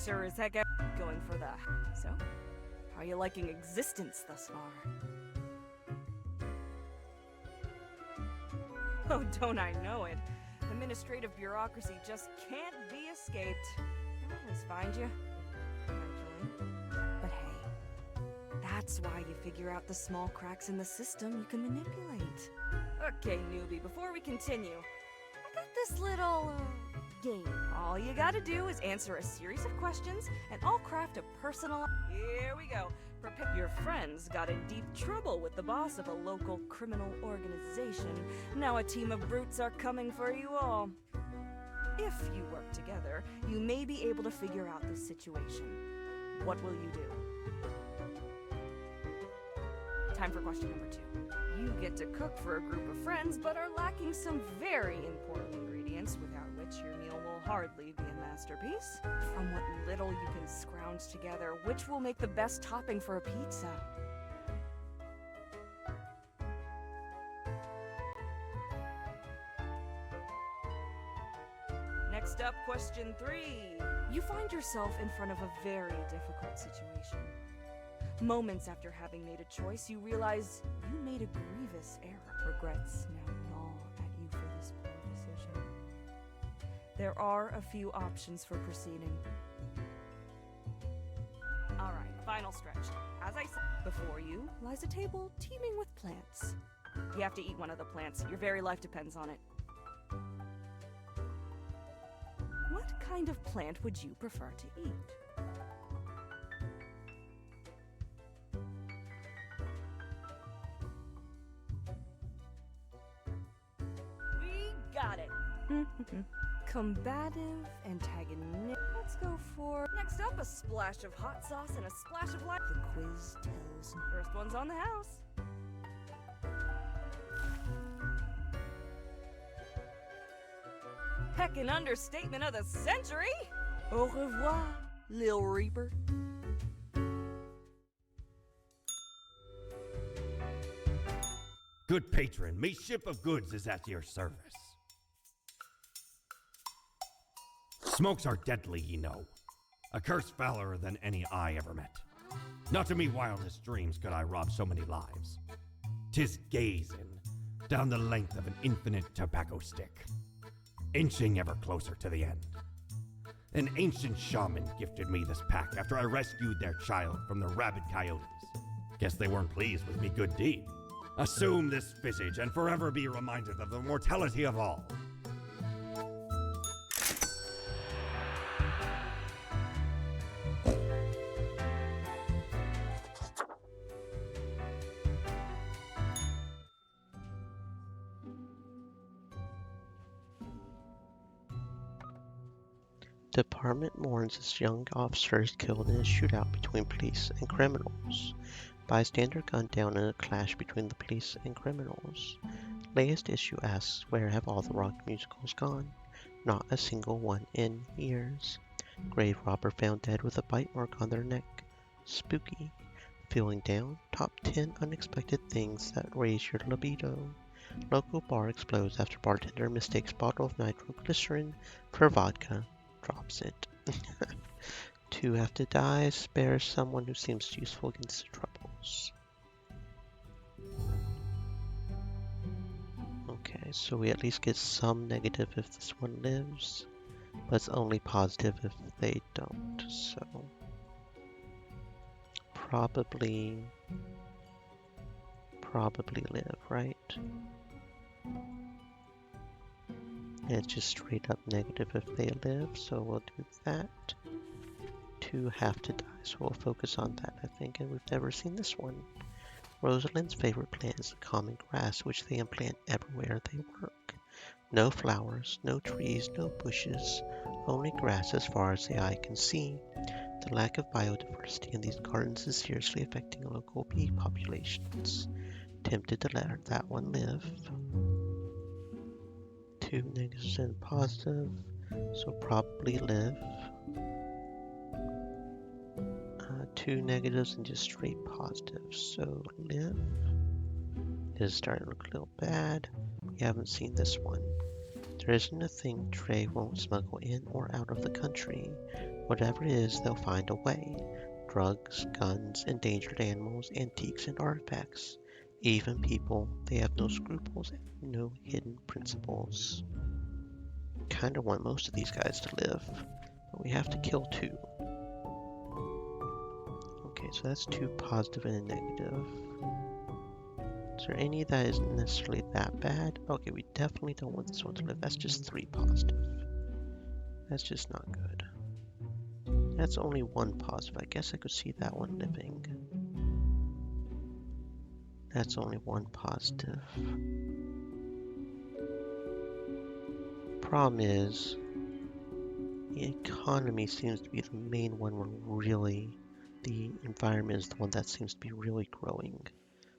Sure as heck going for the... So, how are you liking existence thus far? Oh, don't I know it. Administrative bureaucracy just can't be escaped. They'll always find you. Eventually. But hey, that's why you figure out the small cracks in the system you can manipulate. Okay, newbie, before we continue, I got this little... game. All you gotta do is answer a series of questions, and I'll craft a personal... Here we go. Your friends got in deep trouble with the boss of a local criminal organization. Now a team of brutes are coming for you all. If you work together, you may be able to figure out this situation. What will you do? Time for question number 2. You get to cook for a group of friends, but are lacking some very important ingredients without which your meal will hardly be a masterpiece. From what little you can scrounge together, which will make the best topping for a pizza? Next up, question 3. You find yourself in front of a very difficult situation. Moments after having made a choice, you realize you made a grievous error. Regrets now gnaw at you for this poor decision. There are a few options for proceeding. Alright, final stretch. As I said, before you lies a table teeming with plants. You have to eat one of the plants. Your very life depends on it. What kind of plant would you prefer to eat? We got it. Combative, antagonistic. Let's go for... Next up, a splash of hot sauce and a splash of lime. The quiz tells... First one's on the house. Heckin' understatement of the century! Au revoir, Lil Reaper. Good patron, me ship of goods is at your service. Smokes are deadly, ye know. A curse fouler than any I ever met. Not to me wildest dreams could I rob so many lives. 'Tis gazing down the length of an infinite tobacco stick, inching ever closer to the end. An ancient shaman gifted me this pack after I rescued their child from the rabid coyotes. Guess they weren't pleased with me good deed. Assume this visage and forever be reminded of the mortality of all. Department mourns its young officers killed in a shootout between police and criminals. Bystander gunned down in a clash between the police and criminals. Latest issue asks, where have all the rock musicals gone? Not a single one in years. Grave robber found dead with a bite mark on their neck. Spooky. Feeling down? Top 10 unexpected things that raise your libido. Local bar explodes after bartender mistakes bottle of nitroglycerin for vodka. Drops it. 2 have to die. Spare someone who seems useful against the troubles. Okay, so we at least get some negative if this one lives, but it's only positive if they don't, so probably live, right? And it's just straight up negative if they live, so we'll do that. 2 have to die, so we'll focus on that, I think, and we've never seen this one. Rosalind's favorite plant is the common grass, which they implant everywhere they work. No flowers, no trees, no bushes, only grass as far as the eye can see. The lack of biodiversity in these gardens is seriously affecting local bee populations. Tempted to let that one live. 2 negatives and positive, so probably live. 2 negatives and just straight positive, so live. It is starting to look a little bad. We haven't seen this one. There isn't a thing Trey won't smuggle in or out of the country. Whatever it is, they'll find a way. Drugs, guns, endangered animals, antiques, and artifacts. Even people, they have no scruples and no hidden principles. Kinda want most of these guys to live, but we have to kill 2. Okay, so that's 2 positive and a negative. Is there any that isn't necessarily that bad? Okay, we definitely don't want this one to live. That's just 3 positive. That's just not good. That's only 1 positive. I guess I could see that one living. That's only 1 positive. Problem is, the economy seems to be the main one where really the environment is the one that seems to be really growing.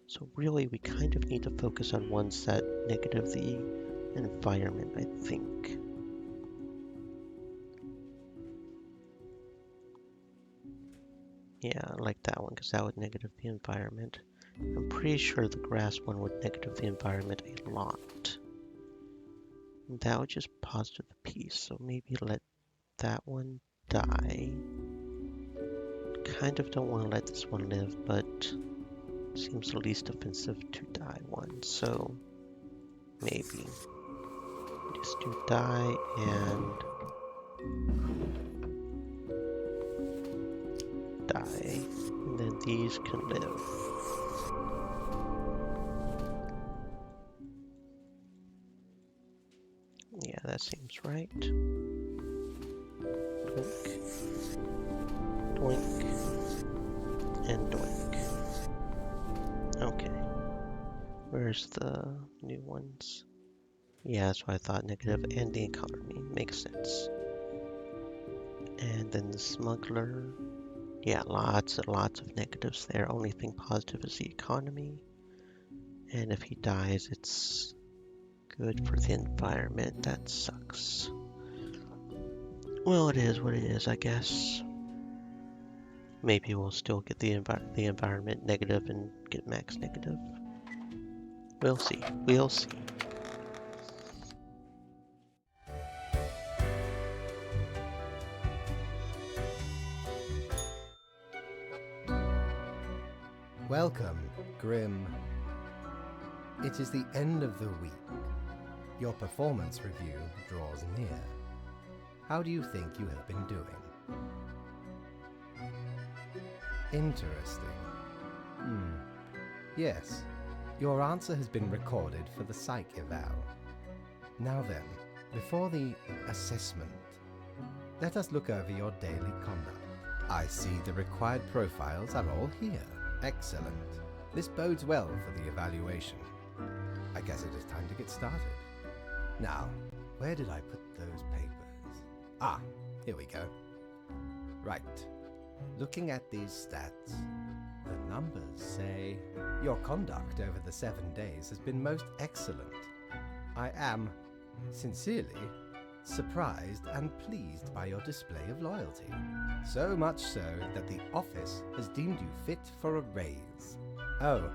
So really, we kind of need to focus on ones that negative the environment, I think. Yeah, I like that one because that would negative the environment. I'm pretty sure the grass one would negative the environment a lot. And that would just positive the peace, so maybe let that one die. Kind of don't want to let this one live, but seems the least offensive to die one, so maybe. Just do die and die, and then these can live. Yeah, that seems right. Doink. Doink. And doink. Okay. Where's the new ones? Yeah, that's what I thought. Negative and the economy. Makes sense. And then the smuggler. Yeah, lots and lots of negatives there. Only thing positive is the economy. And if he dies, it's good for the environment. That sucks. Well, it is what it is, I guess. Maybe we'll still get the environment negative and get max negative. We'll see. We'll see. Welcome, Grim. It is the end of the week. Your performance review draws near. How do you think you have been doing? Interesting. Yes, your answer has been recorded for the psych eval. Now then, before the assessment, let us look over your daily conduct. I see the required profiles are all here. Excellent. This bodes well for the evaluation. I guess it is time to get started. Now, where did I put those papers? Ah, here we go. Right. Looking at these stats, the numbers say your conduct over the 7 days has been most excellent. I am, sincerely, surprised and pleased by your display of loyalty. So much so that the office has deemed you fit for a raise. Oh,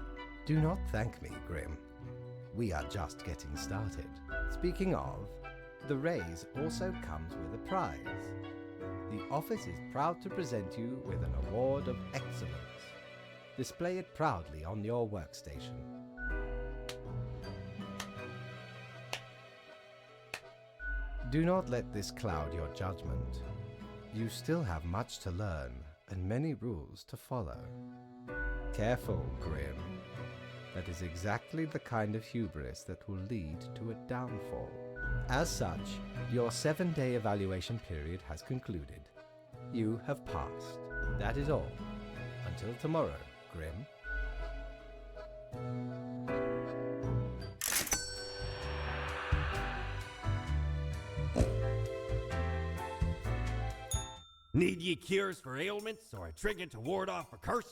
do not thank me, Grim. We are just getting started. Speaking of, the raise also comes with a prize. The office is proud to present you with an award of excellence. Display it proudly on your workstation. Do not let this cloud your judgment. You still have much to learn and many rules to follow. Careful, Grim. That is exactly the kind of hubris that will lead to a downfall. As such, your 7-day evaluation period has concluded. You have passed. That is all. Until tomorrow, Grim. Need ye cures for ailments or a trinket to ward off a curse?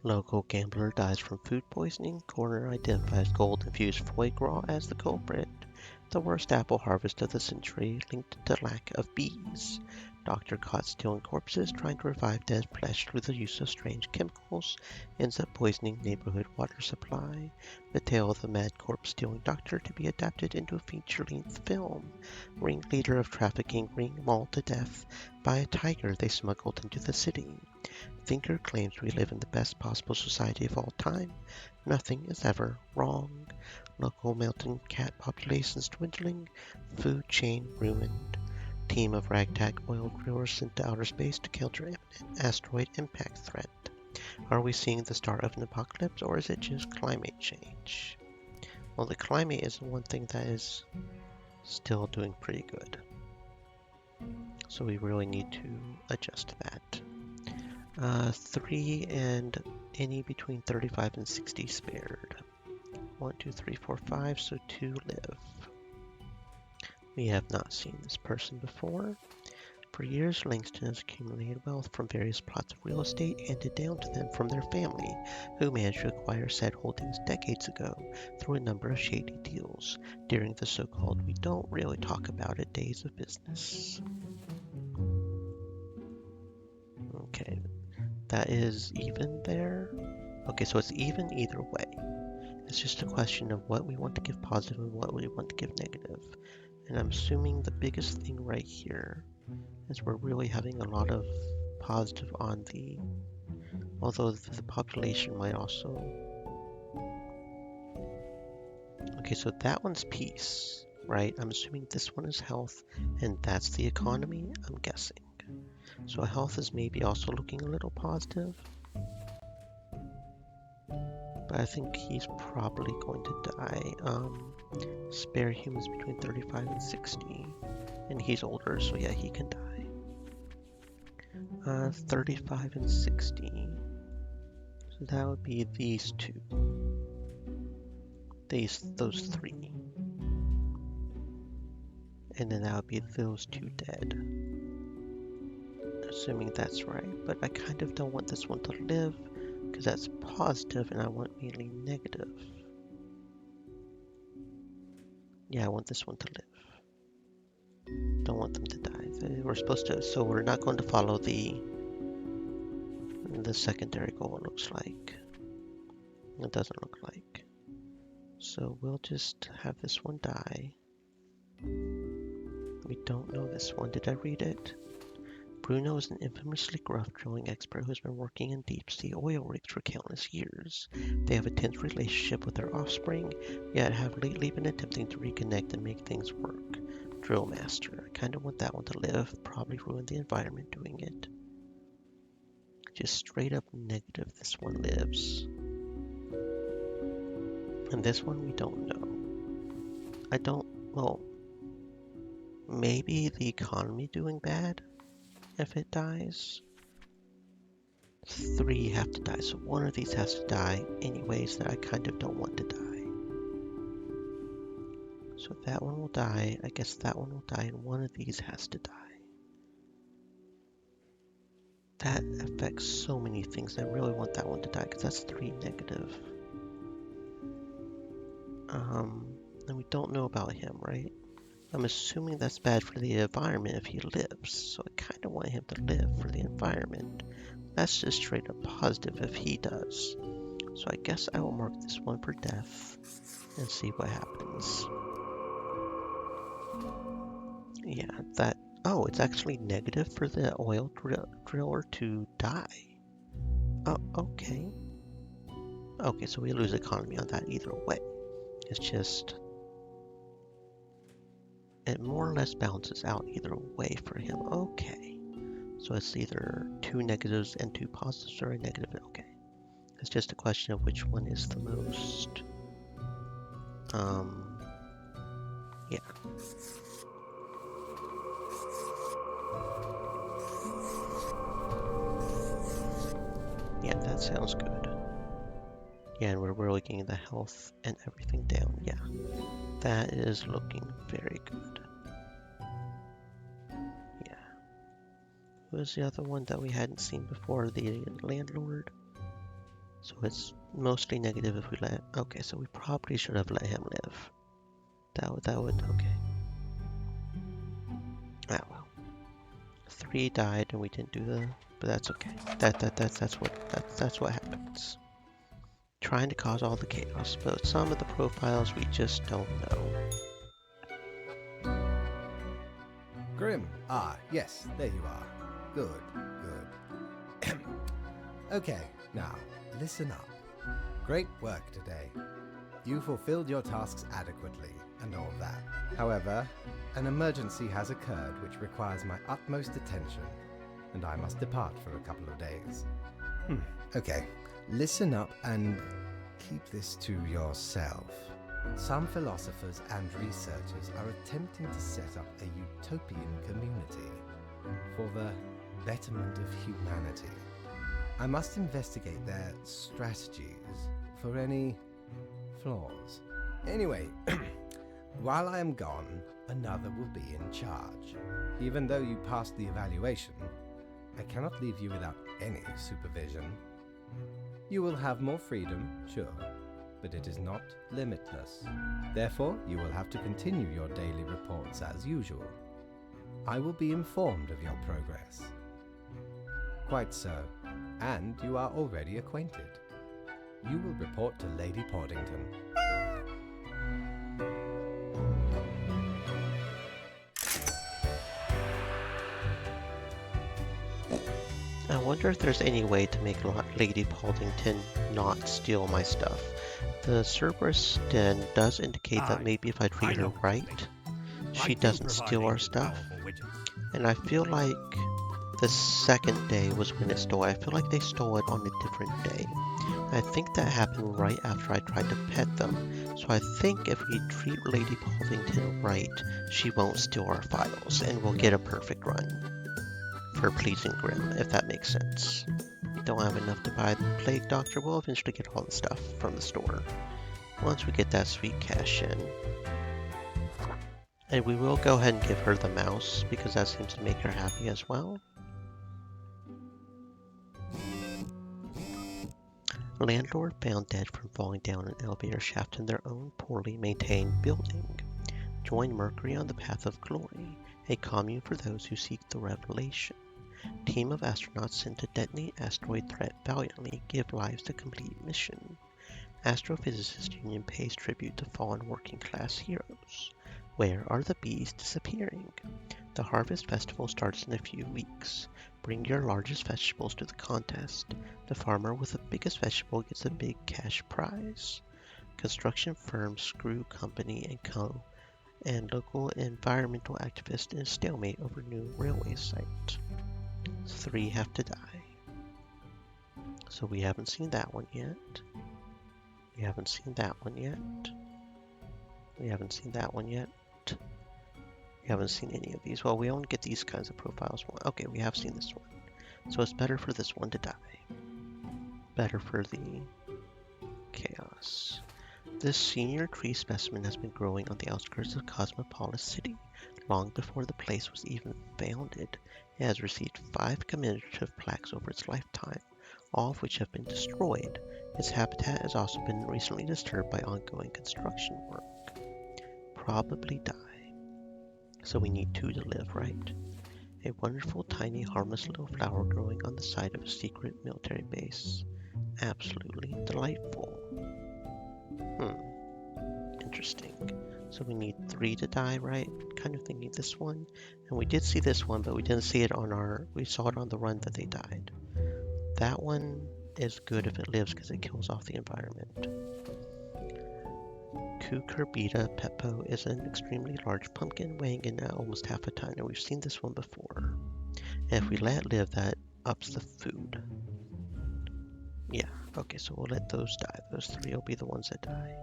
Local gambler dies from food poisoning. Coroner identifies gold-infused foie gras as the culprit. The worst apple harvest of the century, linked to lack of bees. Doctor caught stealing corpses, trying to revive dead flesh through the use of strange chemicals, ends up poisoning neighborhood water supply. The tale of the mad corpse-stealing doctor to be adapted into a feature-length film. Ringleader of trafficking ring mauled to death by a tiger they smuggled into the city. Thinker claims we live in the best possible society of all time. Nothing is ever wrong. Local mountain cat populations dwindling. Food chain ruined. Team of ragtag oil drillers sent to outer space to counter imminent asteroid impact threat. Are we seeing the start of an apocalypse, or is it just climate change? Well, the climate is the one thing that is still doing pretty good. So we really need to adjust that. 3 and any between 35 and 60 spared. 1, 2, 3, 4, 5, so 2 live. We have not seen this person before. For years, Langston has accumulated wealth from various plots of real estate handed down to them from their family, who managed to acquire said holdings decades ago through a number of shady deals during the so-called we don't really talk about it days of business. Okay, that is even there. Okay, so it's even either way. It's just a question of what we want to give positive and what we want to give negative. And I'm assuming the biggest thing right here is we're really having a lot of positive on the, although the population might also. Okay, so that one's peace, right? I'm assuming this one is health, and that's the economy, I'm guessing. So health is maybe also looking a little positive. But I think he's probably going to die. Spare humans between 35 and 60. And he's older, so yeah, he can die. 35 and 60. So that would be these two. Those 3. And then that would be those 2 dead. Assuming that's right, but I kind of don't want this one to live, because that's positive and I want mainly negative. Yeah, I want this one to live. Don't want them to die. We're supposed to, so we're not going to follow the secondary goal, it looks like. It doesn't look like. So we'll just have this one die. We don't know this one. Did I read it? Bruno is an infamously gruff drilling expert who has been working in deep-sea oil rigs for countless years. They have a tense relationship with their offspring, yet have lately been attempting to reconnect and make things work. Drill master. I kind of want that one to live. Probably ruin the environment doing it. Just straight up negative, this one lives. And this one we don't know. Well, maybe the economy doing bad? If it dies, 3 have to die, so one of these has to die anyways that I kind of don't want to die. So that one will die, I guess that one will die, and one of these has to die. That affects so many things. I really want that one to die because that's 3 negative. And we don't know about him, right? I'm assuming that's bad for the environment if he lives, so I kind of want him to live for the environment. That's just straight up positive if he does. So I guess I will mark this one for death and see what happens. Yeah, that... Oh, it's actually negative for the oil driller to die. Oh, okay. Okay, so we lose economy on that either way. It's just... It more or less balances out either way for him. Okay. So it's either 2 negatives and 2 positives or a negative. Okay. It's just a question of which one is the most Yeah. Yeah, that sounds good. Yeah, and we're really getting the health and everything down. Yeah, that is looking very good. Yeah. Who was the other one that we hadn't seen before? The landlord? So it's mostly negative if we let... Okay, so we probably should have let him live. That would... Okay. Ah, well. 3 died and we didn't do the... But that's okay. That's what happens. Trying to cause all the chaos, but some of the profiles we just don't know. Grim. Ah, yes, there you are. Good, good. Okay, now, listen up. Great work today. You fulfilled your tasks adequately, and all that. However, an emergency has occurred which requires my utmost attention, and I must depart for a couple of days. Okay, listen up and keep this to yourself. Some philosophers and researchers are attempting to set up a utopian community for the betterment of humanity. I must investigate their strategies for any flaws. Anyway, while I am gone, another will be in charge. Even though you passed the evaluation, I cannot leave you without any supervision. You will have more freedom, sure, but it is not limitless. Therefore, you will have to continue your daily reports as usual. I will be informed of your progress. Quite so, and you are already acquainted. You will report to Lady Portington. I wonder if there's any way to make Lady Portington not steal my stuff. The Cerberus Den does indicate that maybe if I treat her right, she doesn't steal our stuff. And I feel like the second day was when it stole. I feel like they stole it on a different day. I think that happened right after I tried to pet them. So I think if we treat Lady Portington right, she won't steal our files and we'll get a perfect run for pleasing Grim, if that makes sense. We don't have enough to buy the Plague Doctor. We'll eventually get all the stuff from the store once we get that sweet cash in. And we will go ahead and give her the mouse because that seems to make her happy as well. Landlord found dead from falling down an elevator shaft in their own poorly maintained building. Join Mercury on the path of glory, a commune for those who seek the revelation. Team of astronauts sent to detonate asteroid threat valiantly give lives to complete mission. Astrophysicist Union pays tribute to fallen working class heroes. Where are the bees disappearing? The Harvest Festival starts in a few weeks. Bring your largest vegetables to the contest. The farmer with the biggest vegetable gets a big cash prize. Construction firm Screw Company and Co. and local environmental activists in a stalemate over new railway site. 3 have to die. So we haven't seen that one yet. We haven't seen that one yet. We haven't seen that one yet. We haven't seen any of these. Well, we only get these kinds of profiles. Okay, we have seen this one. So it's better for this one to die. Better for the chaos. This senior tree specimen has been growing on the outskirts of Cosmopolis City long before the place was even founded. It has received 5 commemorative plaques over its lifetime, all of which have been destroyed. Its habitat has also been recently disturbed by ongoing construction work. Probably die. So we need 2 to live, right? A wonderful, tiny, harmless little flower growing on the side of a secret military base. Absolutely delightful. Interesting. So we need 3 to die, right? Kind of thinking this one. And we did see this one, but we didn't see it on our... We saw it on the run that they died. That one is good if it lives because it kills off the environment. Cucurbita pepo is an extremely large pumpkin weighing in at almost half a ton, and we've seen this one before. And if we let it live, that ups the food. Yeah, okay, so we'll let those die. Those 3 will be the ones that die.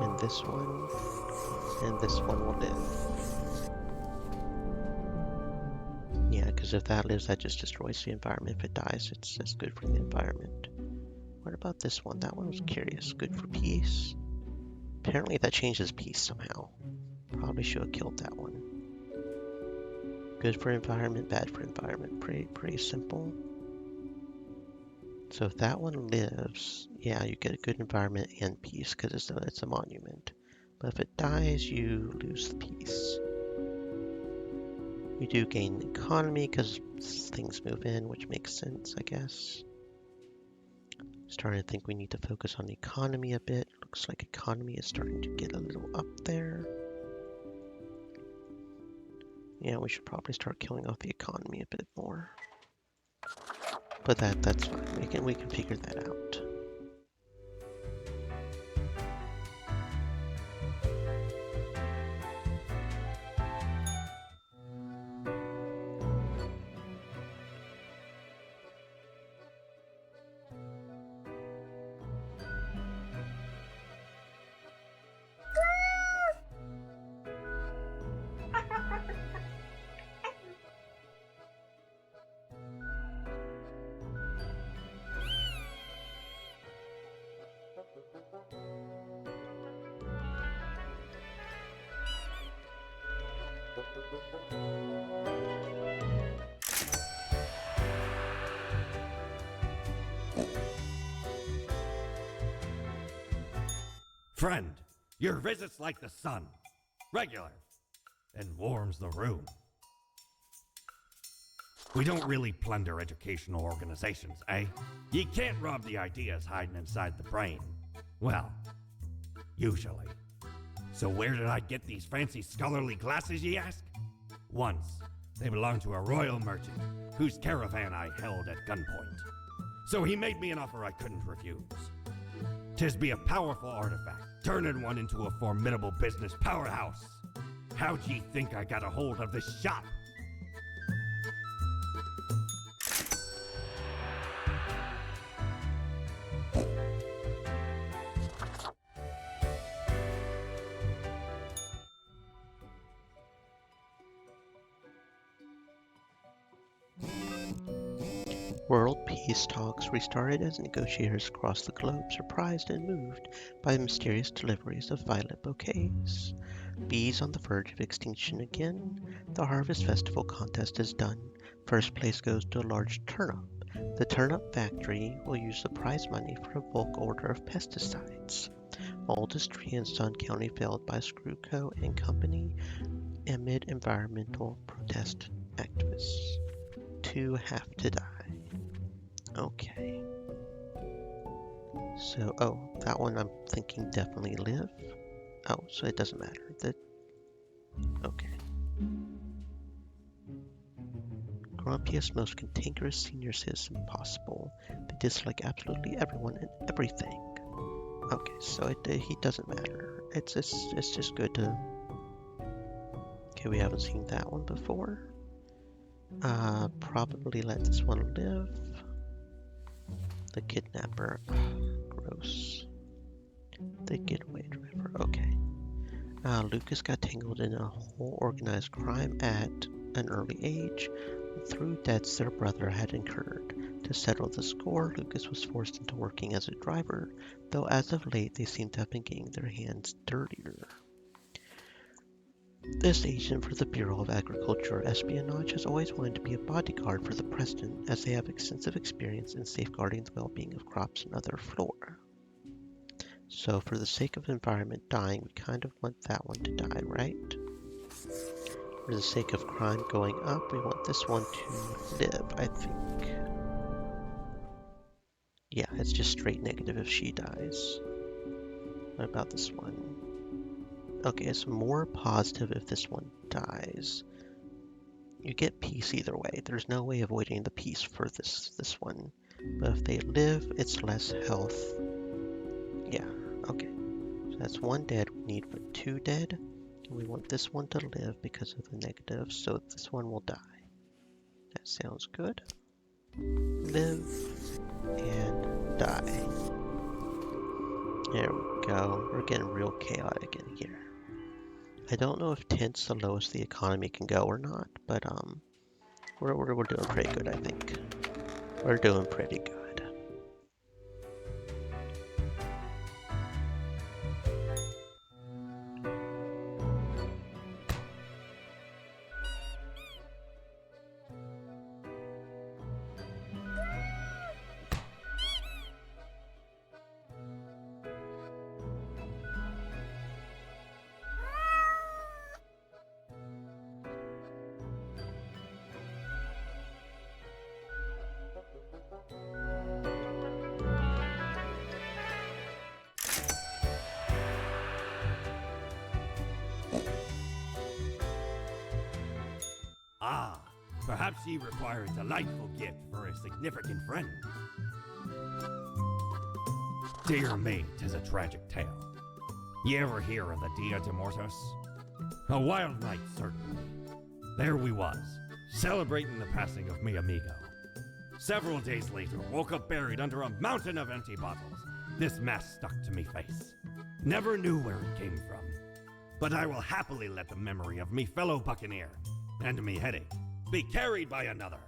And this one will live. Yeah, because if that lives, that just destroys the environment. If it dies, it's good for the environment. What about this one? That one was curious. Good for peace. Apparently that changes peace somehow. Probably should have killed that one. Good for environment, bad for environment. Pretty simple. So if that one lives, yeah, you get a good environment and peace because it's a monument. But if it dies, you lose the peace. We do gain economy because things move in, which makes sense, I guess. Starting to think we need to focus on economy a bit. Looks like economy is starting to get a little up there. Yeah, we should probably start killing off the economy a bit more. But that's fine. We can figure that out. Friend, your visit's like the sun, regular, and warms the room. We don't really plunder educational organizations, eh? You can't rob the ideas hiding inside the brain. Well, usually. So where did I get these fancy scholarly glasses, ye ask? Once, they belonged to a royal merchant, whose caravan I held at gunpoint. So he made me an offer I couldn't refuse. 'Tis be a powerful artifact, turning one into a formidable business powerhouse. How'd ye think I got a hold of this shop? World peace talks restarted as negotiators across the globe surprised and moved by the mysterious deliveries of violet bouquets. Bees on the verge of extinction again. The Harvest Festival contest is done. First place goes to a large turnip. The turnip factory will use the prize money for a bulk order of pesticides. Oldest tree in Sun County felled by Screwco and Company amid environmental protest activists. 2 have to die. Okay. So, that one I'm thinking definitely live. Oh, so it doesn't matter. Okay. Grumpiest, most cantankerous senior citizen possible. They dislike absolutely everyone and everything. Okay, so he doesn't matter. It's just good to... Okay, we haven't seen that one before. Probably let this one live. The kidnapper. Gross. The getaway driver. Okay. Lucas got tangled in a whole organized crime at an early age through debts their brother had incurred. To settle the score, Lucas was forced into working as a driver, though as of late they seem to have been getting their hands dirtier. This agent for the Bureau of Agriculture Espionage has always wanted to be a bodyguard for the president, as they have extensive experience in safeguarding the well-being of crops and other flora. So for the sake of environment dying, we kind of want that one to die, right? For the sake of crime going up, we want this one to live, I think. Yeah, it's just straight negative if she dies. What about this one? Okay, it's more positive if this one dies. You get peace either way. There's no way avoiding the peace for this one. But if they live, it's less health. Yeah, okay. So that's 1 dead. We need 2 dead. And we want this one to live because of the negative, so this one will die. That sounds good. Live and die. go. We're getting real chaotic in here. I don't know if 10's the lowest the economy can go or not, but we're doing pretty good, I think. We're doing pretty good. Ah, perhaps ye require a delightful gift for a significant friend. Dear me, 'tis a tragic tale. Ye ever hear of the Dia de Mortos? A wild night, certainly. There we was, celebrating the passing of mi amigo. Several days later, woke up buried under a mountain of empty bottles. This mass stuck to me face. Never knew where it came from. But I will happily let the memory of me fellow buccaneer and me headache be carried by another.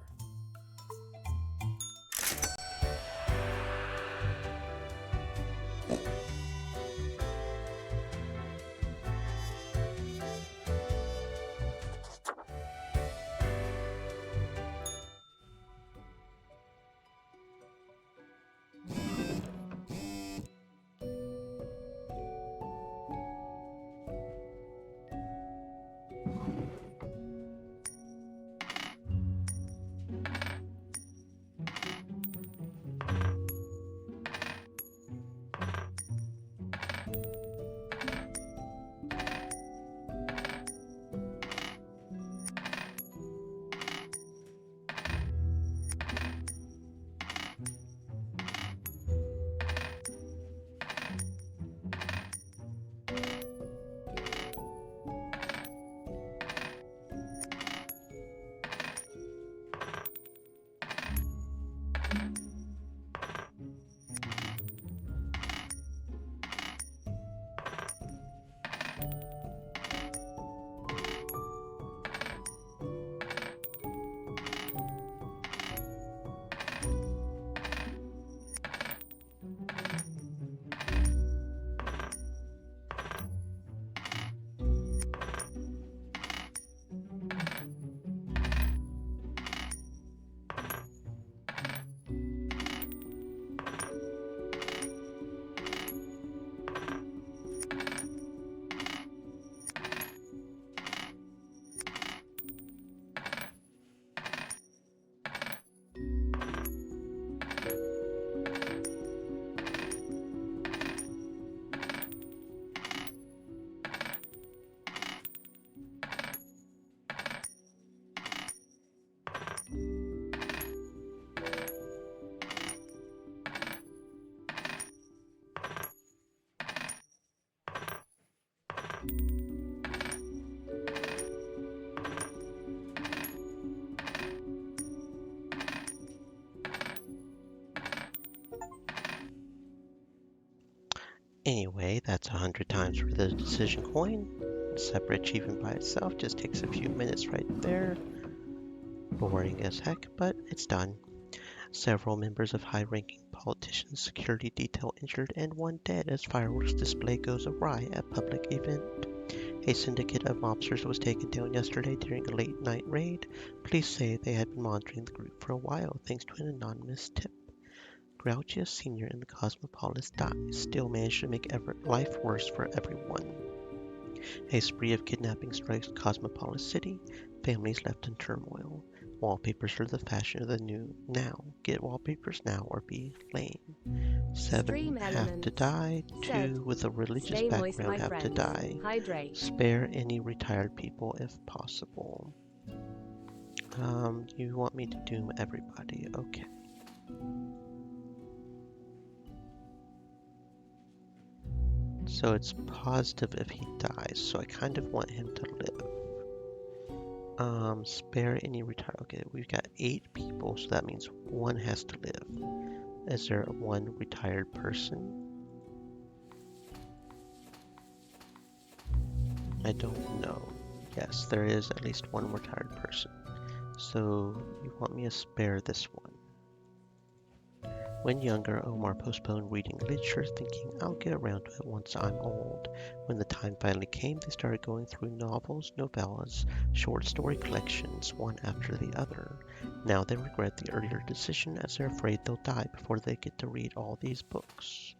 Anyway, that's 100 times for the decision coin. A separate achievement by itself just takes a few minutes right there. Boring as heck, but it's done. Several members of high-ranking politicians' security detail injured and one dead as fireworks display goes awry at public event. A syndicate of mobsters was taken down yesterday during a late-night raid. Police say they had been monitoring the group for a while thanks to an anonymous tip. Grouchius Sr. and the Cosmopolis dies, still managed to make life worse for everyone. A spree of kidnapping strikes Cosmopolis City, families left in turmoil. Wallpapers are the fashion of the new now. Get wallpapers now or be lame. 7 have to die. 2 with a religious background have to die. Hydrate. Spare any retired people if possible. You want me to doom everybody? Okay. So it's positive if he dies, so I kind of want him to live. Spare any retired. Okay, we've got 8 people, so that means 1 has to live. Is there one retired person? I don't know. Yes, there is at least one retired person. So, you want me to spare this one? When younger, Omar postponed reading literature, thinking, I'll get around to it once I'm old. When the time finally came, they started going through novels, novellas, short story collections, one after the other. Now they regret the earlier decision as they're afraid they'll die before they get to read all these books.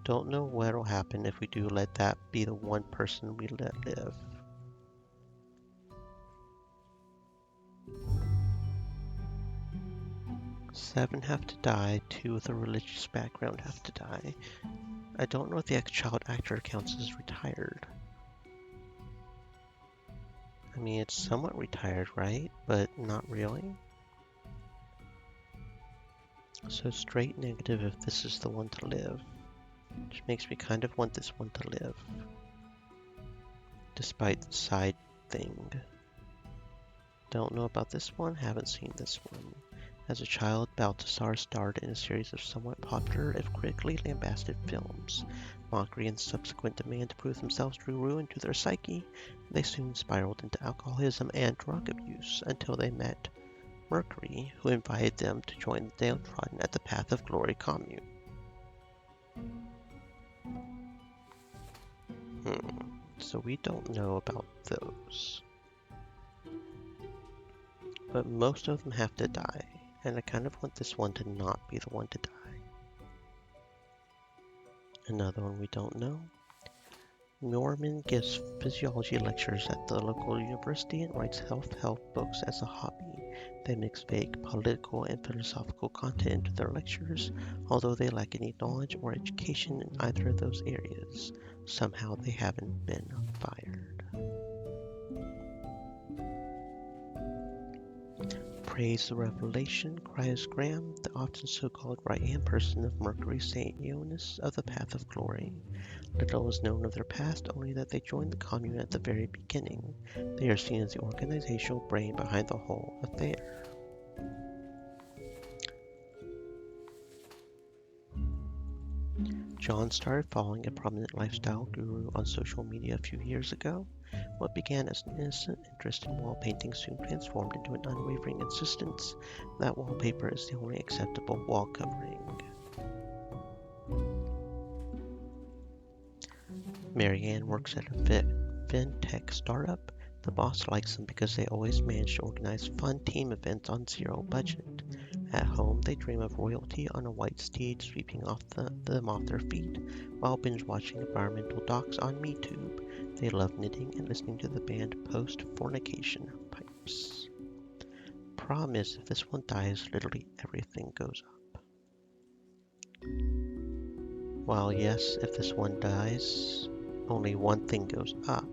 Don't know what'll happen if we do let that be the one person we let live. Seven have to die, 2 with a religious background have to die. I don't know if the ex-child actor counts as retired. I mean, it's somewhat retired, right? But not really. So straight negative if this is the one to live. Which makes me kind of want this one to live. Despite the side thing. Don't know about this one, haven't seen this one. As a child, Balthasar starred in a series of somewhat popular, if critically lambasted films. Mockery and subsequent demand to prove themselves drew ruin to their psyche. They soon spiraled into alcoholism and drug abuse until they met Mercury, who invited them to join the downtrodden at the Path of Glory commune. So we don't know about those. But most of them have to die. And I kind of want this one to not be the one to die. Another one we don't know. Norman gives physiology lectures at the local university and writes health books as a hobby. They mix vague political and philosophical content into their lectures, although they lack any knowledge or education in either of those areas. Somehow they haven't been fired. Praise the revelation, cries Graham, the often so-called right-hand person of Mercury St. Ioannis of the Path of Glory. Little is known of their past, only that they joined the commune at the very beginning. They are seen as the organizational brain behind the whole affair. John started following a prominent lifestyle guru on social media a few years ago. What began as an innocent interest in wall painting soon transformed into an unwavering insistence that wallpaper is the only acceptable wall covering. Marianne works at a fintech startup. The boss likes them because they always manage to organize fun team events on zero budget. At home, they dream of royalty on a white steed sweeping them off their feet, while binge-watching environmental docs on MeTube. They love knitting and listening to the band Post-Fornication Pipes. Problem is, if this one dies, literally everything goes up. While yes, if this one dies, only one thing goes up,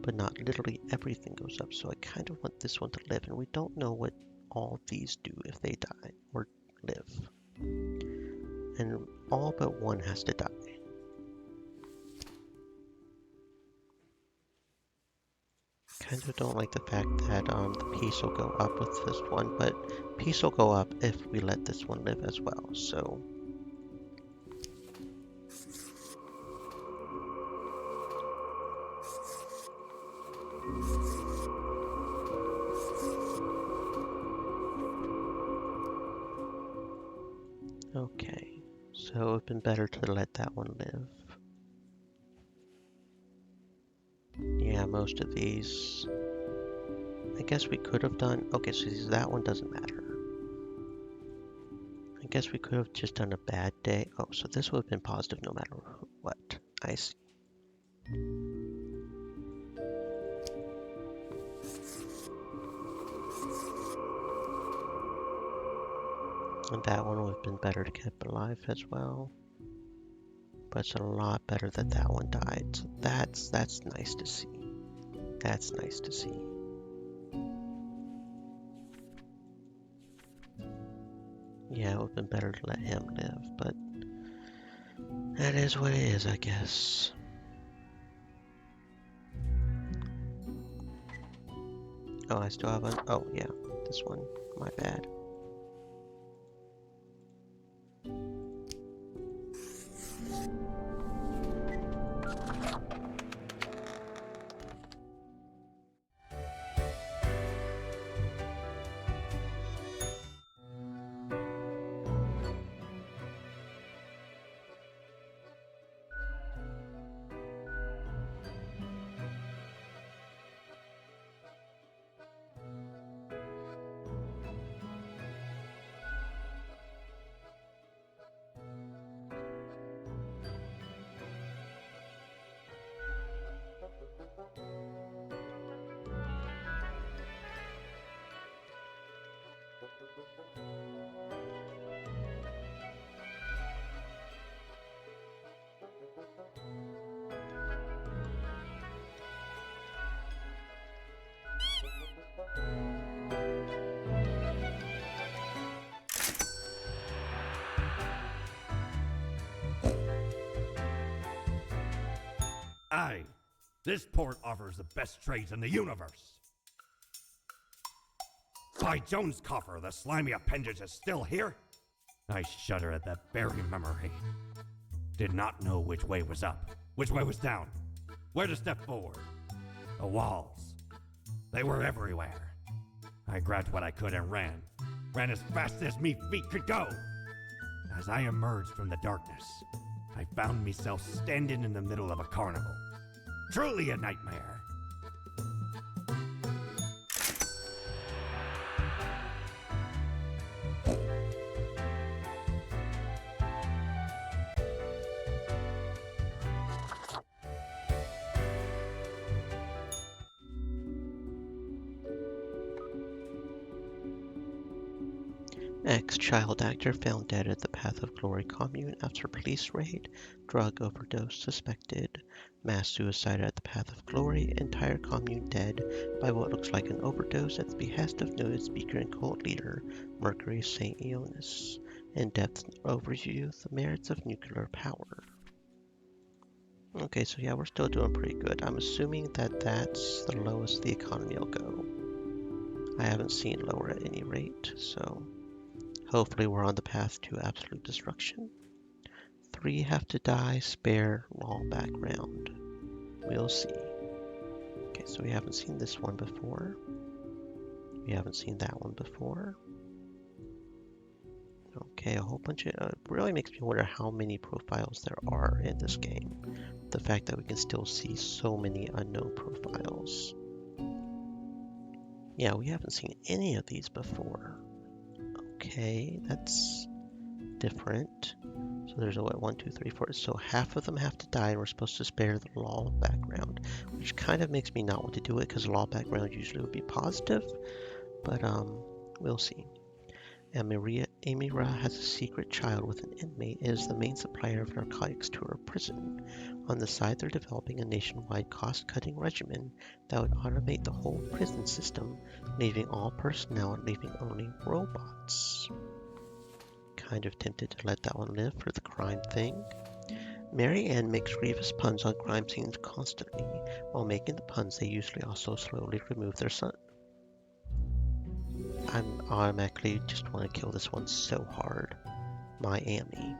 but not literally everything goes up, so I kind of want this one to live, and we don't know what all these do if they die or live. And all but one has to die. Kind of don't like the fact that the peace will go up with this one, but peace will go up if we let this one live as well, so... Okay, so it would have been better to let that one live. Yeah, most of these... I guess we could have done... Okay, so that one doesn't matter. I guess we could have just done a bad day. Oh, so this would have been positive no matter what. I see. And that one would have been better to keep alive as well. But it's a lot better that that one died. So that's nice to see. That's nice to see. Yeah, it would have been better to let him live, but that is what it is, I guess. Oh, I still have one. Oh, yeah, this one. My bad. Aye, this port offers the best trades in the universe. By Jones' coffer, the slimy appendage is still here? I shudder at that very memory. Did not know which way was up, which way was down, where to step forward. The walls, they were everywhere. I grabbed what I could and ran as fast as me feet could go. As I emerged from the darkness, I found myself standing in the middle of a carnival. Truly a nightmare. Ex-child actor found dead at the Path of Glory commune after police raid. Drug overdose suspected. Mass suicide at the Path of Glory. Entire commune dead by what looks like an overdose at the behest of noted speaker and cult leader Mercury St. Ioannis. In-depth overview of the merits of nuclear power. Okay, so yeah, we're still doing pretty good. I'm assuming that that's the lowest the economy will go. I haven't seen lower at any rate, so hopefully we're on the path to absolute destruction. 3 have to die, spare, long background. We'll see. Okay, so we haven't seen this one before. We haven't seen that one before. Okay, a whole bunch of... it really makes me wonder how many profiles there are in this game. The fact that we can still see so many unknown profiles. Yeah, we haven't seen any of these before. Okay, that's different. So there's a what, 1, 2, 3, 4. So half of them have to die, and we're supposed to spare the law background, which kind of makes me not want to do it because law background usually would be positive. But we'll see. Amira has a secret child with an inmate and is the main supplier of narcotics to her prison. On the side, they're developing a nationwide cost-cutting regimen that would automate the whole prison system, leaving all personnel and leaving only robots. Kind of tempted to let that one live for the crime thing. Mary Ann makes grievous puns on crime scenes constantly. While making the puns, they usually also slowly remove their son. I'm automatically just want to kill this one so hard. Miami.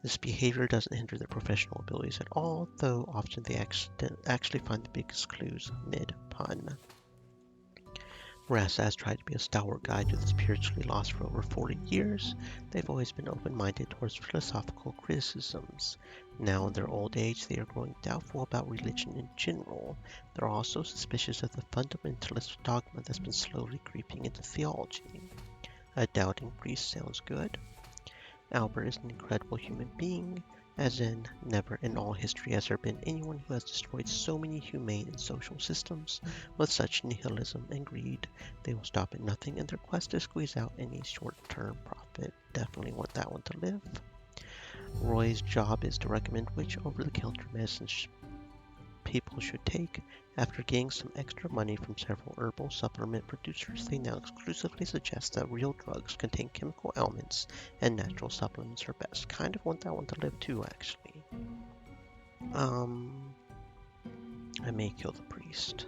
This behavior doesn't hinder their professional abilities at all, though often they actually find the biggest clues mid-pun. Whereas has tried to be a stalwart guide to the spiritually lost for over 40 years, they've always been open-minded towards philosophical criticisms. Now in their old age, they are growing doubtful about religion in general. They're also suspicious of the fundamentalist dogma that's been slowly creeping into theology. A doubting priest sounds good. Albert is an incredible human being, as in, never in all history has there been anyone who has destroyed so many humane and social systems with such nihilism and greed. They will stop at nothing in their quest to squeeze out any short-term profit. Definitely want that one to live. Roy's job is to recommend which over-the-counter medicines people should take. After getting some extra money from several herbal supplement producers, they now exclusively suggest that real drugs contain chemical elements and natural supplements are best. Kind of want that one to live too, actually. I may kill the priest.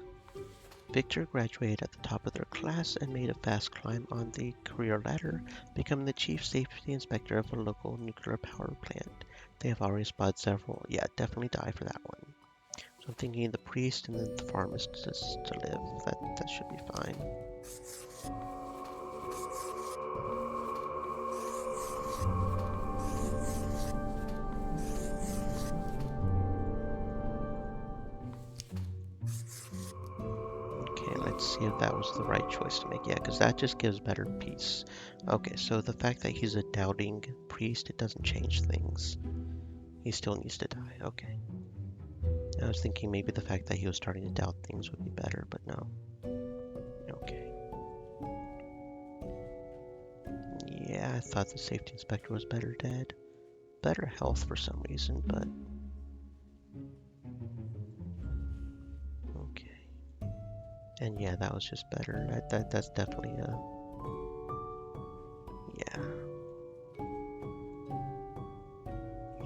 Victor graduated at the top of their class and made a fast climb on the career ladder, becoming the chief safety inspector of a local nuclear power plant. They have already spotted several. Yeah, definitely die for that one. So I'm thinking the priest and then the pharmacist to live. That should be fine. Okay, let's see if that was the right choice to make. Yeah, because that just gives better peace. Okay, so the fact that he's a doubting priest, it doesn't change things. He still needs to die. Okay. I was thinking maybe the fact that he was starting to doubt things would be better, but no. Okay. Yeah, I thought the safety inspector was better dead. Better health for some reason, but... okay. And yeah, that was just better. That's definitely a... yeah.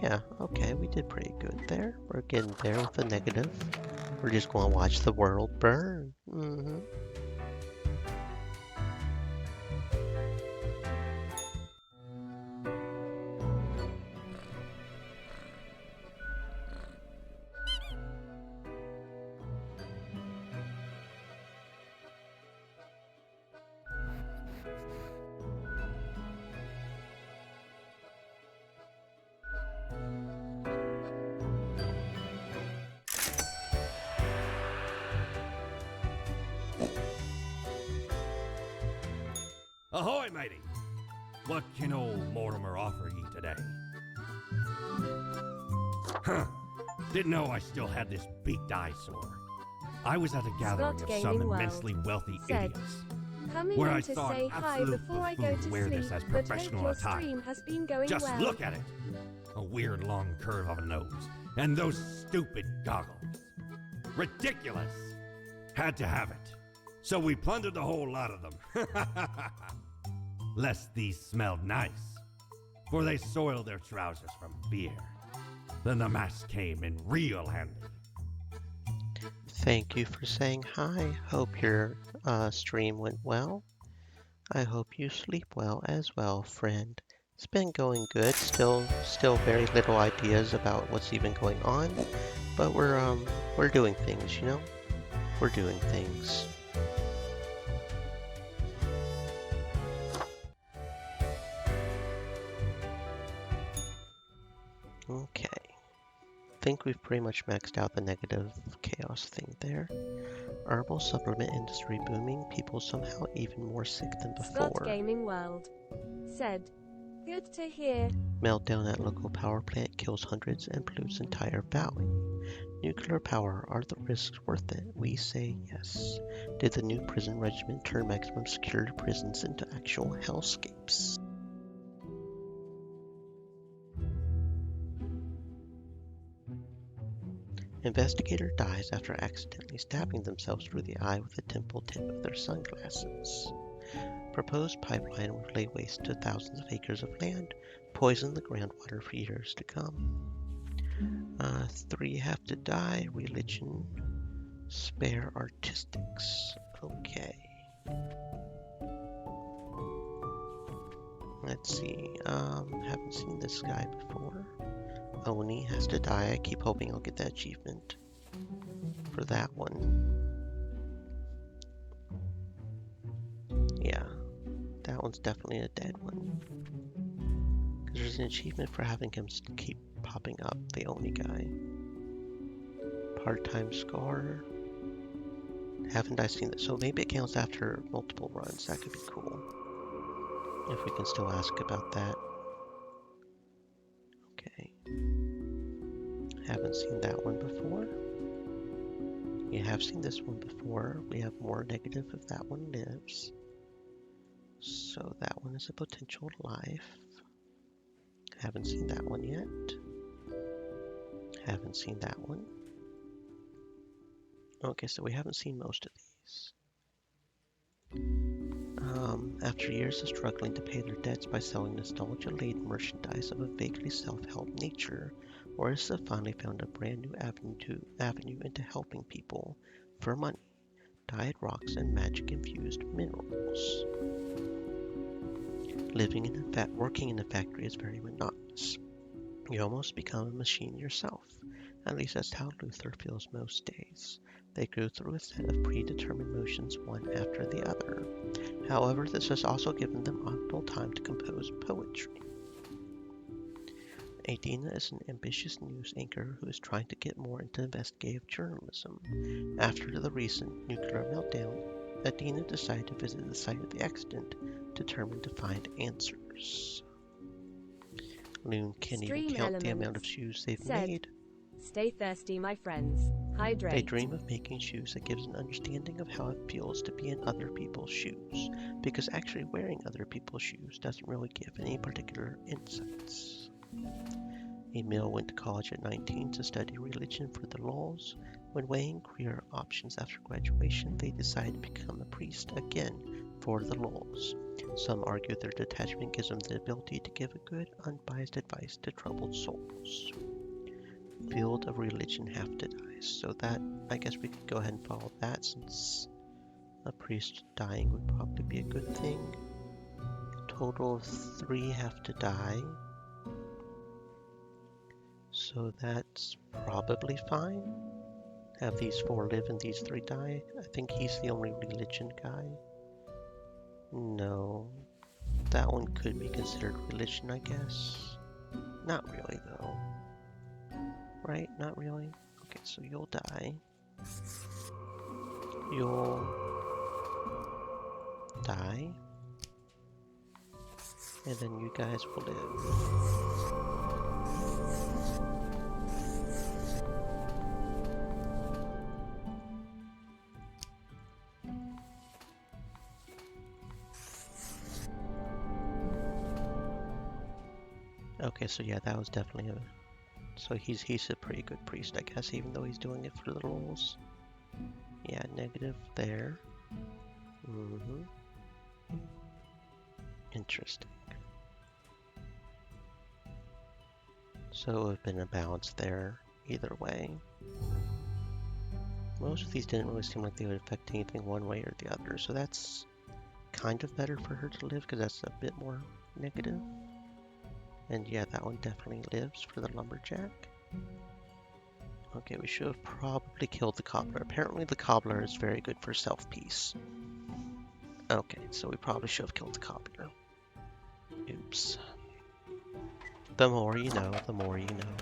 Yeah, okay, we did pretty good there. We're getting there with the negative. We're just going to watch the world burn. Ahoy, matey! What can old Mortimer offer ye today? Huh. Didn't know I still had this beaked eyesore. I was at a gathering Scott of some Gaming World immensely wealthy said, idiots, Coming where in I to thought say hi absolute before I go buffoons to wear sleep, this as but hope professional your attire. stream has been going Just well. look at it! A weird long curve of a nose, and those stupid goggles. Ridiculous! Had to have it. So we plundered the whole lot of them. Lest these smelled nice, for they soiled their trousers from beer. Then the mask came in real handy. Thank you for saying hi. Hope your stream went well. I hope you sleep well as well, friend. It's been going good. Still very little ideas about what's even going on, but we're doing things, you know? We're doing things. Okay. I think we've pretty much maxed out the negative chaos thing there. Herbal supplement industry booming, people somehow even more sick than before. Scott Gaming World said, good to hear. Meltdown at local power plant kills hundreds and pollutes entire valley. Nuclear power, are the risks worth it? We say yes. Did the new prison regime turn maximum security prisons into actual hellscapes? Investigator dies after accidentally stabbing themselves through the eye with the temple tip of their sunglasses. Proposed pipeline would lay waste to thousands of acres of land, poison the groundwater for years to come. 3 have to die, religion, spare artistics. Okay. Let's see, haven't seen this guy before. Oni has to die. I keep hoping I'll get that achievement for that one. Yeah, that one's definitely a dead one. Because there's an achievement for having him keep popping up, the Oni guy. Part-time scar. Haven't I seen that? So maybe it counts after multiple runs. That could be cool. If we can still ask about that. Okay. Haven't seen that one before. We have seen this one before. We have more negative if that one lives. So that one is a potential life. Haven't seen that one yet. Haven't seen that one. Okay, so we haven't seen most of these. After years of struggling to pay their debts by selling nostalgia-laden merchandise of a vaguely self-help nature, Orisa have finally found a brand new avenue into helping people for money. Dyed rocks and magic-infused minerals. Working in a factory is very monotonous. You almost become a machine yourself. At least that's how Luther feels most days. They go through a set of predetermined motions one after the other. However, this has also given them ample time to compose poetry. Adina is an ambitious news anchor who is trying to get more into investigative journalism. After the recent nuclear meltdown, Adina decided to visit the site of the accident, determined to find answers. Loon can't even count the amount of shoes they've made. Stay thirsty, my friends. Hydrate. They dream of making shoes that gives an understanding of how it feels to be in other people's shoes, because actually wearing other people's shoes doesn't really give any particular insights. Emil went to college at 19 to study religion for the laws. When weighing career options after graduation, they decided to become a priest again, for the lulz. Some argue their detachment gives them the ability to give a good, unbiased advice to troubled souls. Field of religion have to die, so that, I guess we could go ahead and follow that, since a priest dying would probably be a good thing. Total of 3 have to die, so that's probably fine. Have these 4 live and these 3 die. I think he's the only religion guy. No, that one could be considered religion, I guess. Not really, though. Right? Not really? Okay, so you'll die. You'll die. And then you guys will live. Okay, so yeah, that was definitely a... So he's a pretty good priest, I guess, even though he's doing it for the lulz. Yeah, negative there. Interesting. So it would have been a balance there, either way. Most of these didn't really seem like they would affect anything one way or the other, so that's kind of better for her to live, because that's a bit more negative. And yeah, that one definitely lives for the lumberjack. Okay, we should have probably killed the cobbler. Apparently the cobbler is very good for self-peace. Okay, so we probably should have killed the cobbler. Oops. The more you know, the more you know.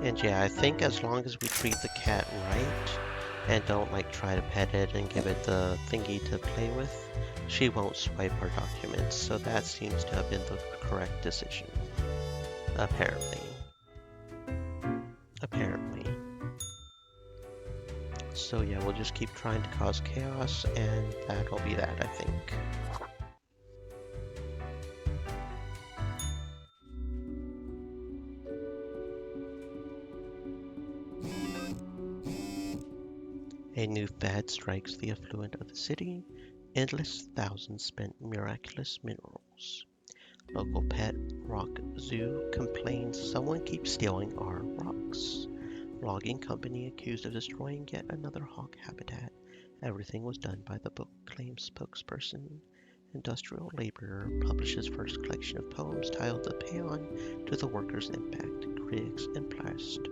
And yeah, I think as long as we treat the cat right, and don't like try to pet it and give it the thingy to play with, she won't swipe our documents, so that seems to have been the correct decision. Apparently. So yeah, we'll just keep trying to cause chaos, and that'll be that, I think. A new fad strikes the affluent of the city. Endless thousands spent miraculous minerals. Local pet rock zoo complains someone keeps stealing our rocks. Logging company accused of destroying yet another hawk habitat. Everything was done by the book, claims spokesperson. Industrial laborer publishes first collection of poems titled The Paean to the Workers' Impact, Critics Impressed.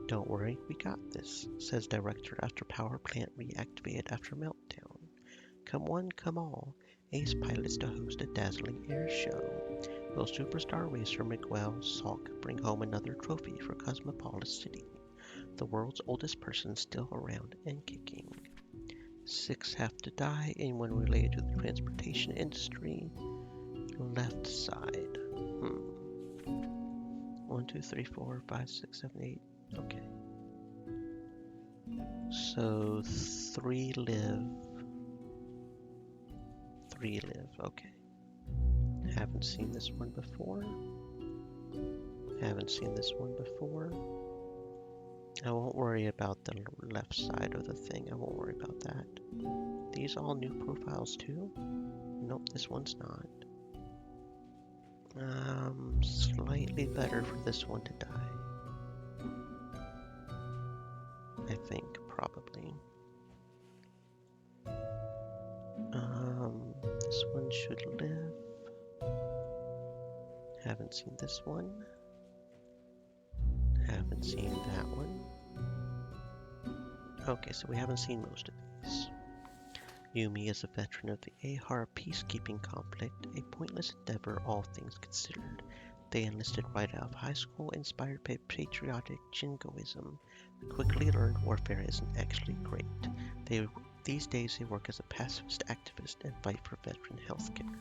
Don't worry, we got this, says director after power plant reactivated after meltdown. Come one, come all. Ace pilots to host a dazzling air show. Will superstar racer Miguel Salk bring home another trophy for Cosmopolis City? The world's oldest person still around and kicking. 6 have to die, anyone related to the transportation industry. Left side. 1, 2, 3, 4, 5, 6, 7, 8. Okay. So 3 live. 3 live, okay. Haven't seen this one before. Haven't seen this one before. I won't worry about the left side of the thing. I won't worry about that. These all new profiles too? Nope, this one's not. Slightly better for this one to die. I think, probably. This one should live. Haven't seen this one. Haven't seen that one. Okay, so we haven't seen most of these. Yumi is a veteran of the Ahar peacekeeping conflict, a pointless endeavor all things considered. They enlisted right out of high school, inspired by patriotic jingoism. Quickly learned warfare isn't actually great. These days they work as a pacifist activist and fight for veteran healthcare.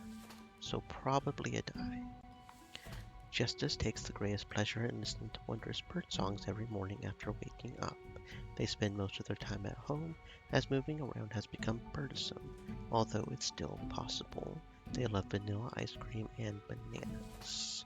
So probably a die. Justice takes the greatest pleasure in listening to wondrous bird songs every morning after waking up. They spend most of their time at home, as moving around has become burdensome, although it's still possible. They love vanilla ice cream and bananas.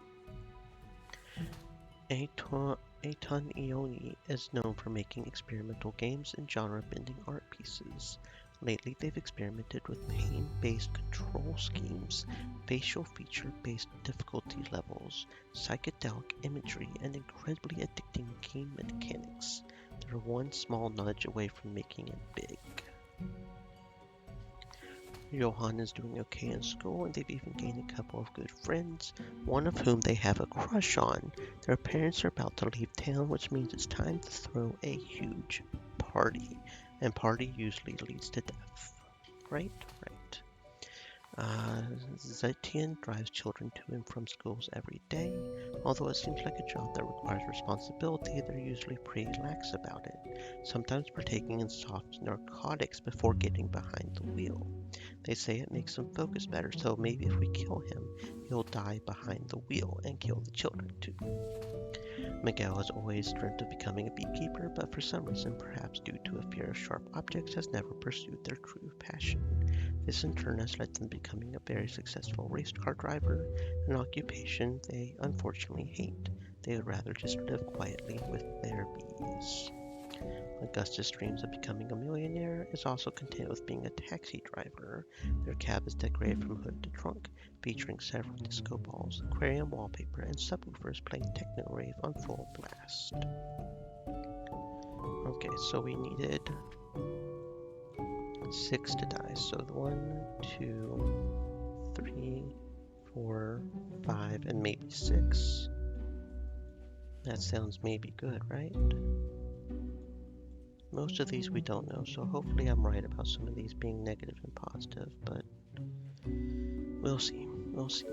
Eitan Ioni is known for making experimental games and genre-bending art pieces. Lately, they've experimented with pain-based control schemes, facial feature-based difficulty levels, psychedelic imagery, and incredibly addicting game mechanics. They're one small nudge away from making it big. Johan is doing okay in school, and they've even gained a couple of good friends, one of whom they have a crush on. Their parents are about to leave town, which means it's time to throw a huge party. And party usually leads to death. Right? Zetian drives children to and from schools every day. Although it seems like a job that requires responsibility, they're usually pretty lax about it, sometimes partaking in soft narcotics before getting behind the wheel. They say it makes them focus better, so maybe if we kill him, he'll die behind the wheel and kill the children too. Miguel has always dreamt of becoming a beekeeper, but for some reason, perhaps due to a fear of sharp objects, has never pursued their true passion. This in turn has led them to becoming a very successful race car driver, an occupation they unfortunately hate. They would rather just live quietly with their bees. Augustus dreams of becoming a millionaire, is also content with being a taxi driver. Their cab is decorated from hood to trunk, featuring several disco balls, aquarium wallpaper, and subwoofers playing techno rave on full blast. Okay, so we needed 6 to die. So 1, 2, 3, 4, 5, and maybe 6. That sounds maybe good, right? Most of these we don't know, so hopefully I'm right about some of these being negative and positive, but we'll see. We'll see.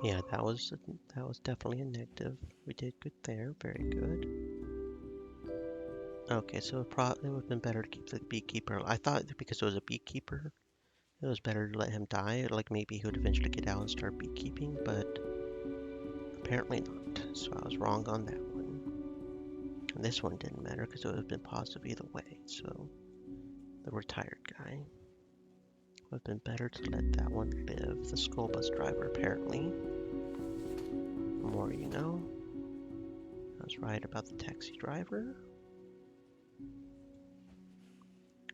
Yeah, that was definitely a negative. We did good there, very good. Okay, so it would have been better to keep the beekeeper. I thought that because it was a beekeeper, it was better to let him die. Like maybe he would eventually get out and start beekeeping, but apparently not. So I was wrong on that one. And this one didn't matter because it would have been positive either way. So the retired guy. Would have been better to let that one live. The school bus driver, apparently. The more you know. I was right about the taxi driver.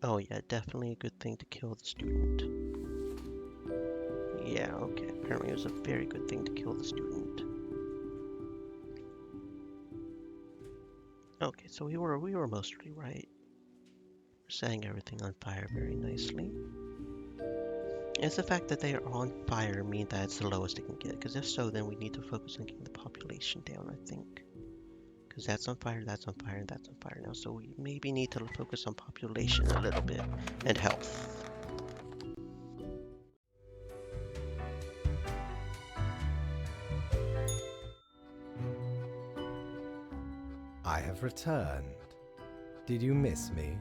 Oh yeah, definitely a good thing to kill the student. Yeah, okay. Apparently it was a very good thing to kill the student. Okay, so we were mostly right. We're setting everything on fire very nicely. Is the fact that they are on fire mean that it's the lowest it can get? Because if so, then we need to focus on getting the population down, I think. Because that's on fire, and that's on fire now. So we maybe need to focus on population a little bit, and health. I have returned. Did you miss me?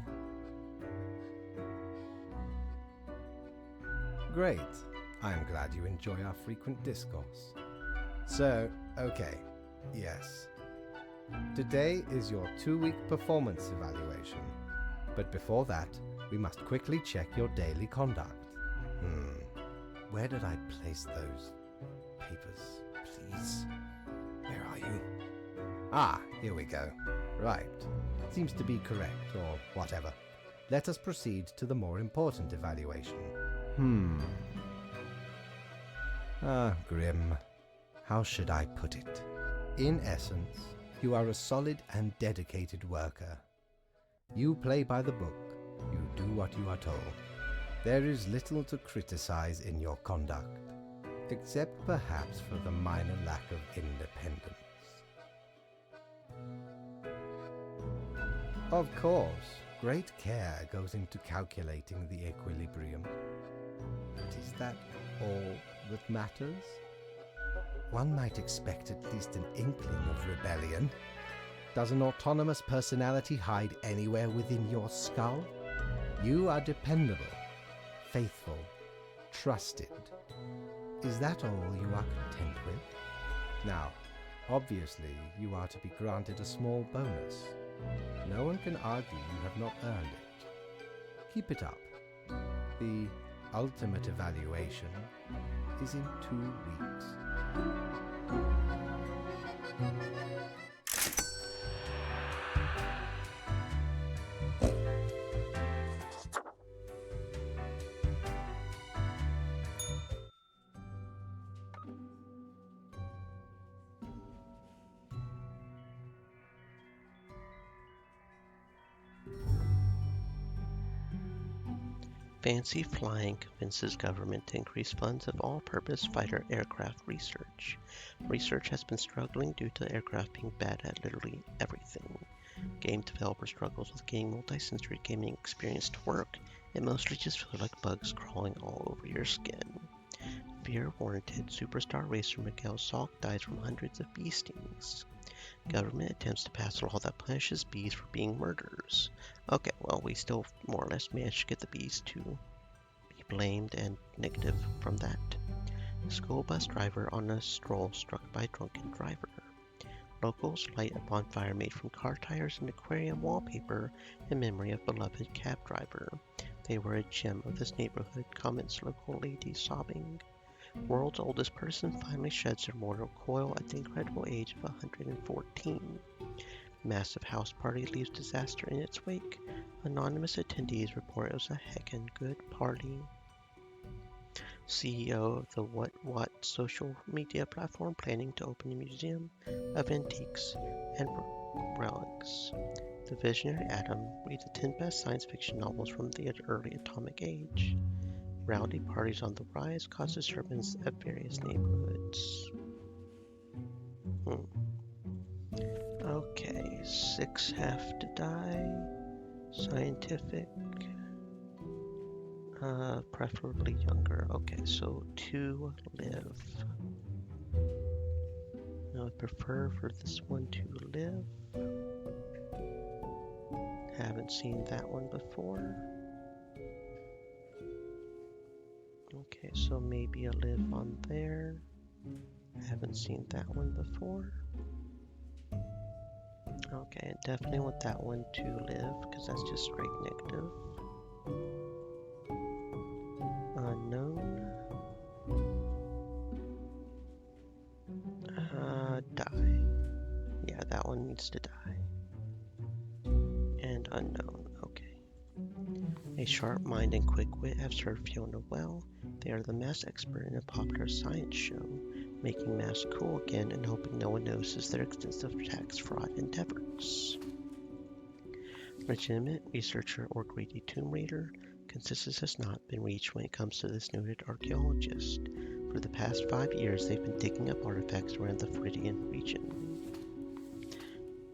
Great. I'm glad you enjoy our frequent discourse. So, okay, yes. Today is your 2-week performance evaluation. But before that, we must quickly check your daily conduct. Where did I place those papers, please? Where are you? Ah, here we go. Right. Seems to be correct, or whatever. Let us proceed to the more important evaluation. Grim. How should I put it? In essence, you are a solid and dedicated worker. You play by the book. You do what you are told. There is little to criticize in your conduct, except perhaps for the minor lack of independence. Of course, Great care goes into calculating the equilibrium. But is that all that matters? One might expect at least an inkling of rebellion. Does an autonomous personality hide anywhere within your skull? You are dependable, faithful, trusted. Is that all you are content with? Now, obviously, you are to be granted a small bonus. No one can argue you have not earned it. Keep it up. The ultimate evaluation is in 2 weeks. Fancy flying convinces government to increase funds of all-purpose fighter aircraft research. Research has been struggling due to the aircraft being bad at literally everything. Game developer struggles with getting multi-sensory gaming experience to work. It mostly just feels like bugs crawling all over your skin. Fear warranted, superstar racer Miguel Salk dies from hundreds of bee stings. Government attempts to pass a law that punishes bees for being murderers. Okay, well, we still more or less managed to get the bees to be blamed and negative from that. School bus driver on a stroll struck by a drunken driver. Locals light a bonfire made from car tires and aquarium wallpaper in memory of beloved cab driver. They were a gem of this neighborhood, comments local lady sobbing. World's oldest person finally sheds their mortal coil at the incredible age of 114. Massive house party leaves disaster in its wake. Anonymous attendees report it was a heckin' good party. CEO of the What social media platform planning to open a museum of antiques and relics. The visionary Adam reads the 10 best science fiction novels from the early atomic age. Rowdy parties on the rise cause disturbance at various neighborhoods. Okay, 6 have to die. Scientific. Preferably younger. Okay, so 2 live. I would prefer for this one to live. Haven't seen that one before. Okay, so maybe a live on there. Haven't seen that one before. Okay, I definitely want that one to live, because that's just straight negative. Unknown. Die. Yeah, that one needs to die. And unknown, okay. A sharp mind and quick wit have served Fiona well. They are the math expert in a popular science show, making math cool again and hoping no one notices their extensive tax fraud endeavors. Legitimate researcher or greedy tomb raider, consensus has not been reached when it comes to this noted archaeologist. For the past 5 years, they've been digging up artifacts around the Phrygian region.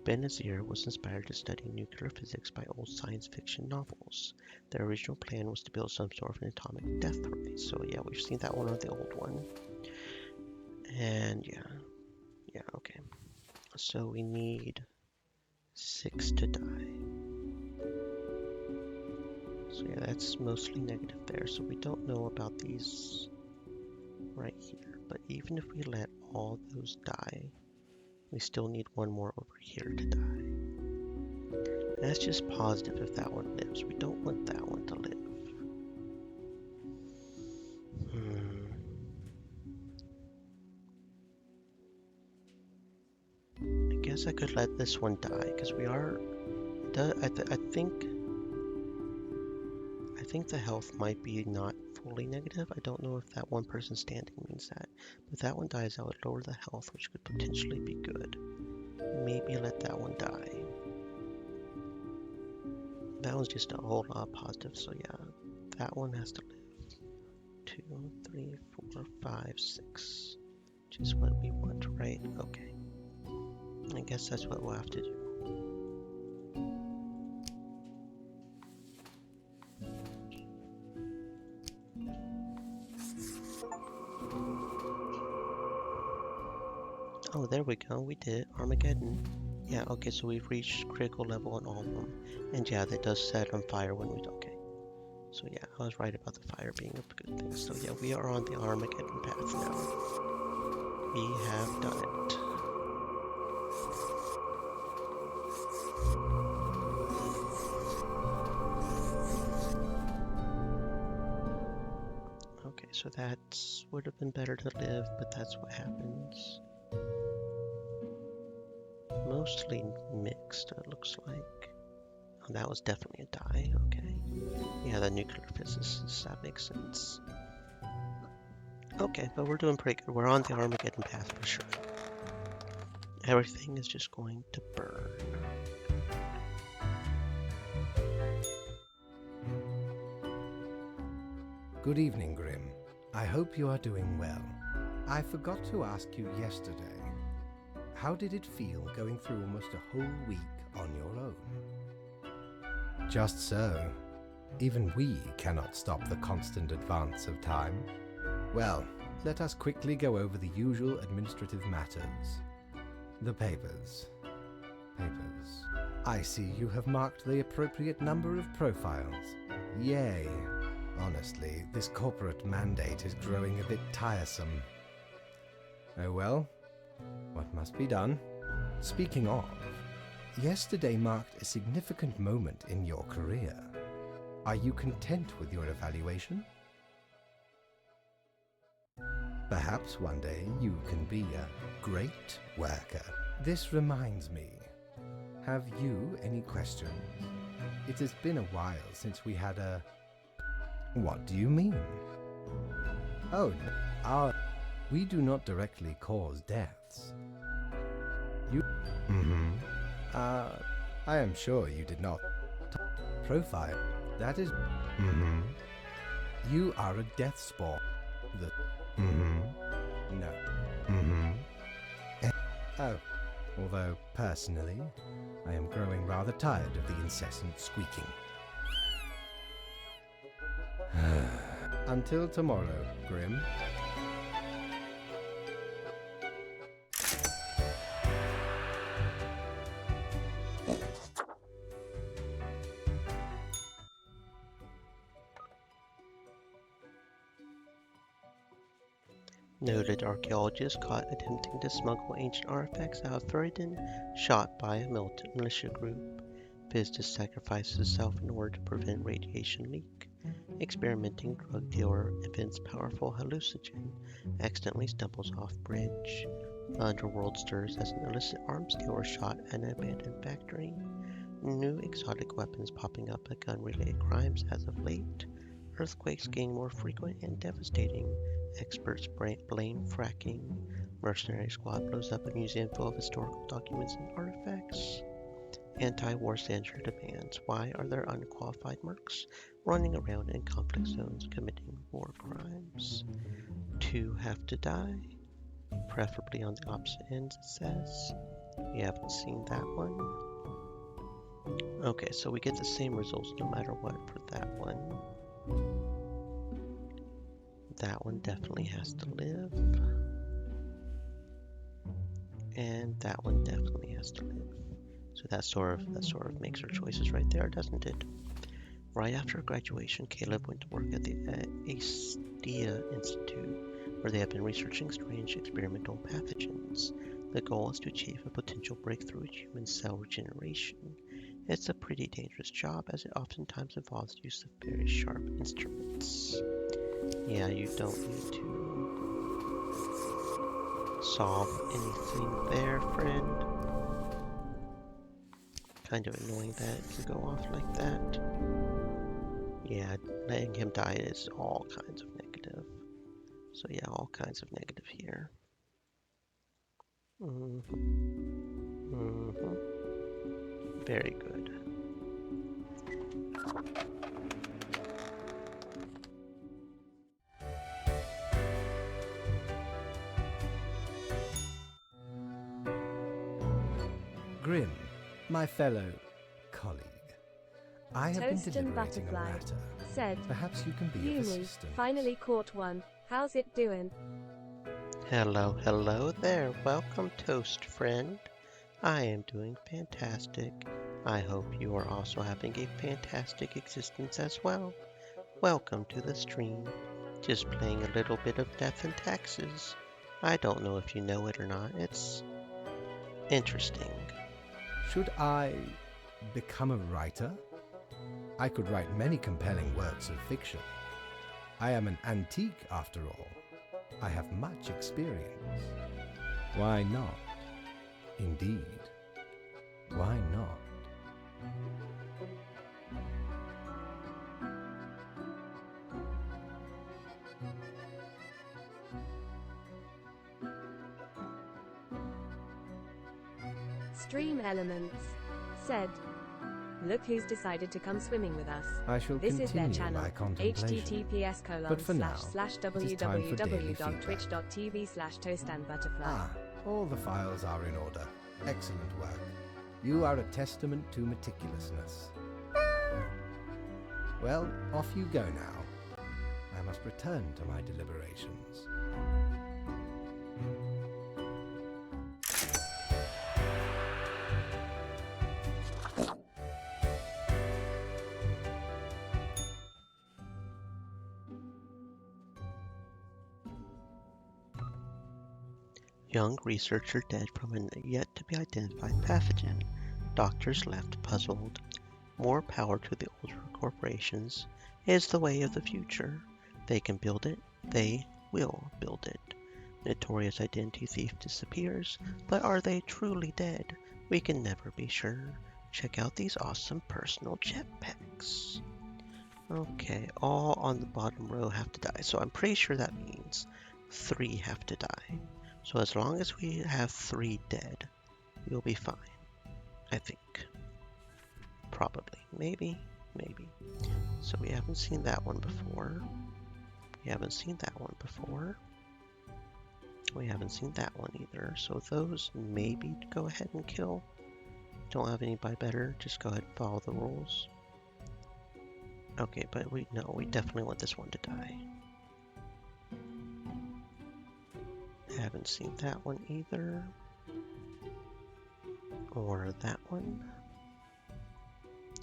Benazir was inspired to study nuclear physics by old science fiction novels. Their original plan was to build some sort of an atomic death ray. So yeah, we've seen that one on the old one. And yeah, okay. So we need 6 to die. So yeah, that's mostly negative there. So we don't know about these right here. But even if we let all those die, we still need one more over here to die. That's just positive if that one lives. We don't want that one to live. I guess I could let this one die, because we are... I think the health might be not fully negative. I don't know if that one person standing means that. But if that one dies, I would lower the health, which could potentially be good. Maybe let that one die. That one's just a whole lot positive, so yeah. That one has to live. 2, 3, 4, 5, 6. Which is what we want, right? Okay. I guess that's what we'll have to do. Oh, there we go. We did it. Armageddon. Yeah, okay, so we've reached critical level on all of them. And yeah, that does set on fire when we... Okay. So yeah, I was right about the fire being a good thing. So yeah, we are on the Armageddon path now. We have done it. Okay, so that would have been better to live, but that's what happens. Mostly mixed, it looks like. Oh, that was definitely a die, okay. Yeah, the nuclear physicist, that makes sense. Okay, but we're doing pretty good. We're on the Armageddon path for sure. Everything is just going to burn. Good evening, Grim. I hope you are doing well. I forgot to ask you yesterday. How did it feel going through almost a whole week on your own? Just so. Even we cannot stop the constant advance of time. Well, let us quickly go over the usual administrative matters. The papers. I see you have marked the appropriate number of profiles. Yay. Honestly, this corporate mandate is growing a bit tiresome. Oh well, what must be done? Speaking of, yesterday marked a significant moment in your career. Are you content with your evaluation? Perhaps one day you can be a great worker. This reminds me, have you any questions? It has been a while since we had a... What do you mean? Oh, we do not directly cause deaths. You... I am sure you did not... Profile. That is... You are a death spawn. The... No. Oh. Although, personally, I am growing rather tired of the incessant squeaking. Until tomorrow, Grim. Noted archaeologist caught attempting to smuggle ancient artifacts out of Thurston, shot by a militia group. Physicist sacrifices himself in order to prevent radiation leak. Experimenting drug dealer invents powerful hallucinogen, accidentally stumbles off bridge. The underworld stirs as an illicit arms dealer shot at an abandoned factory. New exotic weapons popping up at gun-related crimes as of late. Earthquakes getting more frequent and devastating. Experts blame fracking. Mercenary squad blows up a museum full of historical documents and artifacts. Anti-war censor demands. Why are there unqualified mercs running around in conflict zones committing war crimes? 2 have to die, preferably on the opposite ends, it says. We haven't seen that one. Okay, so we get the same results no matter what for that one. That one definitely has to live. And that one definitely has to live. So that sort of makes our choices right there, doesn't it? Right after graduation, Caleb went to work at the Aestia Institute, where they have been researching strange experimental pathogens. The goal is to achieve a potential breakthrough in human cell regeneration. It's a pretty dangerous job, as it oftentimes involves the use of very sharp instruments. Yeah, you don't need to solve anything there, friend. Kind of annoying that it can go off like that. Yeah, letting him die is all kinds of negative. So yeah, all kinds of negative here. Very good. Grim, my fellow colleague, I have been Toast and deliberating a Butterfly matter. said, Perhaps you can be of Uni, assistance. finally caught one. How's it doing? Hello, hello there. Welcome, Toast Friend. I am doing fantastic. I hope you are also having a fantastic existence as well. Welcome to the stream. Just playing a little bit of Death and Taxes. I don't know if you know it or not. It's interesting. Should I become a writer? I could write many compelling works of fiction. I am an antique after all. I have much experience. Why not? Indeed. Why not? Stream Elements said, "Look who's decided to come swimming with us. I shall This is their continue channel. my contemplation. But for now, it is time for daily feedback. www.twitch.tv/toastandbutterfly. All the files are in order. Excellent work. You are a testament to meticulousness. Well, off you go now. I must return to my deliberations. Young researcher dead from a yet-to-be-identified pathogen. Doctors left puzzled. More power to the older corporations is the way of the future. They can build it. They will build it. Notorious identity thief disappears, but are they truly dead? We can never be sure. Check out these awesome personal jetpacks. Okay, all on the bottom row have to die, so I'm pretty sure that means 3 have to die. So as long as we have 3 dead, we'll be fine. I think. Probably. Maybe. So we haven't seen that one before. We haven't seen that one before. We haven't seen that one either. So those maybe go ahead and kill. Don't have anybody better. Just go ahead and follow the rules. Okay, but we definitely want this one to die. Haven't seen that one either. Or that one.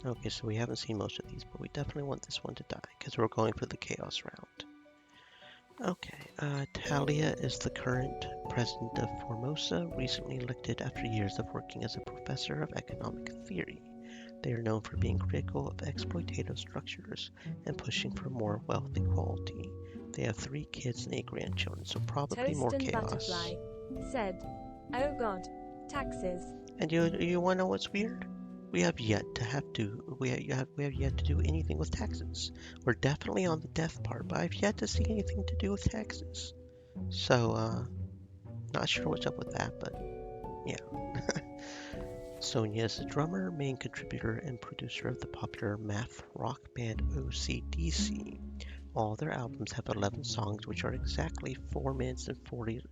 Okay, so we haven't seen most of these, but we definitely want this one to die, because we're going for the Chaos round. Okay, Talia is the current president of Formosa, recently elected after years of working as a professor of economic theory. They are known for being critical of exploitative structures and pushing for more wealth equality. They have 3 kids and 8 grandchildren, so probably Toast more and chaos. Butterfly said, "Oh God, taxes." And you want to know what's weird? We have yet to do anything with taxes. We're definitely on the death part, but I've yet to see anything to do with taxes. So, not sure what's up with that, but yeah. Sonia is the drummer, main contributor, and producer of the popular math rock band OCDC. All their albums have 11 songs, which are exactly 4 minutes and 40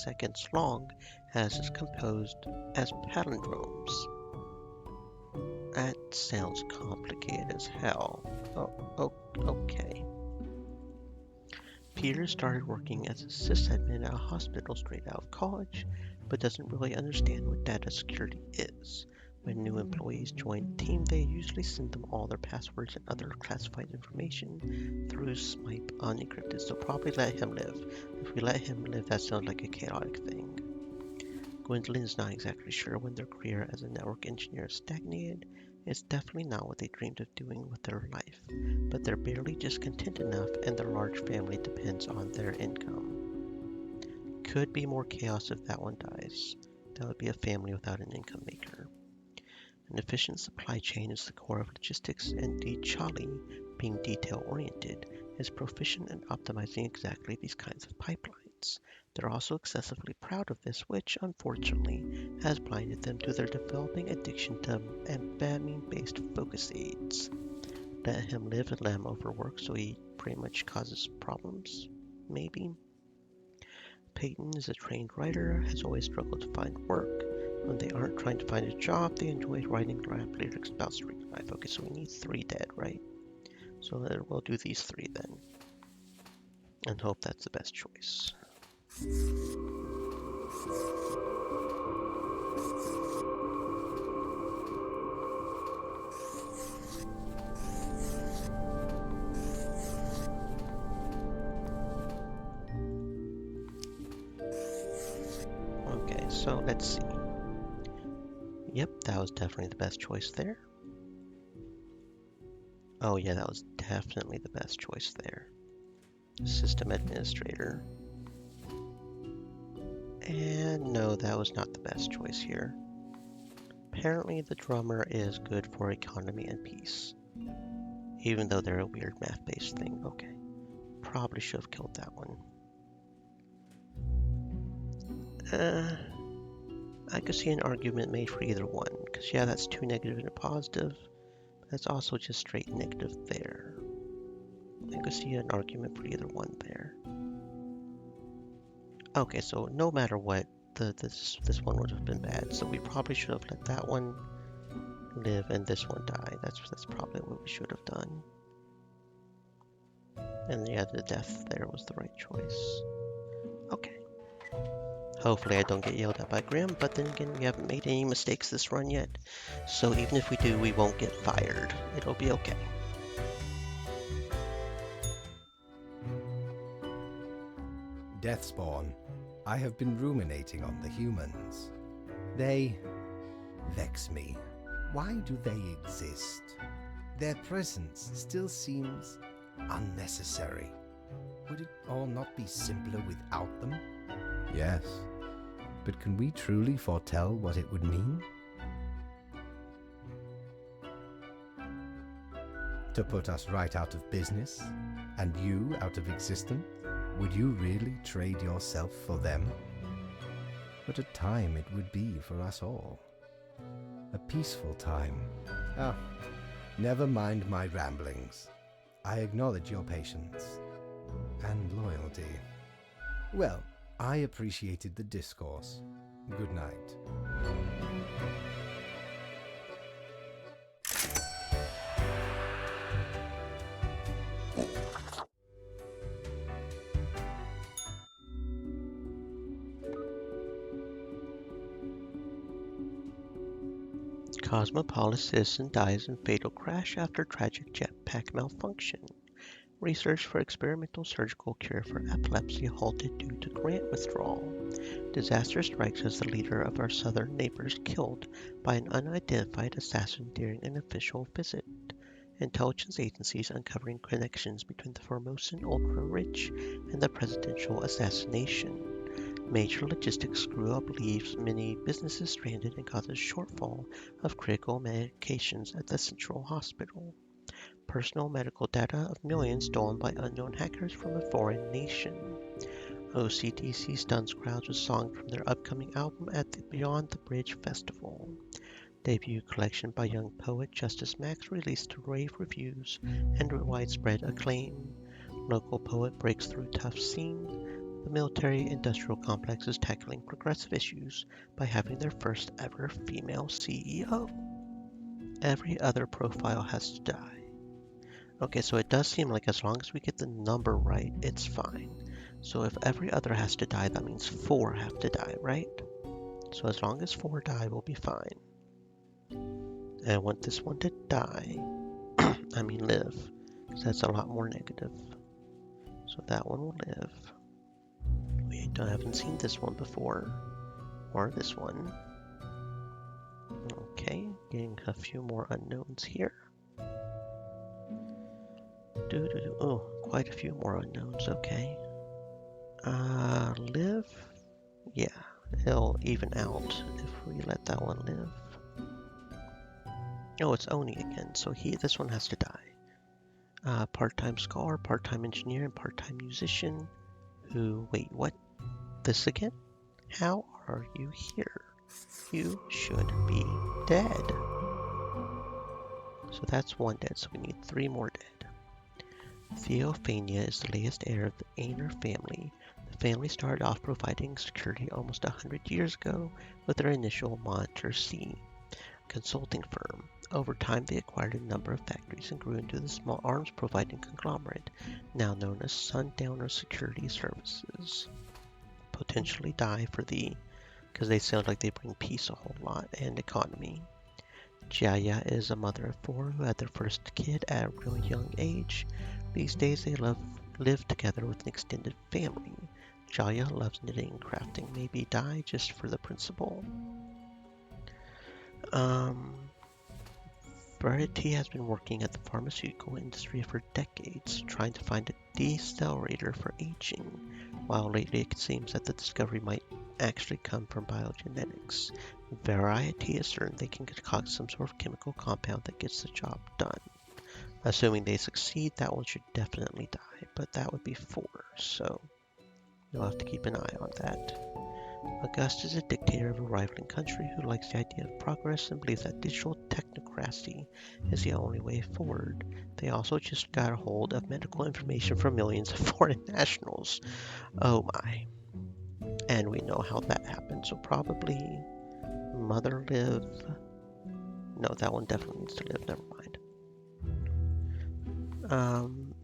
seconds long, as is composed as palindromes. That sounds complicated as hell. Okay. Peter started working as a sysadmin at a hospital straight out of college, but doesn't really understand what data security is. When new employees join the team, they usually send them all their passwords and other classified information through Smipe unencrypted, so probably let him live. If we let him live, that sounds like a chaotic thing. Gwendolyn is not exactly sure when their career as a network engineer stagnated. It's definitely not what they dreamed of doing with their life, but they're barely just content enough, and their large family depends on their income. Could be more chaos if that one dies. That would be a family without an income maker. An efficient supply chain is the core of logistics, and indeed Charlie, being detail-oriented, is proficient in optimizing exactly these kinds of pipelines. They're also excessively proud of this, which, unfortunately, has blinded them to their developing addiction to amphetamine-based focus aids. Let him live and let him overwork, so he pretty much causes problems? Maybe? Peyton is a trained writer, has always struggled to find work. When they aren't trying to find a job, they enjoy writing rap lyrics about street life. Okay, so we need 3 dead, right? So we'll do these 3 then. And hope that's the best choice. Okay, so let's see. Yep, that was definitely the best choice there. Oh yeah, that was definitely the best choice there. System administrator. And no, that was not the best choice here. Apparently the drummer is good for economy and peace. Even though they're a weird math-based thing. Okay. Probably should have killed that one. I could see an argument made for either one. Because yeah, that's 2 negative and a positive. That's also just straight negative there. I could see an argument for either one there. Okay, so no matter what, this one would have been bad. So we probably should have let that one live and this one die. That's probably what we should have done. And yeah, the death there was the right choice. Okay. Hopefully I don't get yelled at by Grim, but then again, we haven't made any mistakes this run yet. So even if we do, we won't get fired. It'll be okay. Deathspawn, I have been ruminating on the humans. They vex me. Why do they exist? Their presence still seems unnecessary. Would it all not be simpler without them? Yes, but can we truly foretell what it would mean? To put us right out of business, and you out of existence? Would you really trade yourself for them? What a time it would be for us all. A peaceful time. Ah, never mind my ramblings. I acknowledge your patience and loyalty. Well, I appreciated the discourse. Good night. Cosmopolis citizen dies in fatal crash after tragic jetpack malfunction. Research for experimental surgical cure for epilepsy halted due to grant withdrawal. Disaster strikes as the leader of our southern neighbors killed by an unidentified assassin during an official visit. Intelligence agencies uncovering connections between the Formosan ultra-rich and the presidential assassination. Major logistics screw-up leaves many businesses stranded and causes shortfall of critical medications at the central hospital. Personal medical data of millions stolen by unknown hackers from a foreign nation. OCDC stuns crowds with songs from their upcoming album at the Beyond the Bridge Festival. Debut collection by young poet Justice Max released to rave reviews and widespread acclaim. Local poet breaks through tough scene. The military-industrial complex is tackling progressive issues by having their first ever female CEO. Every other profile has to die. Okay, so it does seem like as long as we get the number right, it's fine. So if every other has to die, that means 4 have to die, right? So as long as 4 die, we'll be fine. And I want this one to die. I mean live, because that's a lot more negative. So that one will live. I haven't seen this one before, or this one. Okay, getting a few more unknowns here. Oh, quite a few more unknowns, okay. Live? Yeah, it'll even out if we let that one live. Oh, it's Oni again, so this one has to die. Part-time scholar, part-time engineer, and part-time musician who, wait, what? This again? How are you here? You should be dead. So that's 1 dead, so we need 3 more dead. Theophania is the latest heir of the Aner family. The family started off providing security almost 100 years ago with their initial Monitor C consulting firm. Over time, they acquired a number of factories and grew into the small arms-providing conglomerate, now known as Sundowner Security Services. potentially die because they sound like they bring peace a whole lot and economy. Jaya is a mother of 4 who had their first kid at a real young age. These days they live together with an extended family. Jaya loves knitting and crafting, maybe die just for the principle. Verity has been working at the pharmaceutical industry for decades, trying to find a decelerator for aging, while lately it seems that the discovery might actually come from biogenetics. Variety is certain they can concoct some sort of chemical compound that gets the job done. Assuming they succeed, that one should definitely die, but that would be 4, so you'll have to keep an eye on that. August is a dictator of a rivaling country who likes the idea of progress and believes that digital technocracy is the only way forward. They also just got a hold of medical information from millions of foreign nationals. Oh my. And we know how that happened, so probably Mother Live. No, that one definitely needs to live, never mind.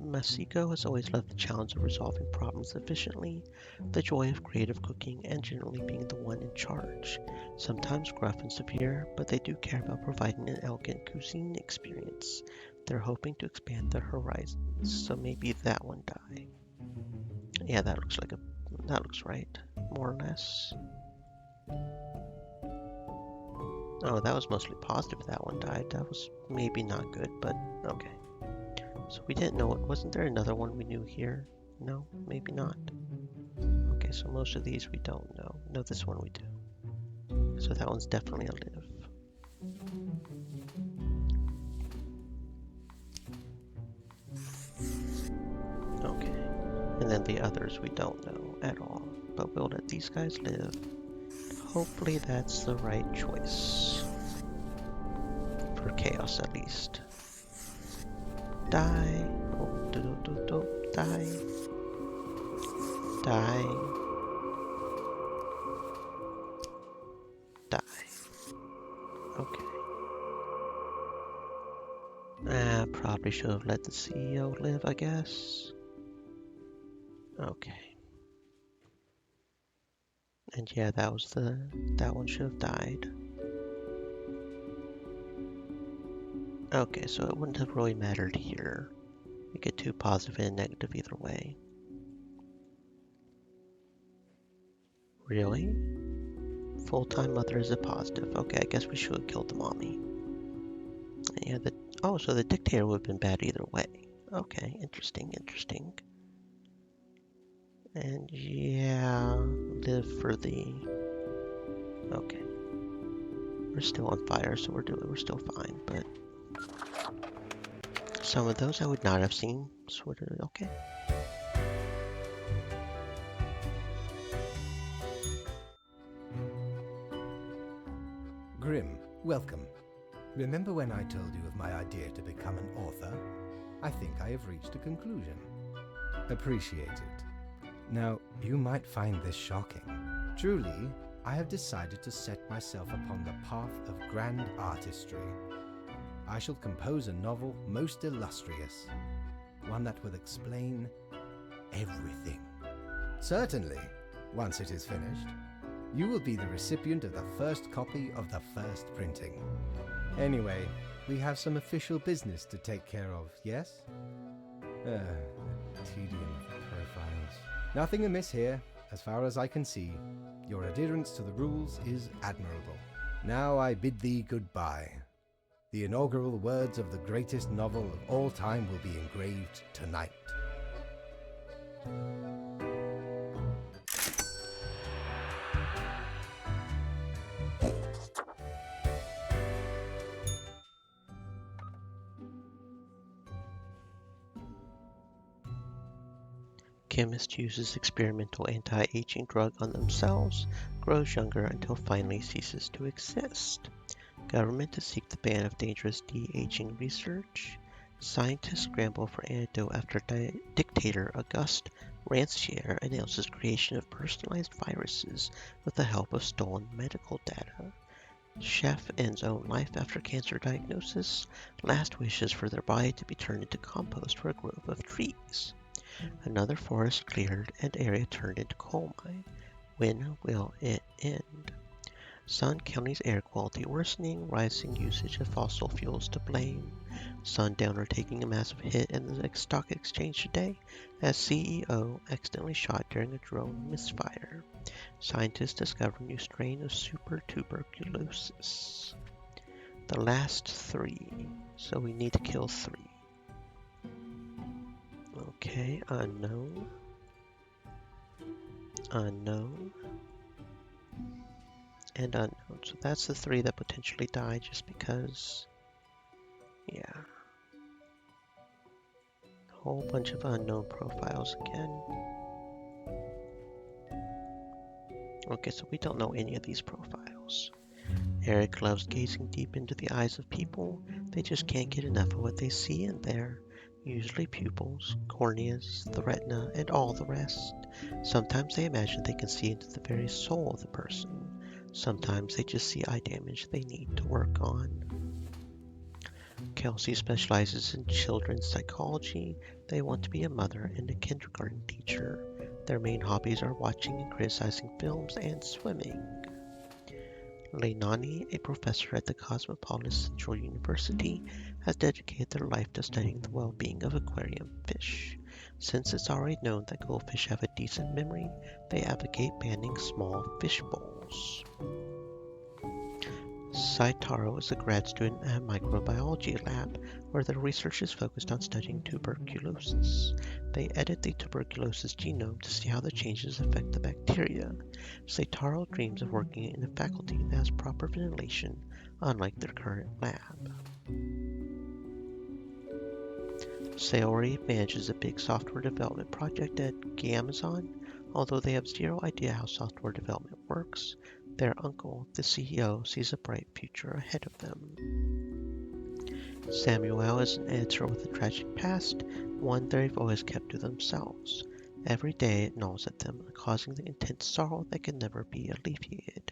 Masiko has always loved the challenge of resolving problems efficiently, the joy of creative cooking, and generally being the one in charge. Sometimes gruff and severe, but they do care about providing an elegant cuisine experience. They're hoping to expand their horizons, so maybe that one die. Yeah, that looks right, more or less. Oh, that was mostly positive that one died. That was maybe not good, but okay. So we didn't know it. Wasn't there another one we knew here? No, maybe not. Okay, so most of these we don't know. No, this one we do. So that one's definitely a live. Okay. And then the others we don't know at all. But we'll let these guys live. Hopefully that's the right choice. For Chaos at least. Die. Oh, die. Die. Die. Okay. Probably should have let the CEO live, I guess. Okay. And yeah, that one should have died. Okay, so it wouldn't have really mattered here. We get 2 positive and negative either way. Really? Full-time mother is a positive. Okay, I guess we should have killed the mommy. Yeah, oh, so the dictator would have been bad either way. Okay, interesting. And yeah, live for the... Okay. We're still on fire, so we're still fine, but... Some of those I would not have seen, sort of, okay. Grim, welcome. Remember when I told you of my idea to become an author? I think I have reached a conclusion. Appreciate it. Now, you might find this shocking. Truly, I have decided to set myself upon the path of grand artistry. I shall compose a novel most illustrious, one that will explain everything. Certainly, once it is finished, you will be the recipient of the first copy of the first printing. Anyway, we have some official business to take care of, yes? Tedium of profiles. Nothing amiss here, as far as I can see. Your adherence to the rules is admirable. Now I bid thee goodbye. The inaugural words of the greatest novel of all time will be engraved tonight. Chemist uses experimental anti-aging drug on themselves, grows younger until finally ceases to exist. Government to seek the ban of dangerous de-aging research. Scientists scramble for antidote after dictator Auguste Rancière announces creation of personalized viruses with the help of stolen medical data. Chef ends own life after cancer diagnosis. Last wishes for their body to be turned into compost for a grove of trees. Another forest cleared and area turned into coal mine. When will it end? Sun County's air quality worsening, rising usage of fossil fuels to blame. Sundowner taking a massive hit in the stock exchange today as CEO accidentally shot during a drone misfire. Scientists discover new strain of super tuberculosis. The last 3, so we need to kill 3. Okay, unknown. Unknown. And unknown. So that's the 3 that potentially die just because, yeah. Whole bunch of unknown profiles again. Okay, so we don't know any of these profiles. Eric loves gazing deep into the eyes of people. They just can't get enough of what they see in there. Usually pupils, corneas, the retina, and all the rest. Sometimes they imagine they can see into the very soul of the person. Sometimes they just see eye damage they need to work on. Kelsey specializes in children's psychology. They want to be a mother and a kindergarten teacher. Their main hobbies are watching and criticizing films and swimming. Leilani, a professor at the Cosmopolitan Central University, has dedicated their life to studying the well-being of aquarium fish. Since it's already known that goldfish have a decent memory, they advocate banning small fish bowls. Saitaro is a grad student at a microbiology lab where their research is focused on studying tuberculosis. They edit the tuberculosis genome to see how the changes affect the bacteria. Saitaro dreams of working in a faculty that has proper ventilation, unlike their current lab. Sayori manages a big software development project at Amazon. Although they have zero idea how software development works, their uncle, the CEO, sees a bright future ahead of them. Samuel is an editor with a tragic past, one they've always kept to themselves. Every day it gnaws at them, causing the intense sorrow that can never be alleviated.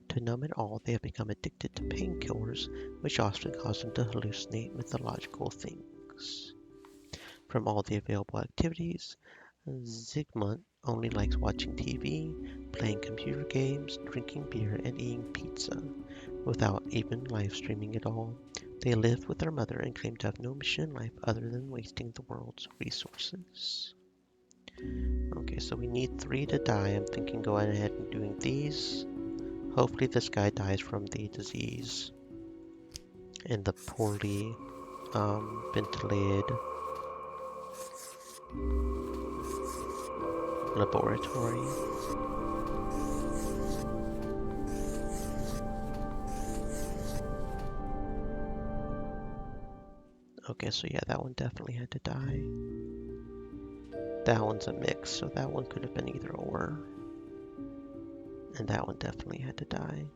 To numb it all, they have become addicted to painkillers, which often cause them to hallucinate mythological things. From all the available activities, Zygmunt only likes watching TV, playing computer games, drinking beer, and eating pizza. Without even live streaming at all, they live with their mother and claim to have no mission in life other than wasting the world's resources. Okay, so we need 3 to die. I'm thinking going ahead and doing these. Hopefully this guy dies from the disease and the poorly ventilated laboratory. Okay, so yeah, that one definitely had to die. That one's a mix, so that one could have been either or. And that one definitely had to die.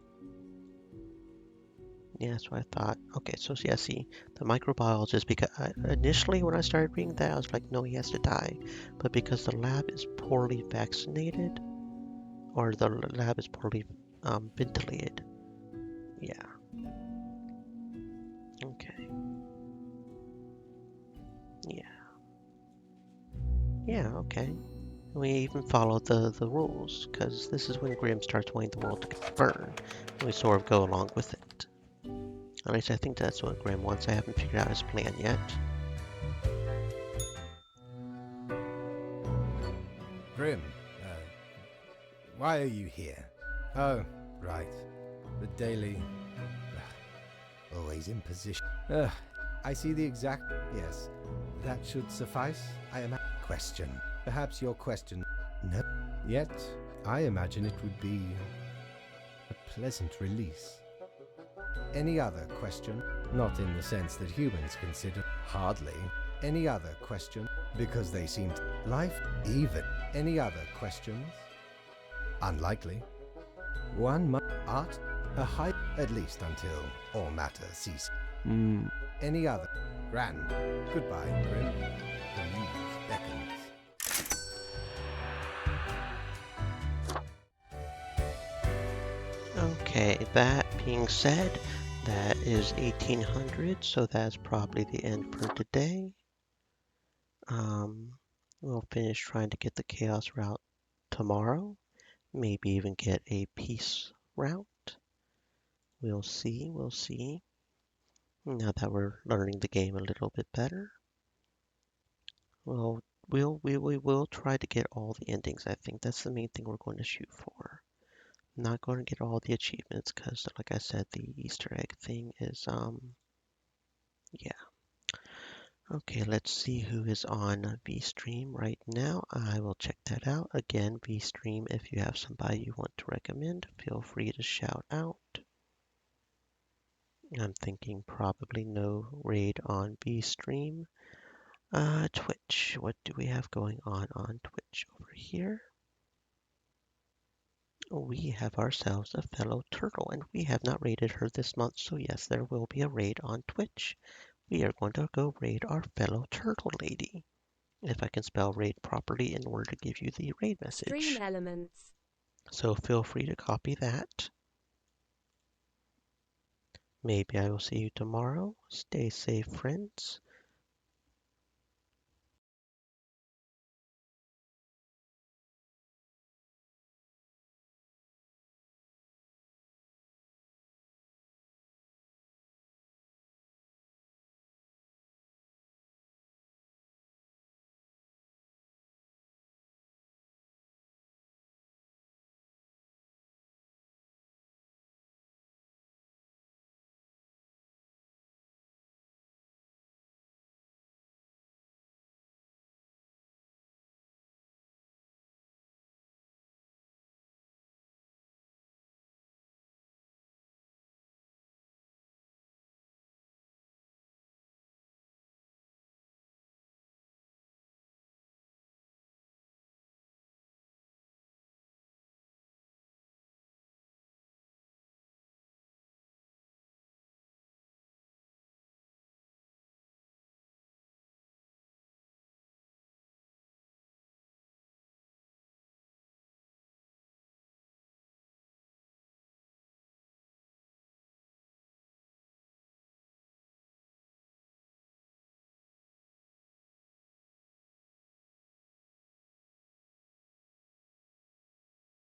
Yeah, that's what I thought. Okay, so yeah, see, the microbiologist, because initially when I started reading that, I was like, no, he has to die. But because the lab is poorly vaccinated, or the lab is poorly ventilated, yeah. Okay. Yeah. Yeah, okay. We even follow the rules, because this is when Grimm starts wanting the world to burn, and we sort of go along with it. At least I think that's what Grimm wants. I haven't figured out his plan yet. Grimm, why are you here? Oh, right. The daily... always in position. I see the exact... Yes, that should suffice. I am... Question. Perhaps your question... No. Yet, I imagine it would be... a pleasant release. Any other question? Not in the sense that humans consider. Hardly. Any other question? Because they seem to... Life? Even. Any other questions? Unlikely. One art? A high... At least until all matter cease. Any other? Grand. Goodbye, Grimm. The muse beckons. Okay, that being said, that is 1800, so that's probably the end for today. We'll finish trying to get the Chaos route tomorrow. Maybe even get a peace route. We'll see, we'll see. Now that we're learning the game a little bit better. Well, we will try to get all the endings. I think that's the main thing we're going to shoot for. I'm not going to get all the achievements because, like I said, the Easter egg thing is, yeah. Okay, let's see who is on VStream right now. I will check that out. Again, VStream, if you have somebody you want to recommend, feel free to shout out. I'm thinking probably no raid on VStream. Twitch, what do we have going on Twitch over here? We have ourselves a fellow turtle, and we have not raided her this month, so yes, there will be a raid on Twitch. We are going to go raid our fellow turtle lady. If I can spell raid properly in order to give you the raid message. Stream elements. So feel free to copy that. Maybe I will see you tomorrow. Stay safe, friends.